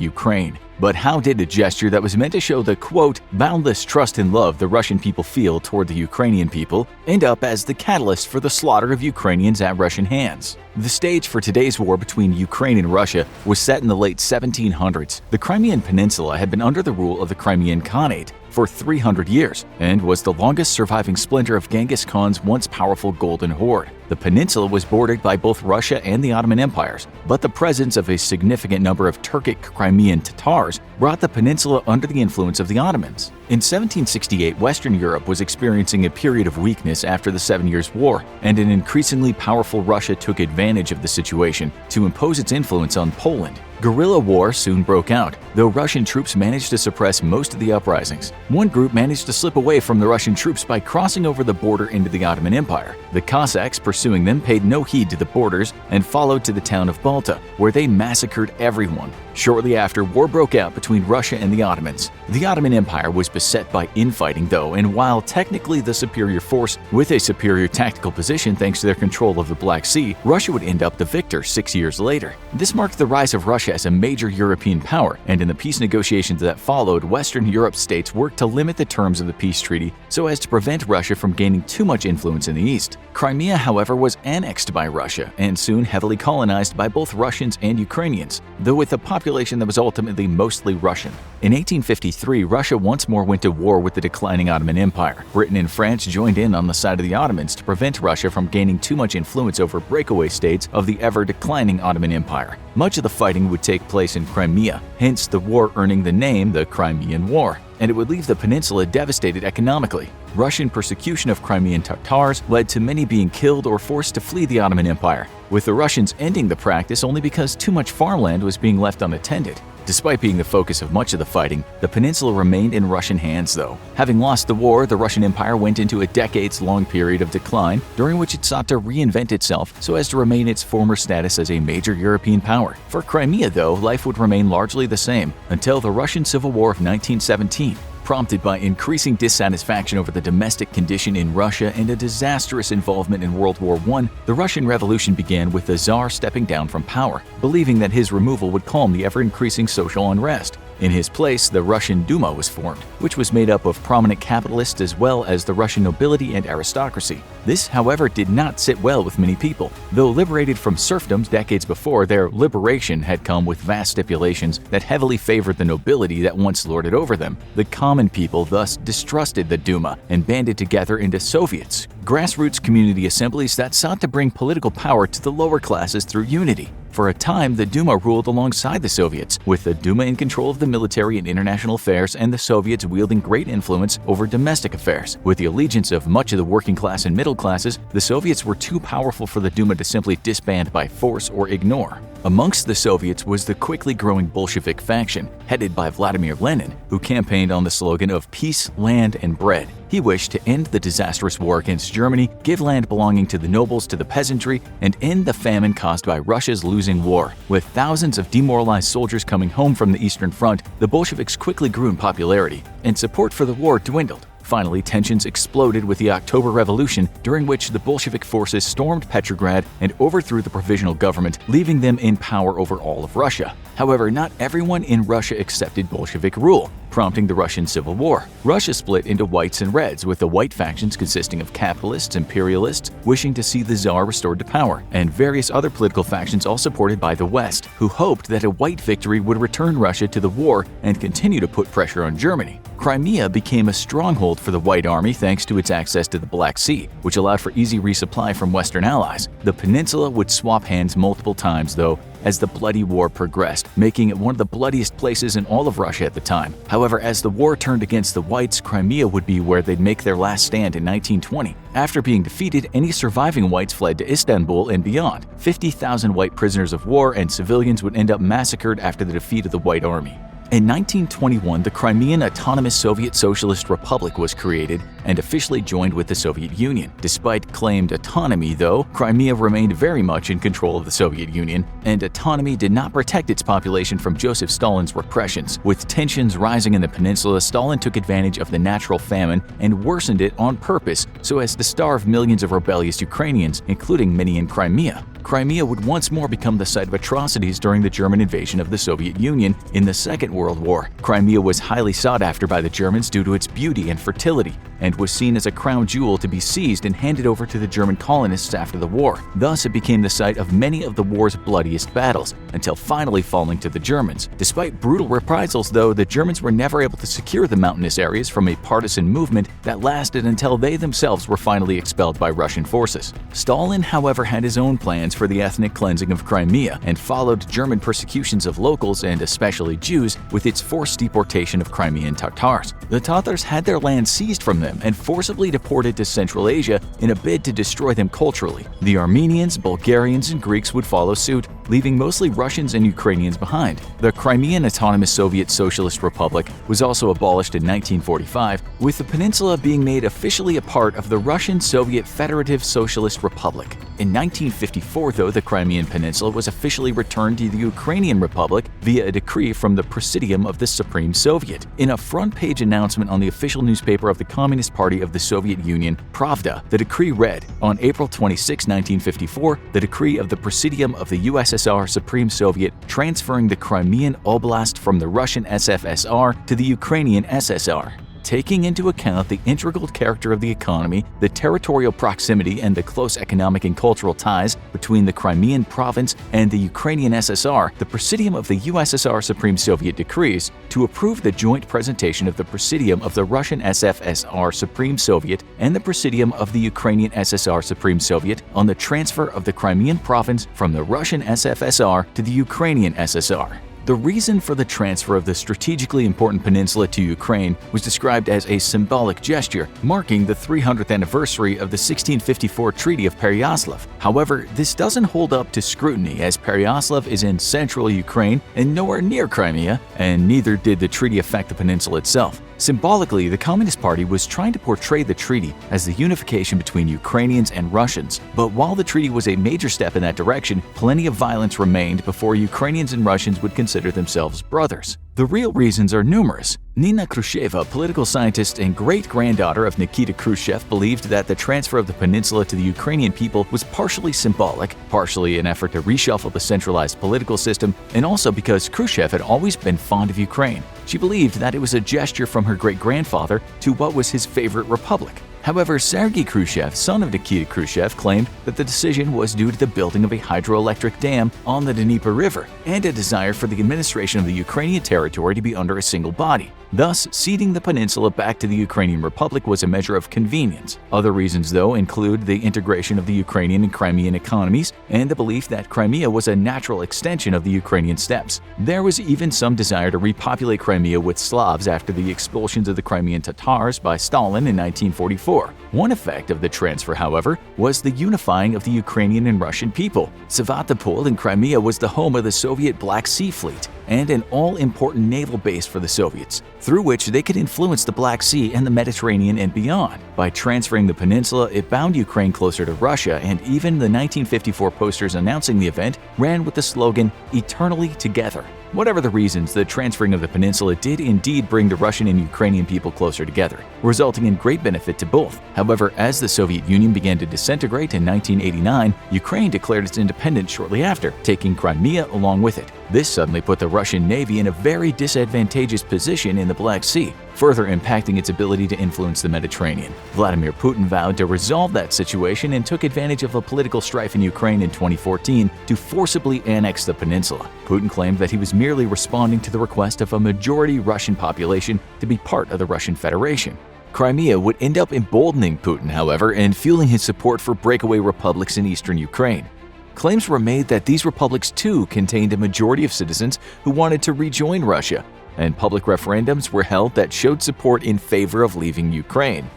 Speaker 1: Ukraine. But how did a gesture that was meant to show the, quote, boundless trust and love the Russian people feel toward the Ukrainian people end up as the catalyst for the slaughter of Ukrainians at Russian hands? The stage for today's war between Ukraine and Russia was set in the late 1700s. The Crimean Peninsula had been under the rule of the Crimean Khanate for 300 years and was the longest surviving splinter of Genghis Khan's once powerful Golden Horde. The peninsula was bordered by both Russia and the Ottoman empires, but the presence of a significant number of Turkic Crimean Tatars brought the peninsula under the influence of the Ottomans. In 1768, Western Europe was experiencing a period of weakness after the 7 Years' War, and an increasingly powerful Russia took advantage of the situation to impose its influence on Poland. Guerrilla war soon broke out, though Russian troops managed to suppress most of the uprisings. One group managed to slip away from the Russian troops by crossing over the border into the Ottoman Empire. The Cossacks pursuing them paid no heed to the borders and followed to the town of Balta, where they massacred everyone. Shortly after, war broke out between Russia and the Ottomans. The Ottoman Empire was beset by infighting though, and while technically the superior force with a superior tactical position thanks to their control of the Black Sea, Russia would end up the victor 6 years later. This marked the rise of Russia as a major European power, and in the peace negotiations that followed, Western Europe states worked to limit the terms of the peace treaty so as to prevent Russia from gaining too much influence in the east. Crimea, however, was annexed by Russia and soon heavily colonized by both Russians and Ukrainians, though with a population that was ultimately mostly Russian. In 1853, Russia once more went to war with the declining Ottoman Empire. Britain and France joined in on the side of the Ottomans to prevent Russia from gaining too much influence over breakaway states of the ever-declining Ottoman Empire. Much of the fighting would take place in Crimea, hence the war earning the name the Crimean War, and it would leave the peninsula devastated economically. Russian persecution of Crimean Tatars led to many being killed or forced to flee the Ottoman Empire, with the Russians ending the practice only because too much farmland was being left unattended. Despite being the focus of much of the fighting, the peninsula remained in Russian hands though. Having lost the war, the Russian Empire went into a decades-long period of decline, during which it sought to reinvent itself so as to remain its former status as a major European power. For Crimea though, life would remain largely the same until the Russian Civil War of 1917. Prompted by increasing dissatisfaction over the domestic condition in Russia and a disastrous involvement in World War I, the Russian Revolution began with the Tsar stepping down from power, believing that his removal would calm the ever-increasing social unrest. In his place, the Russian Duma was formed, which was made up of prominent capitalists as well as the Russian nobility and aristocracy. This, however, did not sit well with many people. Though liberated from serfdom decades before, their liberation had come with vast stipulations that heavily favored the nobility that once lorded over them. The common people thus distrusted the Duma and banded together into Soviets, grassroots community assemblies that sought to bring political power to the lower classes through unity. For a time, the Duma ruled alongside the Soviets, with the Duma in control of the military and international affairs and the Soviets wielding great influence over domestic affairs. With the allegiance of much of the working class and middle classes, the Soviets were too powerful for the Duma to simply disband by force or ignore. Amongst the Soviets was the quickly growing Bolshevik faction, headed by Vladimir Lenin, who campaigned on the slogan of peace, land, and bread. He wished to end the disastrous war against Germany, give land belonging to the nobles to the peasantry, and end the famine caused by Russia's losing war. With thousands of demoralized soldiers coming home from the Eastern Front, the Bolsheviks quickly grew in popularity, and support for the war dwindled. Finally, tensions exploded with the October Revolution, during which the Bolshevik forces stormed Petrograd and overthrew the provisional government, leaving them in power over all of Russia. However, not everyone in Russia accepted Bolshevik rule, prompting the Russian Civil War. Russia split into whites and reds, with the white factions consisting of capitalists, imperialists, wishing to see the Tsar restored to power, and various other political factions all supported by the West, who hoped that a white victory would return Russia to the war and continue to put pressure on Germany. Crimea became a stronghold for the White Army thanks to its access to the Black Sea, which allowed for easy resupply from Western allies. The peninsula would swap hands multiple times, though, as the bloody war progressed, making it one of the bloodiest places in all of Russia at the time. However, as the war turned against the whites, Crimea would be where they'd make their last stand in 1920. After being defeated, any surviving whites fled to Istanbul and beyond. 50,000 white prisoners of war and civilians would end up massacred after the defeat of the White Army. In 1921, the Crimean Autonomous Soviet Socialist Republic was created and officially joined with the Soviet Union. Despite claimed autonomy, though, Crimea remained very much in control of the Soviet Union, and autonomy did not protect its population from Joseph Stalin's repressions. With tensions rising in the peninsula, Stalin took advantage of the natural famine and worsened it on purpose so as to starve millions of rebellious Ukrainians, including many in Crimea. Crimea would once more become the site of atrocities during the German invasion of the Soviet Union in the Second World War. Crimea was highly sought after by the Germans due to its beauty and fertility, and was seen as a crown jewel to be seized and handed over to the German colonists after the war. Thus, it became the site of many of the war's bloodiest battles, until finally falling to the Germans. Despite brutal reprisals, though, the Germans were never able to secure the mountainous areas from a partisan movement that lasted until they themselves were finally expelled by Russian forces. Stalin, however, had his own plans for the ethnic cleansing of Crimea and followed German persecutions of locals and especially Jews with its forced deportation of Crimean Tatars. The Tatars had their land seized from them and forcibly deported to Central Asia in a bid to destroy them culturally. The Armenians, Bulgarians, and Greeks would follow suit, leaving mostly Russians and Ukrainians behind. The Crimean Autonomous Soviet Socialist Republic was also abolished in 1945, with the peninsula being made officially a part of the Russian Soviet Federative Socialist Republic. In 1954, though, the Crimean Peninsula was officially returned to the Ukrainian Republic via a decree from the Presidium of the Supreme Soviet. In a front-page announcement on the official newspaper of the Communist Party of the Soviet Union, Pravda, the decree read, "On April 26, 1954, the decree of the Presidium of the USSR Supreme Soviet transferring the Crimean Oblast from the Russian SFSR to the Ukrainian SSR." Taking into account the integral character of the economy, the territorial proximity, and the close economic and cultural ties between the Crimean province and the Ukrainian SSR, the Presidium of the USSR Supreme Soviet decrees to approve the joint presentation of the Presidium of the Russian SFSR Supreme Soviet and the Presidium of the Ukrainian SSR Supreme Soviet on the transfer of the Crimean province from the Russian SFSR to the Ukrainian SSR. The reason for the transfer of the strategically important peninsula to Ukraine was described as a symbolic gesture, marking the 300th anniversary of the 1654 Treaty of Pereyaslav. However, this doesn't hold up to scrutiny, as Pereyaslav is in central Ukraine and nowhere near Crimea, and neither did the treaty affect the peninsula itself. Symbolically, the Communist Party was trying to portray the treaty as the unification between Ukrainians and Russians. But while the treaty was a major step in that direction, plenty of violence remained before Ukrainians and Russians would consider themselves brothers. The real reasons are numerous. Nina Khrushcheva, a political scientist and great-granddaughter of Nikita Khrushchev, believed that the transfer of the peninsula to the Ukrainian people was partially symbolic, partially an effort to reshuffle the centralized political system, and also because Khrushchev had always been fond of Ukraine. She believed that it was a gesture from her great-grandfather to what was his favorite republic. However, Sergei Khrushchev, son of Nikita Khrushchev, claimed that the decision was due to the building of a hydroelectric dam on the Dnieper River and a desire for the administration of the Ukrainian territory to be under a single body. Thus, ceding the peninsula back to the Ukrainian Republic was a measure of convenience. Other reasons, though, include the integration of the Ukrainian and Crimean economies and the belief that Crimea was a natural extension of the Ukrainian steppes. There was even some desire to repopulate Crimea with Slavs after the expulsions of the Crimean Tatars by Stalin in 1944. One effect of the transfer, however, was the unifying of the Ukrainian and Russian people. Sevastopol in Crimea was the home of the Soviet Black Sea Fleet and an all-important naval base for the Soviets, through which they could influence the Black Sea and the Mediterranean and beyond. By transferring the peninsula, it bound Ukraine closer to Russia, and even the 1954 posters announcing the event ran with the slogan, "Eternally Together." Whatever the reasons, the transferring of the peninsula did indeed bring the Russian and Ukrainian people closer together, resulting in great benefit to both. However, as the Soviet Union began to disintegrate in 1989, Ukraine declared its independence shortly after, taking Crimea along with it. This suddenly put the Russian Navy in a very disadvantageous position in the Black Sea, further impacting its ability to influence the Mediterranean. Vladimir Putin vowed to resolve that situation and took advantage of a political strife in Ukraine in 2014 to forcibly annex the peninsula. Putin claimed that he was merely responding to the request of a majority Russian population to be part of the Russian Federation. Crimea would end up emboldening Putin, however, and fueling his support for breakaway republics in eastern Ukraine. Claims were made that these republics too contained a majority of citizens who wanted to rejoin Russia, and public referendums were held that showed support in favor of leaving Ukraine.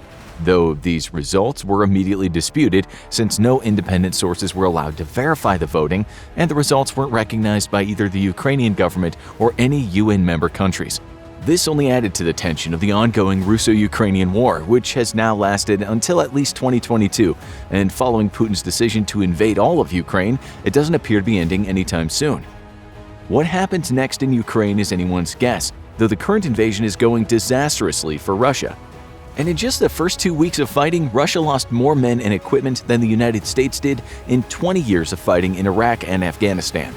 Speaker 1: Though these results were immediately disputed since no independent sources were allowed to verify the voting, and the results weren't recognized by either the Ukrainian government or any UN member countries. This only added to the tension of the ongoing Russo-Ukrainian war, which has now lasted until at least 2022, and following Putin's decision to invade all of Ukraine, it doesn't appear to be ending anytime soon. What happens next in Ukraine is anyone's guess, though the current invasion is going disastrously for Russia. And in just the first 2 weeks of fighting, Russia lost more men and equipment than the United States did in 20 years of fighting in Iraq and Afghanistan.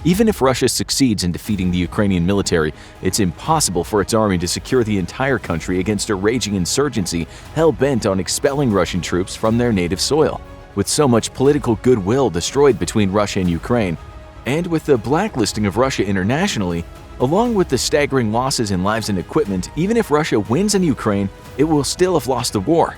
Speaker 1: Even if Russia succeeds in defeating the Ukrainian military, it's impossible for its army to secure the entire country against a raging insurgency hell-bent on expelling Russian troops from their native soil. With so much political goodwill destroyed between Russia and Ukraine, and with the blacklisting of Russia internationally, along with the staggering losses in lives and equipment, even if Russia wins in Ukraine, it will still have lost the war.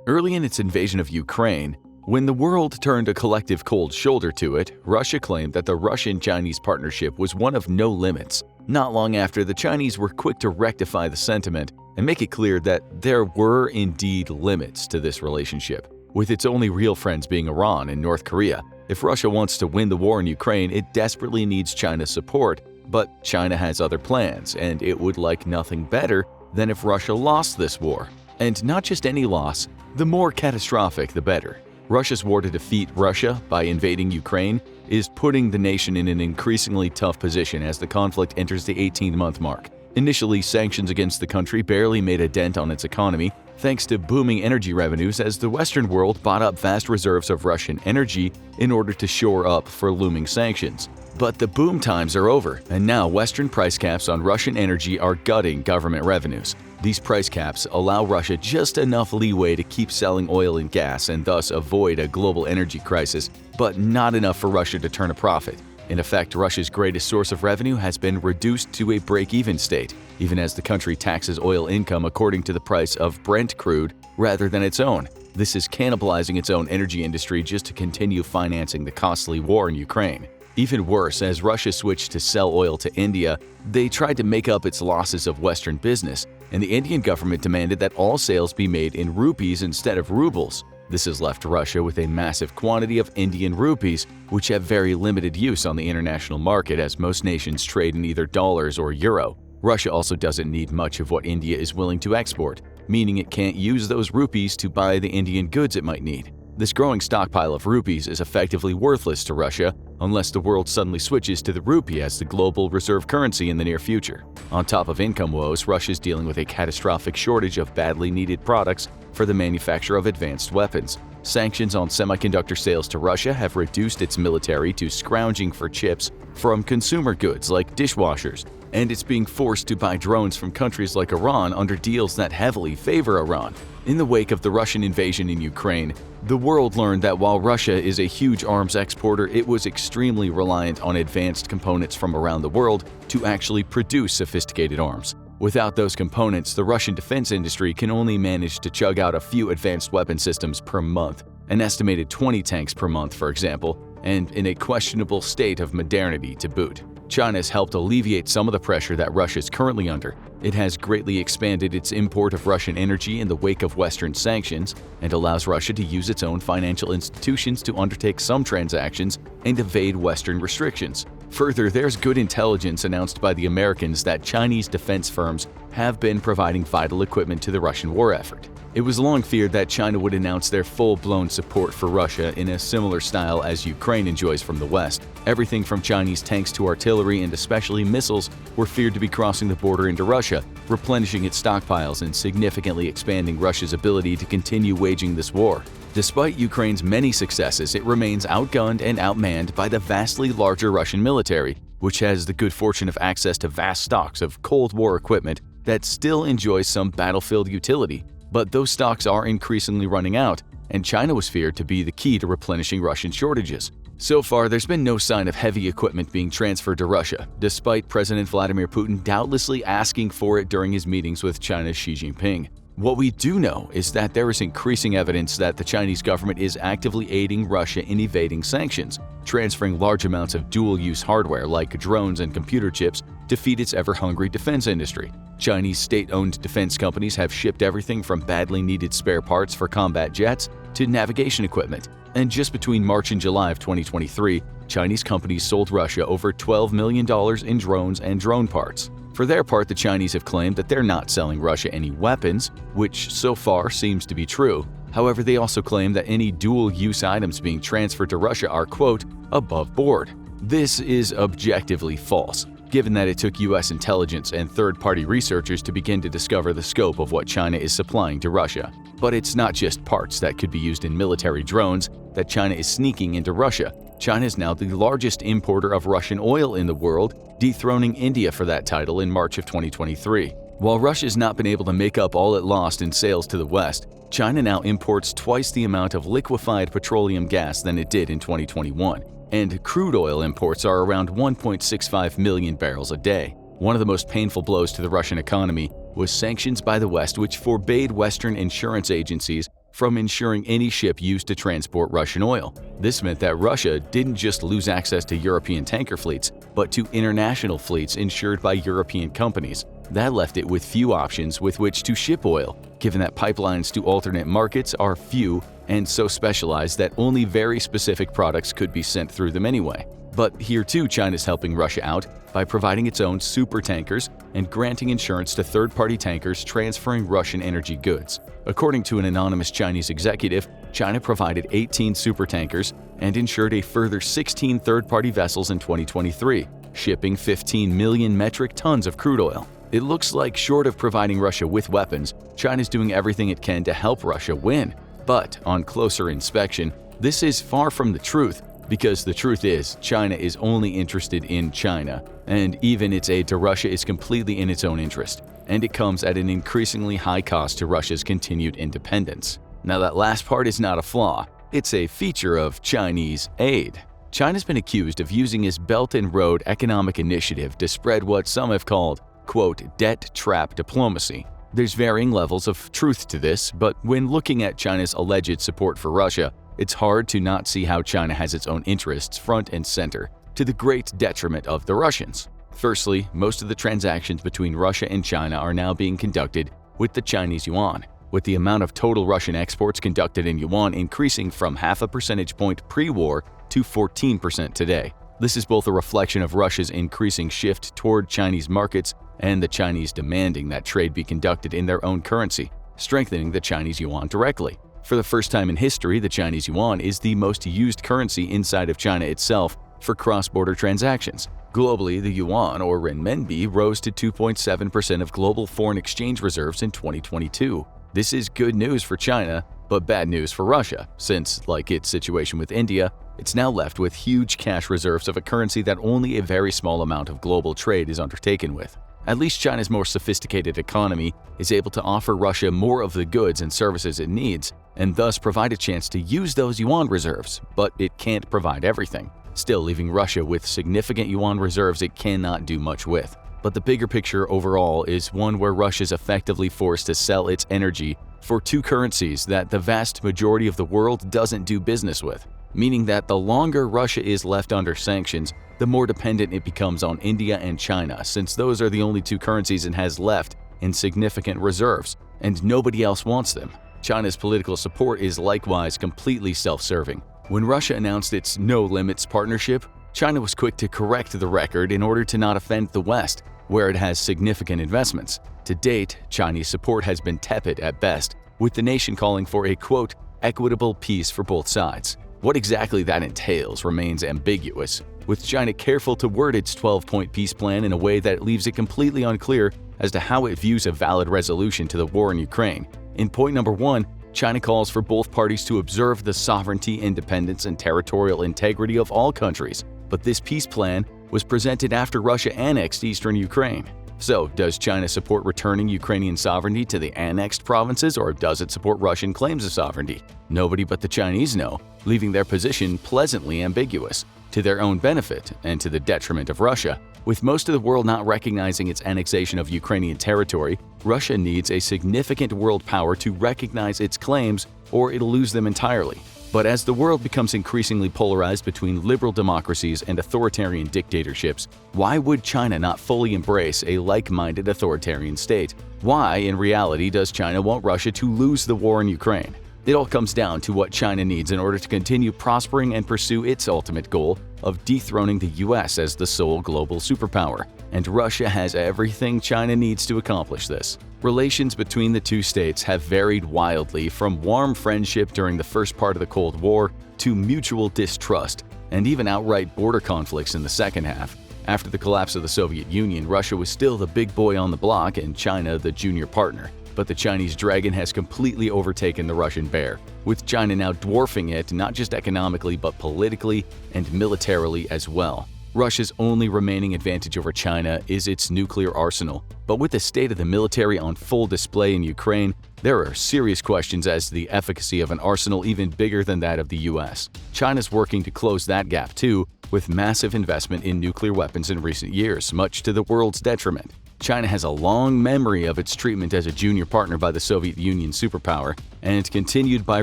Speaker 1: Early in its invasion of Ukraine, when the world turned a collective cold shoulder to it, Russia claimed that the Russian-Chinese partnership was one of no limits. Not long after, the Chinese were quick to rectify the sentiment and make it clear that there were indeed limits to this relationship, with its only real friends being Iran and North Korea. If Russia wants to win the war in Ukraine, it desperately needs China's support, but China has other plans, and it would like nothing better than if Russia lost this war. And not just any loss, the more catastrophic the better. Russia's war to defeat Russia by invading Ukraine is putting the nation in an increasingly tough position as the conflict enters the 18-month mark. Initially, sanctions against the country barely made a dent on its economy, thanks to booming energy revenues as the Western world bought up vast reserves of Russian energy in order to shore up for looming sanctions. But the boom times are over, and now Western price caps on Russian energy are gutting government revenues. These price caps allow Russia just enough leeway to keep selling oil and gas and thus avoid a global energy crisis, but not enough for Russia to turn a profit. In effect, Russia's greatest source of revenue has been reduced to a break-even state, even as the country taxes oil income according to the price of Brent crude rather than its own. This is cannibalizing its own energy industry just to continue financing the costly war in Ukraine. Even worse, as Russia switched to sell oil to India, they tried to make up its losses of Western business, and the Indian government demanded that all sales be made in rupees instead of rubles. This has left Russia with a massive quantity of Indian rupees, which have very limited use on the international market as most nations trade in either dollars or euro. Russia also doesn't need much of what India is willing to export, meaning it can't use those rupees to buy the Indian goods it might need. This growing stockpile of rupees is effectively worthless to Russia unless the world suddenly switches to the rupee as the global reserve currency in the near future. On top of income woes, Russia is dealing with a catastrophic shortage of badly needed products for the manufacture of advanced weapons. Sanctions on semiconductor sales to Russia have reduced its military to scrounging for chips from consumer goods like dishwashers, and it's being forced to buy drones from countries like Iran under deals that heavily favor Iran. In the wake of the Russian invasion in Ukraine, the world learned that while Russia is a huge arms exporter, it was extremely reliant on advanced components from around the world to actually produce sophisticated arms. Without those components, the Russian defense industry can only manage to chug out a few advanced weapon systems per month, an estimated 20 tanks per month, for example, and in a questionable state of modernity to boot. China has helped alleviate some of the pressure that Russia is currently under. It has greatly expanded its import of Russian energy in the wake of Western sanctions and allows Russia to use its own financial institutions to undertake some transactions and evade Western restrictions. Further, there's good intelligence announced by the Americans that Chinese defense firms have been providing vital equipment to the Russian war effort. It was long feared that China would announce their full-blown support for Russia in a similar style as Ukraine enjoys from the West. Everything from Chinese tanks to artillery and especially missiles were feared to be crossing the border into Russia, replenishing its stockpiles and significantly expanding Russia's ability to continue waging this war. Despite Ukraine's many successes, it remains outgunned and outmanned by the vastly larger Russian military, which has the good fortune of access to vast stocks of Cold War equipment that still enjoys some battlefield utility. But those stocks are increasingly running out, and China was feared to be the key to replenishing Russian shortages. So far, there's been no sign of heavy equipment being transferred to Russia, despite President Vladimir Putin doubtlessly asking for it during his meetings with China's Xi Jinping. What we do know is that there is increasing evidence that the Chinese government is actively aiding Russia in evading sanctions, transferring large amounts of dual-use hardware like drones and computer chips to feed its ever-hungry defense industry. Chinese state-owned defense companies have shipped everything from badly needed spare parts for combat jets to navigation equipment. And just between March and July of 2023, Chinese companies sold Russia over $12 million in drones and drone parts. For their part, the Chinese have claimed that they're not selling Russia any weapons, which so far seems to be true. However, they also claim that any dual-use items being transferred to Russia are, quote, above board. This is objectively false, given that it took U.S. intelligence and third-party researchers to begin to discover the scope of what China is supplying to Russia. But it's not just parts that could be used in military drones that China is sneaking into Russia. China is now the largest importer of Russian oil in the world, dethroning India for that title in March of 2023. While Russia has not been able to make up all it lost in sales to the West, China now imports twice the amount of liquefied petroleum gas than it did in 2021. And crude oil imports are around 1.65 million barrels a day. One of the most painful blows to the Russian economy was sanctions by the West, which forbade Western insurance agencies from insuring any ship used to transport Russian oil. This meant that Russia didn't just lose access to European tanker fleets, but to international fleets insured by European companies. That left it with few options with which to ship oil, given that pipelines to alternate markets are few and so specialized that only very specific products could be sent through them anyway. But here too, China's helping Russia out by providing its own supertankers and granting insurance to third-party tankers transferring Russian energy goods. According to an anonymous Chinese executive, China provided 18 supertankers and insured a further 16 third-party vessels in 2023, shipping 15 million metric tons of crude oil. It looks like, short of providing Russia with weapons, China's doing everything it can to help Russia win. But on closer inspection, this is far from the truth, because the truth is, China is only interested in China, and even its aid to Russia is completely in its own interest, and it comes at an increasingly high cost to Russia's continued independence. Now, that last part is not a flaw, it's a feature of Chinese aid. China's been accused of using its Belt and Road Economic Initiative to spread what some have called, quote, debt trap diplomacy. There's varying levels of truth to this, but when looking at China's alleged support for Russia, it's hard to not see how China has its own interests front and center, to the great detriment of the Russians. Firstly, most of the transactions between Russia and China are now being conducted with the Chinese yuan, with the amount of total Russian exports conducted in yuan increasing from half a percentage point pre-war to 14% today. This is both a reflection of Russia's increasing shift toward Chinese markets and the Chinese demanding that trade be conducted in their own currency, strengthening the Chinese yuan directly. For the first time in history, the Chinese yuan is the most used currency inside of China itself, for cross-border transactions. Globally, the yuan or renminbi rose to 2.7% of global foreign exchange reserves in 2022. This is good news for China, but bad news for Russia, since, like its situation with India, it's now left with huge cash reserves of a currency that only a very small amount of global trade is undertaken with. At least China's more sophisticated economy is able to offer Russia more of the goods and services it needs, and thus provide a chance to use those yuan reserves, but it can't provide everything, still leaving Russia with significant yuan reserves it cannot do much with. But the bigger picture overall is one where Russia is effectively forced to sell its energy for two currencies that the vast majority of the world doesn't do business with, meaning that the longer Russia is left under sanctions, the more dependent it becomes on India and China, since those are the only two currencies it has left in significant reserves, and nobody else wants them. China's political support is likewise completely self-serving. When Russia announced its no-limits partnership, China was quick to correct the record in order to not offend the West, where it has significant investments. To date, Chinese support has been tepid at best, with the nation calling for a, quote, equitable peace for both sides. What exactly that entails remains ambiguous, with China careful to word its 12-point peace plan in a way that leaves it completely unclear as to how it views a valid resolution to the war in Ukraine. In point number 1, China calls for both parties to observe the sovereignty, independence, and territorial integrity of all countries, but this peace plan was presented after Russia annexed eastern Ukraine. So, does China support returning Ukrainian sovereignty to the annexed provinces, or does it support Russian claims of sovereignty? Nobody but the Chinese know, leaving their position pleasantly ambiguous, to their own benefit and to the detriment of Russia. With most of the world not recognizing its annexation of Ukrainian territory, Russia needs a significant world power to recognize its claims, or it'll lose them entirely. But as the world becomes increasingly polarized between liberal democracies and authoritarian dictatorships, why would China not fully embrace a like-minded authoritarian state? Why, in reality, does China want Russia to lose the war in Ukraine? It all comes down to what China needs in order to continue prospering and pursue its ultimate goal of dethroning the US as the sole global superpower. And Russia has everything China needs to accomplish this. Relations between the two states have varied wildly, from warm friendship during the first part of the Cold War to mutual distrust, and even outright border conflicts in the second half. After the collapse of the Soviet Union, Russia was still the big boy on the block and China the junior partner. But the Chinese dragon has completely overtaken the Russian bear, with China now dwarfing it not just economically but politically and militarily as well. Russia's only remaining advantage over China is its nuclear arsenal, but with the state of the military on full display in Ukraine, there are serious questions as to the efficacy of an arsenal even bigger than that of the US. China's working to close that gap too, with massive investment in nuclear weapons in recent years, much to the world's detriment. China has a long memory of its treatment as a junior partner by the Soviet Union superpower, and continued by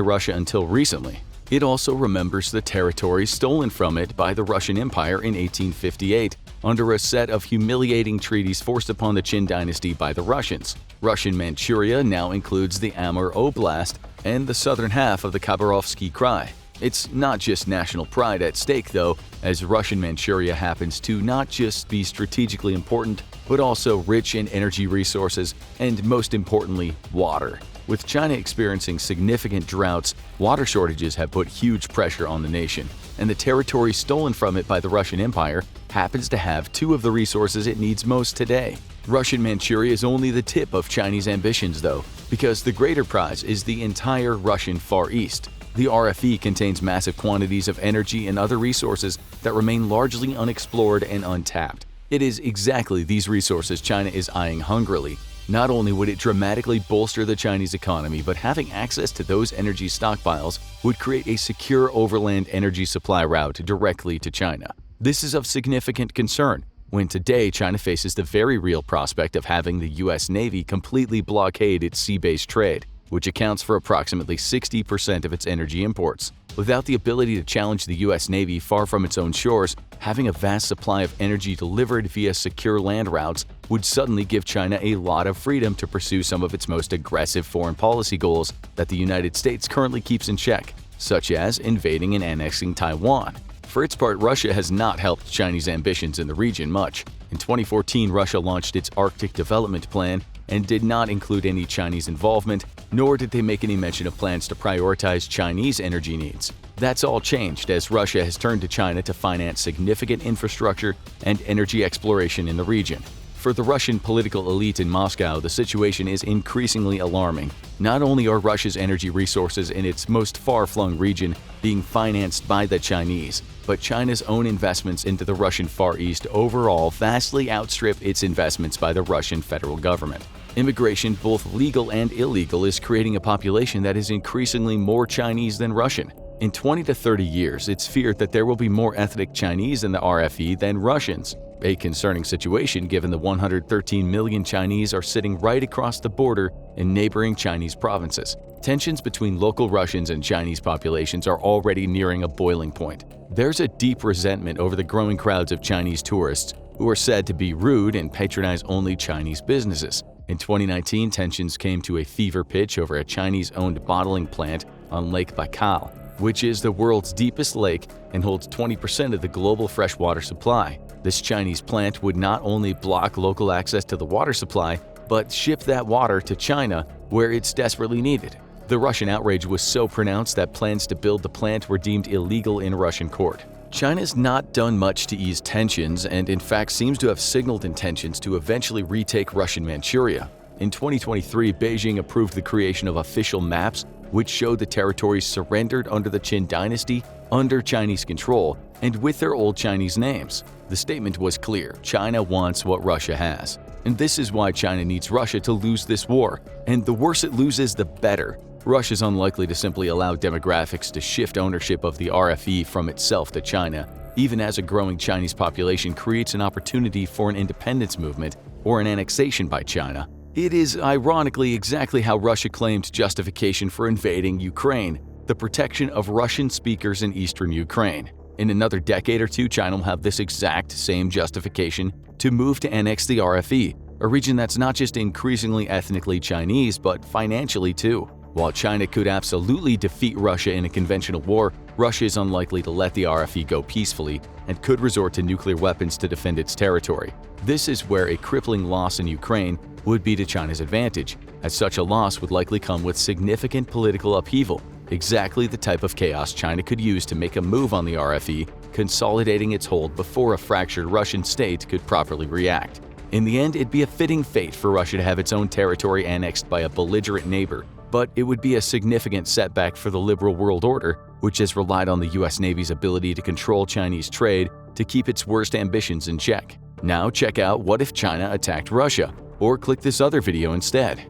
Speaker 1: Russia until recently. It also remembers the territories stolen from it by the Russian Empire in 1858, under a set of humiliating treaties forced upon the Qin dynasty by the Russians. Russian Manchuria now includes the Amur Oblast and the southern half of the Khabarovsky Krai. It's not just national pride at stake, though, as Russian Manchuria happens to not just be strategically important, but also rich in energy resources and, most importantly, water. With China experiencing significant droughts, water shortages have put huge pressure on the nation, and the territory stolen from it by the Russian Empire happens to have two of the resources it needs most today. Russian Manchuria is only the tip of Chinese ambitions, though, because the greater prize is the entire Russian Far East. The RFE contains massive quantities of energy and other resources that remain largely unexplored and untapped. It is exactly these resources China is eyeing hungrily. Not only would it dramatically bolster the Chinese economy, but having access to those energy stockpiles would create a secure overland energy supply route directly to China. This is of significant concern when today China faces the very real prospect of having the US Navy completely blockade its sea-based trade, which accounts for approximately 60% of its energy imports. Without the ability to challenge the US Navy far from its own shores, having a vast supply of energy delivered via secure land routes would suddenly give China a lot of freedom to pursue some of its most aggressive foreign policy goals that the United States currently keeps in check, such as invading and annexing Taiwan. For its part, Russia has not helped Chinese ambitions in the region much. In 2014, Russia launched its Arctic Development Plan, and did not include any Chinese involvement, nor did they make any mention of plans to prioritize Chinese energy needs. That's all changed as Russia has turned to China to finance significant infrastructure and energy exploration in the region. For the Russian political elite in Moscow, the situation is increasingly alarming. Not only are Russia's energy resources in its most far-flung region being financed by the Chinese, but China's own investments into the Russian Far East overall vastly outstrip its investments by the Russian federal government. Immigration, both legal and illegal, is creating a population that is increasingly more Chinese than Russian. In 20 to 30 years, it's feared that there will be more ethnic Chinese in the RFE than Russians. A concerning situation given the 113 million Chinese are sitting right across the border in neighboring Chinese provinces. Tensions between local Russians and Chinese populations are already nearing a boiling point. There's a deep resentment over the growing crowds of Chinese tourists who are said to be rude and patronize only Chinese businesses. In 2019, tensions came to a fever pitch over a Chinese-owned bottling plant on Lake Baikal, which is the world's deepest lake and holds 20% of the global freshwater supply. This Chinese plant would not only block local access to the water supply, but ship that water to China, where it's desperately needed. The Russian outrage was so pronounced that plans to build the plant were deemed illegal in Russian court. China's not done much to ease tensions and in fact seems to have signaled intentions to eventually retake Russian Manchuria. In 2023, Beijing approved the creation of official maps which showed the territories surrendered under the Qin dynasty under Chinese control and with their old Chinese names. The statement was clear: China wants what Russia has. And this is why China needs Russia to lose this war. And the worse it loses, the better. Russia's unlikely to simply allow demographics to shift ownership of the RFE from itself to China, even as a growing Chinese population creates an opportunity for an independence movement or an annexation by China. It is ironically exactly how Russia claimed justification for invading Ukraine: the protection of Russian speakers in eastern Ukraine. In another decade or two, China will have this exact same justification to move to annex the RFE, a region that's not just increasingly ethnically Chinese, but financially too. While China could absolutely defeat Russia in a conventional war, Russia is unlikely to let the RFE go peacefully and could resort to nuclear weapons to defend its territory. This is where a crippling loss in Ukraine would be to China's advantage, as such a loss would likely come with significant political upheaval, exactly the type of chaos China could use to make a move on the RFE, consolidating its hold before a fractured Russian state could properly react. In the end, it'd be a fitting fate for Russia to have its own territory annexed by a belligerent neighbor, but it would be a significant setback for the liberal world order, which has relied on the US Navy's ability to control Chinese trade to keep its worst ambitions in check. Now check out What If China Attacked Russia, or click this other video instead.